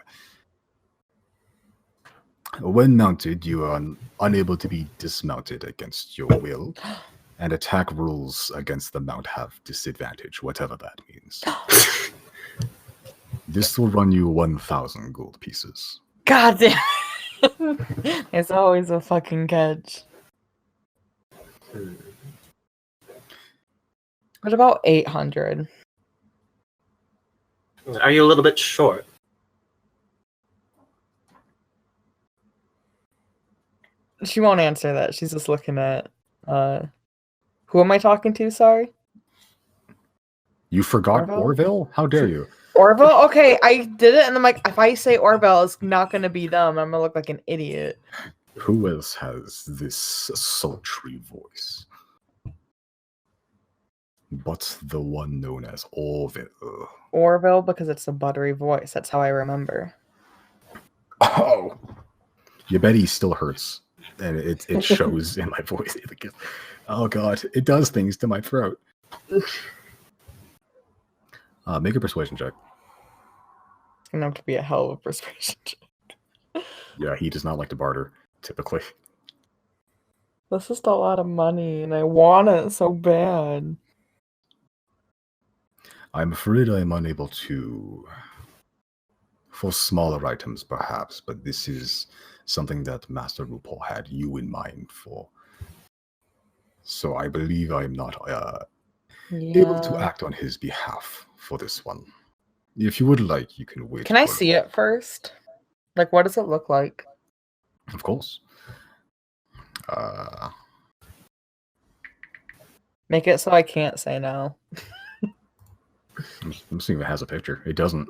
When mounted, you are unable to be dismounted against your will, and attack rolls against the mount have disadvantage, whatever that means. This will run you 1,000 gold pieces. God damn. It's always a fucking catch. What about 800? Are you a little bit short? She won't answer that. She's just looking at who am I talking to, sorry? You forgot Orville? Orville? How dare you? Orville? Okay, I did it, and I'm like, if I say Orville, it's not gonna be them. I'm gonna look like an idiot. Who else has this sultry voice? But the one known as Orville. Orville, because it's a buttery voice. That's how I remember. Oh! Your Betty still hurts. And it shows in my voice. Oh god, it does things to my throat. Make a persuasion check. It's gonna have to be a hell of a persuasion check. Yeah, he does not like to barter, typically. This is a lot of money, and I want it so bad. I'm afraid I am unable to... For smaller items, perhaps, but this is something that Master RuPaul had you in mind for. So I believe I'm not able to act on his behalf for this one. If you would like, you can wait. Can I see it first? Like, what does it look like? Of course. Make it so I can't say no. I'm seeing if it has a picture. It doesn't.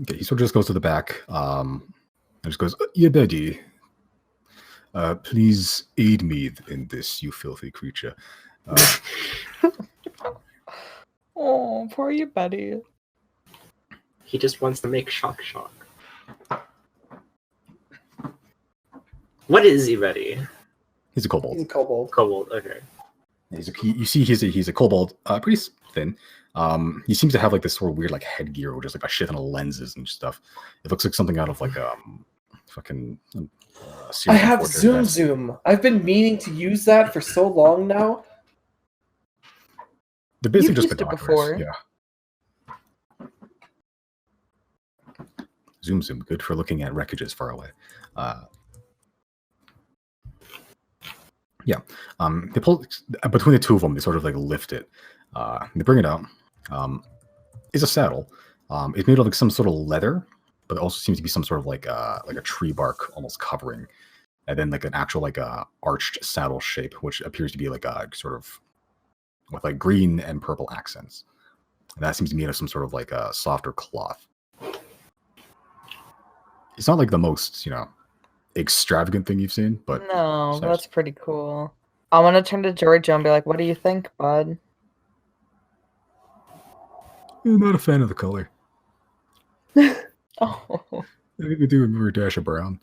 Okay, he sort of just goes to the back. And just goes, "Yeah, Betty. Please aid me in this, you filthy creature." Oh, poor you, Betty. He just wants to make shock. What is he, Betty? He's a kobold. He's a kobold. Kobold. Okay. You see, he's a kobold, pretty thin. He seems to have like this sort of weird like headgear, or just like a shit ton of lenses and stuff. It looks like something out of like fucking. I have Zoom. I've been meaning to use that for so long now. They're basically You've just used it binoculars. before. Yeah. Zoom, good for looking at wreckages far away. Yeah. They pull between the two of them. They sort of like lift it. They bring it out. It's a saddle. It's made of like some sort of leather, but it also seems to be some sort of like a tree bark almost covering, and then like an actual like arched saddle shape, which appears to be like a sort of with like green and purple accents. And that seems to be made of some sort of like a softer cloth. It's not like the most, extravagant thing you've seen, but No, that's pretty cool. I'm gonna turn to Georgia and be like, "What do you think, bud?" I'm not a fan of the color. Oh. I think we do remember a dash of brown.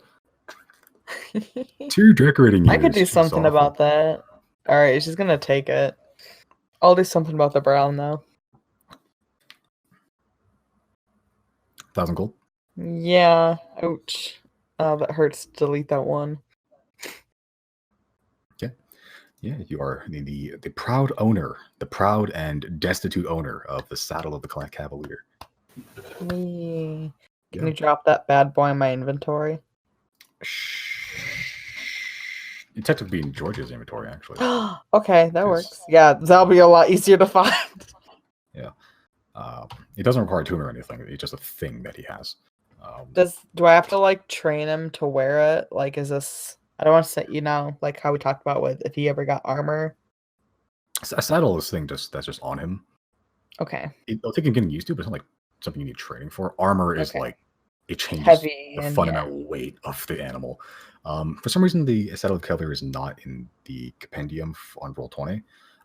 Tear decorating. I could do something about that. All right, she's gonna take it. I'll do something about the brown though. 1,000 gold. Yeah. Ouch. Oh, that hurts to delete that one. Yeah, you are the proud owner, the proud and destitute owner of the Saddle of the Cavalier. Can you drop that bad boy in my inventory? It technically be in Georgia's inventory, actually. Okay, that works. Yeah, that'll be a lot easier to find. Yeah. It doesn't require tuning or anything. It's just a thing that he has. Do I have to like train him to wear it? Like, is this? I don't want to say, like how we talked about with if he ever got armor. A saddle is thing that's just on him. Okay. It'll take him getting used to, but it's not like something you need training for. Armor is like it changes heavy the fundamental weight of the animal. For some reason, the Saddle of the Cavalier is not in the compendium on Roll20.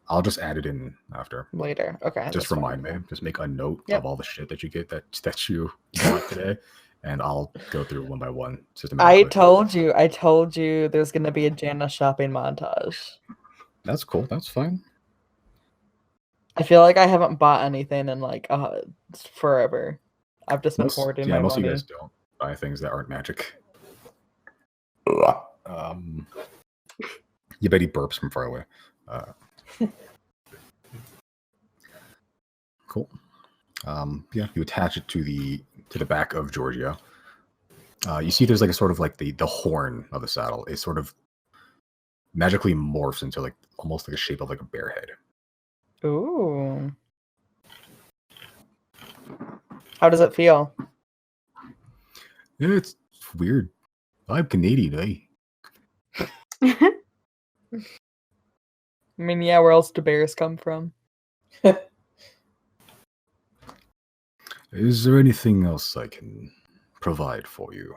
I'll just add it in after. Later. Okay. Just remind me. Just make a note of all the shit that you get that you got today. And I'll go through one by one systematically. I told you there's gonna be a Jana shopping montage. That's cool. That's fine. I feel like I haven't bought anything in like forever. I've just been hoarding my most money. of you guys don't buy things that aren't magic. You bet he burps from far away. Cool. Yeah, you attach it to the back of Georgia. You see there's like a sort of like the horn of the saddle. It sort of magically morphs into like almost like a shape of like a bear head. Ooh. How does it feel? Yeah, it's weird. I'm Canadian, eh? I mean, yeah, where else do bears come from? Is there anything else I can provide for you?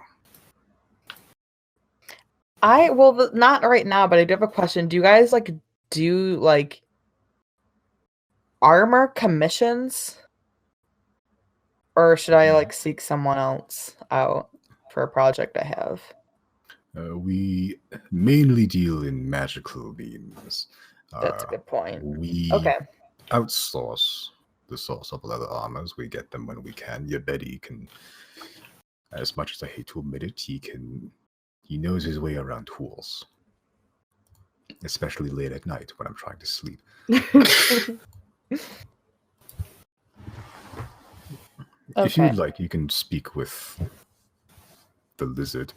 Not right now, but I do have a question. Do you guys do armor commissions? Or should I seek someone else out for a project I have? We mainly deal in magical beams. That's a good point. We outsource the source of leather armors. We get them when we can. Your Betty can, as much as I hate to admit it, he knows his way around tools. Especially late at night when I'm trying to sleep. If you'd like, you can speak with the lizard.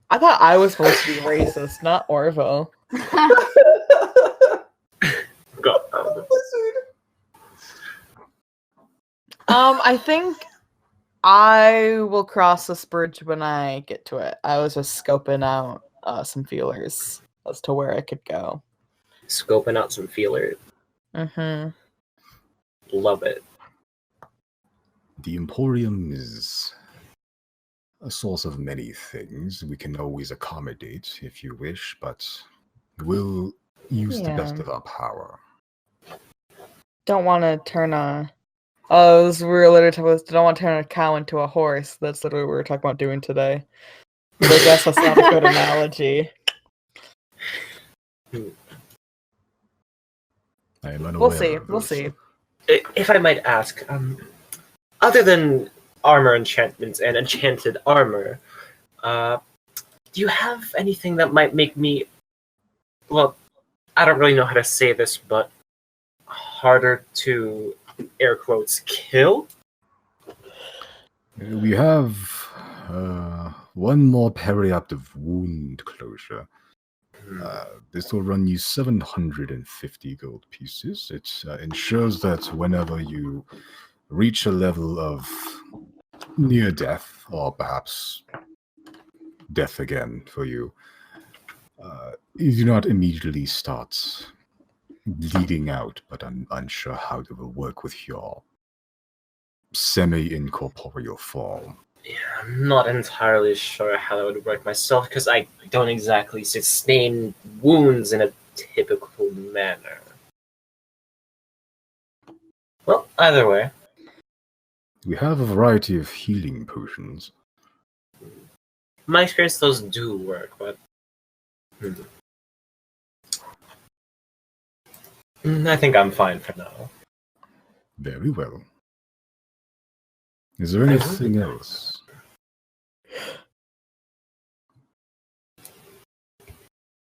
I thought I was supposed to be racist, not Orvo. Go. I think I will cross this bridge when I get to it. I was just scoping out some feelers as to where I could go. Scoping out some feelers. Mm-hmm. Love it. The Emporium is a source of many things. We can always accommodate if you wish, but we'll use the best Yeah. of our power. Don't want to turn a. Oh, we were literally talking about. Don't want to turn a cow into a horse. That's literally what we were talking about doing today. But I guess that's not a good analogy. I am unaware We'll see. of We'll those. see. If I might ask, other than armor enchantments and enchanted armor, do you have anything that might make me, well, I don't really know how to say this, but harder to, air quotes, kill? We have one more periaptive wound closure. This will run you 750 gold pieces. It ensures that whenever you reach a level of near death, or perhaps death again for you, you do not immediately start bleeding out, but I'm unsure how it will work with your semi-incorporeal form. Yeah, I'm not entirely sure how that would work myself, because I don't exactly sustain wounds in a typical manner. Well, either way. We have a variety of healing potions. In my experience, those do work, but I think I'm fine for now. Very well. Is there anything else?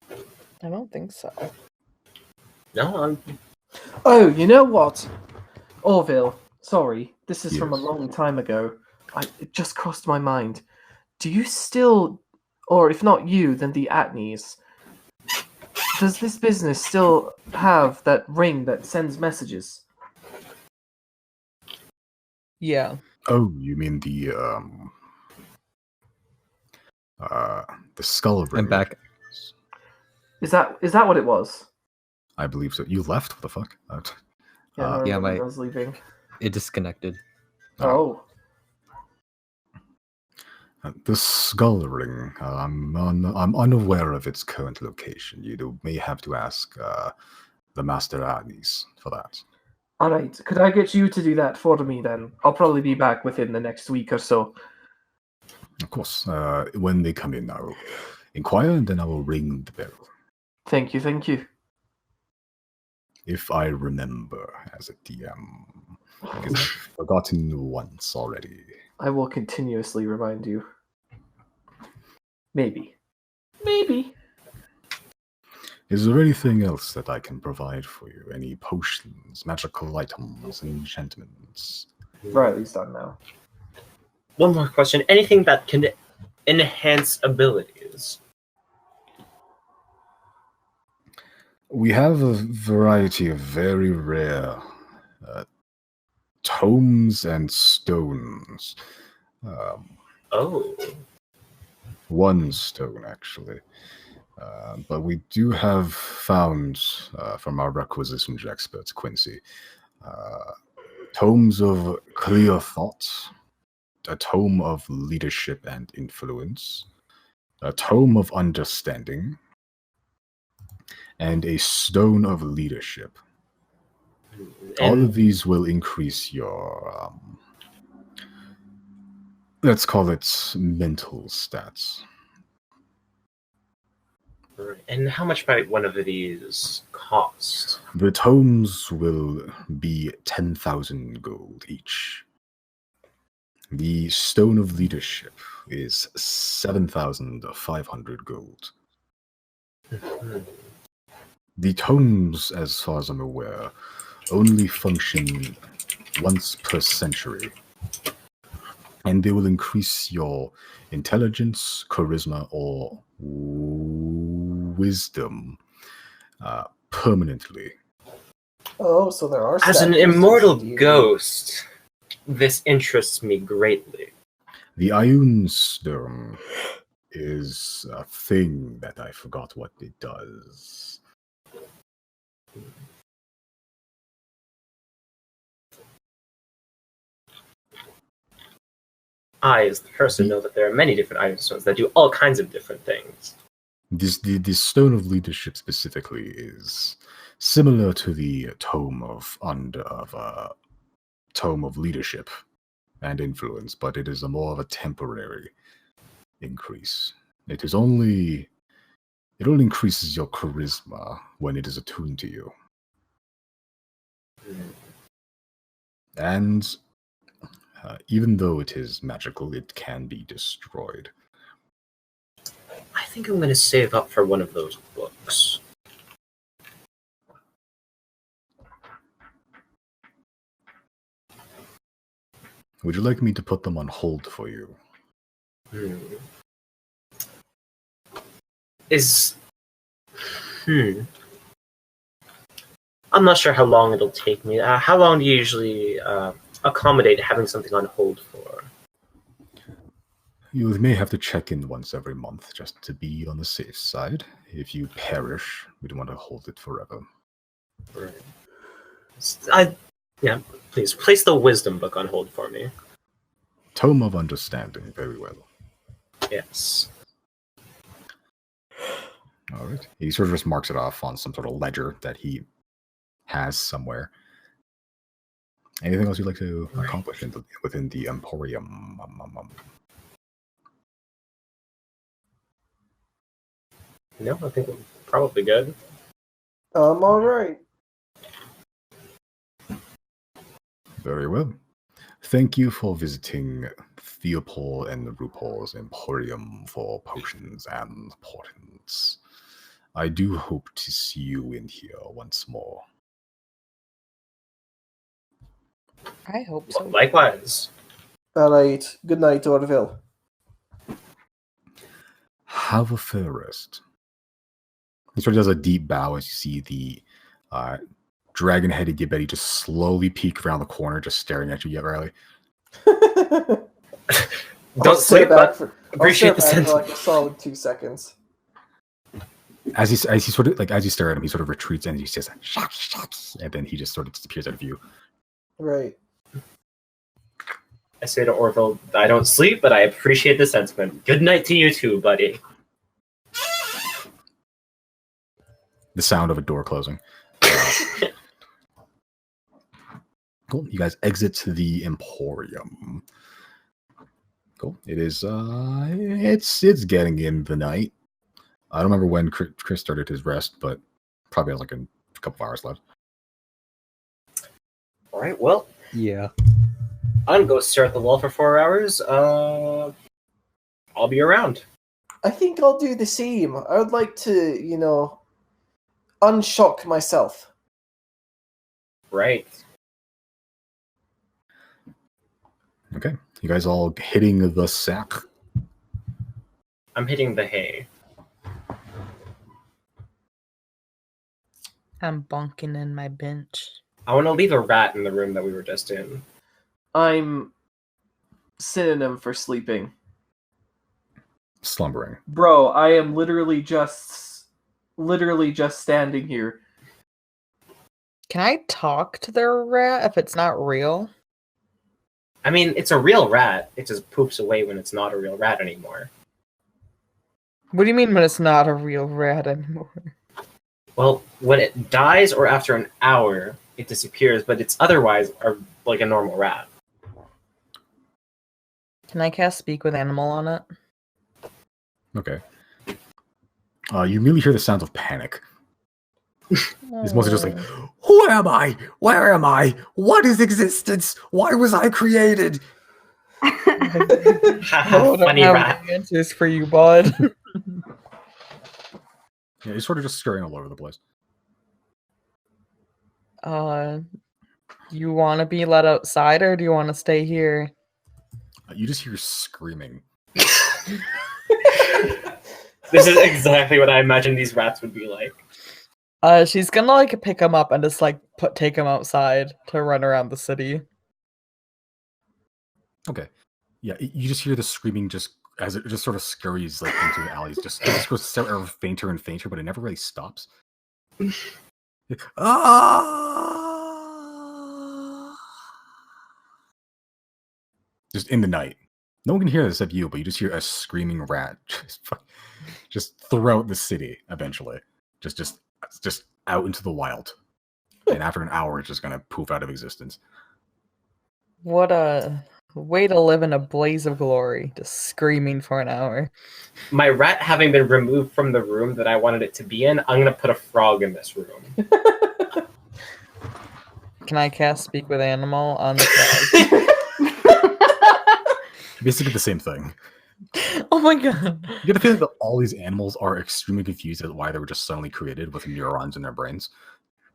I don't think so. No, I'm... Oh, you know what? Orville, sorry, this is from a Yes. long time ago. It just crossed my mind. Do you still, or if not you, then the Atneys, does this business still have that ring that sends messages? Yeah. Oh, you mean the skull ring? I'm back. Is that what it was? I believe so. You left? What the fuck? Yeah, I yeah, remember I was leaving. It disconnected. Oh. The skull ring. I'm unaware of its current location. You may have to ask the Master Agnes for that. Alright, could I get you to do that for me then? I'll probably be back within the next week or so. Of course. When they come in, I will inquire, and then I will ring the bell. Thank you, thank you. If I remember as a DM. Because I've forgotten once already. I will continuously remind you. Maybe. Maybe. Is there anything else that I can provide for you? Any potions, magical items, enchantments? Riley's done now. One more question. Anything that can enhance abilities? We have a variety of very rare tomes and stones. Oh. One stone, actually. But we do have found, from our requisitions expert, Quincy, tomes of clear thought, a tome of leadership and influence, a tome of understanding, and a stone of leadership. All of these will increase your, let's call it mental stats. And how much might one of these cost? The tomes will be 10,000 gold each. The Stone of Leadership is 7,500 gold. The tomes, as far as I'm aware, only function once per century, and they will increase your intelligence, charisma, or wisdom permanently. Oh, so there are As an statues immortal in D&D. ghost, this interests me greatly. The Iunsturm is a thing that I forgot what it does. I, as the person, know that there are many different iron stones that do all kinds of different things. The Stone of Leadership specifically is similar to the Tome of Tome of Leadership and Influence, but it is a more of a temporary increase. It only increases your charisma when it is attuned to you. And even though it is magical, it can be destroyed. I think I'm going to save up for one of those books. Would you like me to put them on hold for you? I'm not sure how long it'll take me. How long do you usually accommodate having something on hold for? You may have to check in once every month just to be on the safe side. If you perish, we don't want to hold it forever. Right. Please place the wisdom book on hold for me. Tome of Understanding, very well. Yes. All right. He sort of just marks it off on some sort of ledger that he has somewhere. Anything else you'd like to accomplish within the Emporium? No, I think we're probably good. All right. Very well. Thank you for visiting Theopol and RuPaul's Emporium for potions and portents. I do hope to see you in here once more. I hope so. Likewise. All right. Good night, Orville. Have a fair rest. He sort of does a deep bow as you see the dragon-headed Gibbetti just slowly peek around the corner, just staring at you, Riley. Don't sleep, but appreciate the for sense. like a solid 2 seconds. As he sort of as you stare at him, he sort of retreats and he says, "Shucks," and then he just sort of disappears out of view. Right. I say to Orville, I don't sleep, but I appreciate the sentiment. Good night to you too, buddy. The sound of a door closing. Cool. You guys exit the Emporium. Cool. It is. It's getting in the night. I don't remember when Chrys started his rest, but probably has like a couple of hours left. All right. Well, Yeah. I'm gonna go stare at the wall for 4 hours. I'll be around. I think I'll do the same. I would like to, unshock myself. Right. Okay. You guys all hitting the sack. I'm hitting the hay. I'm bunking in my bench. I want to leave a rat in the room that we were just in. I'm synonym for sleeping. Slumbering. Bro, I am literally just standing here. Can I talk to their rat if it's not real? I mean, it's a real rat. It just poops away when it's not a real rat anymore. What do you mean when it's not a real rat anymore? Well, when it dies or after an hour, it disappears, but it's otherwise like a normal rat. Can I cast Speak with Animal on it? Okay. You immediately hear the sounds of panic. It's mostly just like, Who am I? Where am I? What is existence? Why was I created? Funny rat. Answers for you, bud. yeah, he's sort of just scurrying all over the place. You want to be let outside or do you want to stay here? You just hear screaming. This is exactly what I imagined these rats would be like. She's gonna like pick him up and just like take him outside to run around the city. Okay. Yeah, you just hear the screaming just as it just sort of scurries like into the alleys. It just goes sort of fainter and fainter, but it never really stops. Just in the night. No one can hear this except you, but you just hear a screaming rat just throughout the city eventually. Just out into the wild. And after an hour, it's just gonna poof out of existence. What a way to live in a blaze of glory, just screaming for an hour. My rat having been removed from the room that I wanted it to be in, I'm gonna put a frog in this room. Can I cast Speak with Animal on the frog? Basically the same thing. Oh my god. You get the feeling that all these animals are extremely confused at why they were just suddenly created with neurons in their brains.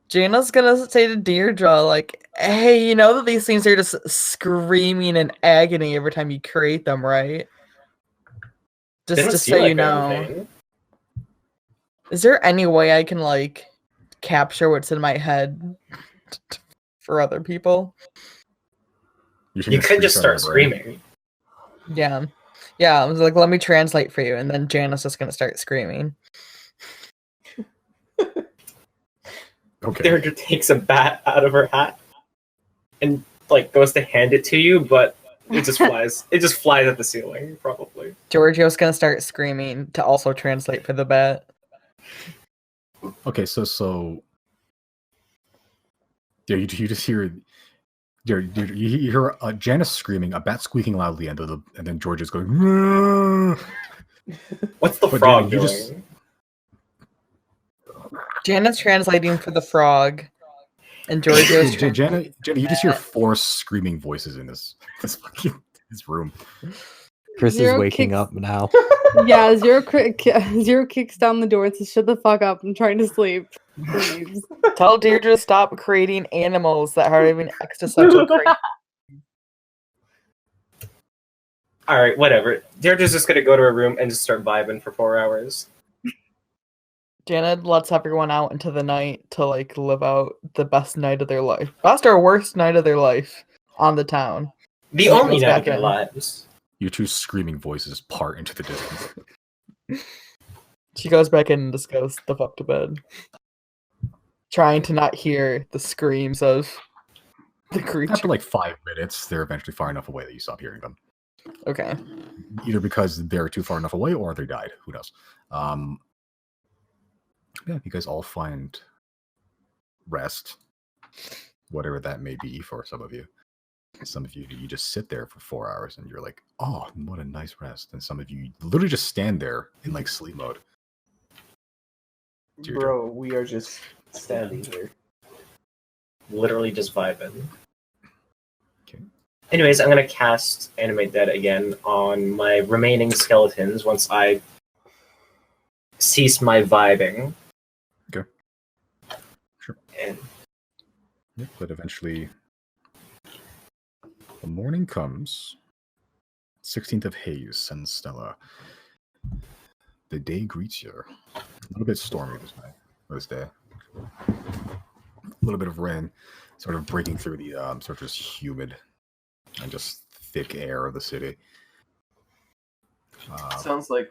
Jana's gonna say to Deirdre, like, hey, you know that these things are just screaming in agony every time you create them, right? Just so you know. Anything. Is there any way I can, like, capture what's in my head for other people? You could just start screaming. Yeah. Yeah, I was like, let me translate for you, and then Jana's just gonna start screaming. Okay. Deirdre takes a bat out of her hat and like goes to hand it to you, but it just flies. It just flies at the ceiling, probably. Giorgio's gonna start screaming to also translate for the bat. Okay, so yeah, you just hear you hear Janice screaming, a bat squeaking loudly, and then Georgia's going. Aah! What's the But frog Jana, doing? Jana's translating for the frog, and Giorgio's Jana, you just hear four screaming voices in this room. Chrys Zero is waking kicks- up now. Yeah, Zero kicks down the door and says, "Shut the fuck up! I'm trying to sleep." Leaves. Tell Deirdre to stop creating animals that are even existential. Alright, whatever. Deirdre's just gonna go to her room and just start vibing for 4 hours. Jana lets everyone out into the night to like live out the best night of their life. Best or worst night of their life on the town. The She only goes night back of their in. lives. Your two screaming voices part into the distance. She goes back in and just goes the fuck to bed. Trying to not hear the screams of the creature. After like 5 minutes, they're eventually far enough away that you stop hearing them. Okay. Either because they're too far enough away or they died. Who knows? Yeah, you guys all find rest, whatever that may be for some of you. Some of you just sit there for 4 hours and you're like, oh, what a nice rest. And some of you literally just stand there in like sleep mode. Bro, we are just standing here. Literally just vibing. Okay. Anyways, I'm gonna cast Animate Dead again on my remaining skeletons once I cease my vibing. Okay. Sure. And Yep, but eventually the morning comes. 16th of Haze, sends Stella. The day greets you. A little bit stormy this day. A little bit of rain, sort of breaking through the sort of just humid and just thick air of the city. Sounds like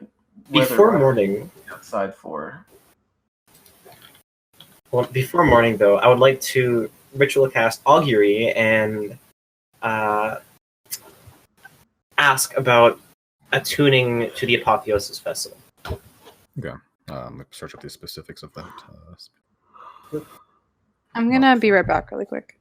before morning, outside for. well, before morning though, I would like to ritual cast Augury and ask about attuning to the Apotheosis Vessel. Okay. Let me search up the specifics of that. I'm gonna be right back really quick.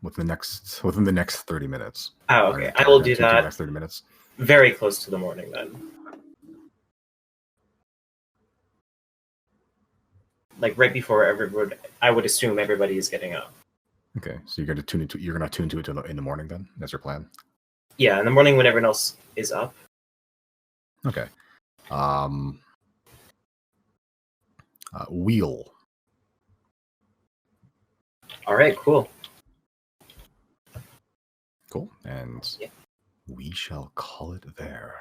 Within the next 30 minutes. Oh, okay. I will do that. Next 30 minutes. Very close to the morning then. Like right before everybody, I would assume everybody is getting up. Okay, so you're gonna tune to it in the morning then? That's your plan? Yeah, in the morning when everyone else is up. Okay. Wheel. All right, cool. Cool. And Yeah. we shall call it there.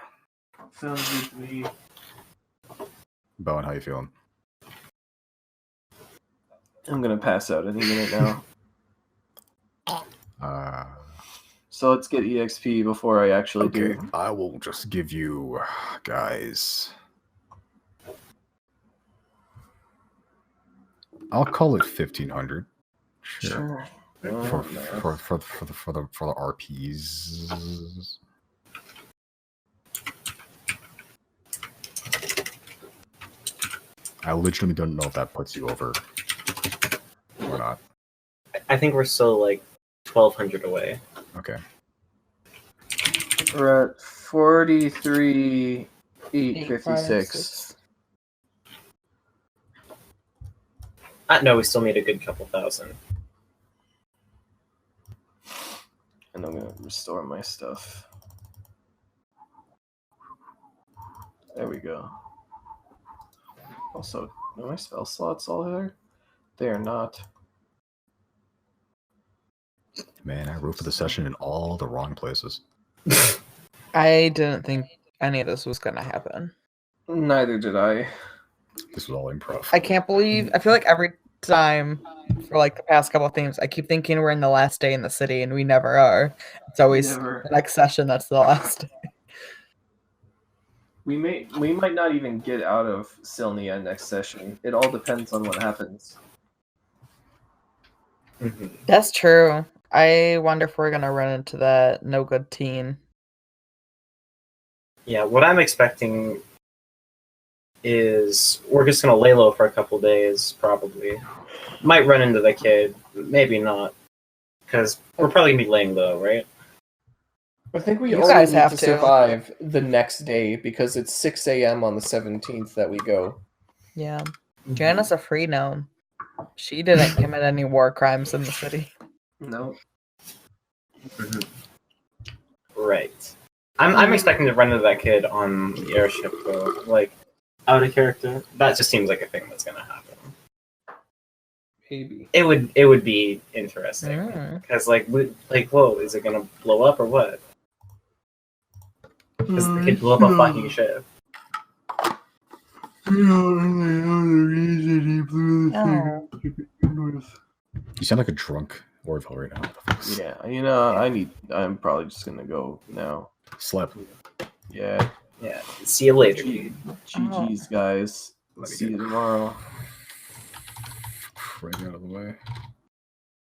Sounds good to me. Bowen, how you feeling? I'm gonna pass out any minute now. Uh, So let's get EXP before I actually okay, do. I will just give you guys. I'll call it 1,500. Sure. For the RPs. I literally don't know if that puts you over or not. I think we're still like 1,200 away. Okay. We're at 43,856. No, we still need a good couple thousand. And I'm gonna restore my stuff. There we go. Also, are my spell slots all there? They are not. Man, I wrote for the session in all the wrong places. I didn't think any of this was gonna happen. Neither did I. This was all improv. I can't believe. I feel like every time for like the past couple of themes, I keep thinking we're in the last day in the city, and we never are. It's always Never. the next session that's the last day. We might not even get out of Cylnia next session. It all depends on what happens. That's true. I wonder if we're gonna run into that no good teen. Yeah, what I'm expecting is we're just gonna lay low for a couple days, probably. Might run into the kid, maybe not, because we're probably gonna be laying low, right? I think we You only guys need have to to. survive the next day because it's 6 a.m. on the 17th that we go. Yeah, Jana's a free gnome. She didn't commit any war crimes in the city. No. Right. I'm expecting to run into that kid on the airship, though. Like, out of character. That just seems like a thing that's gonna happen. Maybe. It would be interesting Mm. because whoa, is it gonna blow up or what? Because the kid blew up a fucking ship. Oh. You sound like a drunk Orville right now. Yeah, I'm probably just gonna go now. Slap. Yeah. Yeah. See you later. GG's, guys. Let me See get you tomorrow. right out of the way.